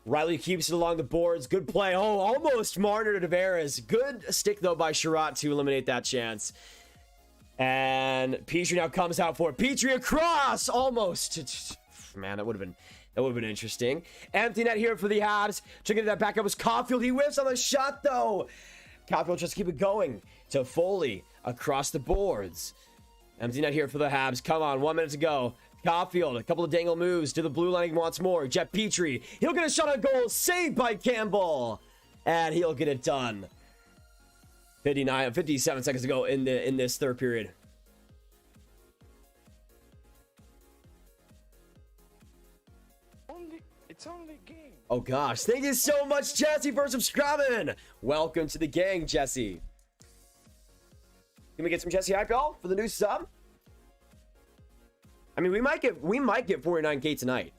Riley keeps it along the boards. Good play. Oh, almost Marner to Tavares. Good stick, though, by Sherratt to eliminate that chance. And Petrie now comes out for it. Petrie across. Almost. Man, that would have been interesting. Empty net here for the Habs. Checking that back up was Caulfield. He whiffs on the shot, though. Caulfield just keep it going to Foley across the boards. Empty net here for the Habs. Come on, 1 minute to go. Caulfield, a couple of dangle moves to the blue line once more. Jeff Petrie, he'll get a shot on goal. Saved by Campbell. And he'll get it done. 57 seconds to go in this third period. It's only a game. Oh gosh, thank you so much, Jesse, for subscribing. Welcome to the gang, Jesse. Can we get some Jesse hype, y'all, for the new sub? I mean, we might get 49K tonight.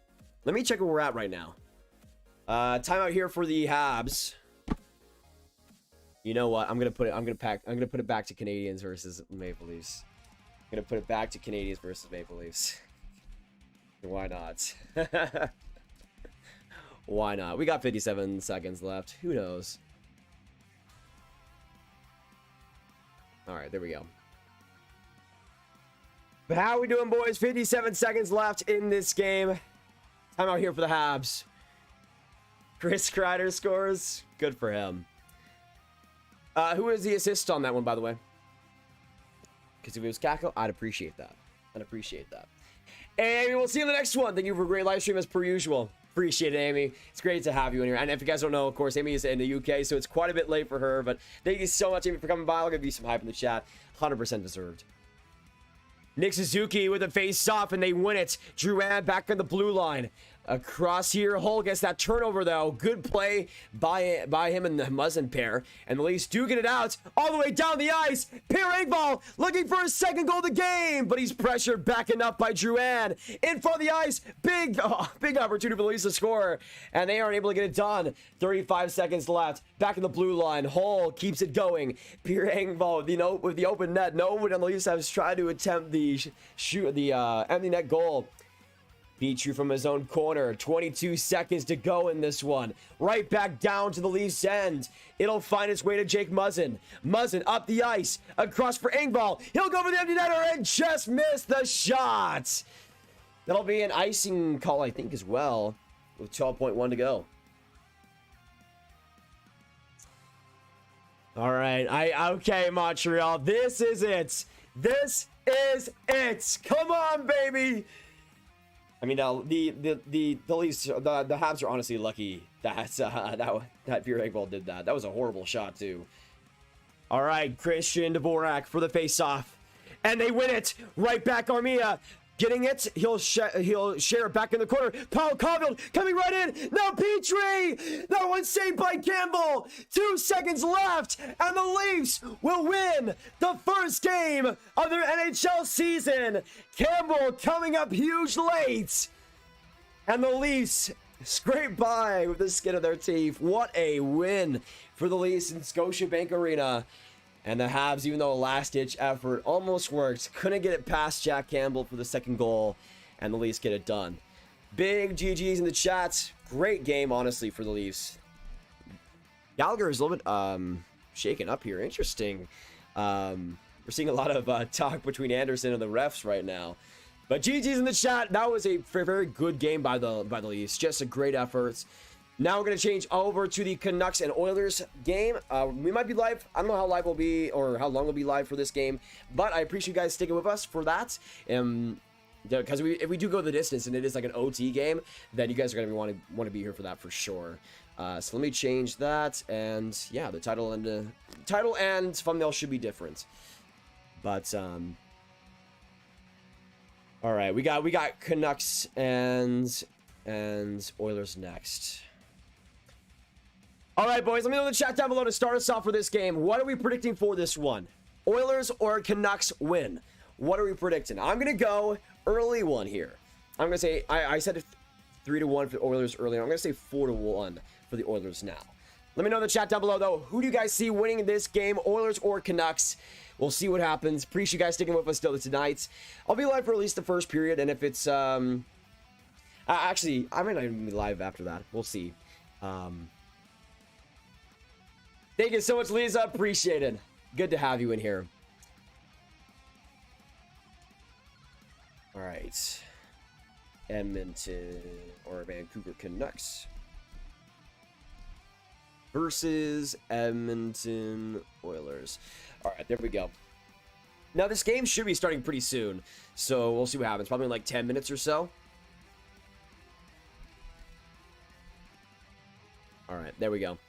Let me check where we're at right now. Timeout here for the Habs. You know what? I'm gonna put it back to Canadiens versus Maple Leafs. I'm gonna put it back to Canadiens versus Maple Leafs. Why not? Why not? We got 57 seconds left. Who knows? All right, there we go. But how are we doing, boys? 57 seconds left in this game. Time out here for the Habs. Chris Kreider scores. Good for him. Who is the assist on that one, by the way? Because if it was Kako, I'd appreciate that. And we'll see you in the next one. Thank you for a great live stream as per usual. Appreciate it, Amy. It's great to have you in here. And if you guys don't know, of course, Amy is in the UK, so it's quite a bit late for her. But thank you so much, Amy, for coming by. I'll give you some hype in the chat. 100% deserved. Nick Suzuki with a face-off, and they win it. Drouin back on the blue line. Across here, Hull gets that turnover, though. Good play by him and the Muzzin pair. And the Leafs do get it out all the way down the ice. Pairings looking for his second goal of the game, but he's pressured backing up by Drouin. In front of the ice, big opportunity for the Leafs to score, and they aren't able to get it done. 35 seconds left. Back in the blue line, Hull keeps it going. Pairings, with the open net. No one on the Leafs has tried to attempt the empty net goal. Petrie from his own corner. 22 seconds to go in this one. Right back down to the Leafs end. It'll find its way to Jake Muzzin. Muzzin up the ice. Across for Engvall. He'll go for the empty netter and just missed the shot. That'll be an icing call, I think, as well. With 12.1 to go. All right. Okay, Montreal. This is it. This is it. Come on, baby. I mean, the Leafs, the Habs are honestly lucky that Pierre Engvall did that. That was a horrible shot too. All right, Christian Dvorak for the face-off, and they win it. Right back, Armia getting it. He'll share it back in the corner. Paul Caulfield coming right in. Now Petrie. That one saved by Campbell. 2 seconds left, and the Leafs will win the first game of their NHL season. Campbell coming up huge late, and the Leafs scrape by with the skin of their teeth. What a win for the Leafs in Scotiabank Arena. And the Habs, even though a last-ditch effort almost worked, couldn't get it past Jack Campbell for the second goal, and the Leafs get it done. Big GGs in the chat. Great game, honestly, for the Leafs. Gallagher is a little bit shaken up here. Interesting. We're seeing a lot of talk between Anderson and the refs right now. But GGs in the chat. That was a very good game by the Leafs. Just a great effort. Now we're going to change over to the Canucks and Oilers game. We might be live. I don't know how live we'll be or how long we'll be live for this game, but I appreciate you guys sticking with us for that. Because if we do go the distance and it is like an OT game, then you guys are going to want to be here for that for sure. So let me change that, and yeah, the title and thumbnail should be different. But all right, we got Canucks and Oilers next. All right, boys, let me know in the chat down below to start us off for this game. What are we predicting for this one? Oilers or Canucks win? What are we predicting? I'm going to go early one here. I'm going to say, I said 3-1 for the Oilers earlier. I'm going to say 4-1 for the Oilers now. Let me know in the chat down below, though. Who do you guys see winning this game, Oilers or Canucks? We'll see what happens. Appreciate you guys sticking with us still tonight. I'll be live for at least the first period, and if it's... actually, I might not even be live after that. We'll see. Thank you so much, Lisa. Appreciate it. Good to have you in here. All right. Edmonton or Vancouver Canucks versus Edmonton Oilers. All right, there we go. Now, this game should be starting pretty soon, so we'll see what happens. Probably in like 10 minutes or so. All right, there we go.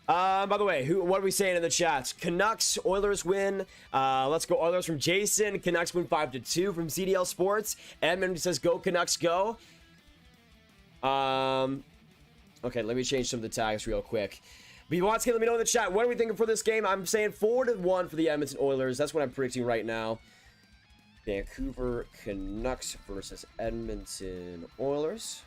By the way, what are we saying in the chats? Canucks, Oilers win. Let's go Oilers from Jason. Canucks win 5-2 from CDL Sports. Edmund says go Canucks go. Okay, let me change some of the tags real quick. But you want to let me know in the chat. What are we thinking for this game? I'm saying 4-1 for the Edmonton Oilers. That's what I'm predicting right now. Vancouver Canucks versus Edmonton Oilers.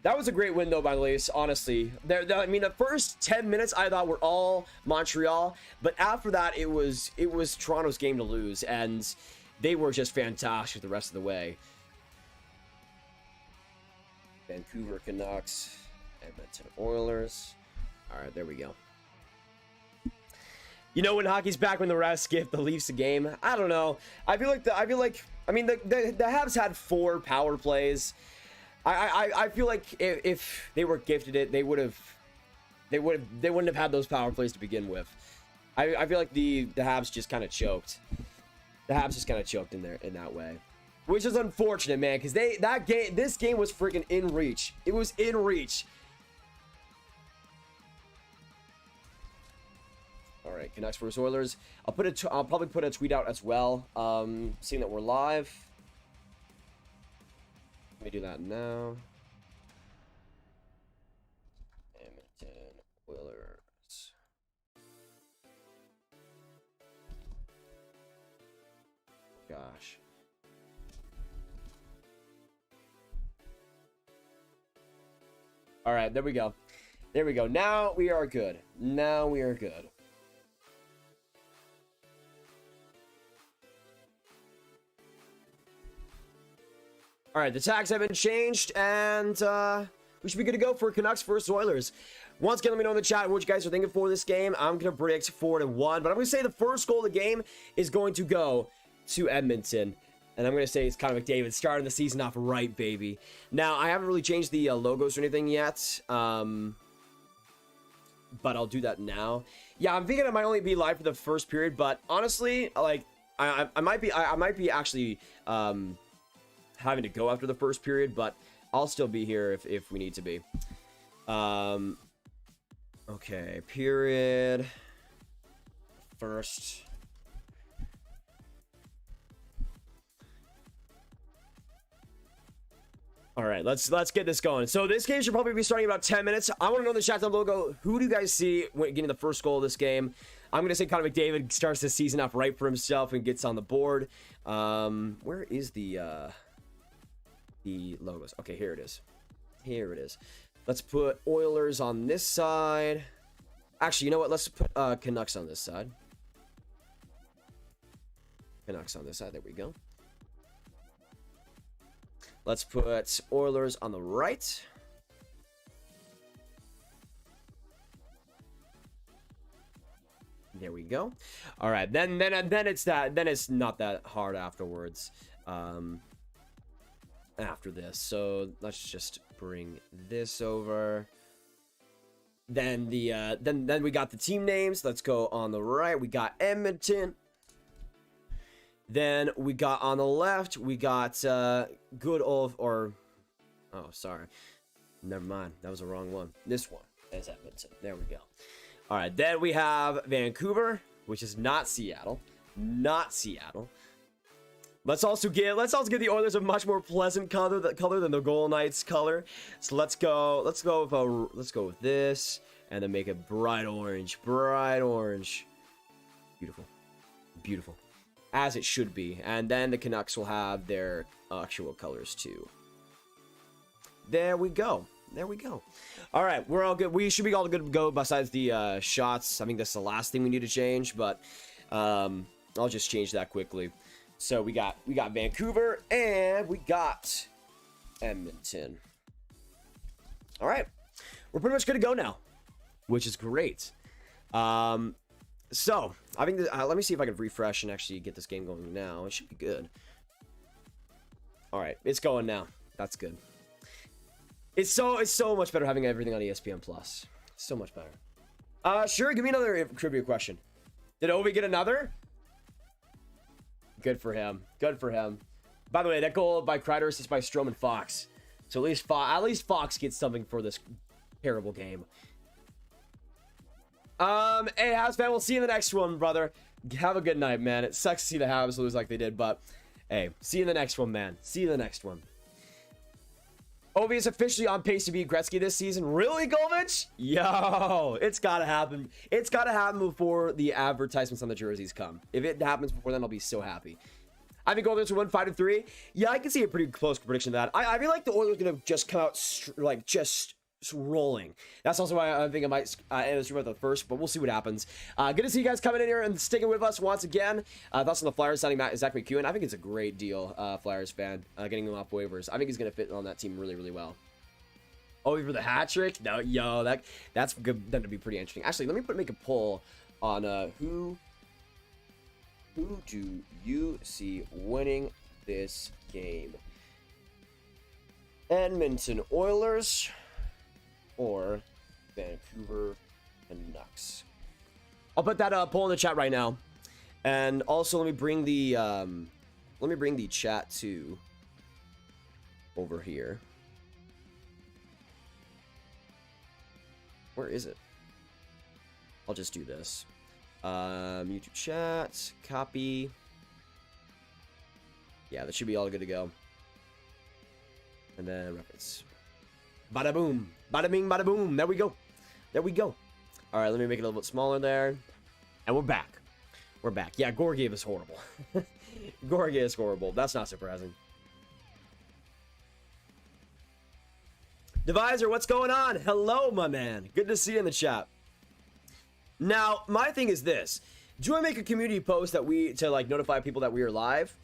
That was a great win, though, by the Leafs, honestly. I mean, the first 10 minutes I thought were all Montreal, but after that, it was Toronto's game to lose, and they were just fantastic the rest of the way. Vancouver Canucks, Edmonton Oilers. All right, there we go. You know, when hockey's back, when the refs give the Leafs a game, I don't know. I feel like I mean, the Habs had 4 power plays. I feel like if they were gifted it, they wouldn't have had those power plays to begin with. I feel like the Habs just kind of choked. The Habs just kind of choked in that way, which is unfortunate, man, because this game was freaking in reach. It was in reach. All right, right, Canucks versus Oilers. I'll probably put a tweet out as well, seeing that we're live. Let me do that now. Edmonton Oilers. Gosh. All right, there we go. There we go. Now we are good. Now we are good. All right, the tags have been changed, and we should be good to go for Canucks versus Oilers. Once again, let me know in the chat what you guys are thinking for this game. I'm going to predict 4-1, but I'm going to say the first goal of the game is going to go to Edmonton. And I'm going to say it's Connor McDavid starting the season off right, baby. Now, I haven't really changed the logos or anything yet, but I'll do that now. Yeah, I'm thinking it might only be live for the first period, but honestly, like, I might be actually having to go after the first period, but I'll still be here if we need to be. Okay, period. First. All right, let's get this going. So this game should probably be starting in about 10 minutes. I want to know in the chat down below, who do you guys see getting the first goal of this game? I'm going to say Connor McDavid starts the season off right for himself and gets on the board. Where is the logos? Okay, here it is. Here it is. Let's put Oilers on this side. Actually, you know what? Let's put Canucks on this side. Canucks on this side. There we go. Let's put Oilers on the right. There we go. All right, then it's not that hard afterwards. After this, so let's just bring this over. Then then we got the team names. Let's go on the right. We got Edmonton. Then we got on the left, we got good old, or, oh, sorry. Never mind. That was the wrong one. This one is Edmonton. There we go. All right. Then we have Vancouver, which is not Seattle. Not Seattle. Let's also give the Oilers a much more pleasant color than the Golden Knights color. So let's go with this, and then make it bright orange. Bright orange. Beautiful. Beautiful. As it should be. And then the Canucks will have their actual colors too. There we go. There we go. All right, we're all good. We should be all good to go besides the shots. I think that's the last thing we need to change, but I'll just change that quickly. So we got Vancouver and we got Edmonton. All right. We're pretty much good to go now, which is great. So, I think let me see if I can refresh and actually get this game going now. It should be good. All right, it's going now. That's good. It's so much better having everything on ESPN Plus. So much better. Sure, give me another trivia question. Did Ovi get another? Good for him. Good for him. By the way, that goal by Kreider is by Strome and Fox. So at least Fox gets something for this terrible game. Hey, Habs fan, we'll see you in the next one, brother. Have a good night, man. It sucks to see the Habs lose like they did, but hey, see you in the next one, man. See you in the next one. Ovi is officially on pace to beat Gretzky this season. Really, Govich? Yo, it's gotta happen. It's gotta happen before the advertisements on the jerseys come. If it happens before then, I'll be so happy. I think Oilers will win 5-3. Yeah, I can see a pretty close prediction to that. I feel like the Oilers are gonna just come out just rolling. That's also why I think I might end the stream at the first, but we'll see what happens. Good to see you guys coming in here and sticking with us once again. Thoughts on the Flyers signing Zach McEwen. I think it's a great deal, Flyers fan, getting him off waivers. I think he's going to fit on that team really, really well. Oh, for the hat trick? No, yo, that's going to be pretty interesting. Actually, let me make a poll on who do you see winning this game? Edmonton Oilers or Vancouver Canucks? I'll put that poll in the chat right now. And also let me bring the chat to over here. Where is it? I'll just do this. YouTube chat, copy. Yeah, that should be all good to go. And then reference. Bada boom, bada bing, bada boom. There we go. There we go. All right, let me make it a little bit smaller there. And we're back. We're back. Yeah, Gorgiev is horrible. Gorgiev is horrible. That's not surprising. Divisor, what's going on? Hello, my man. Good to see you in the chat. Now, my thing is this. Do I make a community post that to like notify people that we are live?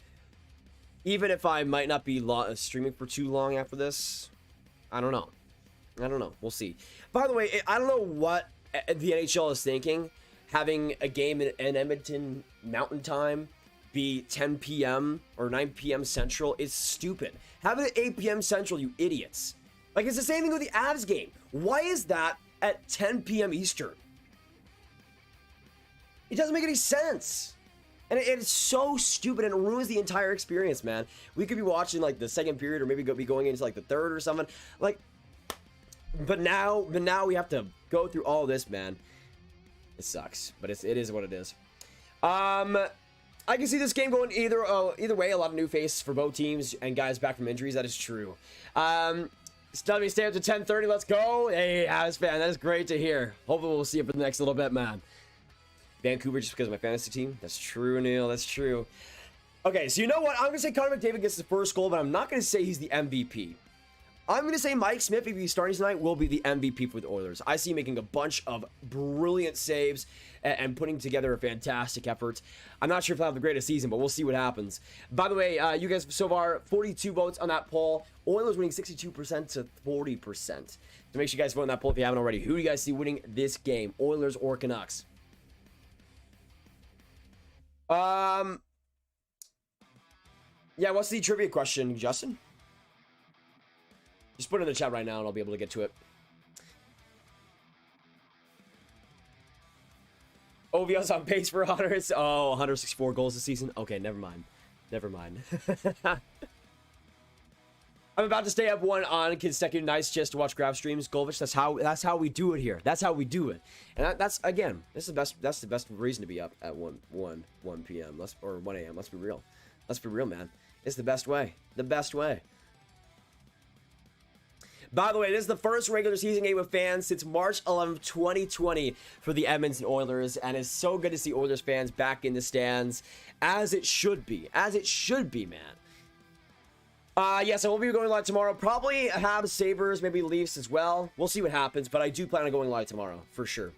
Even if I might not be streaming for too long after this? I don't know. I don't know. We'll see. By the way, I don't know what the NHL is thinking. Having a game in Edmonton Mountain Time be 10 p.m. or 9 p.m. Central is stupid. Have it at 8 p.m. Central, you idiots. Like, it's the same thing with the Avs game. Why is that at 10 p.m. Eastern? It doesn't make any sense. And it's so stupid, and it ruins the entire experience, man. We could be watching, like, the second period, or maybe be going into, like, the third or something. Like, but now we have to go through all this, man. It sucks, but it is what it is. I can see this game going either way. A lot of new faces for both teams and guys back from injuries. That is true. Stubby, stay up to 10:30. Let's go. Hey, Habs fan, that is great to hear. Hopefully we'll see you for the next little bit, man. Vancouver just because of my fantasy team. That's true, Neil. That's true. Okay, so you know what? I'm going to say Connor McDavid gets his first goal, but I'm not going to say he's the MVP. I'm going to say Mike Smith, if he's starting tonight, will be the MVP for the Oilers. I see him making a bunch of brilliant saves and putting together a fantastic effort. I'm not sure if he'll have the greatest season, but we'll see what happens. By the way, you guys so far, 42 votes on that poll. Oilers winning 62% to 40%. So make sure you guys vote on that poll if you haven't already. Who do you guys see winning this game? Oilers or Canucks? Yeah, what's the trivia question, Justin? Just put it in the chat right now and I'll be able to get to it. OVL's on pace for 164 goals this season. Okay, never mind. Never mind. I'm about to stay up one on consecutive nights just to watch Grav streams. Golvich, that's how we do it here. That's how we do it. And that's again, that's the best reason to be up at 1 p.m. or 1 a.m. Let's be real. Let's be real, man. It's the best way. The best way. By the way, this is the first regular season game with fans since March 11th, 2020 for the Edmonton Oilers, and it's so good to see Oilers fans back in the stands, as it should be. As it should be, man. Yeah, so we'll be going live tomorrow. Probably Habs, Sabres, maybe Leafs as well. We'll see what happens, but I do plan on going live tomorrow, for sure.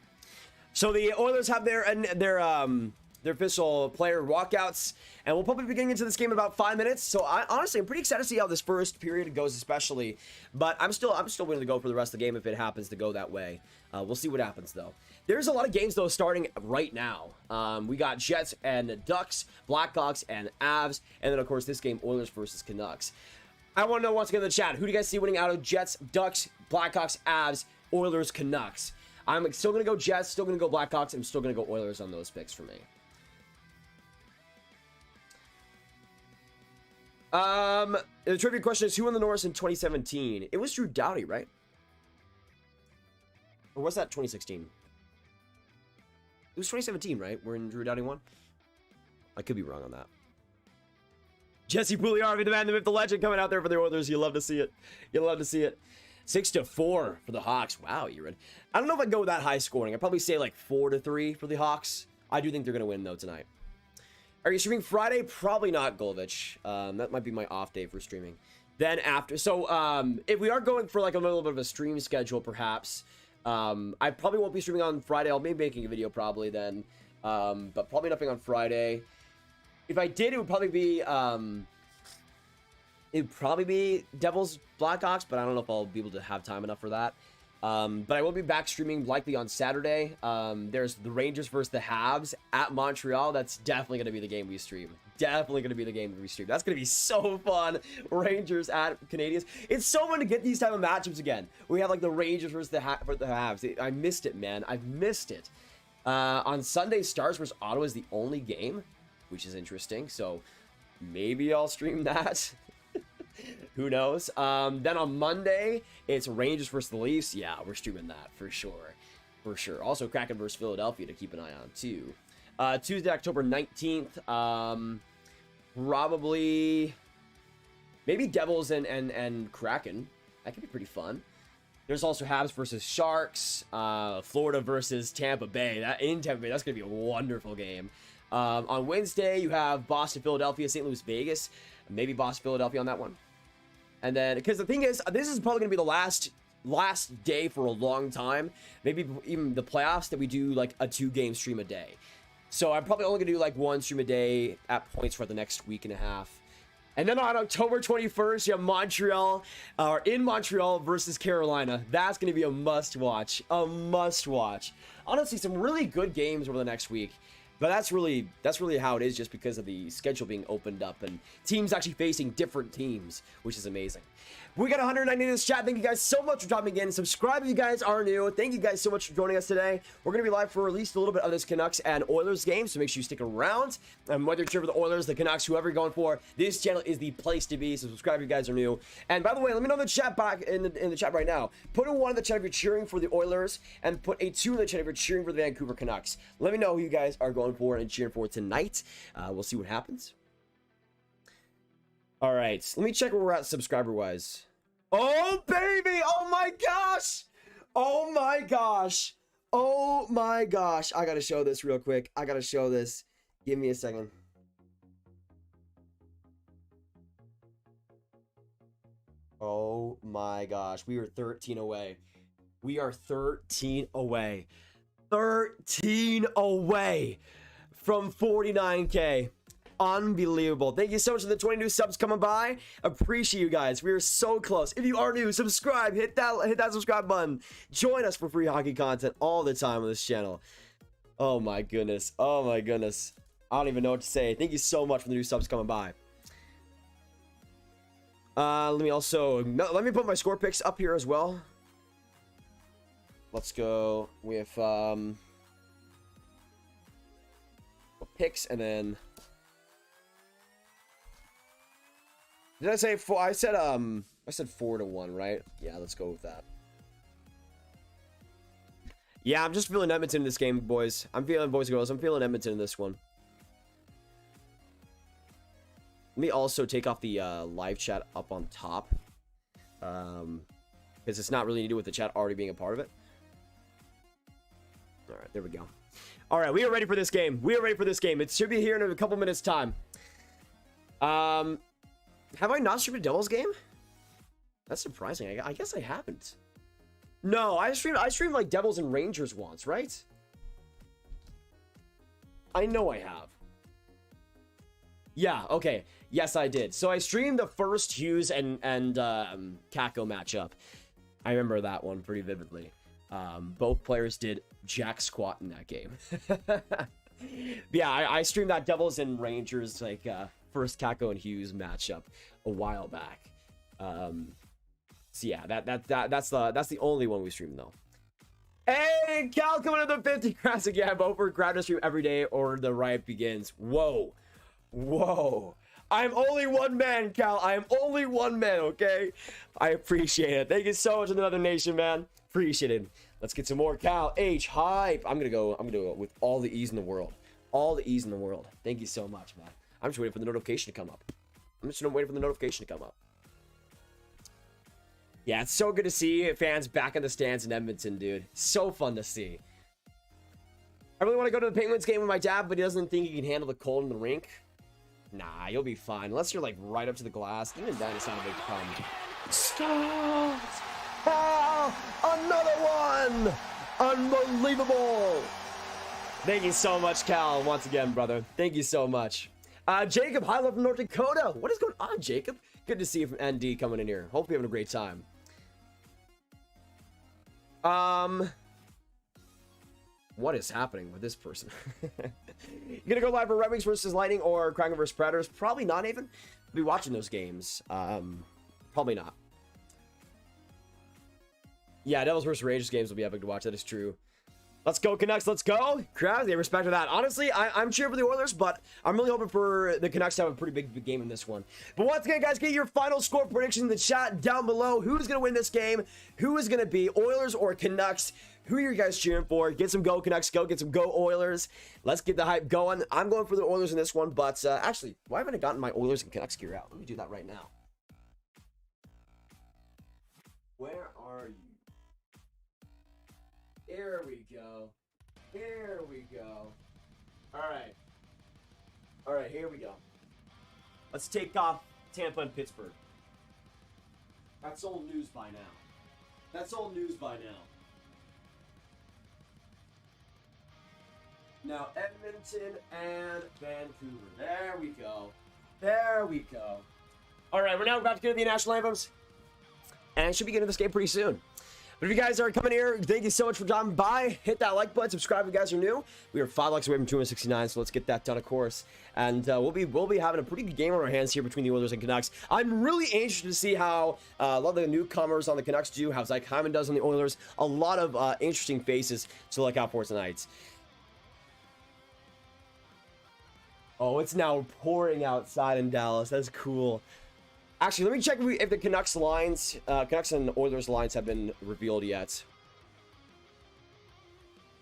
So the Oilers have their official player walkouts, and we'll probably be getting into this game in about 5 minutes. So honestly, I'm pretty excited to see how this first period goes, especially. But I'm still willing to go for the rest of the game if it happens to go that way. We'll see what happens though. There's a lot of games though starting right now. We got Jets and Ducks, Blackhawks and Avs, and then of course this game Oilers versus Canucks. I want to know once again in the chat, who do you guys see winning out of Jets, Ducks, Blackhawks, Avs, Oilers, Canucks? I'm still gonna go Jets, still gonna go Blackhawks, I'm still gonna go Oilers on those picks for me. The trivia question is, who won the Norris in 2017? It was Drew Doughty, right? Or was that 2016? It was 2017, right? When Drew Doughty won? I could be wrong on that. Jesse Pugliarvi, the man, the myth, the legend, coming out there for the Oilers. You love to see it. You love to see it. 6-4 for the Hawks. Wow, you're in. I don't know if I'd go with that high scoring. I'd probably say like 4-3 for the Hawks. I do think they're going to win, though, tonight. Are you streaming Friday? Probably not, Golvich. That might be my off day for streaming. Then after, so if we are going for like a little bit of a stream schedule, perhaps, I probably won't be streaming on Friday. I'll be making a video probably then, but probably nothing on Friday. If I did, it would probably be Devils Blackhawks, but I don't know if I'll be able to have time enough for that. But I will be back streaming likely on Saturday. There's the Rangers versus the Habs at Montreal. That's definitely going to be the game we stream. Definitely going to be the game we stream. That's going to be so fun. Rangers at Canadiens. It's so fun to get these type of matchups again. We have like the Rangers versus the Habs. I missed it, man. I've missed it. On Sunday, Stars versus Ottawa is the only game, which is interesting. So maybe I'll stream that. Who knows? Then on Monday, it's Rangers versus the Leafs. Yeah, we're streaming that for sure. For sure. Also, Kraken versus Philadelphia to keep an eye on, too. Tuesday, October 19th. Probably maybe Devils and Kraken. That could be pretty fun. There's also Habs versus Sharks, Florida versus Tampa Bay. In Tampa Bay, that's going to be a wonderful game. On Wednesday, you have Boston, Philadelphia, St. Louis, Vegas. Maybe Boston, Philadelphia on that one. And then, because the thing is, this is probably going to be the last day for a long time. Maybe even the playoffs that we do like a 2-game stream a day. So I'm probably only going to do like 1 stream a day at points for the next week and a half. And then on October 21st, you have in Montreal versus Carolina. That's going to be a must-watch. A must-watch. Honestly, some really good games over the next week. But that's really how it is, just because of the schedule being opened up and teams actually facing different teams, which is amazing. We got 190 in this chat. Thank you guys so much for dropping in. Subscribe if you guys are new. Thank you guys so much for joining us today. We're going to be live for at least a little bit of this Canucks and Oilers game, so make sure you stick around. Whether you're cheering for the Oilers, the Canucks, whoever you're going for, this channel is the place to be, so subscribe if you guys are new. And by the way, let me know in the chat in the chat right now. Put a 1 in the chat if you're cheering for the Oilers, and put a 2 in the chat if you're cheering for the Vancouver Canucks. Let me know who you guys are going for and cheering for tonight. We'll see what happens. All right, let me check where we're at subscriber-wise. Oh, baby! Oh, my gosh! Oh, my gosh! Oh, my gosh! I gotta show this real quick. I gotta show this. Give me a second. Oh, my gosh. We are 13 away. We are 13 away. 13 away from 49K. Unbelievable. Thank you so much for the 20 new subs coming by. Appreciate you guys. We are so close. If you are new, subscribe. Hit that subscribe button. Join us for free hockey content all the time on this channel. Oh my goodness. Oh my goodness. I don't even know what to say. Thank you so much for the new subs coming by. Let me put my score picks up here as well. Let's go with picks, and then did I say 4? I said 4-1, right? Yeah, let's go with that. Yeah, I'm just feeling Edmonton in this game, boys. I'm feeling, boys and girls, I'm feeling Edmonton in this one. Let me also take off the live chat up on top, because it's not really to do with the chat already being a part of it. All right, there we go. All right, we are ready for this game. We are ready for this game. It should be here in a couple minutes time. Have I not streamed a Devils game? That's surprising. I guess I haven't. No, I streamed like Devils and Rangers once, right? I know I have. Yeah, okay. Yes, I did. So I streamed the first Hughes and Kako matchup. I remember that one pretty vividly. Both players did jack squat in that game. Yeah, I streamed that Devils and Rangers like first Kako and Hughes matchup a while back. So yeah, that's the only one we streamed though. Hey, Cal coming to the 50 crowns again. Vote for Graviteh stream every day or the riot begins. Whoa. Whoa. I'm only one man, Cal. I am only one man, okay? I appreciate it. Thank you so much, Another Nation, man. Appreciate it. Let's get some more Cal H hype. I'm gonna go with all the ease in the world. All the ease in the world. Thank you so much, man. I'm just waiting for the notification to come up. Yeah, it's so good to see fans back in the stands in Edmonton, dude. So fun to see. I really want to go to the Penguins game with my dad, but he doesn't think he can handle the cold in the rink. Nah, you'll be fine. Unless you're like right up to the glass. Even then, it's not a big problem. Stop! Oh, another one! Unbelievable! Thank you so much, Cal, once again, brother. Thank you so much. Jacob, hi, love from North Dakota. What is going on, Jacob? Good to see you from ND coming in here. Hope you're having a great time. What is happening with this person? You gonna go live for Red Wings versus Lightning or Kraken versus Predators? Probably not, even. I'll be watching those games. Probably not. Yeah, Devils versus Rangers games will be epic to watch. That is true. Let's go, Canucks. Let's go. Crowd, they respect that. Honestly, I'm cheering for the Oilers, but I'm really hoping for the Canucks to have a pretty big game in this one. But once again, guys, get your final score prediction in the chat down below. Who's going to win this game? Who is going to be Oilers or Canucks? Who are you guys cheering for? Get some go Canucks, go. Get some go Oilers. Let's get the hype going. I'm going for the Oilers in this one, but actually, why haven't I gotten my Oilers and Canucks gear out? Let me do that right now. Where are you? Here we go. Here we go. All right, here we go. Let's take off Tampa and Pittsburgh. That's old news by now. That's old news by now. Now, Edmonton and Vancouver. There we go. There we go. All right, we're now about to get to the national anthems. And should be getting this game pretty soon. But if you guys are coming here, thank you so much for dropping by. Hit that like button, subscribe if you guys are new. We are 5 likes away from 269, so let's get that done, of course. And we'll be having a pretty good game on our hands here between the Oilers and Canucks. I'm really interested to see how a lot of the newcomers on the Canucks do, how Zach Hyman does on the Oilers. A lot of interesting faces to look out for tonight. Oh, it's now pouring outside in Dallas. That's cool. Actually, let me check if the Canucks lines, Canucks and Oilers lines have been revealed yet.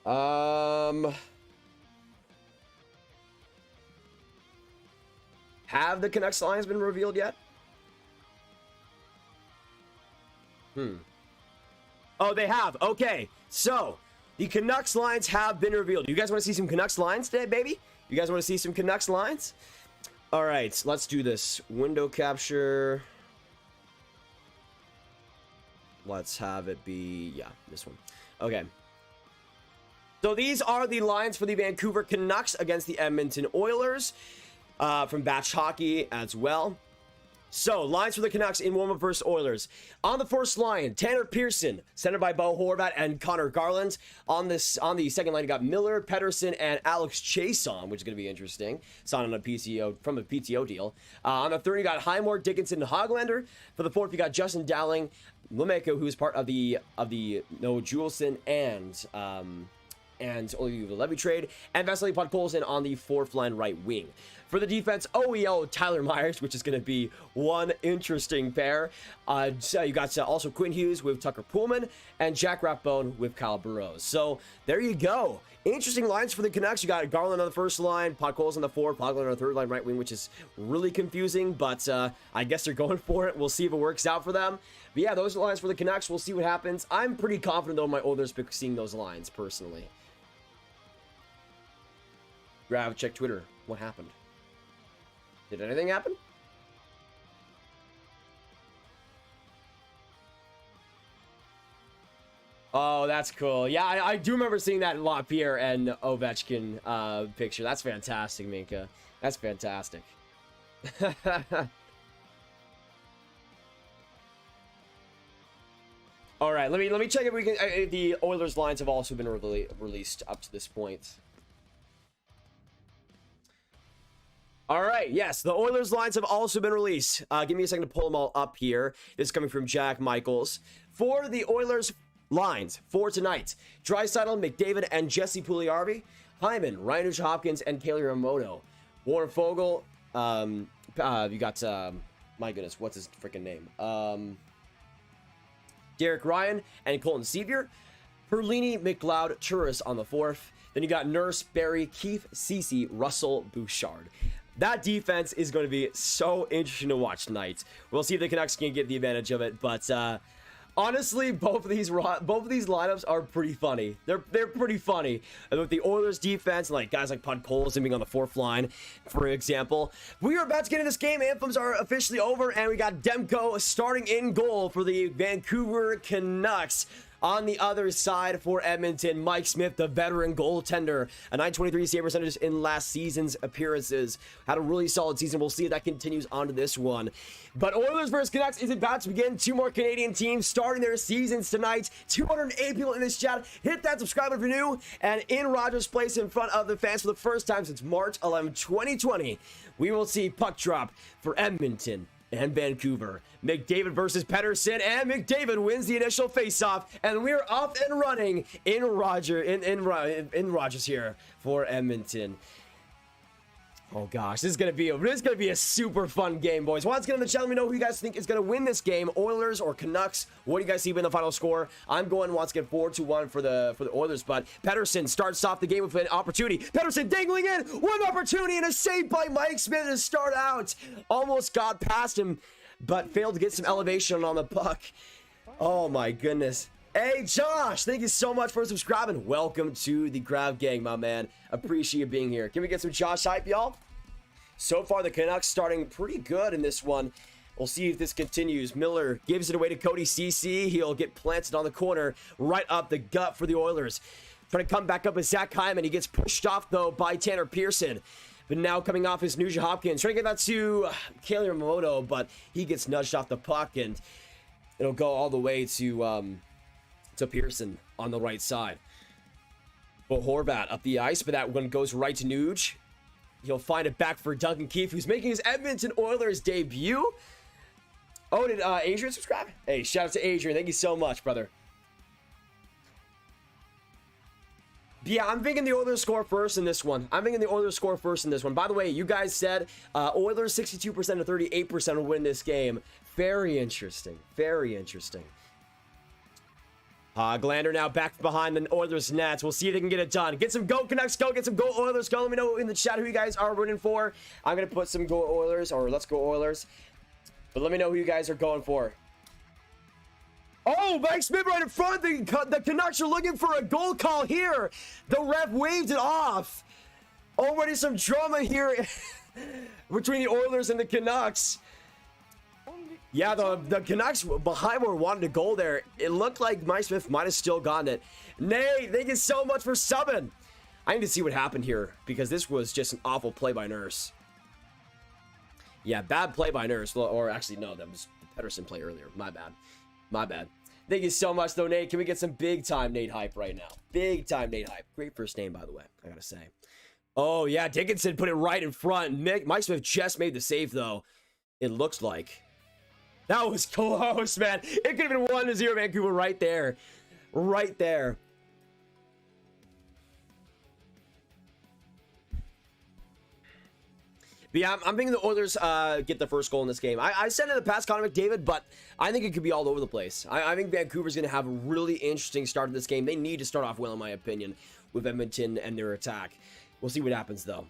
Have the Canucks lines been revealed yet? Oh, they have. Okay, so the Canucks lines have been revealed. You guys want to see some Canucks lines today, baby? You guys want to see some Canucks lines? All right, let's do this. Window capture. Let's have it be, yeah, this one. Okay. So these are the lines for the Vancouver Canucks against the Edmonton Oilers from Batch Hockey as well. So, lines for the Canucks in warm-up versus Oilers. On the first line, Tanner Pearson, centered by Bo Horvat and Connor Garland. On the second line, you got Miller, Pedersen, and Alex Chason, which is going to be interesting. Signed on a PTO from a PTO deal. On the third, you got Highmore, Dickinson, and Hoglander. For the fourth, you got Justin Dowling, Lemeko, who is part of the Noah Juleson and Olivier Levy trade, and Vasily Podkolzin on the fourth line right wing. For the defense, OEL Tyler Myers, which is going to be one interesting pair. So you got also Quinn Hughes with Tucker Pullman and Jack Rathbone with Kyle Burrows. So there you go. Interesting lines for the Canucks. You got Garland on the first line, Podkolzin on the fourth, Podkolzin on the third line right wing, which is really confusing, but I guess they're going for it. We'll see if it works out for them. But yeah, those are the lines for the Canucks. We'll see what happens. I'm pretty confident, though, in my Oilers pick seeing those lines, personally. Check Twitter. What happened? Did anything happen? Oh, that's cool. Yeah, I do remember seeing that LaPierre and Ovechkin picture. That's fantastic, Minka. That's fantastic. All right, let me check if we can. If the Oilers lines have also been released up to this point. All right, yes, the Oilers lines have also been released. Give me a second to pull them all up here. This is coming from Jack Michaels. For the Oilers lines for tonight, Draisaitl, McDavid, and Jesse Puljujarvi, Hyman, Ryan Hopkins, and Kaylee Ramoto. Warren Fogle, you got, my goodness, what's his freaking name? Derek Ryan and Colton Sevier. Perlini, McLeod, Churis on the fourth. Then you got Nurse, Barry, Keith, Ceci, Russell, Bouchard. That defense is going to be so interesting to watch tonight. We'll see if the Canucks can get the advantage of it, but honestly, both of these lineups are pretty funny. They're pretty funny. And with the Oilers defense, like guys like Podkolzin being on the fourth line, for example. We are about to get into this game. Anthems are officially over, and we got Demko starting in goal for the Vancouver Canucks. On the other side for Edmonton, Mike Smith, the veteran goaltender, a .923 save percentage in last season's appearances. Had a really solid season. We'll see if that continues on to this one. But Oilers versus Canucks is about to begin. Two more Canadian teams starting their seasons tonight. 208 people in this chat. Hit that subscribe if you're new. And in Rogers Place in front of the fans for the first time since March 11, 2020, we will see puck drop for Edmonton and Vancouver. McDavid versus Pettersson, and McDavid wins the initial faceoff, and we're off and running in Rogers here for Edmonton. Oh gosh, this is gonna be a super fun game, boys. Once again in the chat, let me know who you guys think is gonna win this game, Oilers or Canucks. What do you guys see being the final score? I'm going once again 4-1 for the Oilers, but Pettersson starts off the game with an opportunity. Pettersson dangling in, one opportunity and a save by Mike Smith to start out. Almost got past him, but failed to get some elevation on the puck. Oh my goodness. Hey Josh, thank you so much for subscribing. Welcome to the Grav Gang, my man. Appreciate you being here. Can we get some Josh hype, y'all? So far, the Canucks starting pretty good in this one. We'll see if this continues. Miller gives it away to Cody CC. He'll get planted on the corner, right up the gut for the Oilers. Trying to come back up with Zach Hyman. He gets pushed off, though, by Tanner Pearson. But now coming off is Nugent Hopkins. Trying to get that to Kaylee Yamamoto, but he gets nudged off the puck, and it'll go all the way to Pearson on the right side. But Horvat up the ice, but that one goes right to Nuge. He'll find it back for Duncan Keefe, who's making his Edmonton Oilers debut. Oh, did Adrian subscribe? Hey, shout out to Adrian. Thank you so much, brother. Yeah, I'm thinking the Oilers score first in this one. By the way, you guys said Oilers 62% to 38% will win this game. Very interesting. Very interesting. Glander now back behind the Oilers nets. We'll see if they can get it done. Get some go Canucks, go. Get some go Oilers, go. Let me know in the chat who you guys are rooting for. I'm going to put some go Oilers, or let's go Oilers. But let me know who you guys are going for. Oh, Mike Smith right in front. The Canucks are looking for a goal call here. The ref waved it off. Already some drama here between the Oilers and the Canucks. Yeah, the Canucks behind were wanting a goal there. It looked like Mike Smith might have still gotten it. Nate, thank you so much for subbing. I need to see what happened here, because this was just an awful play by Nurse. Yeah, bad play by Nurse. Or actually, no, that was the Pettersson play earlier. My bad. My bad. Thank you so much, though, Nate. Can we get some big-time Nate hype right now? Big-time Nate hype. Great first name, by the way, I gotta say. Oh, yeah, Dickinson put it right in front. Mike Smith just made the save, though. It looks like. That was close, man. It could have been 1-0 Vancouver right there. Right there. But yeah, I'm thinking the Oilers get the first goal in this game. I said in the past, Connor McDavid, but I think it could be all over the place. I think Vancouver's going to have a really interesting start to this game. They need to start off well, in my opinion, with Edmonton and their attack. We'll see what happens, though.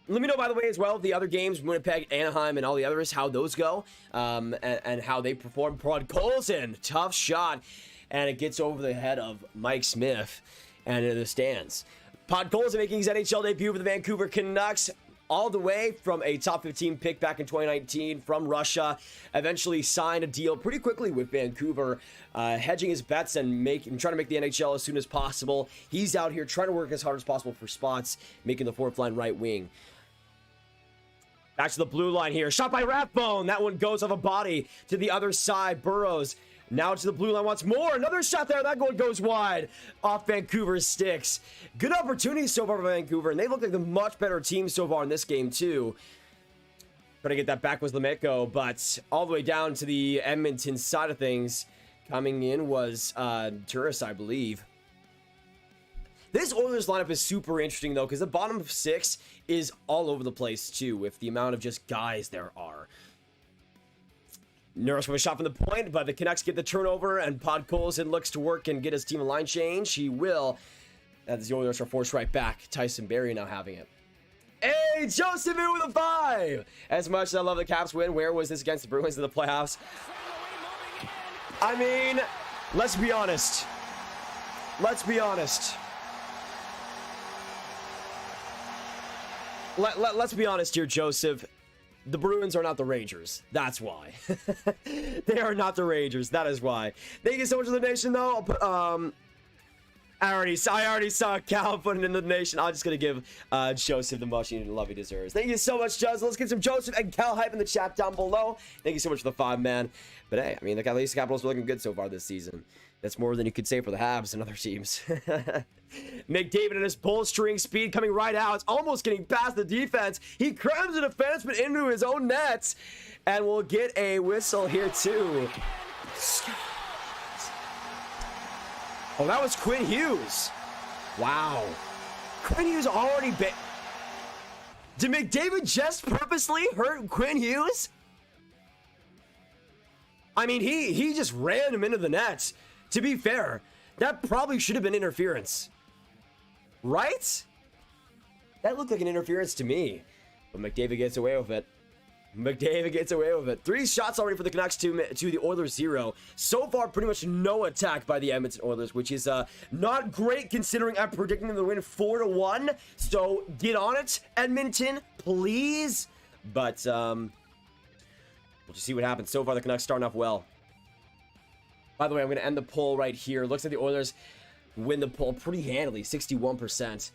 Let me know, by the way, as well, the other games, Winnipeg, Anaheim, and all the others, how those go, and how they perform. Podkolzin, tough shot, and it gets over the head of Mike Smith, and in the stands. Podkolzin making his NHL debut with the Vancouver Canucks, all the way from a top 15 pick back in 2019 from Russia. Eventually signed a deal pretty quickly with Vancouver, hedging his bets and trying to make the NHL as soon as possible. He's out here trying to work as hard as possible for spots, making the fourth line right wing. Back to the blue line here. Shot by Rathbone. That one goes off a body to the other side. Burrows now to the blue line once more. Another shot there. That goal goes wide off Vancouver's sticks. Good opportunities so far for Vancouver, and they look like the much better team so far in this game, too. Trying to get that back was Lemetko, but all the way down to the Edmonton side of things. Coming in was Turris, I believe. This Oilers lineup is super interesting, though, because the bottom 6 is all over the place, too, with the amount of just guys there are. Nurse with a shot from the point, but the Canucks get the turnover, and Podkolzin looks to work and get his team a line change. He will, as the Oilers are forced right back. Tyson Barrie now having it. Hey, Joseph in with a 5! As much as I love the Caps win, where was this against the Bruins in the playoffs? I mean, let's be honest. Let's be honest. Let's be honest here, Joseph. The Bruins are not the Rangers. That's why. They are not the Rangers. That is why. Thank you so much for the donation, though. I'll put, I already saw Cal putting in the nation. I'm just gonna give Joseph the much needed love he deserves. Thank you so much, Joseph. Let's get some Joseph and Cal hype in the chat down below. Thank you so much for the 5, man. But hey, I mean, at least the Capitals are looking good so far this season. That's more than you could say for the Habs and other teams. McDavid and his bull-string speed coming right out. It's almost getting past the defense. He crams the defenseman into his own nets. And we'll get a whistle here, too. Oh, that was Quinn Hughes. Wow. Quinn Hughes already bit. Did McDavid just purposely hurt Quinn Hughes? I mean, he just ran him into the nets. To be fair, that probably should have been interference. Right? That looked like an interference to me. But McDavid gets away with it. McDavid gets away with it. 3 shots already for the Canucks to the Oilers 0. So far, pretty much no attack by the Edmonton Oilers, which is not great considering I'm predicting them to win 4-1. So get on it, Edmonton, please. But we'll just see what happens. So far, the Canucks starting off well. By the way, I'm going to end the poll right here. Looks like the Oilers win the poll pretty handily, 61%.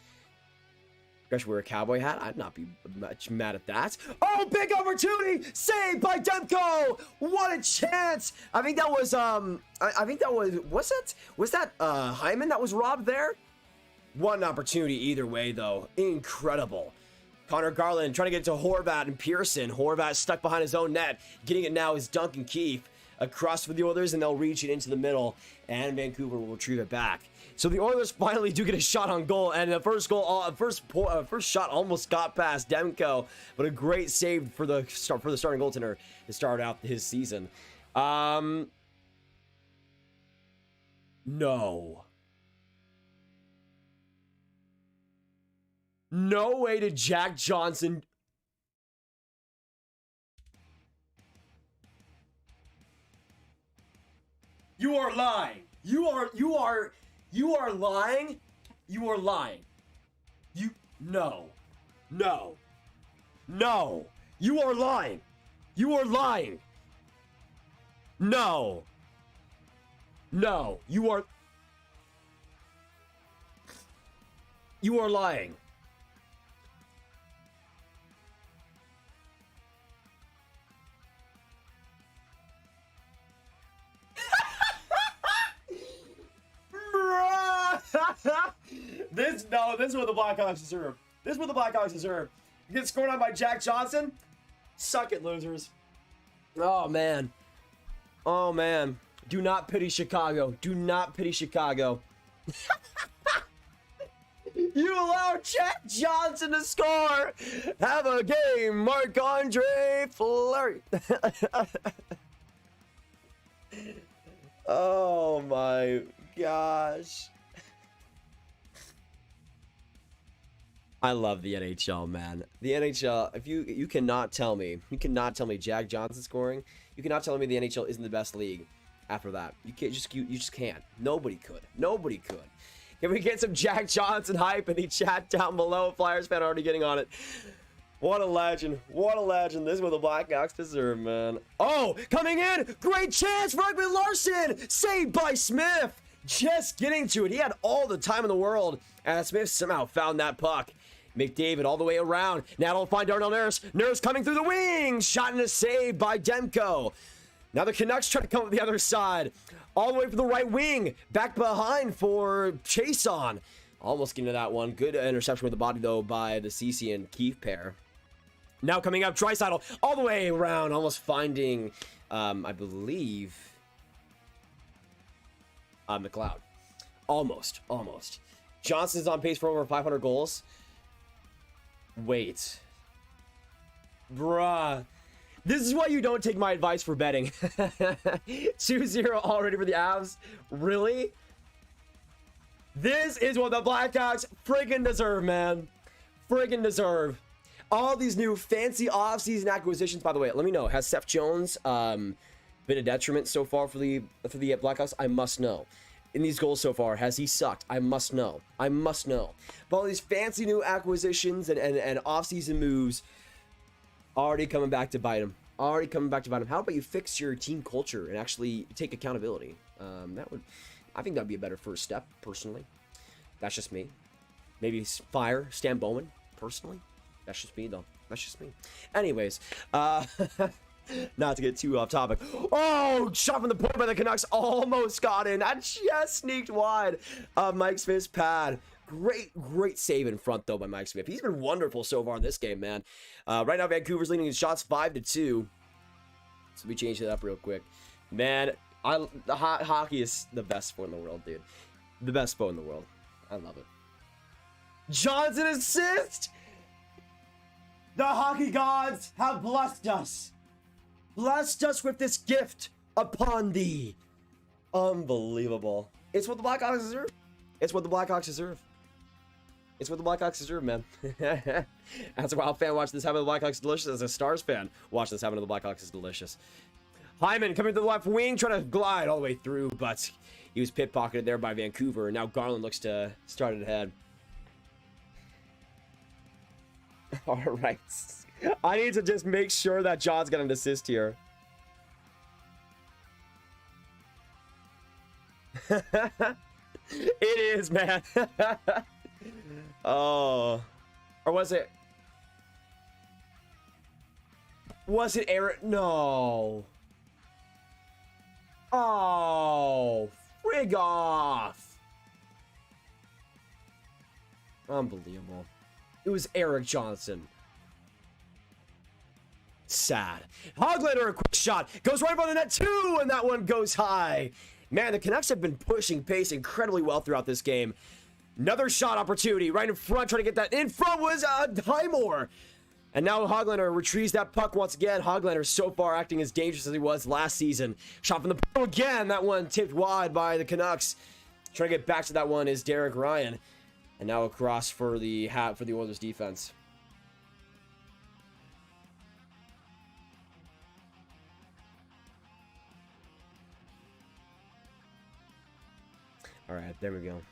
Gosh, wear a cowboy hat. I'd not be much mad at that. Oh, big opportunity! Saved by Demko! What a chance! I think that was I think that was that Hyman that was robbed there? What an opportunity either way, though. Incredible. Connor Garland trying to get it to Horvat and Pearson. Horvat stuck behind his own net. Getting it now is Duncan Keith. Across for the Oilers, and they'll reach it into the middle, and Vancouver will retrieve it back. So the Oilers finally do get a shot on goal, and the first shot almost got past Demko, but a great save for the starting goaltender to start out his season. No way to Jack Johnson. You are lying. You are lying. You are lying. No. You are lying. You are lying. No. You are lying. This is what the Blackhawks deserve. This is what the Blackhawks deserve. You get scored on by Jack Johnson? Suck it, losers. Oh, man. Do not pity Chicago. Do not pity Chicago. You allow Jack Johnson to score. Have a game, Marc-Andre Fleury. Oh, my gosh. I love the NHL, man. The NHL, if you cannot tell me Jack Johnson scoring, you cannot tell me the NHL isn't the best league after that. You just can't. Nobody could. Can we get some Jack Johnson hype in the chat down below? Flyers fan already getting on it. What a legend. What a legend. This is what the Blackhawks deserve, man. Oh, coming in. Great chance for Ekman Larson. Saved by Smith. Just getting to it. He had all the time in the world. And Smith somehow found that puck. McDavid all the way around. Now it'll find Darnell Nurse. Nurse coming through the wings. Shot and a save by Demko. Now the Canucks try to come up the other side. All the way from the right wing. Back behind for Chason. Almost getting to that one. Good interception with the body, though, by the CC and Keith pair. Now coming up, Draisaitl all the way around. Almost finding, I believe, McLeod. Almost. Johnson's on pace for over 500 goals. Wait. Bruh. This is why you don't take my advice for betting. 2-0 already for the Avs. Really? This is what the Blackhawks friggin' deserve, man. Friggin' deserve. All these new fancy off-season acquisitions. By the way, let me know. Has Seth Jones been a detriment so far for the Blackhawks? I must know. In these goals so far, has he sucked? I must know. But all these fancy new acquisitions and off-season moves already coming back to bite him. How about you fix your team culture and actually take accountability? I think that'd be a better first step, personally. That's just me. Maybe fire Stan Bowman, personally. That's just me, though. That's just me. Anyways, not to get too off topic. Oh, shot from the point by the Canucks. Almost got in. That just sneaked wide of Mike Smith's pad. Great save in front, though, by Mike Smith. He's been wonderful so far in this game, man. Right now, Vancouver's leading in shots 5-2. So let me change it up real quick. Man, hockey is the best sport in the world, dude. The best sport in the world. I love it. Johnson assist! The hockey gods have blessed us. Blessed us with this gift upon thee. Unbelievable. It's what the Blackhawks deserve. It's what the Blackhawks deserve. It's what the Blackhawks deserve, man. As a Wild fan, watching this happen to the Blackhawks is delicious. As a Stars fan, watching this happen to the Blackhawks is delicious. Hyman coming to the left wing, trying to glide all the way through, but he was pit-pocketed there by Vancouver. And now Garland looks to start it ahead. All right. I need to just make sure that John's got an assist here. It is, man. Oh. Or was it? Was it Eric? No. Oh. Frig off. Unbelievable. It was Eric Johnson. Sad. Hoglander, a quick shot. Goes right by the net, too, and that one goes high. Man, the Canucks have been pushing pace incredibly well throughout this game. Another shot opportunity right in front, trying to get that in front was Highmore. And now Hoglander retrieves that puck once again. Hoglander so far acting as dangerous as he was last season. Shot from the point again. That one tipped wide by the Canucks. Trying to get back to that one is Derek Ryan. And now across for the Oilers defense. All right, there we go.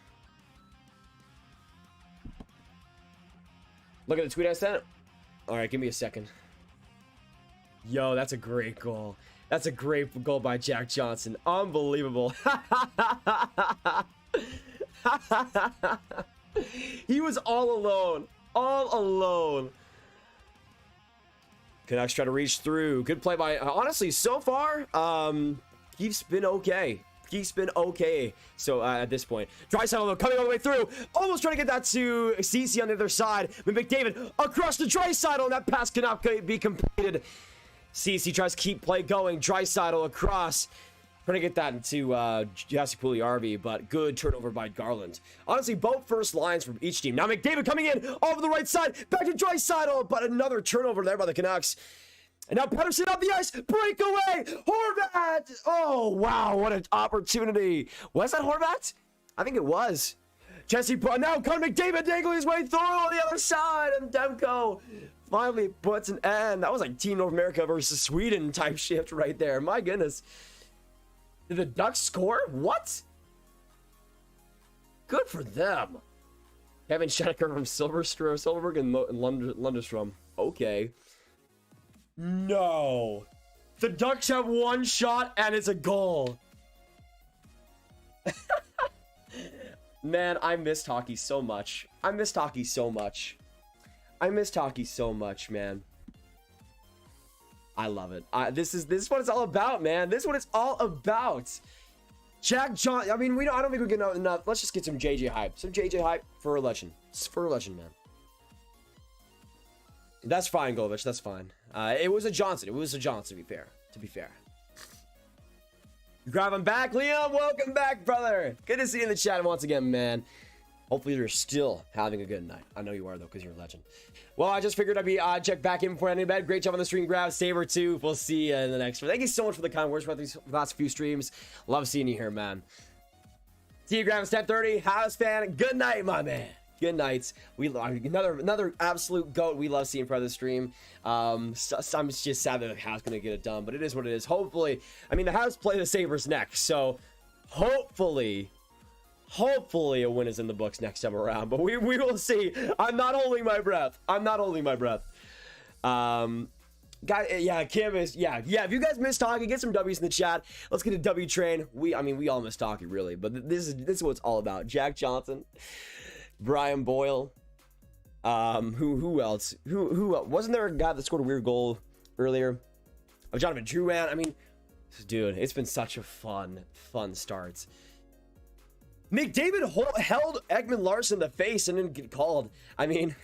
Look at the tweet I sent. All right, give me a second. Yo, that's a great goal. That's a great goal by Jack Johnson. Unbelievable. He was all alone. All alone. Canucks try to reach through. Good play by, honestly, so far, he's been okay. He's been okay. So at this point, Draisaitl though coming all the way through, almost trying to get that to CC on the other side. But McDavid across to Draisaitl, and that pass cannot be completed. CC tries to keep play going. Draisaitl across, trying to get that into Jesse Puljujarvi, but good turnover by Garland. Honestly, both first lines from each team. Now McDavid coming in over the right side, back to Draisaitl, but another turnover there by the Canucks. And now Pettersson up the ice, breakaway, Horvat! Oh, wow, what an opportunity. Was that Horvat? I think it was. Jesse, now Connor McDavid dangling his way through on the other side, and Demko finally puts an end. That was like Team North America versus Sweden type shift right there. My goodness. Did the Ducks score? What? Good for them. Kevin Schenecker from Silverberg and Lundestrom. Okay. No. The Ducks have one shot and it's a goal. Man, I missed hockey so much. I missed hockey so much. I missed hockey so much, man. I love it. This is what it's all about, man. This is what it's all about. Jack John. I mean, I don't think we can know enough. Let's just get some JJ hype. Some JJ hype for a legend. It's for a legend, man. That's fine, Golovich. That's fine. It was a Johnson. It was a Johnson, to be fair. To be fair. Grab him back. Liam, welcome back, brother. Good to see you in the chat once again, man. Hopefully you're still having a good night. I know you are, though, because you're a legend. Well, I just figured I'd be check back in before ending bed. Great job on the stream, Grav. Saber, too. We'll see you in the next one. Thank you so much for the kind words about these last few streams. Love seeing you here, man. See you, Grav. 10:30. House fan. Good night, my man. Good nights. We another absolute goat we love seeing for the stream. I'm just sad that the House gonna get it done, but it is what it is. Hopefully, I mean the House play the Sabres next, so hopefully a win is in the books next time around. But we will see. I'm not holding my breath. Guy, yeah, Kim is, yeah. If you guys missed hockey, get some W's in the chat. Let's get a W train. We all missed hockey, really, but this is what it's all about. Jack Johnson, Brian Boyle, who else? Who wasn't there a guy that scored a weird goal earlier? Oh, Jonathan Drouin. I mean, dude, it's been such a fun start. McDavid held Ekman Larson in the face and didn't get called. I mean,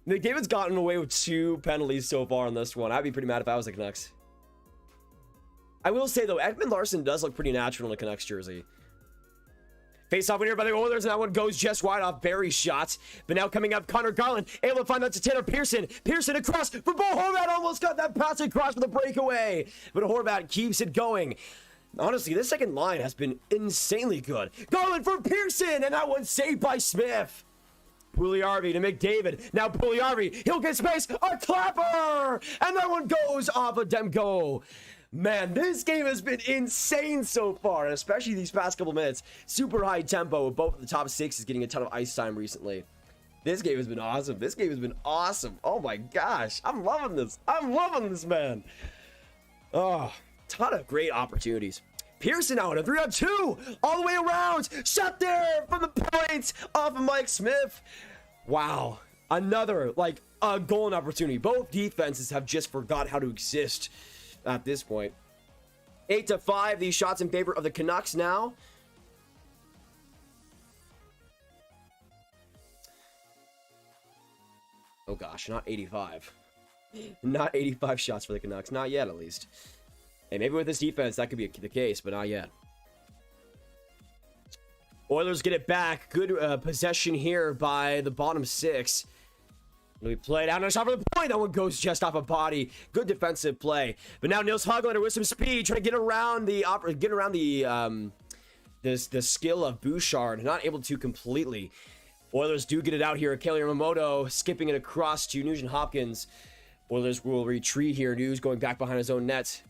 McDavid's gotten away with 2 penalties so far on this one. I'd be pretty mad if I was the Canucks. I will say, though, Ekman Larson does look pretty natural in a Canucks jersey. Face off here by the Oilers, and that one goes just wide off Barry's shots. But now coming up, Connor Garland able to find out to Tanner Pearson. Pearson across, but Bo Horvat almost got that pass across with a breakaway. But Horvat keeps it going. Honestly, this second line has been insanely good. Garland for Pearson, and that one's saved by Smith. Puljujärvi to McDavid. Now Puljujärvi, he'll get space. A clapper! And that one goes off of Demko. Man, this game has been insane so far, and especially these past couple minutes. Super high tempo with both of the top 6 is getting a ton of ice time recently. This game has been awesome. This game has been awesome. Oh my gosh. I'm loving this. I'm loving this, man. Oh, ton of great opportunities. Pearson out a 3-on-2 all the way around. Shot there from the point off of Mike Smith. Wow. Another, like, a golden opportunity. Both defenses have just forgot how to exist at this point. 8-5. These shots in favor of the Canucks now. Oh gosh, not 85. Not 85 shots for the Canucks. Not yet, at least. Hey, maybe with this defense, that could be the case, but not yet. Oilers get it back. Good possession here by the bottom 6. We play down on a shot for the point. That one goes just off a body. Good defensive play. But now Nils Höglander with some speed, trying to get around the the skill of Bouchard. Not able to completely. Oilers do get it out here. Kelly Yamamoto skipping it across to Nugent Hopkins. Oilers will retreat here. News going back behind his own net.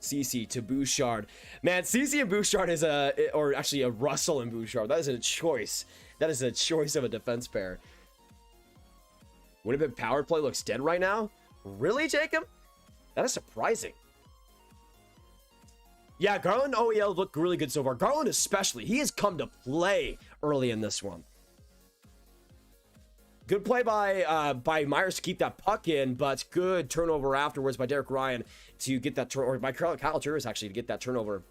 Ceci to Bouchard. Man, Ceci and Bouchard is or actually a Russell and Bouchard. That is a choice. That is a choice of a defense pair. Winnipeg power play looks dead right now. Really, Jacob? That is surprising. Yeah, Garland OEL looked really good so far. Garland especially. He has come to play early in this one. Good play by Myers to keep that puck in, but good turnover afterwards by Derek Ryan to get that turnover, or by Kyle Turris actually to get that turnover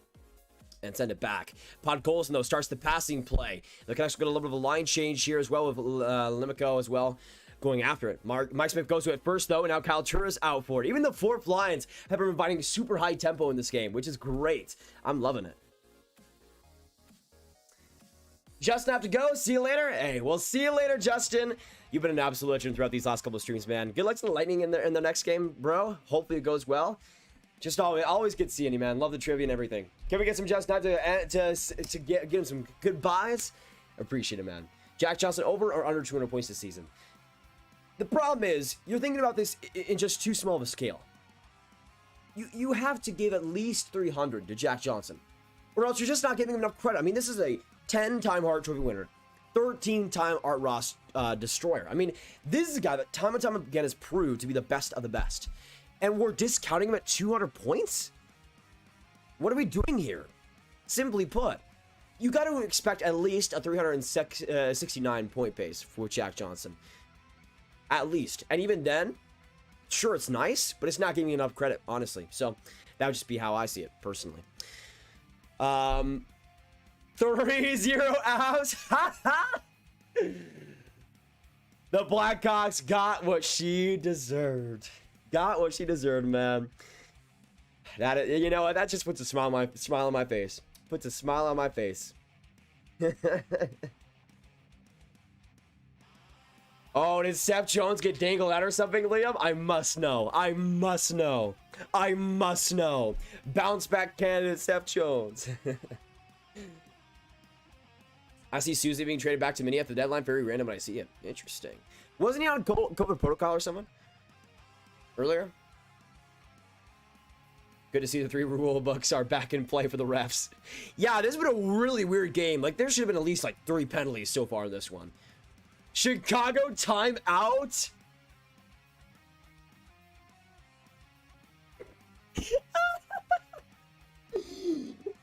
and send it back. Podkolzin, though, starts the passing play. The Canucks got a little bit of a line change here as well with Lemico as well going after it. Mike Smith goes to it first, though, and now Kyle Turris out for it. Even the fourth lines have been providing super high tempo in this game, which is great. I'm loving it. Justin, have to go. See you later. Hey, we'll see you later, Justin. You've been an absolute legend throughout these last couple of streams, man. Good luck to the Lightning in the next game, bro. Hopefully it goes well. Just always good seeing you, man. Love the trivia and everything. Can we get some Justin to get him some goodbyes? Appreciate it, man. Jack Johnson over or under 200 points this season? The problem is you're thinking about this in just too small of a scale. You have to give at least 300 to Jack Johnson, or else you're just not giving him enough credit. I mean, this is a 10-time Hart Trophy winner, 13-time Art Ross destroyer. I mean, this is a guy that time and time again has proved to be the best of the best. And we're discounting him at 200 points? What are we doing here? Simply put, you got to expect at least a 369 point pace for Jack Johnson. At least. And even then, sure, it's nice, but it's not giving me enough credit, honestly. So that would just be how I see it, personally. 3-0 Avs. The Blackhawks got what she deserved. Got what she deserved, man. That, you know what? That just puts a smile on my face. Puts a smile on my face. Oh, did Seth Jones get dangled out or something, Liam? I must know. I must know. I must know. Bounce back candidate Seth Jones. I see Susie being traded back to Mini at the deadline. Very random, but I see it. Interesting. Wasn't he on COVID protocol or someone earlier? Good to see the 3 rule books are back in play for the refs. Yeah, this has been a really weird game. Like, there should have been at least like 3 penalties so far in this one. Chicago timeout?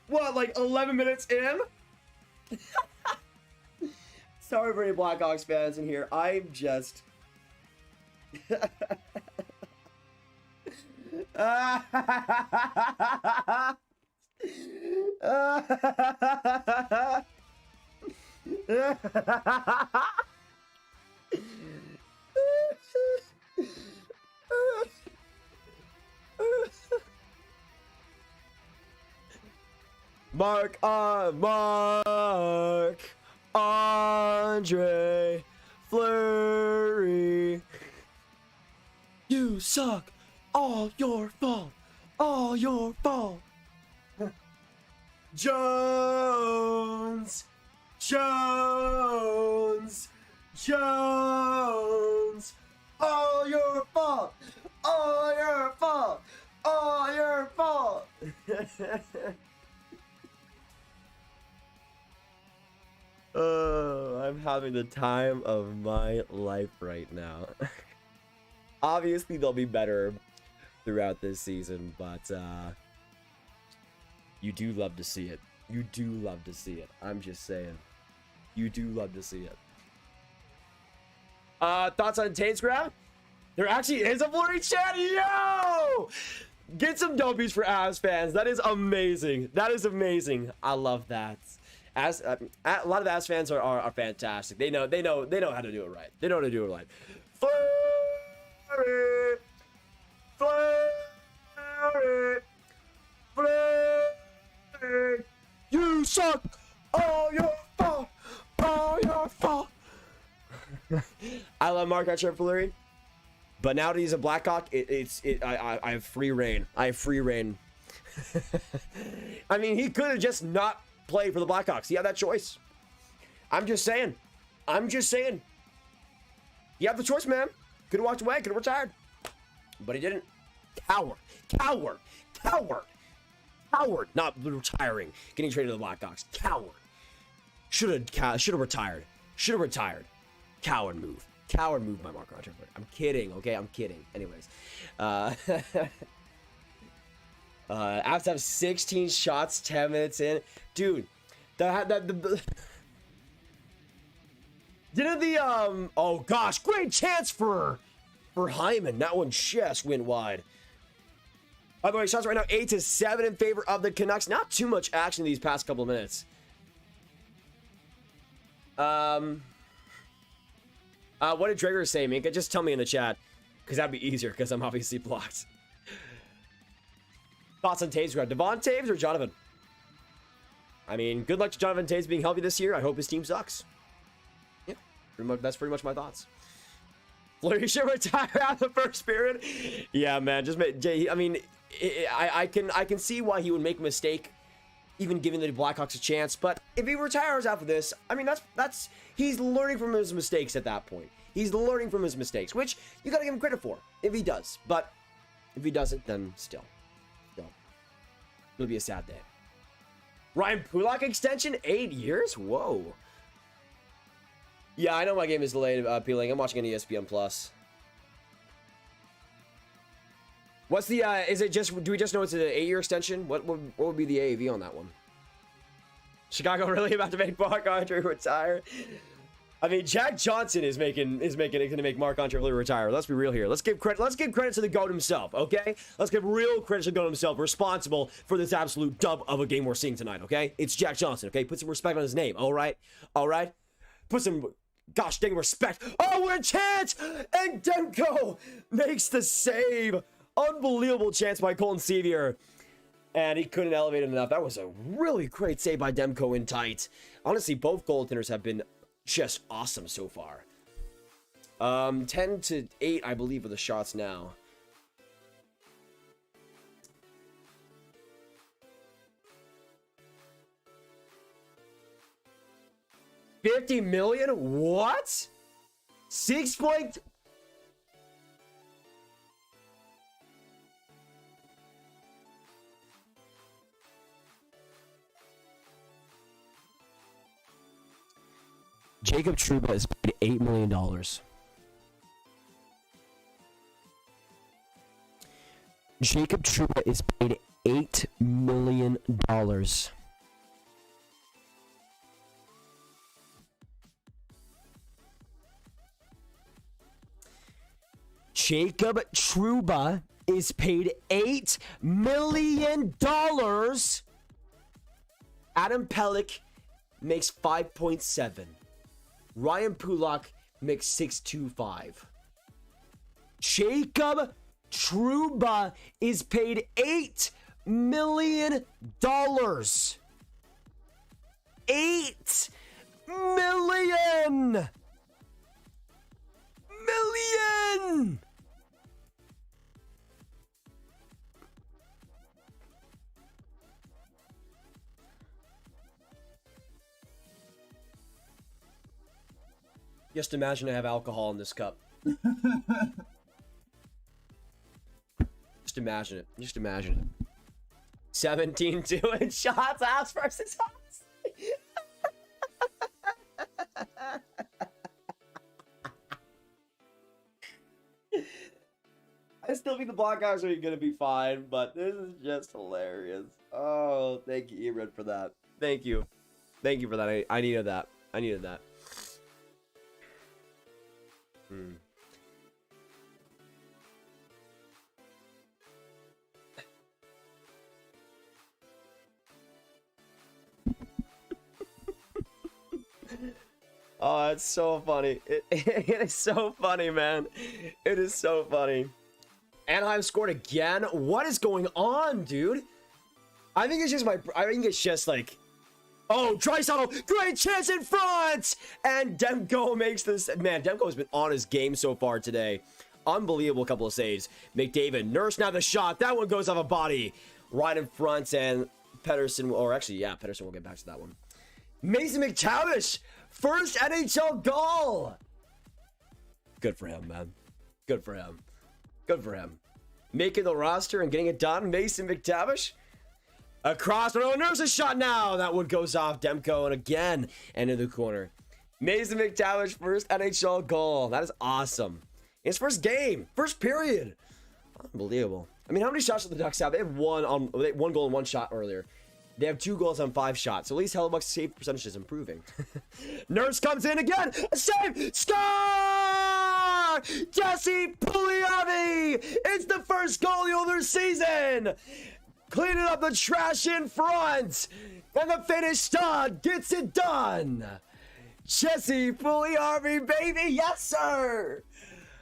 What, like 11 minutes in? Sorry for any Blackhawks fans in here. I'm just... Mark Andre Fleury. You suck. All your fault. All your fault. Jones. All your fault. All your fault. All your fault. I'm having the time of my life right now. Obviously, they'll be better throughout this season, but you do love to see it. You do love to see it. I'm just saying. You do love to see it. Thoughts on Tate's grab? There actually is a blurry chat. Yo! Get some dumpies for Avs fans. That is amazing. That is amazing. I love that. As a lot of Avs fans are fantastic. They know how to do it right. They know how to do it right. Fleury. You suck. All your fault. All your fault. I love Mark Archer Fleury, but now that he's a Blackhawk, I have free reign. I have free reign. I mean, he could have just not played for the Blackhawks. He had that choice. I'm just saying. You have the choice, man. Could have walked away. Could have retired, but he didn't. Coward. Not retiring. Getting traded to the Blackhawks. Coward. Should have retired. Coward move by Mark Roger. I'm kidding, okay? I'm kidding. Anyways. Avs have 16 shots, 10 minutes in. Dude, didn't the, oh gosh, great chance for Hyman. That one just went wide. By the way, shots right now 8-7 in favor of the Canucks. Not too much action these past couple of minutes. What did Drager say, Minka? Just tell me in the chat, because that'd be easier, because I'm obviously blocked. Thoughts on Taves grab? Devon Taves or Jonathan? I mean, good luck to Jonathan Taves being healthy this year. I hope his team sucks. Yeah, that's pretty much my thoughts. Fleury should retire out the first period. Yeah, man. I mean, I can see why he would make a mistake, even giving the Blackhawks a chance. But if he retires after this, I mean, that's he's learning from his mistakes at that point. He's learning from his mistakes, which you gotta give him credit for if he does. But if he doesn't, then still, it'll be a sad day. Ryan Pulak extension, 8 years. Whoa. Yeah, I know my game is delayed, Peeling. I'm watching on ESPN Plus. What's the, is it just, do we just know it's an 8-year extension? What would be the AAV on that one? Chicago really about to make Marc-Andre retire? I mean, Jack Johnson is making it going to make Marc-Andre retire. Let's be real here. Let's give credit to the GOAT himself, okay? Let's give real credit to the GOAT himself, responsible for this absolute dub of a game we're seeing tonight, okay? It's Jack Johnson, okay? Put some respect on his name, all right? All right? Put some, gosh dang respect. Oh, what a chance! And Demko makes the save. Unbelievable chance by Colton Sevier. And he couldn't elevate it enough. That was a really great save by Demko in tight. Honestly, both goaltenders have been just awesome so far. 10-8, I believe, are the shots now. $50 million? What? 6 point. Jacob Trouba is paid $8 million. Jacob Trouba is paid $8 million. Jacob Trouba is paid $8 million. Adam Pelech makes 5.7. Ryan Pulock makes 6.25. Jacob Trouba is paid $8 million. $8 million. Million. Just imagine I have alcohol in this cup. Just imagine it. Just imagine it. 17-2 in shots. Habs versus Habs. I still think the Blackhawks are going to be fine, but this is just hilarious. Oh, thank you, Ebron, for that. Thank you. Thank you for that. I needed that. I needed that. Oh, it's so funny. It is so funny, man. It is so funny. Anaheim scored again. What is going on, dude? I think it's just like, oh, Draisaitl, great chance in front! And Demko makes this. Man, Demko has been on his game so far today. Unbelievable couple of saves. McDavid, Nurse now the shot. That one goes off a body. Right in front, and Pettersson, or actually, yeah, Pettersson will get back to that one. Mason McTavish, first NHL goal! Good for him, man. Good for him. Good for him. Making the roster and getting it done. Mason McTavish. Across the road. Nurse's shot now. That one goes off Demko. And again, into the corner. Mason McTavish, first NHL goal. That is awesome. His first game. First period. Unbelievable. I mean, how many shots do the Ducks have? They have one goal and one shot earlier. They have 2 goals on 5 shots. So at least Hellebuck's save percentage is improving. Nurse comes in again. A save. Score! Jesse Puljujarvi. It's the first goal of the Oilers season. Cleaning up the trash in front. And the Finnish stud gets it done. Jesse Puljujarvi, baby. Yes, sir.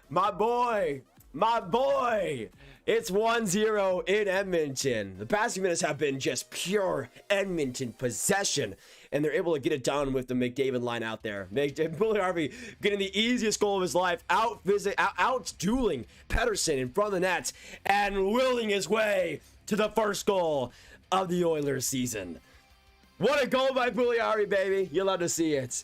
My boy. My boy. It's 1-0 in Edmonton. The past few minutes have been just pure Edmonton possession, and they're able to get it done with the McDavid line out there. Puljujarvi getting the easiest goal of his life, out-dueling Pettersson in front of the net, and willing his way to the first goal of the Oilers season. What a goal by Puljujarvi, baby. You'll love to see it.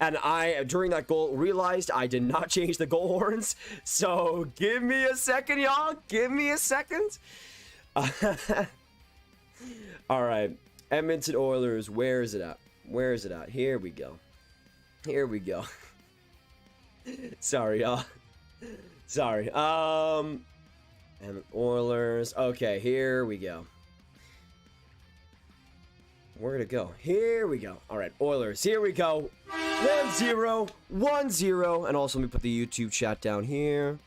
And I, during that goal, realized I did not change the goal horns. So give me a second, y'all. Give me a second. All right. Edmonton Oilers. Where is it at? Where is it at? Here we go. Here we go. Sorry, y'all. Sorry. And Oilers. Okay, here we go. Where did it go? Here we go. All right, Oilers. Here we go. 1-0. 1-0. And also, let me put the YouTube chat down here.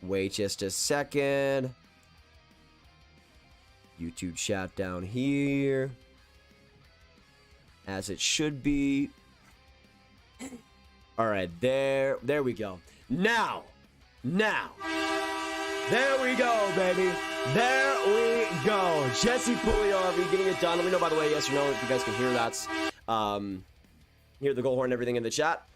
Wait just a second. YouTube chat down here. As it should be. All right, there we go. Now. There we go, baby. There we go. Jesse Puljujarvi getting it done. Let me know, by the way, yes or no, if you guys can hear that. Hear the goal horn and everything in the chat.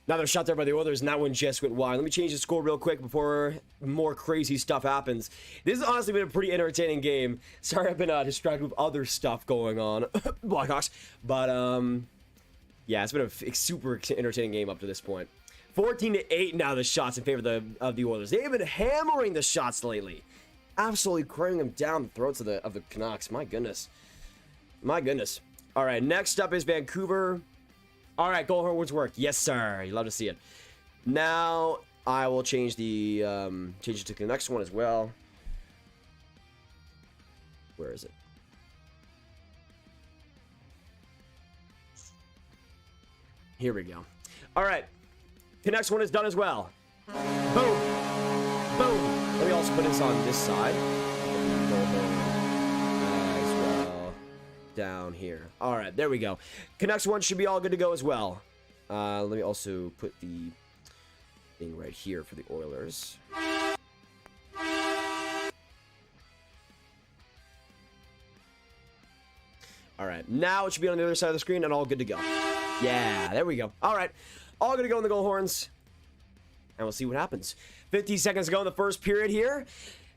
Another shot there by the Oilers, and that one just went wide. Let me change the score real quick before more crazy stuff happens. This has honestly been a pretty entertaining game. Sorry I've been distracted with other stuff going on. Blackhawks. But, yeah, it's been a super entertaining game up to this point. 14-8 now the shots in favor of the Oilers. They've been hammering the shots lately. Absolutely cramming them down the throats of the Canucks. My goodness. My goodness. All right, next up is Vancouver. All right, goal horns work. Yes, sir. You love to see it. Now I will change the change it to the next one as well. Where is it? Here we go. All right. The next one is done as well. Boom. Boom. Let me also put this on this side. As well. Down here. All right. There we go. Canucks one should be all good to go as well. Let me also put the thing right here for the Oilers. All right. Now it should be on the other side of the screen and all good to go. Yeah, there we go. All right. All going to go in the goal horns. And we'll see what happens. 50 seconds to go in the first period here.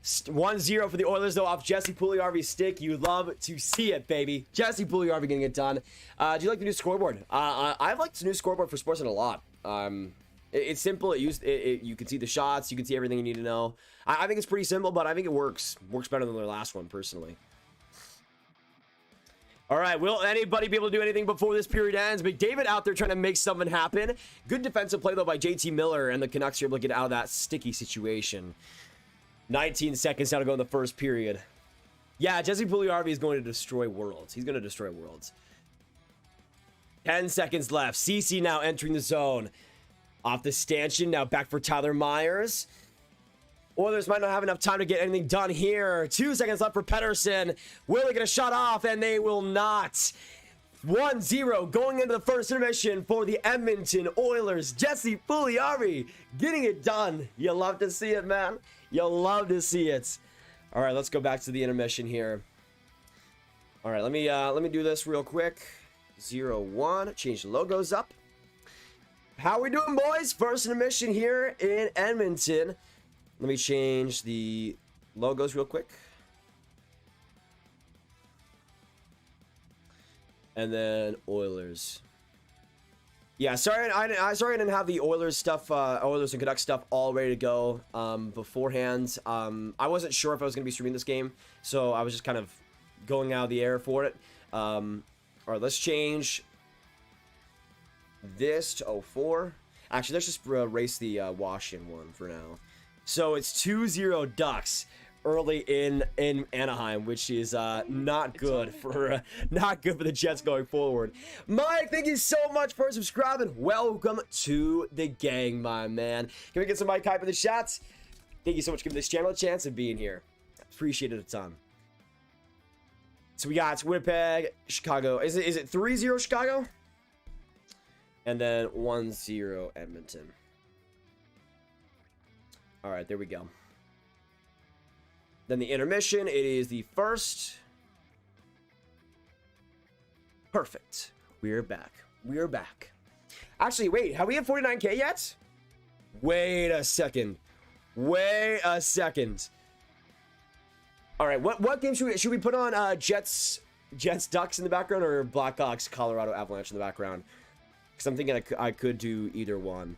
1-0 for the Oilers, though, off Jesse Puljujarvi's stick. You love to see it, baby. Jesse Puljujarvi getting it done. Do you like the new scoreboard? I've liked the new scoreboard for Sportsnet a lot. It's simple. You can see the shots. You can see everything you need to know. I think it's pretty simple, but I think it works. Works better than their last one, personally. All right, will anybody be able to do anything before this period ends? McDavid out there trying to make something happen. Good defensive play, though, by JT Miller, and the Canucks are able to get out of that sticky situation. 19 seconds now to go in the first period. Yeah, Jesse Puljujarvi is going to destroy worlds. He's going to destroy worlds. 10 seconds left. CC now entering the zone. Off the stanchion, now back for Tyler Myers. Oilers might not have enough time to get anything done here. 2 seconds left for Pettersson. Will they get a shot off? And they will not. 1-0 going into the first intermission for the Edmonton Oilers. Jesse Puljujarvi getting it done. You love to see it, man. You'll love to see it. All right, let's go back to the intermission here. All right, let me do this real quick. 0-1. Change the logos up. How we doing, boys? First intermission here in Edmonton. Let me change the logos real quick. And then Oilers. Yeah, sorry I didn't have the Oilers stuff, Oilers and Canucks stuff all ready to go beforehand. I wasn't sure if I was going to be streaming this game, so I was just kind of going out of the air for it. All right, let's change this to 04. Actually, let's just erase the Washington one for now. So it's 2-0 Ducks early in Anaheim, which is not good for the Jets going forward. Mike, thank you so much for subscribing. Welcome to the gang, my man. Can we get some Mike hype in the shots? Thank you so much for giving this channel a chance of being here. Appreciate it a ton. So we got Winnipeg, Chicago. Is it 3-0 Chicago? And then 1-0 Edmonton. All right, there we go. Then the intermission, it is the first. Perfect. We're back. We're back. Actually, wait, have we hit 49K yet? Wait a second. Wait a second. All right, what game should we put on? Jets Ducks in the background, or Blackhawks Colorado Avalanche in the background? Because I'm thinking I could do either one.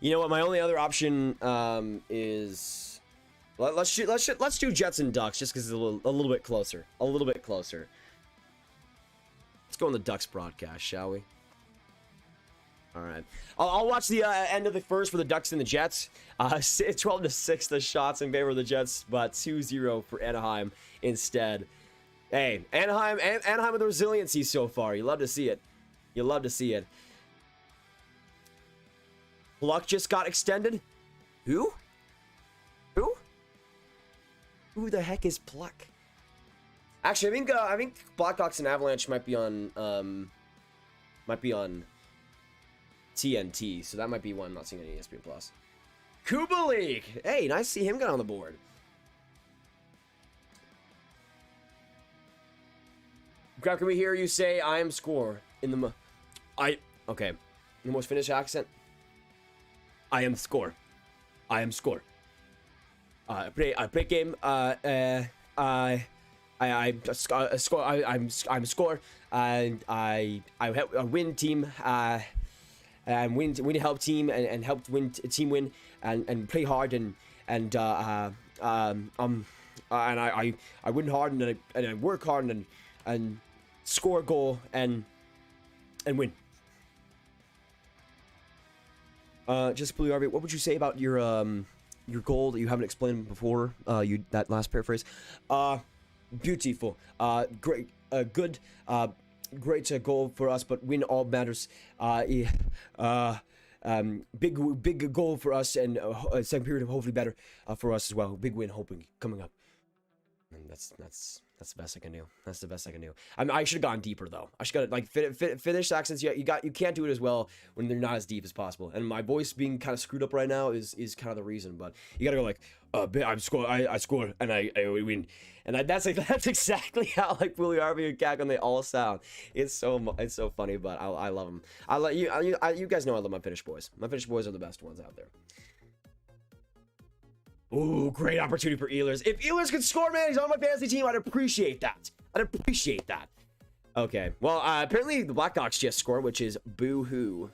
You know what? My only other option is let's do Jets and Ducks just because it's a little bit closer. A little bit closer. Let's go on the Ducks broadcast, shall we? All right. I'll watch the end of the first for the Ducks and the Jets. 12-6 the shots in favor of the Jets, but 2-0 for Anaheim instead. Hey, Anaheim with the resiliency so far. You love to see it. You love to see it. Luck just got extended. Who? Who? Who the heck is Pluck? Actually, I think Blackhawks and Avalanche might be on TNT, so that might be one I'm not seeing on ESPN Plus. Kubalik! Hey, nice to see him get on the board. Grab, can we hear you say I am score in the okay. The most Finnish accent. I am score. I am score. I play game. I score. I'm score. And I help win team. And win help team and help team win and play hard and I win hard and I work hard and score a goal and win. Just Puljujarvi, what would you say about your your goal that you haven't explained before. That last paraphrase. Beautiful. Great. Good. Great goal for us, but win all matters. Big goal for us, and second period hopefully better for us as well. Big win hoping coming up. And that's the best I can do. That's the best I can do. I should have gone deeper though. I should have like finish accents. You can't do it as well when they're not as deep as possible. And my voice being kind of screwed up right now is kind of the reason. But you gotta go like, I score and I win. And that's exactly how like Willie Harvey and Cat when they all sound. It's so funny, but I love them. You guys know I love my Finnish boys. My Finnish boys are the best ones out there. Ooh, great opportunity for Ehlers. If Ehlers could score, man, he's on my fantasy team. I'd appreciate that. Okay, well, apparently the Blackhawks just scored, which is boo-hoo.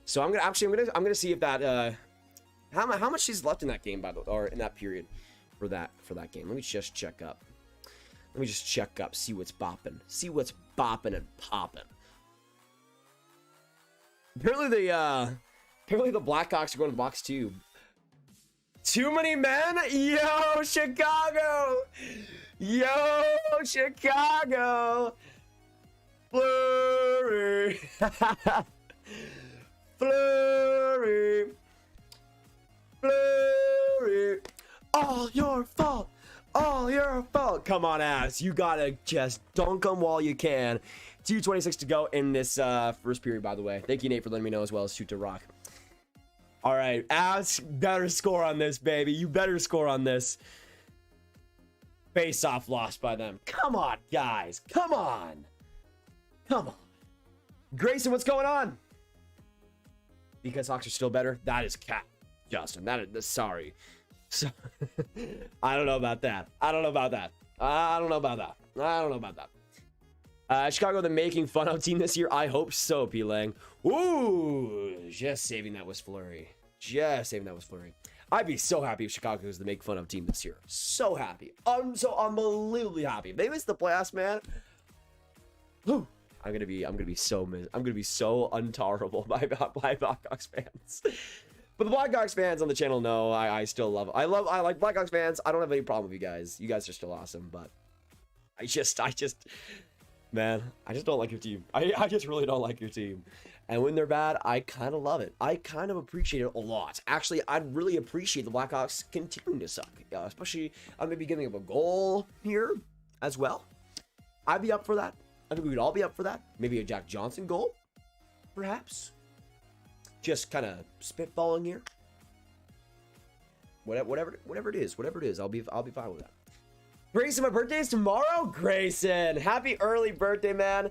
So I'm gonna see if that how much is left in that game, or in that period for that game. Let me just check up. See what's bopping. And popping. Apparently the Blackhawks are going to the box too. Too many men? Yo, Chicago! Flurry! Flurry! All your fault! Come on, ass. You gotta just dunk them while you can. 2:26 to go in this first period, by the way. Thank you, Nate, for letting me know, as well as Shoot to Rock. All right, Avs better score on this, baby. You better score on this. Face-off lost by them. Come on, guys. Come on. Grayson, what's going on? Because Hawks are still better. That is Cat, Justin. That is sorry. So, I don't know about that. Chicago, the making fun of team this year. I hope so, P. Lang. Ooh, just saving that was Flurry. I'd be so happy if Chicago was the make fun of team this year. So happy. I'm so unbelievably happy. If they miss the playoffs, man. Whew, I'm gonna be so untolerable by Blackhawks fans. But the Blackhawks fans on the channel know I still love. I like Blackhawks fans. I don't have any problem with you guys. You guys are still awesome, but I just man, I just don't like your team. I just really don't like your team. And when they're bad, I kind of love it. I kind of appreciate it a lot. Actually, I'd really appreciate the Blackhawks continuing to suck, especially maybe giving up a goal here as well. I'd be up for that. I think we would all be up for that. Maybe a Jack Johnson goal, perhaps. Just kind of spitballing here. Whatever it is, I'll be fine with that. Grayson, my birthday is tomorrow. Grayson, happy early birthday, man.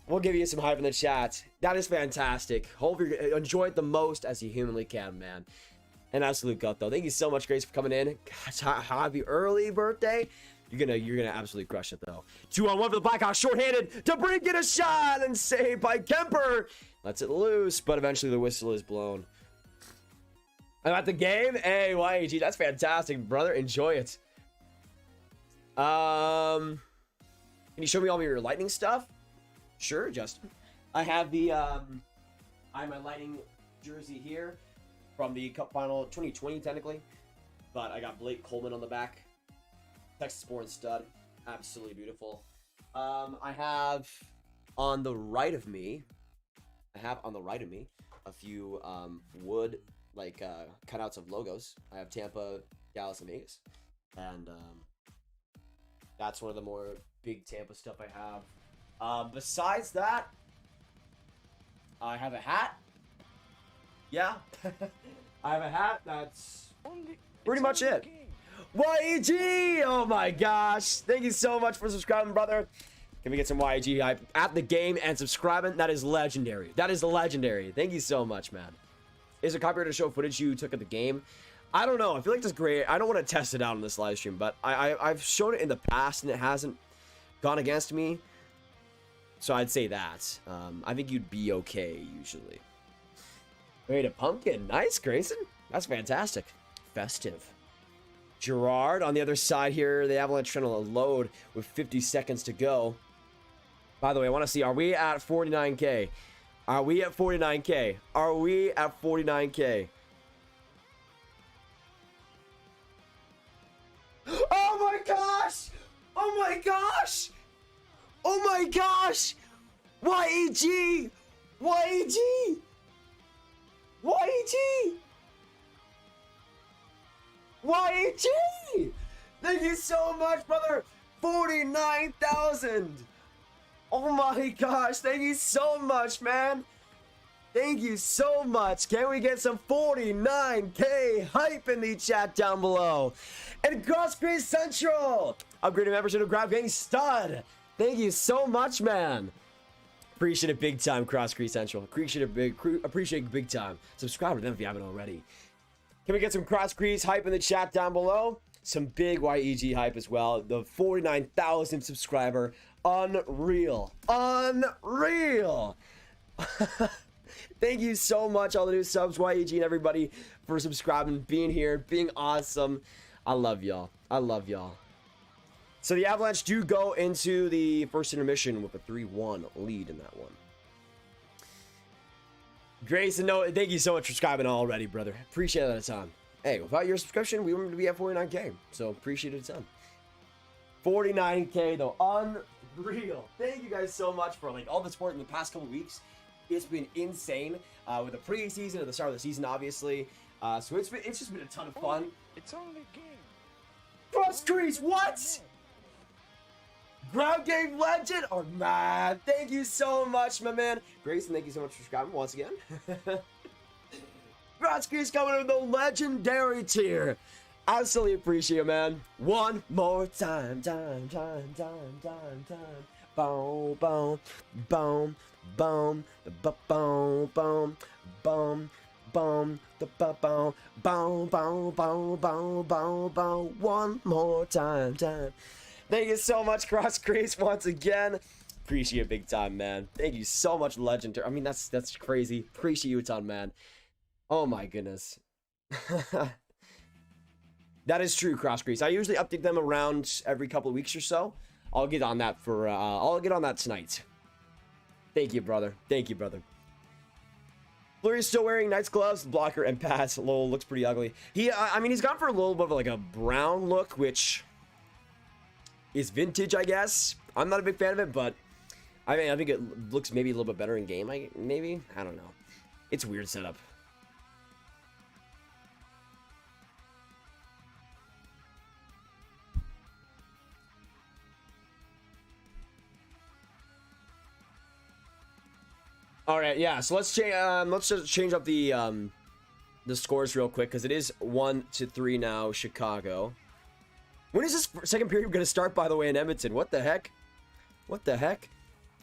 We'll give you some hype in the chat. That is fantastic. Hope you enjoy it the most as you humanly can, man. And absolute gut, though. Thank you so much, Grace, for coming in. Gosh, happy early birthday. You're gonna absolutely crush it, though. 2-on-1 for the Blackhawks, shorthanded to bring it a shot and saved by Kemper. Lets it loose, but eventually the whistle is blown. I'm at the game. Hey, YAG, that's fantastic, brother. Enjoy it. Can you show me all of your lightning stuff? Sure, Justin. I have I have my Lightning jersey here from the Cup Final 2020, technically. But I got Blake Coleman on the back. Texas-born stud. Absolutely beautiful. I have on the right of me a few wood, like, cutouts of logos. I have Tampa, Dallas, and Vegas. And that's one of the more big Tampa stuff I have. Besides that, I have a hat. Yeah, I have a hat. That's pretty much it. YEG! Oh my gosh. Thank you so much for subscribing, brother. Can we get some YEG hype at the game and subscribing? That is legendary. Thank you so much, man. Is it copyrighted to show footage you took at the game? I don't know. I feel like that's great. I don't want to test it out on this live stream, but I've shown it in the past and it hasn't gone against me. So I'd say that. I think you'd be okay, usually. Wait, a pumpkin. Nice, Grayson. That's fantastic. Festive. Gerard on the other side here. The Avalanche trying to load with 50 seconds to go. By the way, I want to see, are we at 49K? Are we at 49K? Oh my gosh! Oh my gosh! YEG! YEG! YEG! YEG! Thank you so much, brother! 49,000! Oh my gosh, thank you so much, man! Thank you so much. Can we get some 49K hype in the chat down below? And Cross Creek Central! Upgraded membership to Graviteh stud! Thank you so much, man! Appreciate it big time, Cross Creek Central. Appreciate it big time. Subscribe to them if you haven't already. Can we get some Cross Creek hype in the chat down below? Some big YEG hype as well. The 49,000 subscriber. Unreal. Unreal! Thank you so much, all the new subs, YEG and everybody, for subscribing, being here, being awesome. I love y'all. I love y'all. So the Avalanche do go into the first intermission with a 3-1 lead in that one. Grayson, no, thank you so much for subscribing already, brother. Appreciate it a ton. Hey, without your subscription, we wouldn't be at 49K. So appreciate it a ton. 49K though, unreal. Thank you guys so much for like all the support in the past couple weeks. It's been insane with the preseason at the start of the season, obviously. So it's just been a ton of fun. It's only a game. Cross Crease, what? Ground game legend? Oh man, thank you so much, my man. Grayson, thank you so much for subscribing once again. Cross Crease coming in the legendary tier. Absolutely appreciate it, man. One more time. Boom, boom, boom, boom, boom, boom, boom, boom, the boom, boom, boom, boom, boom, boom, boom. One more time. Thank you so much, Cross Crease, once again. Appreciate it big time, man. Thank you so much, legendary. I mean, that's crazy. Appreciate you a ton, man. Oh my goodness. That is true, Cross Crease. I usually update them around every couple of weeks or so. I'll get on that for I'll get on that tonight. Thank you, brother. Thank you, brother. Fleury's still wearing nice gloves, blocker, and pads. Lol, looks pretty ugly. I mean, he's gone for a little bit of like a brown look, which is vintage, I guess. I'm not a big fan of it, but I mean, I think it looks maybe a little bit better in game. Maybe, I don't know. It's a weird setup. All right, yeah. So let's just change up the scores real quick because it is 1-3 now. Chicago. When is this second period going to start? By the way, in Edmonton, what the heck? What the heck?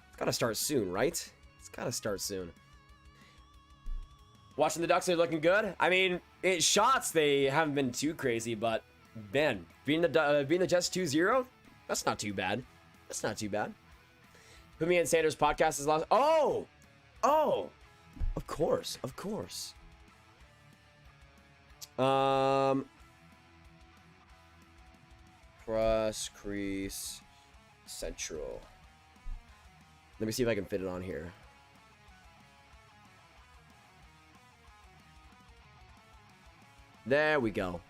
It's got to start soon, right? It's got to start soon. Watching the Ducks, they're looking good. I mean, shots they haven't been too crazy, but man, beating the Jets 2-0, that's not too bad. That's not too bad. Put me in Sanders' podcast is lost. Oh, of course. Cross Crease Central. Let me see if I can fit it on here. There we go.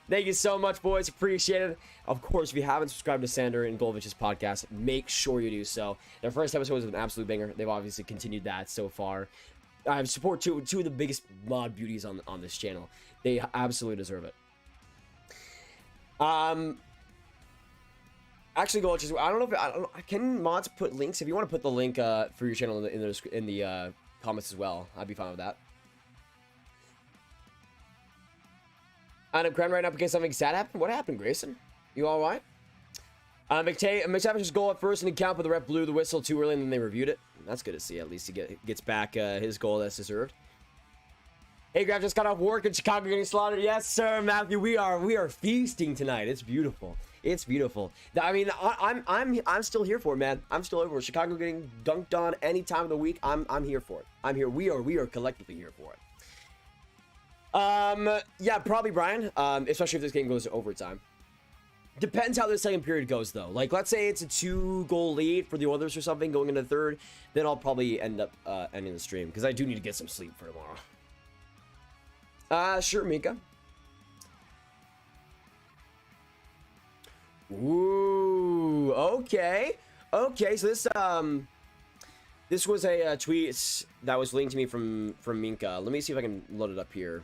Thank you so much, boys. Appreciate it. Of course, if you haven't subscribed to Sander and Golovich's podcast, make sure you do so. Their first episode was an absolute banger. They've obviously continued that so far. I have support two of the biggest mod beauties on this channel. They absolutely deserve it. Actually, Golovich, I don't know if can mods put links. If you want to put the link for your channel in the comments as well, I'd be fine with that. I'm crying right now because something sad happened. What happened, Grayson? You all right? McTavish's goal at first and count, but the ref blew the whistle too early and then they reviewed it. That's good to see. At least he gets back his goal that's deserved. Hey, Graf just got off work in Chicago getting slaughtered. Yes, sir, Matthew. We are feasting tonight. It's beautiful. It's beautiful. I mean, I'm still here for it, man. I'm still over it. Chicago getting dunked on any time of the week. I'm here for it. I'm here. We are collectively here for it. Yeah, probably Brian. Especially if this game goes to overtime. Depends how the second period goes, though. Like, let's say it's a 2-goal lead for the Oilers or something going into the third, then I'll probably end up ending the stream because I do need to get some sleep for tomorrow. Sure, Mika. Ooh, okay. Okay, so this was a tweet that was linked to me from Minka. Let me see if I can load it up here.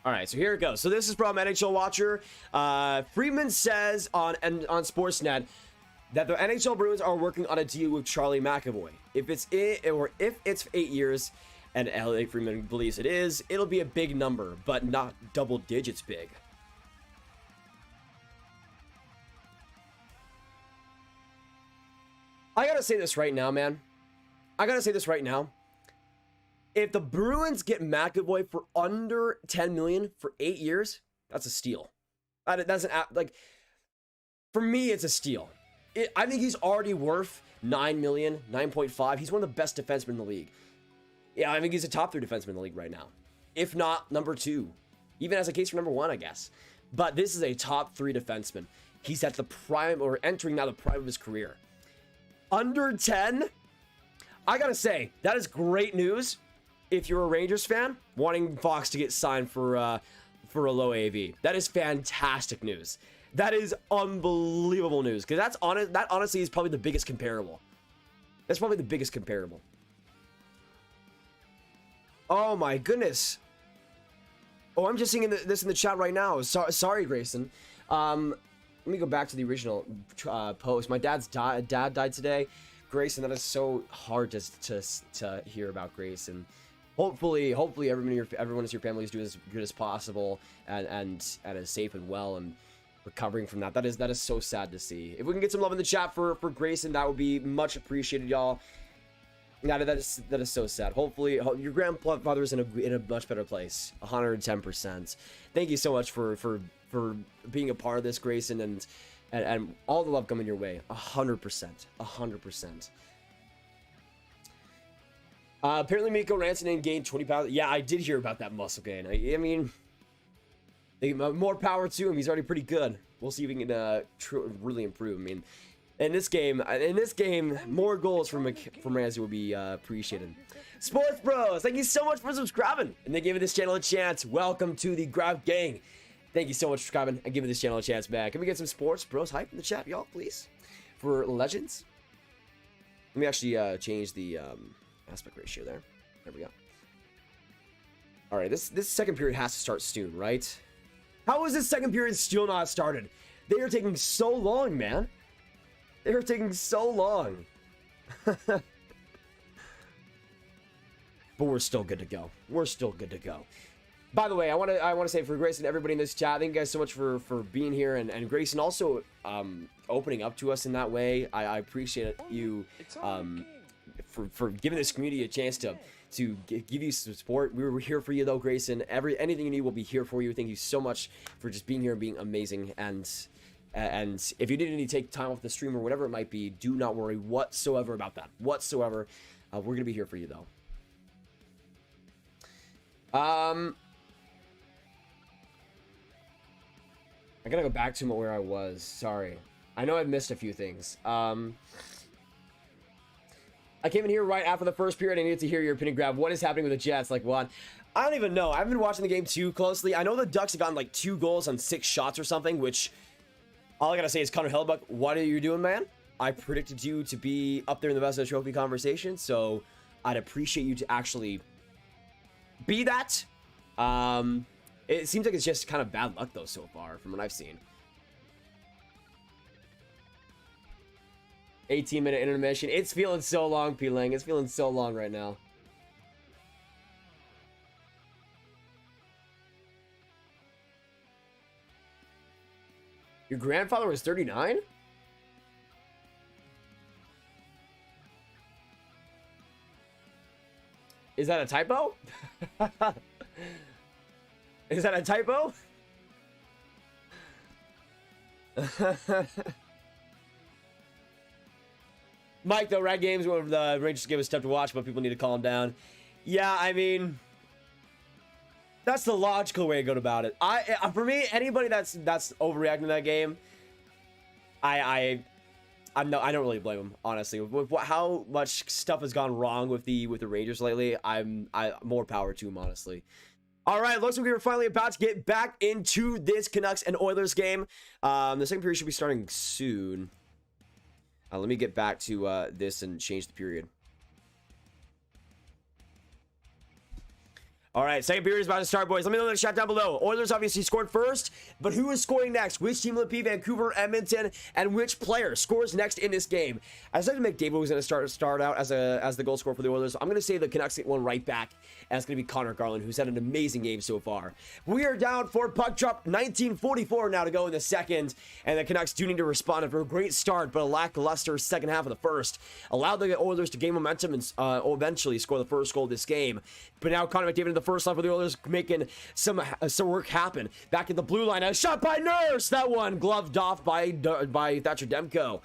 All right, so here it goes. So this is from NHL Watcher. Friedman says on Sportsnet that the NHL Bruins are working on a deal with Charlie McAvoy. If it's 8 years, and LA Friedman believes it is, it'll be a big number, but not double digits big. I gotta say this right now, man. I gotta say this right now. If the Bruins get McAvoy for under 10 million for 8 years, that's a steal. That's like, for me, it's a steal. I think he's already worth 9 million, 9.5. He's one of the best defensemen in the league. Yeah, I think he's a top 3 defenseman in the league right now. If not number 2. Even as a case for number 1, I guess. But this is a top 3 defenseman. He's at the prime, or entering now the prime of his career. Under 10? I gotta say, that is great news if you're a Rangers fan wanting Fox to get signed for a low AV. That is fantastic news. That is unbelievable news, because that honestly is probably the biggest comparable. That's probably the biggest comparable. Oh my goodness. Oh, I'm just seeing this in the chat right now. Sorry, Grayson. Let me go back to the original post. My dad died today. Grayson, that is so hard to hear about, Grayson. Hopefully everyone in your family is doing as good as possible and is safe and well and recovering from that. That is so sad to see. If we can get some love in the chat for Grayson, that would be much appreciated, y'all. That is so sad. Hopefully your grandfather is in a much better place. 110%. Thank you so much for being a part of this, Grayson, and all the love coming your way. 100%. 100%. Apparently Mikko Rantanen gained 20 pounds. Yeah, I did hear about that muscle gain. I mean, more power to him. He's already pretty good. We'll see if he can really improve. I mean, in this game, more goals from Ramsey would be appreciated. Sports Bros, thank you so much for subscribing and then giving this channel a chance. Welcome to the Grav Gang. Thank you so much for subscribing and giving this channel a chance back. Can we get some Sports Bros hype in the chat, y'all, please? For Legends. Let me actually change the aspect ratio there. There we go. All right, this second period has to start soon, right? How is this second period still not started? They are taking so long, man. They are taking so long. But we're still good to go. We're still good to go. By the way, I want to say for Grayson, everybody in this chat, thank you guys so much for being here, and Grayson also opening up to us in that way. I appreciate you for giving this community a chance to give you some support. We were here for you though, Grayson. Anything you need, will be here for you. Thank you so much for just being here and being amazing. And if you didn't need to take time off the stream or whatever it might be, do not worry whatsoever about that. Whatsoever. We're gonna be here for you though. I gotta go back to where I was. Sorry. I know I've missed a few things. I came in here right after the first period. I needed to hear your opinion, Grab. What is happening with the Jets? Like, what? I don't even know. I haven't been watching the game too closely. I know the Ducks have gotten like 2 goals on 6 shots or something, which all I gotta say is, Connor Hellebuck, what are you doing, man? I predicted you to be up there in the best of the trophy conversation, so I'd appreciate you to actually be that. It seems like it's just kind of bad luck though so far from what I've seen. 18-minute intermission. It's feeling so long, P-Lang. It's feeling so long right now. Your grandfather was 39? Is that a typo? Is that a typo? Mike, though, Rat Games, one of the Rangers give us tough to watch, but people need to calm down. Yeah, I mean, that's the logical way to go about it. For me, anybody that's overreacting to that game, I I don't really blame him, honestly. With how much stuff has gone wrong with the Rangers lately, more power to him, honestly. All right, looks like we were finally about to get back into this Canucks and Oilers game. The second period should be starting soon. Let me get back to this and change the period. All right, second period is about to start, boys. Let me know in the chat down below. Oilers obviously scored first, but who is scoring next? Which team will it be? Vancouver, Edmonton, and which player scores next in this game? I said McDavid was going to start out as the goal scorer for the Oilers. I'm going to say the Canucks get one right back, and it's going to be Connor Garland, who's had an amazing game so far. We are down for puck drop, 19:44 now to go in the second, and the Canucks do need to respond after a great start, but a lackluster second half of the first. Allowed the Oilers to gain momentum and eventually score the first goal of this game. But now Connor McDavid in the first line for the Oilers, making some work happen. Back at the blue line, a shot by Nurse. That one gloved off by Thatcher Demko.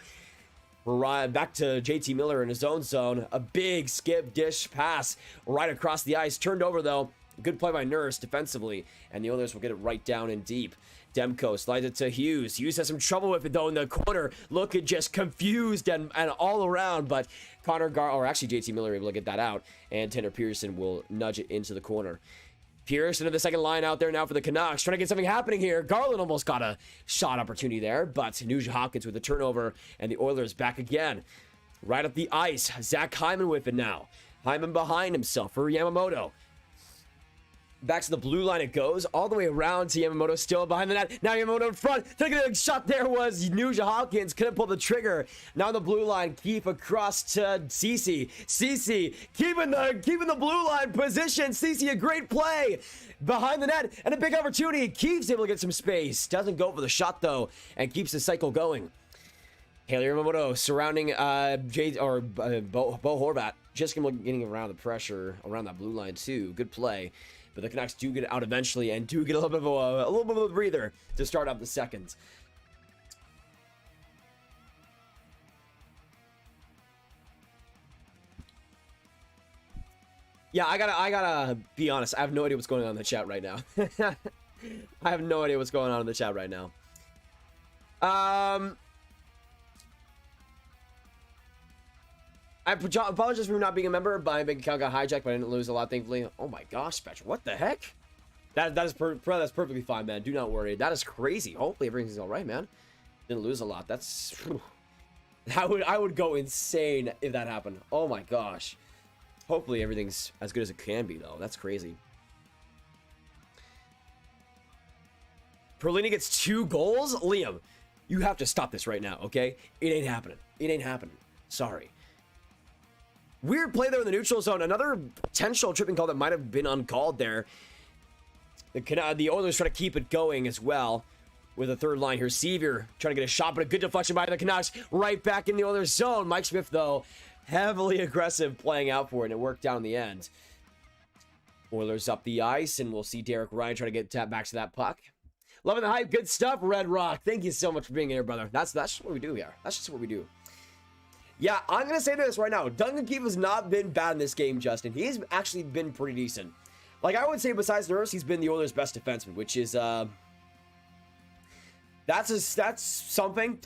We're back to JT Miller in his own zone. A big skip dish pass right across the ice. Turned over though. Good play by Nurse defensively, and the Oilers will get it right down and deep. Demko slides it to Hughes. Hughes has some trouble with it though in the corner, looking just confused and all around, but JT Miller able to get that out, and Tanner Pearson will nudge it into the corner. Pearson to the second line out there now for the Canucks, trying to get something happening here. Garland almost got a shot opportunity there, but Nugent Hopkins with the turnover, and the Oilers back again. Right up the ice, Zach Hyman with it now. Hyman behind himself for Yamamoto. Back to the blue line it goes, all the way around to Yamamoto, still behind the net. Now Yamamoto in front, taking a shot there was Nugent Hopkins, couldn't pull the trigger. Now on the blue line, Keefe across to Ceci. Ceci keeping the blue line position. Ceci, a great play behind the net, and a big opportunity. Keefe's able to get some space, doesn't go for the shot though, and keeps the cycle going. Haley Yamamoto surrounding Bo Horvat, just getting around the pressure around that blue line too. Good play. But the Canucks do get it out eventually and do get a little bit of a breather to start up the second. Yeah, I gotta be honest. I have no idea what's going on in the chat right now. I have no idea what's going on in the chat right now. I apologize for not being a member. My bank account got hijacked, but I didn't lose a lot, thankfully. Oh my gosh, Spectre, what the heck? That's perfectly fine, man. Do not worry. That is crazy. Hopefully everything's all right, man. Didn't lose a lot. That's... I would go insane if that happened. Oh my gosh. Hopefully everything's as good as it can be, though. That's crazy. Perlini gets 2 goals? Liam, you have to stop this right now, okay? It ain't happening. It ain't happening. Sorry. Weird play there in the neutral zone. Another potential tripping call that might have been uncalled there. The Oilers try to keep it going as well with a third line here. Sevier trying to get a shot, but a good deflection by the Canucks. Right back in the Oilers zone. Mike Smith, though, heavily aggressive playing out for it, and it worked out in the end. Oilers up the ice, and we'll see Derek Ryan try to get back to that puck. Loving the hype. Good stuff, Red Rock. Thank you so much for being here, brother. That's just what we do here. That's just what we do. Yeah, I'm going to say this right now. Duncan Keith has not been bad in this game, Justin. He's actually been pretty decent. Like, I would say besides Nurse, he's been the Oilers' best defenseman, which is, that's something.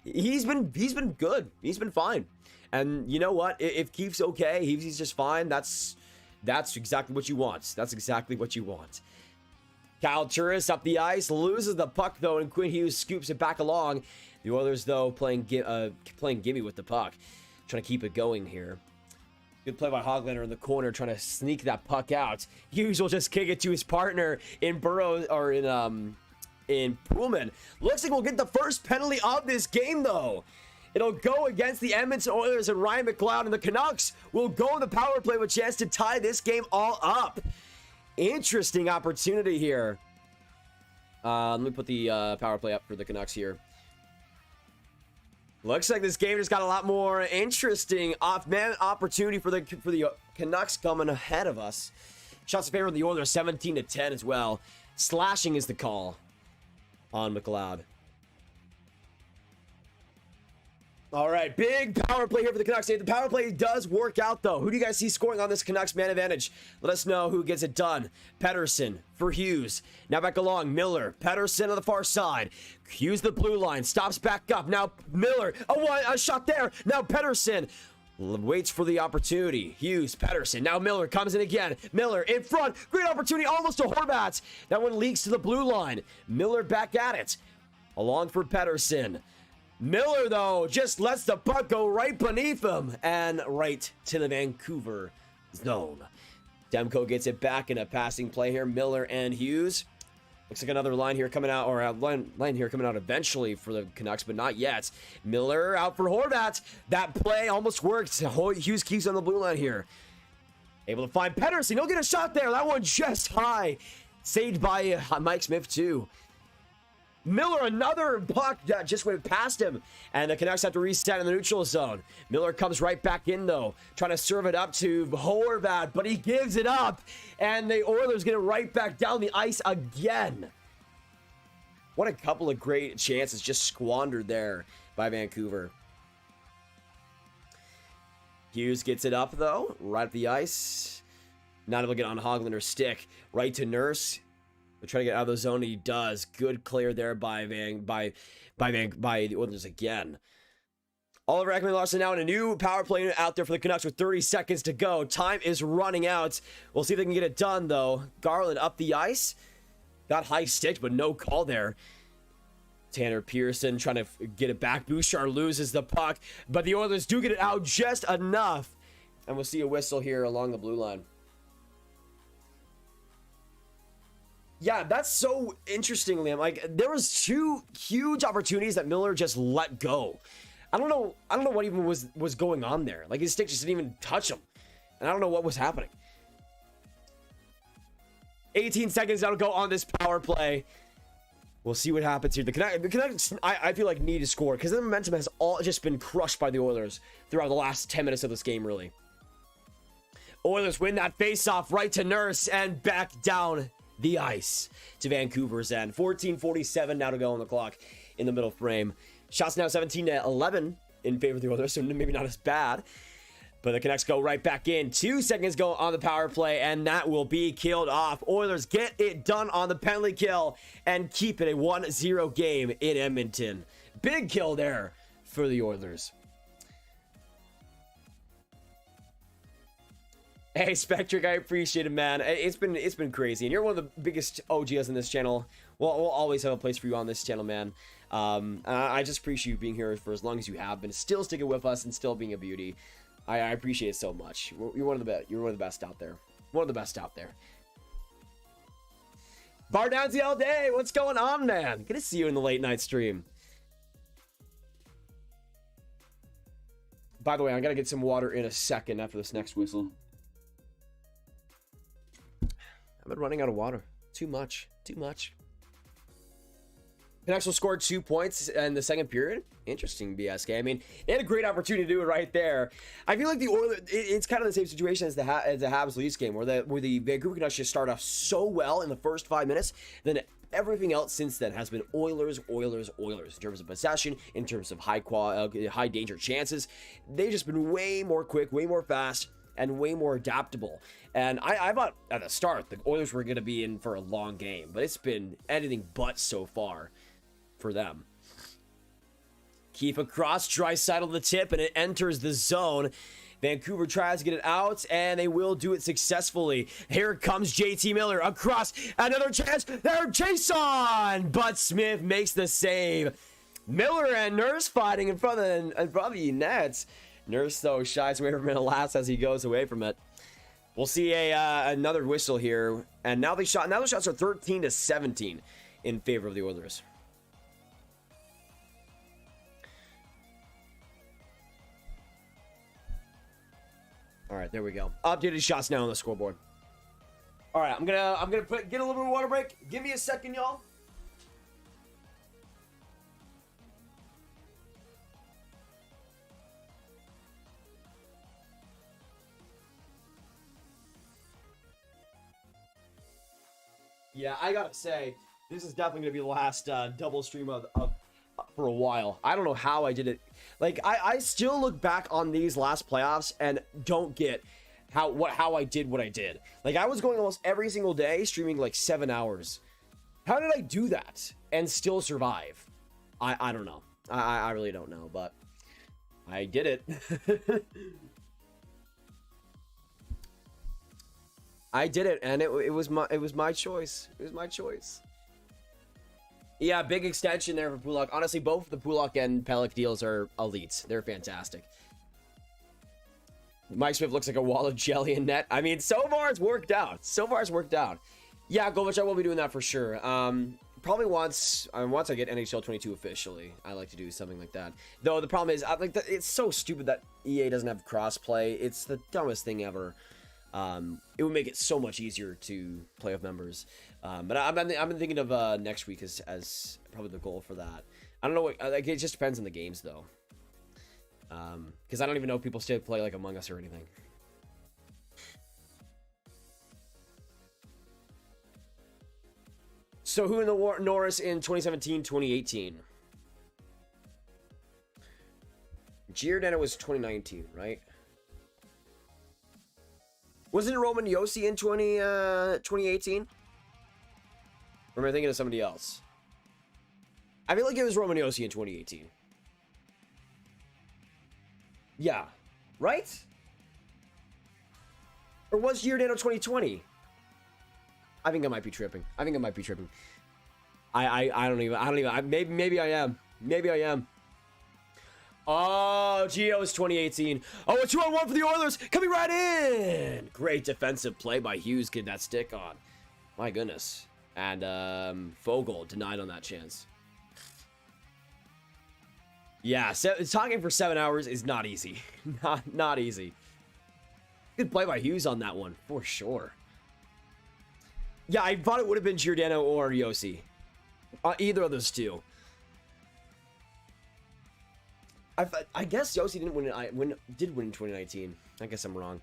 He's been good. He's been fine. And you know what? If Keith's okay, he's just fine. That's exactly what you want. That's exactly what you want. Kyle Turris up the ice, loses the puck, though, and Quinn Hughes scoops it back along. The Oilers, though, playing gimme with the puck. Trying to keep it going here. Good play by Hoglander in the corner, trying to sneak that puck out. Hughes will just kick it to his partner in Burrows, or in Pullman. Looks like we'll get the first penalty of this game, though. It'll go against the Edmonton Oilers, and Ryan McLeod, and the Canucks will go on the power play with a chance to tie this game all up. Interesting opportunity here. Let me put the power play up for the Canucks here. Looks like this game just got a lot more interesting. Off-man opportunity for the Canucks coming ahead of us. Shots in favor of the Oilers, 17-10 as well. Slashing is the call on McLeod. All right, big power play here for the Canucks. The power play does work out, though. Who do you guys see scoring on this Canucks man advantage? Let us know who gets it done. Pettersson for Hughes. Now back along, Miller. Pettersson on the far side. Hughes the blue line. Stops back up. Now Miller. A shot there. Now Pettersson waits for the opportunity. Hughes, Pettersson. Now Miller comes in again. Miller in front. Great opportunity. Almost to Horvat. That one leaks to the blue line. Miller back at it. Along for Pettersson. Miller, though, just lets the puck go right beneath him and right to the Vancouver zone. Demko gets it back in a passing play here. Miller and Hughes. Looks like another line here coming out, or a line here coming out eventually for the Canucks, but not yet. Miller out for Horvat. That play almost worked. Hughes keeps on the blue line here. Able to find Pettersson. He'll get a shot there. That one just high. Saved by Mike Smith, too. Miller, another puck that just went past him. And the Canucks have to reset in the neutral zone. Miller comes right back in, though. Trying to serve it up to Horvat, but he gives it up. And the Oilers get it right back down the ice again. What a couple of great chances just squandered there by Vancouver. Hughes gets it up, though. Right up the ice. Not able to get on Hoagland or stick. Right to Nurse. Try to get out of the zone. He does. Good clear there by the Oilers again. Oliver Ekman-Larsson now in a new power play out there for the Canucks with 30 seconds to go. Time is running out. We'll see if they can get it done, though. Garland up the ice. Got high stick, but no call there. Tanner Pearson trying to get it back. Bouchard loses the puck, but the Oilers do get it out just enough. And we'll see a whistle here along the blue line. Yeah, that's so interesting, Liam. Like, there was two huge opportunities that Miller just let go. I don't know what even was going on there. Like, his stick just didn't even touch him. And I don't know what was happening. 18 seconds now to go on this power play. We'll see what happens here. The Canucks, I feel like, need to score because the momentum has all just been crushed by the Oilers throughout the last 10 minutes of this game, really. Oilers win that face-off right to Nurse and back down the ice to Vancouver's end. 14:47 now to go on the clock in the middle frame. Shots now 17-11 in favor of the Oilers, so maybe not as bad. But the Canucks go right back in. 2 seconds go on the power play, and that will be killed off. Oilers get it done on the penalty kill and keep it a 1-0 game in Edmonton. Big kill there for the Oilers. Hey, Spectric, I appreciate it, man. It's been crazy, and you're one of the biggest OGs in this channel. We'll always have a place for you on this channel, man. I just appreciate you being here for as long as you have been, still sticking with us, and still being a beauty. I appreciate it so much. You're one of the best. You're one of the best out there. One of the best out there. Bar Downsy all day. What's going on, man? Good to see you in the late night stream. By the way, I gotta get some water in a second after this next whistle. I've been running out of water. Too much. Canucks will score 2 points in the second period. Interesting, BSK. I mean, they had a great opportunity to do it right there. I feel like the Oilers, it's kind of the same situation as the Habs Leafs game, where the Vancouver Canucks just start off so well in the first 5 minutes, then everything else since then has been Oilers in terms of possession, in terms of high danger chances. They've just been way more quick, way more fast, and way more adaptable. And I thought at the start the Oilers were going to be in for a long game, but it's been anything but so far for them. Keep across, Draisaitl the tip, and it enters the zone. Vancouver tries to get it out, and they will do it successfully. Here comes JT Miller across, another chance. There, chase on, but Smith makes the save. Miller and Nurse fighting in front of the nets. Nurse, though, shies away from it last as he goes away from it. We'll see another whistle here, and now the shots are 13-17 in favor of the Oilers. All right, there we go. Updated shots now on the scoreboard. All right, I'm gonna get a little bit of water break. Give me a second, y'all. Yeah, I gotta say, this is definitely gonna be the last double stream of for a while. I don't know how I did it. Like, I still look back on these last playoffs and don't get how I did what I did. Like, I was going almost every single day, streaming like 7 hours. How did I do that and still survive? I don't know. I really don't know, but I did it. I did it, and it was my choice. It was my choice. Yeah, big extension there for Pulock. Honestly, both the Pulock and Pelech deals are elite. They're fantastic. Mike Smith looks like a wall of jelly in net. I mean, so far it's worked out. So far it's worked out. Yeah, Govich, I will be doing that for sure. Probably once I get NHL 22 officially, I like to do something like that. Though the problem is, it's so stupid that EA doesn't have crossplay. It's the dumbest thing ever. It would make it so much easier to play with members. But I've been thinking of next week as probably the goal for that. I don't know what, like, it just depends on the games though. Because I don't even know if people still play like Among Us or anything. So who in the Norris in 2017, 2018? Giordano was 2019, right? Wasn't it Roman Yossi in 2018? Or am I thinking of somebody else? I feel like it was Roman Yossi in 2018. Yeah. Right? Or was Giordano 2020? I think I might be tripping. I don't even. Maybe I am. Maybe I am. Oh, Gio is 2018. Oh, a 2-on-1 for the Oilers. Coming right in. Great defensive play by Hughes. Getting that stick on. My goodness. And Fogle denied on that chance. Yeah, talking for 7 hours is not easy. Not easy. Good play by Hughes on that one, for sure. Yeah, I thought it would have been Giordano or Yossi. Either of those two. I guess Yossi didn't win. Did win in 2019. I guess I'm wrong.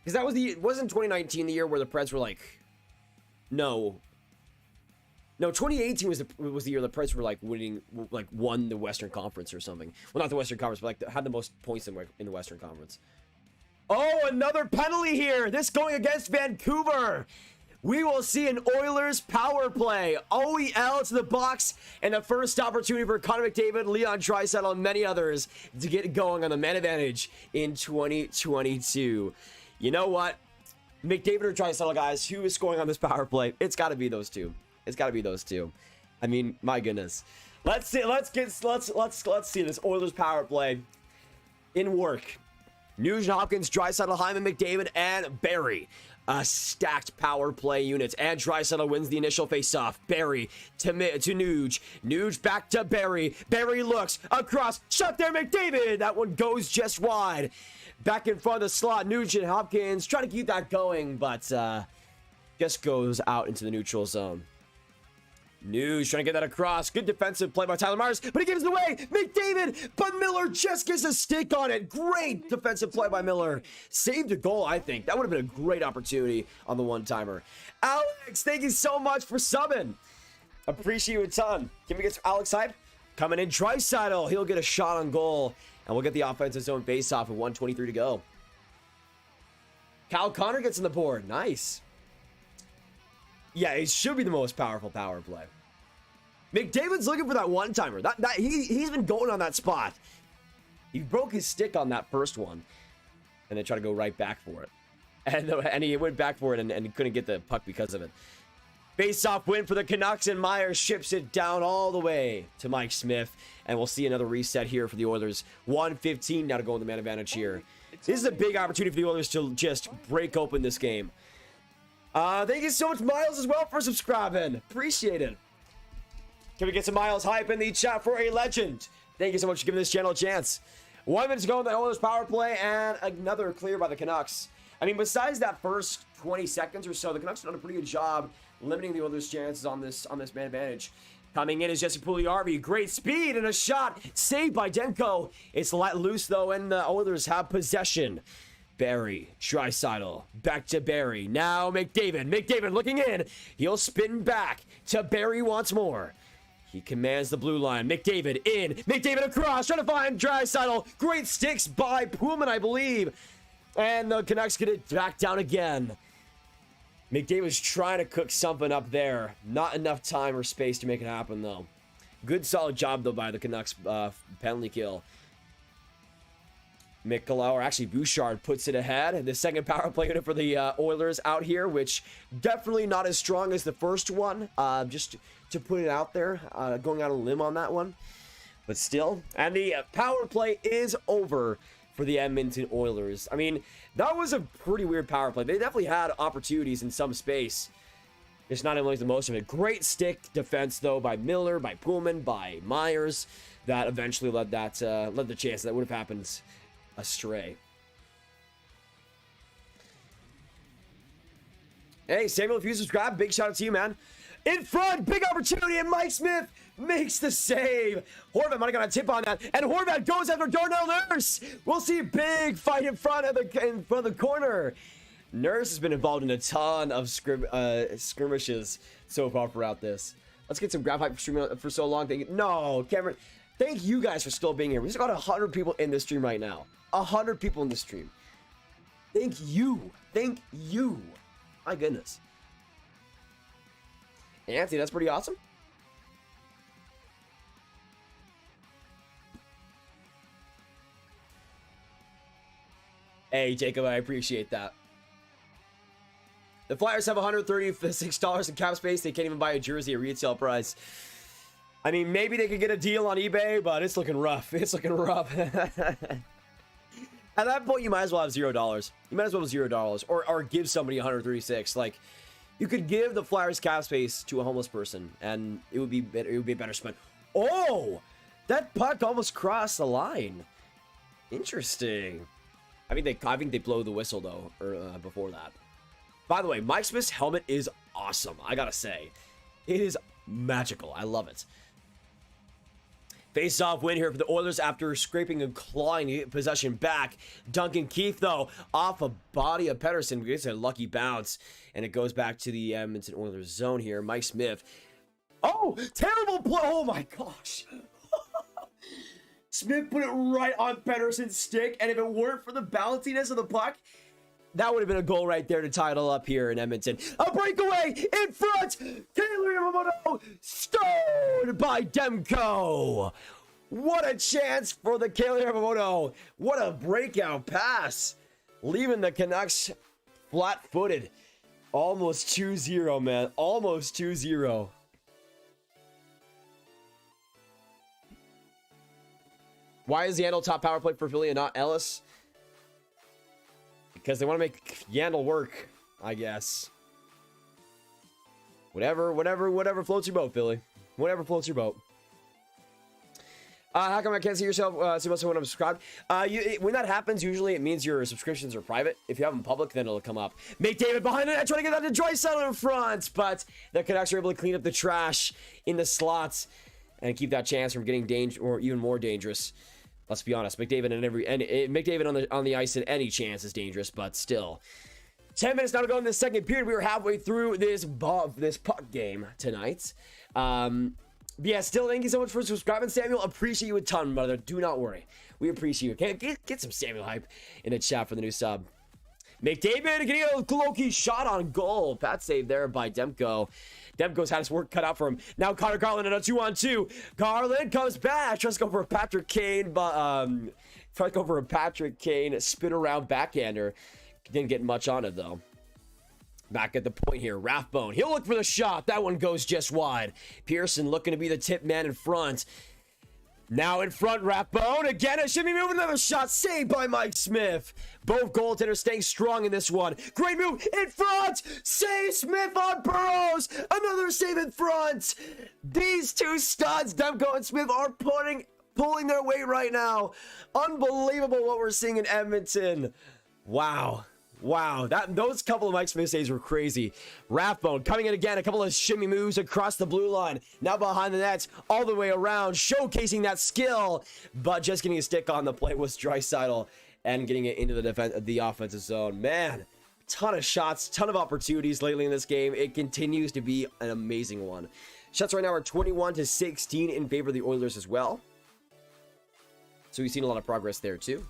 Because that was wasn't 2019 the year where the Preds were like, no, 2018 was the year the Preds were like winning, like won the Western Conference or something. Well, not the Western Conference, but like had the most points in the Western Conference. Oh, another penalty here. This going against Vancouver. We will see an Oilers power play. OEL to the box, and the first opportunity for Connor McDavid, Leon Draisaitl, and many others to get going on the man advantage in 2022. You know what? McDavid or Draisaitl, guys, who is scoring on this power play? It's got to be those two. It's got to be those two. I mean, my goodness. Let's see this Oilers power play in work. Nugent Hopkins, Draisaitl, Hyman, McDavid, and Barry. A stacked power play unit, and Draisaitl wins the initial faceoff. Barry to Nuge. Nuge back to Barry. Barry looks across. Shot there, McDavid. That one goes just wide. Back in front of the slot, Nugent Hopkins trying to keep that going, but just goes out into the neutral zone. Nuge trying to get that across. Good defensive play by Tyler Myers, but he gives it away. McDavid, but Miller just gets a stick on it. Great defensive play by Miller. Saved a goal, I think. That would have been a great opportunity on the one-timer. Alex, thank you so much for subbing. Appreciate you a ton. Can we get some Alex hype? Coming in, Draisaitl. He'll get a shot on goal, and we'll get the offensive zone face-off with 1:23 to go. Kyle Connor gets on the board. Nice. Yeah, it should be the most powerful power play. McDavid's looking for that one-timer. He's been going on that spot. He broke his stick on that first one, and then tried to go right back for it. And he went back for it and he couldn't get the puck because of it. Face-off win for the Canucks, and Myers ships it down all the way to Mike Smith. And we'll see another reset here for the Oilers. 1:15 now to go in the man advantage here. This is a big opportunity for the Oilers to just break open this game. Thank you so much, Miles, as well, for subscribing. Appreciate it. Can we get some Miles hype in the chat for a legend? Thank you so much for giving this channel a chance. 1 minute to go in the Oilers power play, and another clear by the Canucks. I mean, besides that first 20 seconds or so, the Canucks have done a pretty good job limiting the Oilers' chances on this man advantage. Coming in is Jesse Puljujarvi. Great speed and a shot saved by Demko. It's let loose, though, and the Oilers have possession. Barry, Draisaitl, back to Barry. Now McDavid. McDavid looking in. He'll spin back to Barry once more. He commands the blue line. McDavid in. McDavid across. Trying to find Draisaitl. Great sticks by Pullman, I believe. And the Canucks get it back down again. McDavid's trying to cook something up there. Not enough time or space to make it happen, though. Good solid job, though, by the Canucks penalty kill. Mikkola, or actually Bouchard, puts it ahead. The second power play unit for the Oilers out here, which definitely not as strong as the first one. Just to put it out there, going out on a limb on that one. But still, and the power play is over for the Edmonton Oilers. I mean, that was a pretty weird power play. They definitely had opportunities in some space. Just not able to make the most of it. Great stick defense, though, by Miller, by Pullman, by Myers. That eventually led the chance that would have happened astray. Hey, Samuel, if you subscribe, big shout out to you, man. In front, big opportunity, and Mike Smith makes the save. Horvat might have got a tip on that, and Horvat goes after Darnell Nurse. We'll see a big fight in front of the corner. Nurse has been involved in a ton of skirmishes so far throughout this. Let's get some grab hype for streaming for so long. No, Cameron, thank you guys for still being here. We've got 100 people in the stream right now. 100 people in the stream. Thank you. Thank you. My goodness. Anthony, that's pretty awesome. Hey, Jacob, I appreciate that. The Flyers have $136 in cap space. They can't even buy a jersey at retail price. I mean, maybe they could get a deal on eBay, but it's looking rough. It's looking rough. At that point, you might as well have $0. You might as well have $0 or give somebody 136. Like, you could give the Flyers cap space to a homeless person, and it would be a better spend. Oh, that puck almost crossed the line. Interesting. I think they blow the whistle though, or before that. By the way, Mike Smith's helmet is awesome. I gotta say, it is magical. I love it. Face-off win here for the Oilers after scraping and clawing to get possession back. Duncan Keith, though, off a body of Pettersson, gets a lucky bounce, and it goes back to the Edmonton Oilers zone here. Mike Smith. Oh, terrible play. Oh, my gosh. Smith put it right on Pettersson's stick, and if it weren't for the bounciness of the puck, that would have been a goal right there to title up here in Edmonton. A breakaway in front. Taylor Yamamoto stoned by Demko. What a chance for the Taylor Yamamoto. What a breakout pass. Leaving the Canucks flat-footed. Almost 2-0, man. Almost 2-0. Why is the Yandel top power play for Philly and not Ellis? Because they want to make Yandel work, I guess. Whatever floats your boat, Philly. Whatever floats your boat. How come I can't see yourself? See myself when I'm subscribed. When that happens, usually it means your subscriptions are private. If you have them public, then it'll come up. McDavid behind it, trying to get that to Draisaitl in front, but the Canucks are able to clean up the trash in the slots and keep that chance from getting or even more dangerous. Let's be honest, McDavid McDavid on the ice at any chance is dangerous, but still. 10 minutes now to go in the second period. We were halfway through this puck game tonight. Yeah, still, thank you so much for subscribing, Samuel. Appreciate you a ton, brother. Do not worry. We appreciate you. Get some Samuel hype in the chat for the new sub. McDavid getting a low-key shot on goal. Pat save there by Demko. Demko's had his work cut out for him. Now Connor Garland in a 2-on-2. Garland comes back. Tries to go for a Patrick Kane, but spin around backhander. Didn't get much on it though. Back at the point here, Rathbone. He'll look for the shot. That one goes just wide. Pearson looking to be the tip man in front. Now in front, Rathbone. Again, it should be moving. Another shot saved by Mike Smith. Both goaltenders staying strong in this one. Great move in front. Save Smith on Burrows. Another save in front. These two studs, Demko and Smith, are pulling their weight right now. Unbelievable what we're seeing in Edmonton. Wow. Wow, those couple of Mike Smith saves were crazy. Rathbone coming in again, a couple of shimmy moves across the blue line. Now behind the nets, all the way around, showcasing that skill. But just getting a stick on the plate was Draisaitl and getting it into the offensive zone. Man, ton of shots, ton of opportunities lately in this game. It continues to be an amazing one. Shots right now are 21-16 in favor of the Oilers as well. So we've seen a lot of progress there too.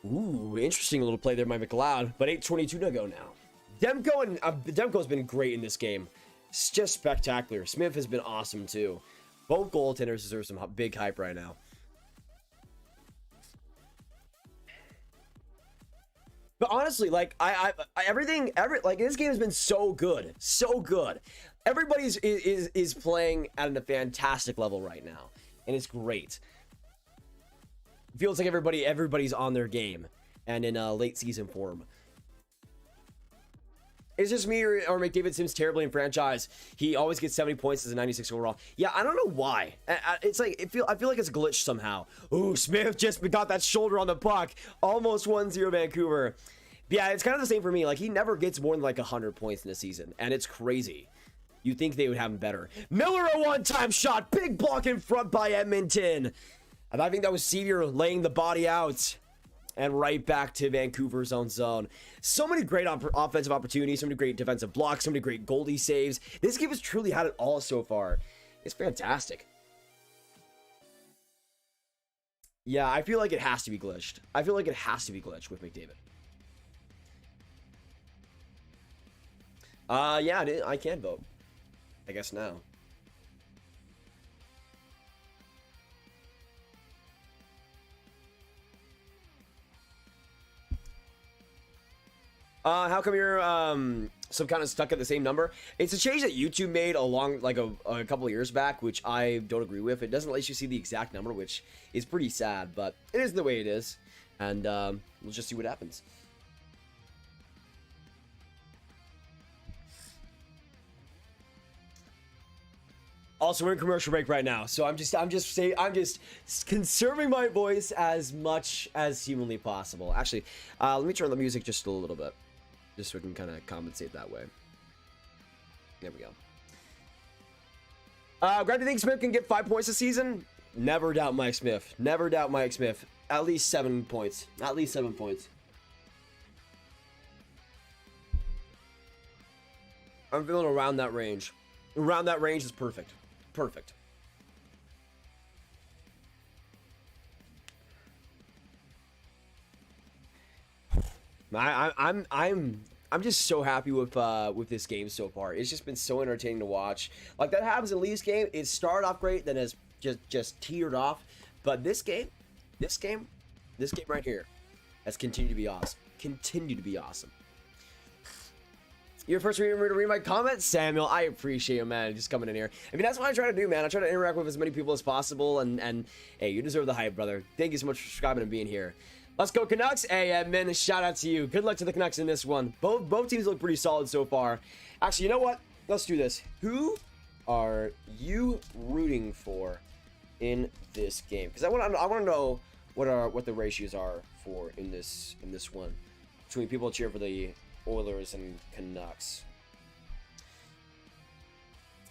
Ooh, interesting little play there by McLeod, but 8:22 to go now. Demko's been great in this game. It's just spectacular. Smith has been awesome too. Both goaltenders deserve some big hype right now. But honestly, like this game has been so good, so good. Everybody's is playing at a fantastic level right now, and it's great. It feels like everybody's on their game and in late season form. It's just me or McDavid Sims terribly in franchise. He always gets 70 points as a 96 overall. Yeah, I don't know why. It's like I feel like it's glitched somehow. Ooh, Smith just got that shoulder on the puck. Almost 1-0 Vancouver. But yeah, it's kind of the same for me. Like, he never gets more than like 100 points in a season, and it's crazy. You'd think they would have him better. Miller, a one-time shot. Big block in front by Edmonton. And I think that was Sevier laying the body out. And right back to Vancouver's own zone. So many great offensive opportunities, so many great defensive blocks, so many great goalie saves. This game has truly had it all so far. It's fantastic. Yeah, I feel like it has to be glitched. I feel like it has to be glitched with McDavid. Yeah, I can vote. I guess now. How come you're some kind of stuck at the same number? It's a change that YouTube made a couple of years back, which I don't agree with. It doesn't let you see the exact number, which is pretty sad, but it is the way it is, and we'll just see what happens. Also, we're in commercial break right now, so I'm just conserving my voice as much as humanly possible. Actually, let me turn the music just a little bit, just so we can kind of compensate that way. There we go. Greg, do you think Smith can get 5 points this season? Never doubt Mike Smith. Never doubt Mike Smith. At least 7 points. At least 7 points. I'm feeling around that range. Around that range is perfect. Perfect. I'm just so happy with this game so far. It's just been so entertaining to watch. Like that Habs and Leafs game, it started off great, then has just teetered off. But this game right here has continued to be awesome. Continue to be awesome. You're first to read my comments, Samuel. I appreciate you, man. Just coming in here. I mean, that's what I try to do, man. I try to interact with as many people as possible, and hey, you deserve the hype, brother. Thank you so much for subscribing and being here. Let's go Canucks. Hey, Edmund, shout out to you. Good luck to the Canucks in this one. Both teams look pretty solid so far. Actually, you know what? Let's do this. Who are you rooting for in this game? Because I want to know what the ratios are for in this one between people cheer for the Oilers and Canucks.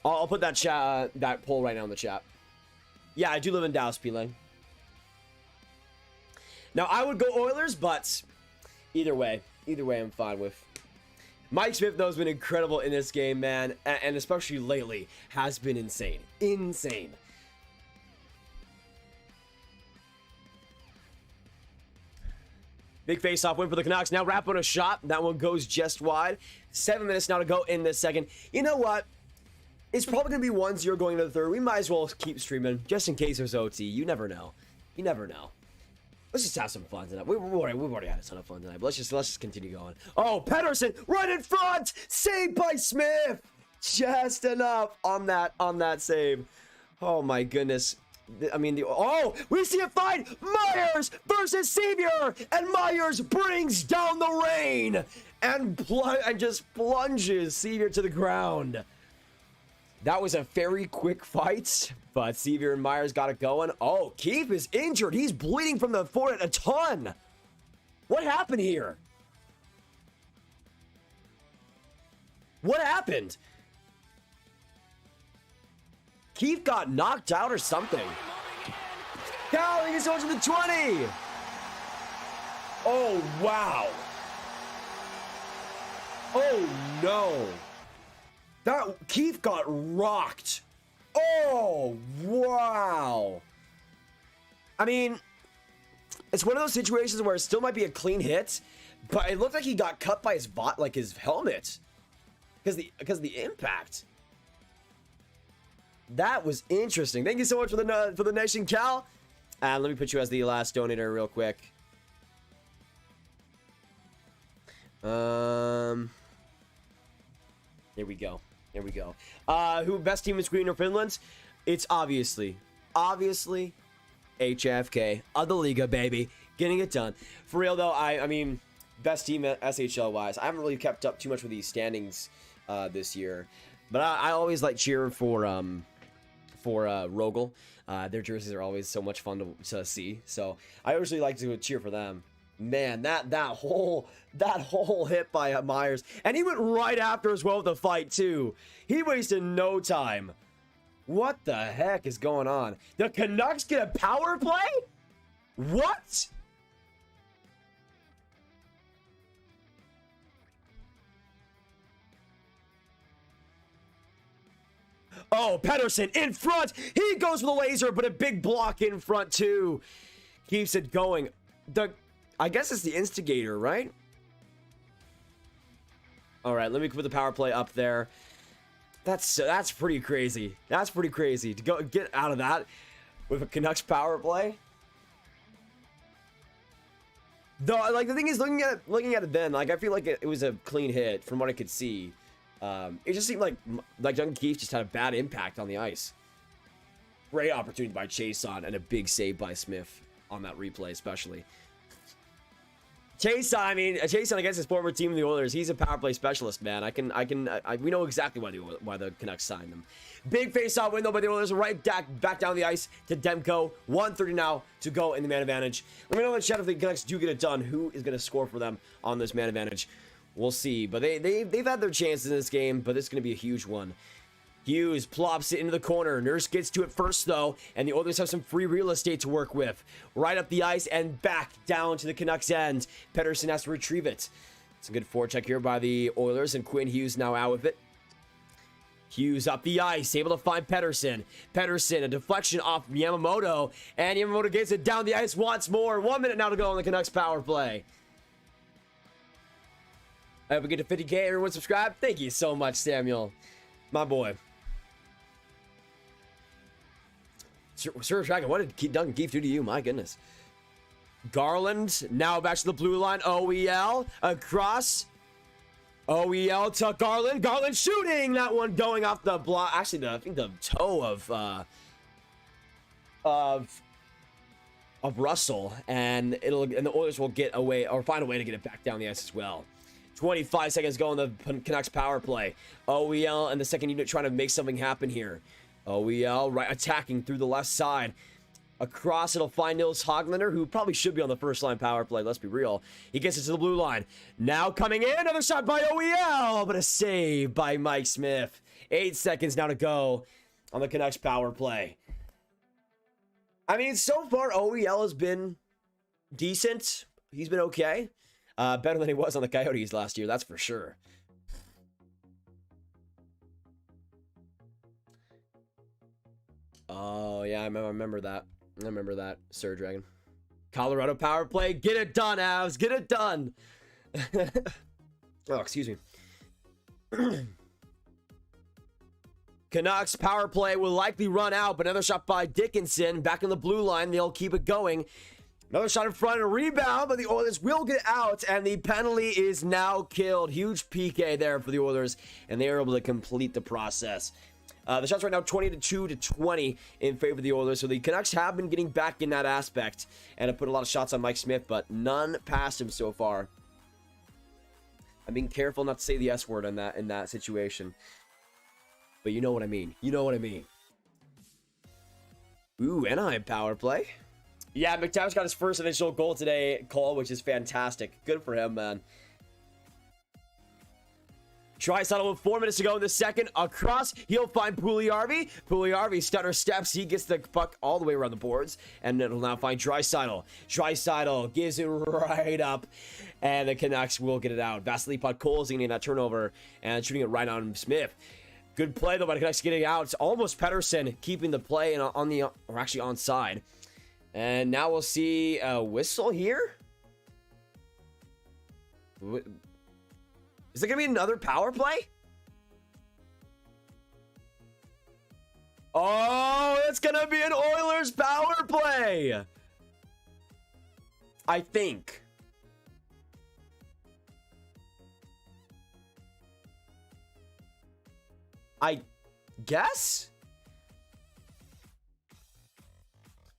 I'll put that poll right now in the chat. Yeah, I do live in Dallas, P-Lang. Now, I would go Oilers, but either way I'm fine with. Mike Smith, though, has been incredible in this game, man, and especially lately, has been insane. Insane. Big face-off win for the Canucks. Now wrap on a shot. That one goes just wide. 7 minutes now to go in this second. You know what? It's probably going to be 1-0 going into the third. We might as well keep streaming just in case there's OT. You never know. You never know. Let's just have some fun tonight. We've already had a ton of fun tonight, but let's just continue going. Oh, Pedersen right in front. Saved by Smith. Just enough on that save. Oh my goodness. I mean, we see a fight. Myers versus Sevier, and Myers brings down the rain and just plunges Sevier to the ground. That was a very quick fight, but Sevier and Myers got it going. Oh, Keefe is injured. He's bleeding from the forehead a ton. What happened here? What happened? Keefe got knocked out or something. Calgary is going to the 20. Oh, wow. Oh, no. That Keith got rocked. Oh, wow. I mean, it's one of those situations where it still might be a clean hit, but it looked like he got cut by his his helmet because of the impact. That was interesting. Thank you so much for the nation, Cal. And let me put you as the last donator real quick. Here we go. Here we go. Who best team in Sweden or Finland? It's obviously HFK of the Liga, baby. Getting it done. For real though, I mean, best team SHL wise. I haven't really kept up too much with these standings this year, but I always like cheer for Rogel. Their jerseys are always so much fun to see. So I usually like to cheer for them. Man, that whole hit by Myers, and he went right after as well with the fight too. He wasted no time. What the heck is going on? The Canucks get a power play? What? Oh, Pedersen in front. He goes for the laser, but a big block in front too. Keeps it going. I guess it's the instigator, right? All right, let me put the power play up there. That's pretty crazy. That's pretty crazy to go get out of that with a Canucks power play. Though, like, the thing is, looking at it then, like, I feel like it was a clean hit from what I could see. It just seemed like Duncan Keith just had a bad impact on the ice. Great opportunity by Chason and a big save by Smith on that replay, especially. Chason, I mean, Chason against his former team, the Oilers, he's a power play specialist, man. We know exactly why the Canucks signed him. Big face-off win, though, by the Oilers, right back down the ice to Demko. 1:30 now to go in the man advantage. Let me know in the chat if the Canucks do get it done. Who is going to score for them on this man advantage? We'll see. But they've had their chances in this game, but this is going to be a huge one. Hughes plops it into the corner. Nurse gets to it first, though, and the Oilers have some free real estate to work with. Right up the ice and back down to the Canucks end. Pedersen has to retrieve it. It's a good forecheck here by the Oilers, and Quinn Hughes now out with it. Hughes up the ice, able to find Pedersen. Pedersen, a deflection off Yamamoto, and Yamamoto gets it down the ice once more. 1 minute now to go on the Canucks power play. I hope we get to 50K. Everyone subscribe. Thank you so much, Samuel. My boy. Sir Dragon, what did Duncan Keith do to you? My goodness. Garland now back to the blue line. OEL across. OEL to Garland. Garland shooting that one, going off the block. Actually, I think the toe of Russell, and the Oilers will get away or find a way to get it back down the ice as well. 25 seconds go on the Canucks power play. OEL and the second unit trying to make something happen here. OEL right attacking through the left side. Across, it'll find Nils Hoglander, who probably should be on the first line power play. Let's be real. He gets it to the blue line. Now coming in, another shot by OEL, but a save by Mike Smith. 8 seconds now to go on the Canucks power play. I mean, so far, OEL has been decent. He's been okay. Better than he was on the Coyotes last year, that's for sure. Oh, yeah, I remember that. I remember that, Sir Dragon. Colorado power play. Get it done, Avs. Get it done. Oh, excuse me. Canucks power play will likely run out, but another shot by Dickinson. Back in the blue line. They'll keep it going. Another shot in front, a rebound, but the Oilers will get out, and the penalty is now killed. Huge PK there for the Oilers, and they are able to complete the process. The shots right now 22-20 in favor of the Oilers, so the Canucks have been getting back in that aspect, and have put a lot of shots on Mike Smith, but none past him so far. I'm being careful not to say the S word in that situation, but you know what I mean. You know what I mean. Ooh, Anaheim power play. Yeah, McTavish got his first initial goal today, Cole, which is fantastic. Good for him, man. Draisaitl with 4 minutes to go in the second. Across, he'll find Puljujärvi. Puljujärvi stutter steps. He gets the puck all the way around the boards. And it'll now find Draisaitl. Draisaitl gives it right up. And the Canucks will get it out. Vasily Podkolzin getting that turnover and shooting it right on Smith. Good play though by the Canucks getting out. It's almost Pettersson keeping the play on the, or actually onside. And now we'll see a whistle here. Is it going to be another power play? Oh, it's going to be an Oilers power play. I think. I guess?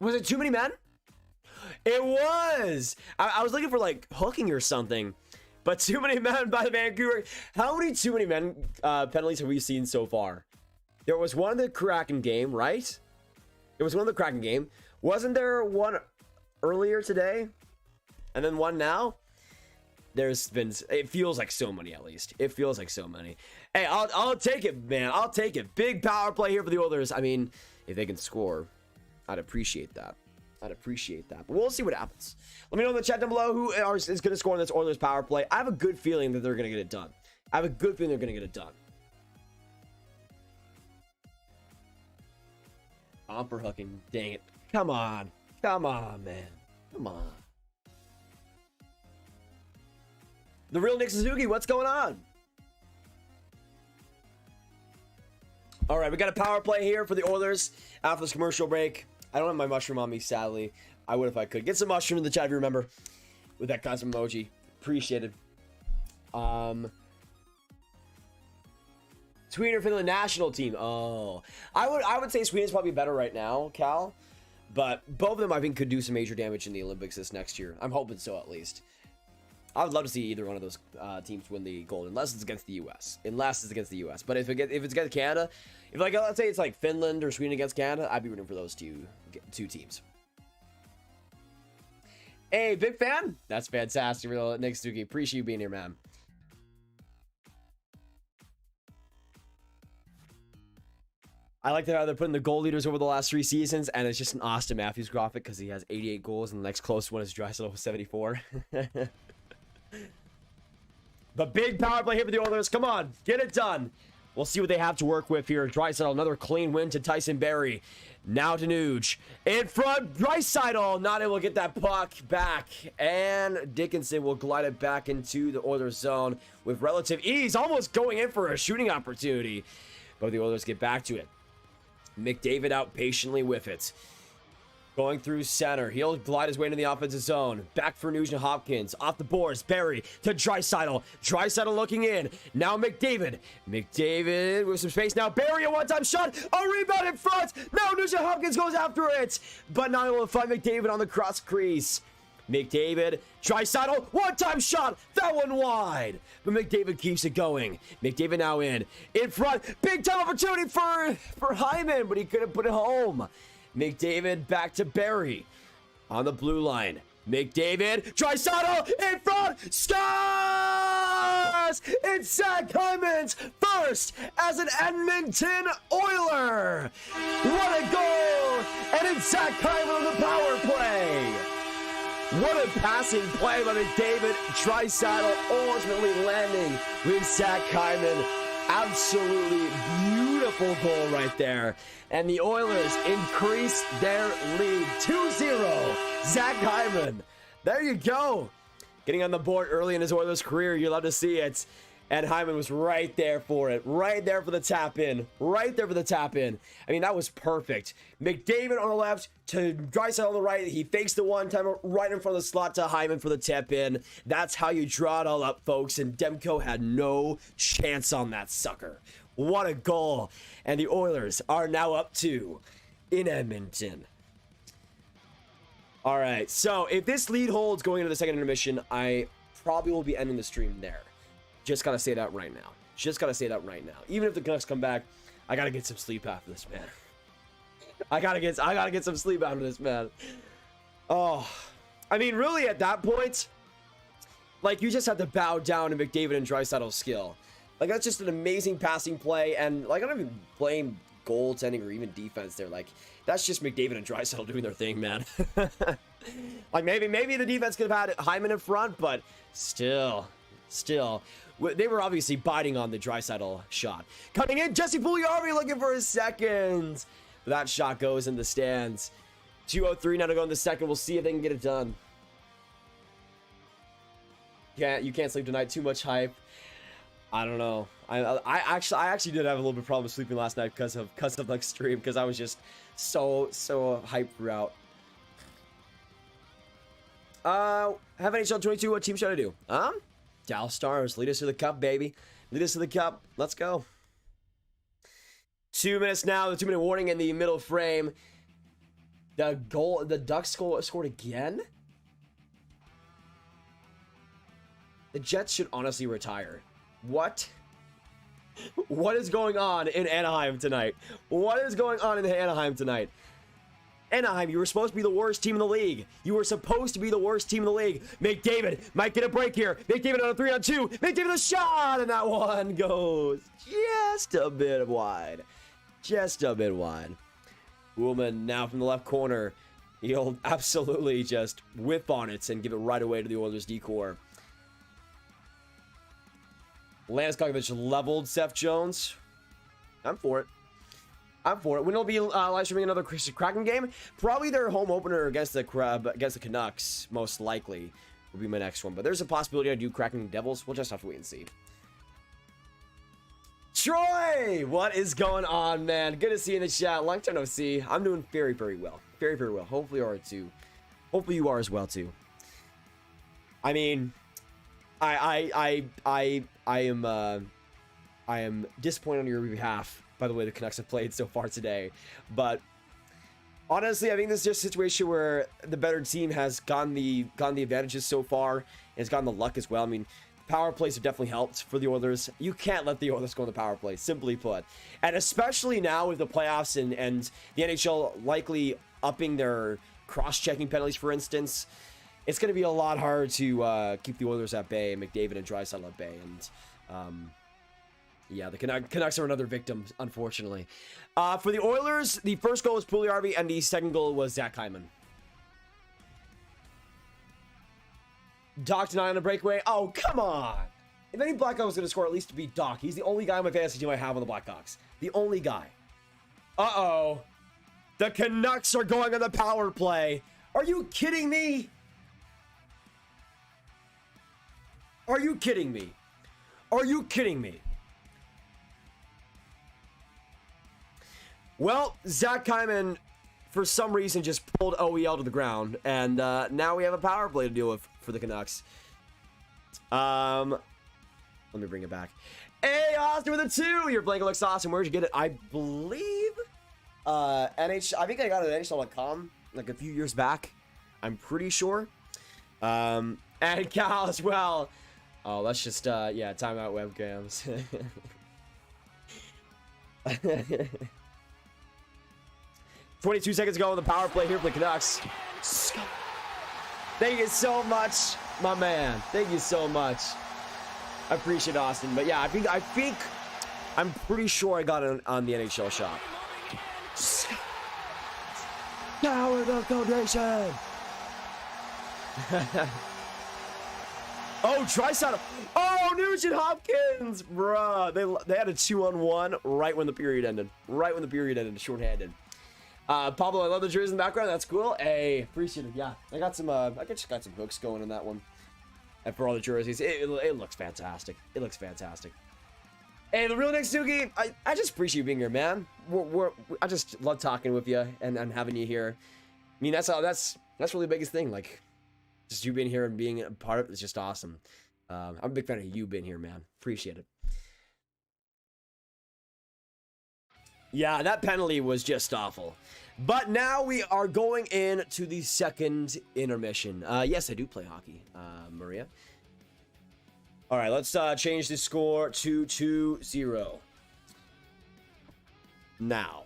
Was it too many men? It was. I was looking for like hooking or something. But too many men by Vancouver. How many too many men penalties have we seen so far? There was one in the Kraken game, right? There was one in the Kraken game. Wasn't there one earlier today? And then one now? There's been, it feels like so many at least. It feels like so many. Hey, I'll take it, man. I'll take it. Big power play here for the Oilers. I mean, if they can score, I'd appreciate that. I'd appreciate that. But we'll see what happens. Let me know in the chat down below who is going to score in this Oilers power play. I have a good feeling that they're going to get it done. I have a good feeling they're going to get it done. On for hooking. Dang it. Come on. Come on, man. Come on. The real Nick Suzuki, what's going on? All right, we got a power play here for the Oilers after this commercial break. I don't have my mushroom on me, sadly. I would if I could. Get some mushroom in the chat if you remember. With that custom emoji. Appreciated. Sweden for the national team. Oh. I would say Sweden's probably better right now, Cal. But both of them, I think, could do some major damage in the Olympics this next year. I'm hoping so, at least. I would love to see either one of those teams win the gold, unless it's against the U.S. Unless it's against the U.S. But if it's against Canada, if like let's say it's like Finland or Sweden against Canada, I'd be rooting for those two teams. Hey, big fan. That's fantastic, real Nick Suzuki. Appreciate you being here, man. I like how they're putting the goal leaders over the last 3 seasons, and it's just an Austin Matthews graphic because he has 88 goals, and the next closest one is Draisaitl with 74. But big power play here for the Oilers. Come on, get it done. We'll see what they have to work with here. Draisaitl, another clean win to Tyson Barrie. Now to Nuge. In front, Draisaitl not able to get that puck back. And Dickinson will glide it back into the Oilers zone with relative ease. Almost going in for a shooting opportunity. But the Oilers get back to it. McDavid out patiently with it. Going through center. He'll glide his way into the offensive zone. Back for Nugent Hopkins. Off the boards. Barrie to Draisaitl. Draisaitl looking in. Now McDavid. McDavid with some space. Now Barrie, a one-time shot. A rebound in front. Now Nugent Hopkins goes after it. But not able to find McDavid on the cross crease. McDavid. Draisaitl. One-time shot. That one wide. But McDavid keeps it going. McDavid now in front. Big time opportunity for Hyman. But he couldn't put it home. McDavid back to Barrie on the blue line. McDavid, Draisaitl in front, scores! It's Zach Hyman's first as an Edmonton Oiler. What a goal! And it's Zach Hyman on the power play. What a passing play by McDavid. Draisaitl ultimately landing with Zach Hyman. Absolutely beautiful goal right there. And the Oilers increase their lead 2-0. Zach Hyman. There you go. Getting on the board early in his Oilers career. You love to see it. And Hyman was right there for it. Right there for the tap in. Right there for the tap in. I mean, that was perfect. McDavid on the left to Draisaitl on the right. He fakes the one-timer right in front of the slot to Hyman for the tap in. That's how you draw it all up, folks. And Demko had no chance on that sucker. What a goal. And the Oilers are now up 2 in Edmonton. All right. So if this lead holds going into the second intermission, I probably will be ending the stream there. Just gotta say that right now. Just gotta say that right now. Even if the Canucks come back, I gotta get some sleep after this, man. I gotta get some sleep after this, man. Oh, I mean, really, at that point, like, you just have to bow down to McDavid and Draisaitl's skill. Like, that's just an amazing passing play. And, like, I don't even blame goaltending or even defense there. Like, that's just McDavid and Draisaitl doing their thing, man. Like, maybe the defense could have had Hyman in front, but still. They were obviously biting on the Draisaitl shot. Coming in, Jesse Puljujarvi looking for his second. That shot goes in the stands. 2:03 now to go in the second. We'll see if they can get it done. Yeah, you can't sleep tonight. Too much hype. I don't know. I actually did have a little bit of problem sleeping last night because of like stream, because I was just so hyped throughout. Have NHL 22. What team should I do? Dallas Stars, lead us to the cup, baby. Lead us to the cup. Let's go. 2 minutes now. The 2-minute warning in the middle frame. The Ducks scored again. The Jets should honestly retire. What is going on in Anaheim tonight? What is going on in Anaheim tonight? Anaheim, you were supposed to be the worst team in the league. You were supposed to be the worst team in the league. McDavid might get a break here. McDavid on a 3-on-2. McDavid a shot, and that one goes just a bit wide. Just a bit wide. Woolman now from the left corner. He'll absolutely just whip on it and give it right away to the Oilers decor. Landeskog leveled Seth Jones. I'm for it. When it'll be live streaming another Kraken game, probably their home opener against the Canucks, most likely, will be my next one. But there's a possibility I do Kraken Devils. We'll just have to wait and see. Troy, what is going on, man? Good to see you in the chat. Long time no see. I'm doing very, very well. Very, very well. Hopefully you are too. Hopefully you are as well too. I mean, I am disappointed on your behalf by the way the Canucks have played so far today, but honestly, I think this is just a situation where the better team has gotten the advantages so far and has gotten the luck as well. I mean, power plays have definitely helped for the Oilers. You can't let the Oilers go on the power play, simply put, and especially now with the playoffs and the NHL likely upping their cross-checking penalties, for instance. It's going to be a lot hard to keep the Oilers at bay, and McDavid and Draisaitl at bay, and yeah, the Canucks are another victim, unfortunately. For the Oilers, the first goal was Puljujarvi, and the second goal was Zach Hyman. Doc denied on a breakaway. Oh, come on! If any Blackhawks was going to score, at least to beat Doc. He's the only guy on my fantasy team I have on the Blackhawks. The only guy. Uh-oh. The Canucks are going on the power play. Are you kidding me? Are you kidding me? Are you kidding me? Well, Zach Hyman, for some reason, just pulled OEL to the ground, and now we have a power play to deal with for the Canucks. Let me bring it back. Hey, Austin with a 2. Your blanket looks awesome. Where'd you get it? I believe I think I got it at NHL.com like a few years back. I'm pretty sure. And Cal as well. Oh, let's just yeah, time out webcams. 22 seconds ago on the power play here for the Canucks. Thank you so much, my man. Thank you so much. I appreciate it, Austin. But yeah, I think I'm pretty sure I got it on the NHL shop. Power of Foundation. Oh, Draisaitl. Oh, Nugent Hopkins, bruh. They had a 2-on-1 right when the period ended. Shorthanded. Pablo, I love the jerseys in the background. That's cool. Hey, appreciate it. Yeah, I got some. I just got some hooks going in that one. And for all the jerseys, it looks fantastic. It looks fantastic. Hey, the real Nick Suki, I just appreciate you being here, man. I just love talking with you and having you here. I mean, that's really the biggest thing. Like, just you being here and being a part of it is just awesome. I'm a big fan of you being here, man. Appreciate it. Yeah, that penalty was just awful. But now we are going into the second intermission. Yes, I do play hockey, Maria. All right, let's change the score to 2-0. Now.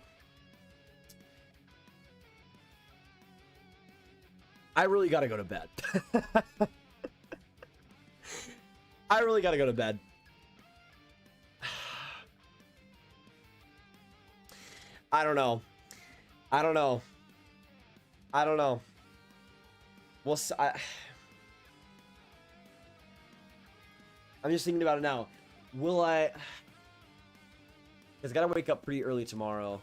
I really got to go to bed. I really got to go to bed. I don't know. I don't know. I don't know. Well, I'm just thinking about it now. Will I? Because I gotta wake up pretty early tomorrow.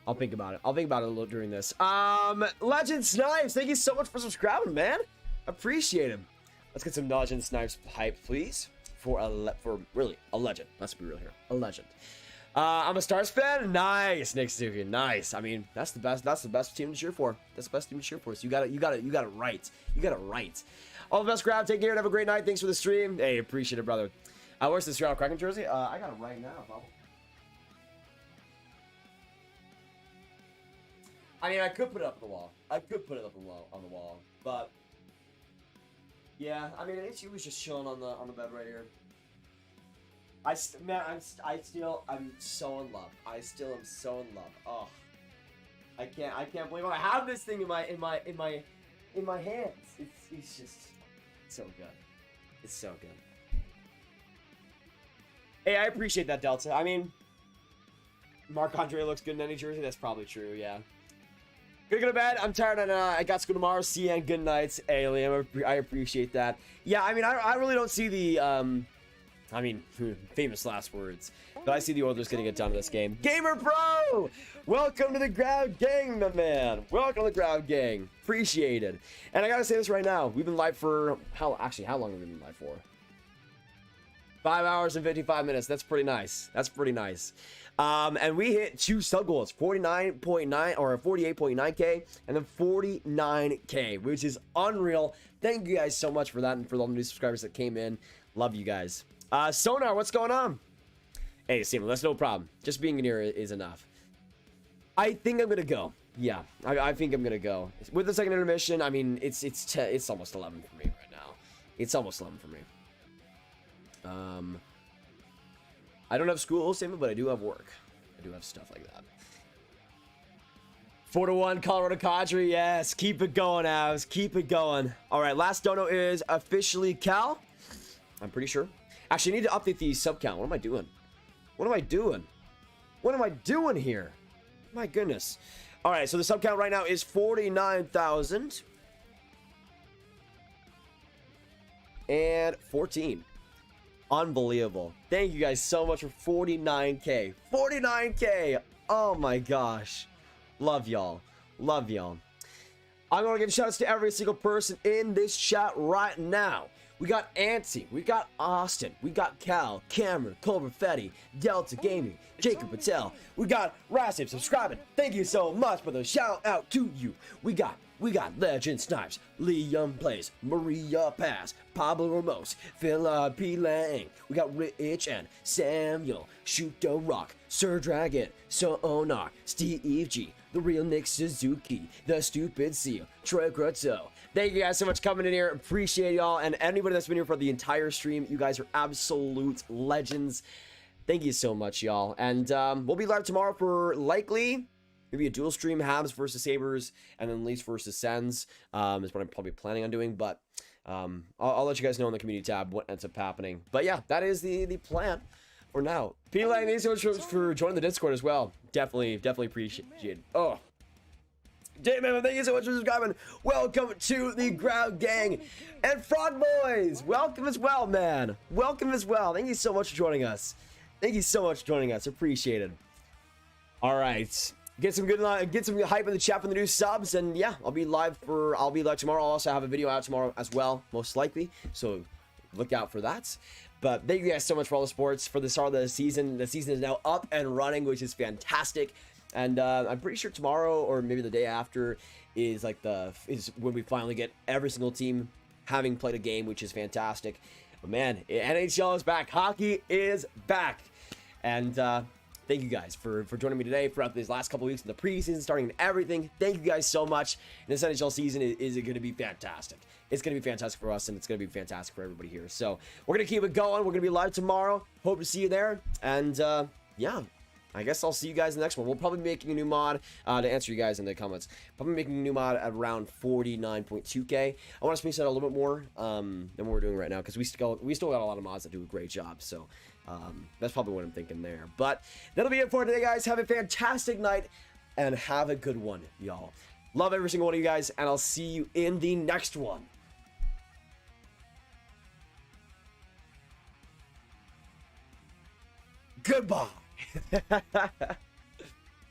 I'll think about it. I'll think about it a little during this. Legend Snipes, thank you so much for subscribing, man. Appreciate him. Let's get some Legend Snipes hype, please. For really a legend. Let's be real here. A legend. I'm a Stars fan. Nice, Nick Stukin. Nice. I mean, that's the best. That's the best team to cheer for. That's the best team to cheer for. So you got it right. You got it right. All the best, Grav. Take care and have a great night. Thanks for the stream. Hey, appreciate it, brother. Where's the Seattle Kraken jersey? I got it right now, bubble. I mean, I could put it up on the wall. I could put it up on the wall, but yeah, I mean, she was just chilling on the bed right here. I'm so in love. I still am so in love. Oh, I can't believe I have this thing in my hands. It's just so good. It's so good. Hey, I appreciate that, Delta. I mean, Marc-Andre looks good in any jersey. That's probably true. Yeah. Gonna go to bed. I'm tired and I got school tomorrow. See you and good nights, Alien. I appreciate that. Yeah, I mean, I really don't see the I mean, famous last words, but I see the Oilers getting it done in this game. Gamer Pro, welcome to the Ground Gang, my man. Welcome to the Ground Gang. Appreciated. And I gotta say this right now. We've been live for how long have we been live for? 5 hours and 55 minutes. That's pretty nice. That's pretty nice. And we hit 2 sub goals, 49.9 or 48.9k, and then 49k, which is unreal. Thank you guys so much for that, and for all the new subscribers that came in. Love you guys. Sonar, what's going on? Hey, Steven, that's no problem. Just being in here is enough. I think I'm gonna go. Yeah, I think I'm gonna go with the second intermission. I mean, it's almost 11 for me right now. It's almost 11 for me. I don't have school, Steven, but I do have work. I do have stuff like that. 4-1 Colorado Cadre. Yes, keep it going, Avs. Keep it going. All right, last dono is officially Cal. I'm pretty sure. Actually, I need to update the sub count. What am I doing? What am I doing? What am I doing here? My goodness. All right, so the sub count right now is 49,014. Unbelievable. Thank you guys so much for 49k. 49k. Oh my gosh. Love y'all. Love y'all. I'm going to give shout outs to every single person in this chat right now. We got Antsy, we got Austin, we got Cal, Cameron, Culver Fetty, Delta Gaming, Jacob Patel, we got Rasip subscribing. Thank you so much, brother. Shout out to you. We got Legend Snipes, Liam Plays, Maria Pass, Pablo Ramos, Philip P. Lang. We got Rich and Samuel, Shoot the Rock, Sir Dragon, Sonar, Steve G, The Real Nick Suzuki, The Stupid Seal, Troy Grotto. Thank you guys so much coming in here. Appreciate y'all. And anybody that's been here for the entire stream, you guys are absolute legends. Thank you so much, y'all. And we'll be live tomorrow for likely maybe a dual stream, Habs versus Sabres, and then Leafs versus Sens is what I'm probably planning on doing. But I'll let you guys know in the community tab what ends up happening. But yeah, that is the plan for now. P-Lang, thanks so much for joining the Discord as well. Definitely appreciate it. Oh. J-Man, thank you so much for subscribing. Welcome to the Ground Gang. And Frog Boys, welcome as well, man. Welcome as well. Thank you so much for joining us. Thank you so much for joining us. Appreciate it. All right. Get some hype in the chat for the new subs. And yeah, I'll be live tomorrow. I'll also have a video out tomorrow as well, most likely. So look out for that. But thank you guys so much for all the sports for the start of the season. The season is now up and running, which is fantastic. And I'm pretty sure tomorrow or maybe the day after is when we finally get every single team having played a game, which is fantastic. But man, NHL is back. Hockey is back. And thank you guys for joining me today throughout these last couple weeks in the preseason, starting and everything. Thank you guys so much. And this NHL season is going to be fantastic. It's going to be fantastic for us, and it's going to be fantastic for everybody here. So we're going to keep it going. We're going to be live tomorrow. Hope to see you there. And yeah. I guess I'll see you guys in the next one. We'll probably be making a new mod to answer you guys in the comments. Probably making a new mod at around 49.2k. I want to space out a little bit more than what we're doing right now because we still got a lot of mods that do a great job. So that's probably what I'm thinking there. But that'll be it for today, guys. Have a fantastic night and have a good one, y'all. Love every single one of you guys, and I'll see you in the next one. Goodbye.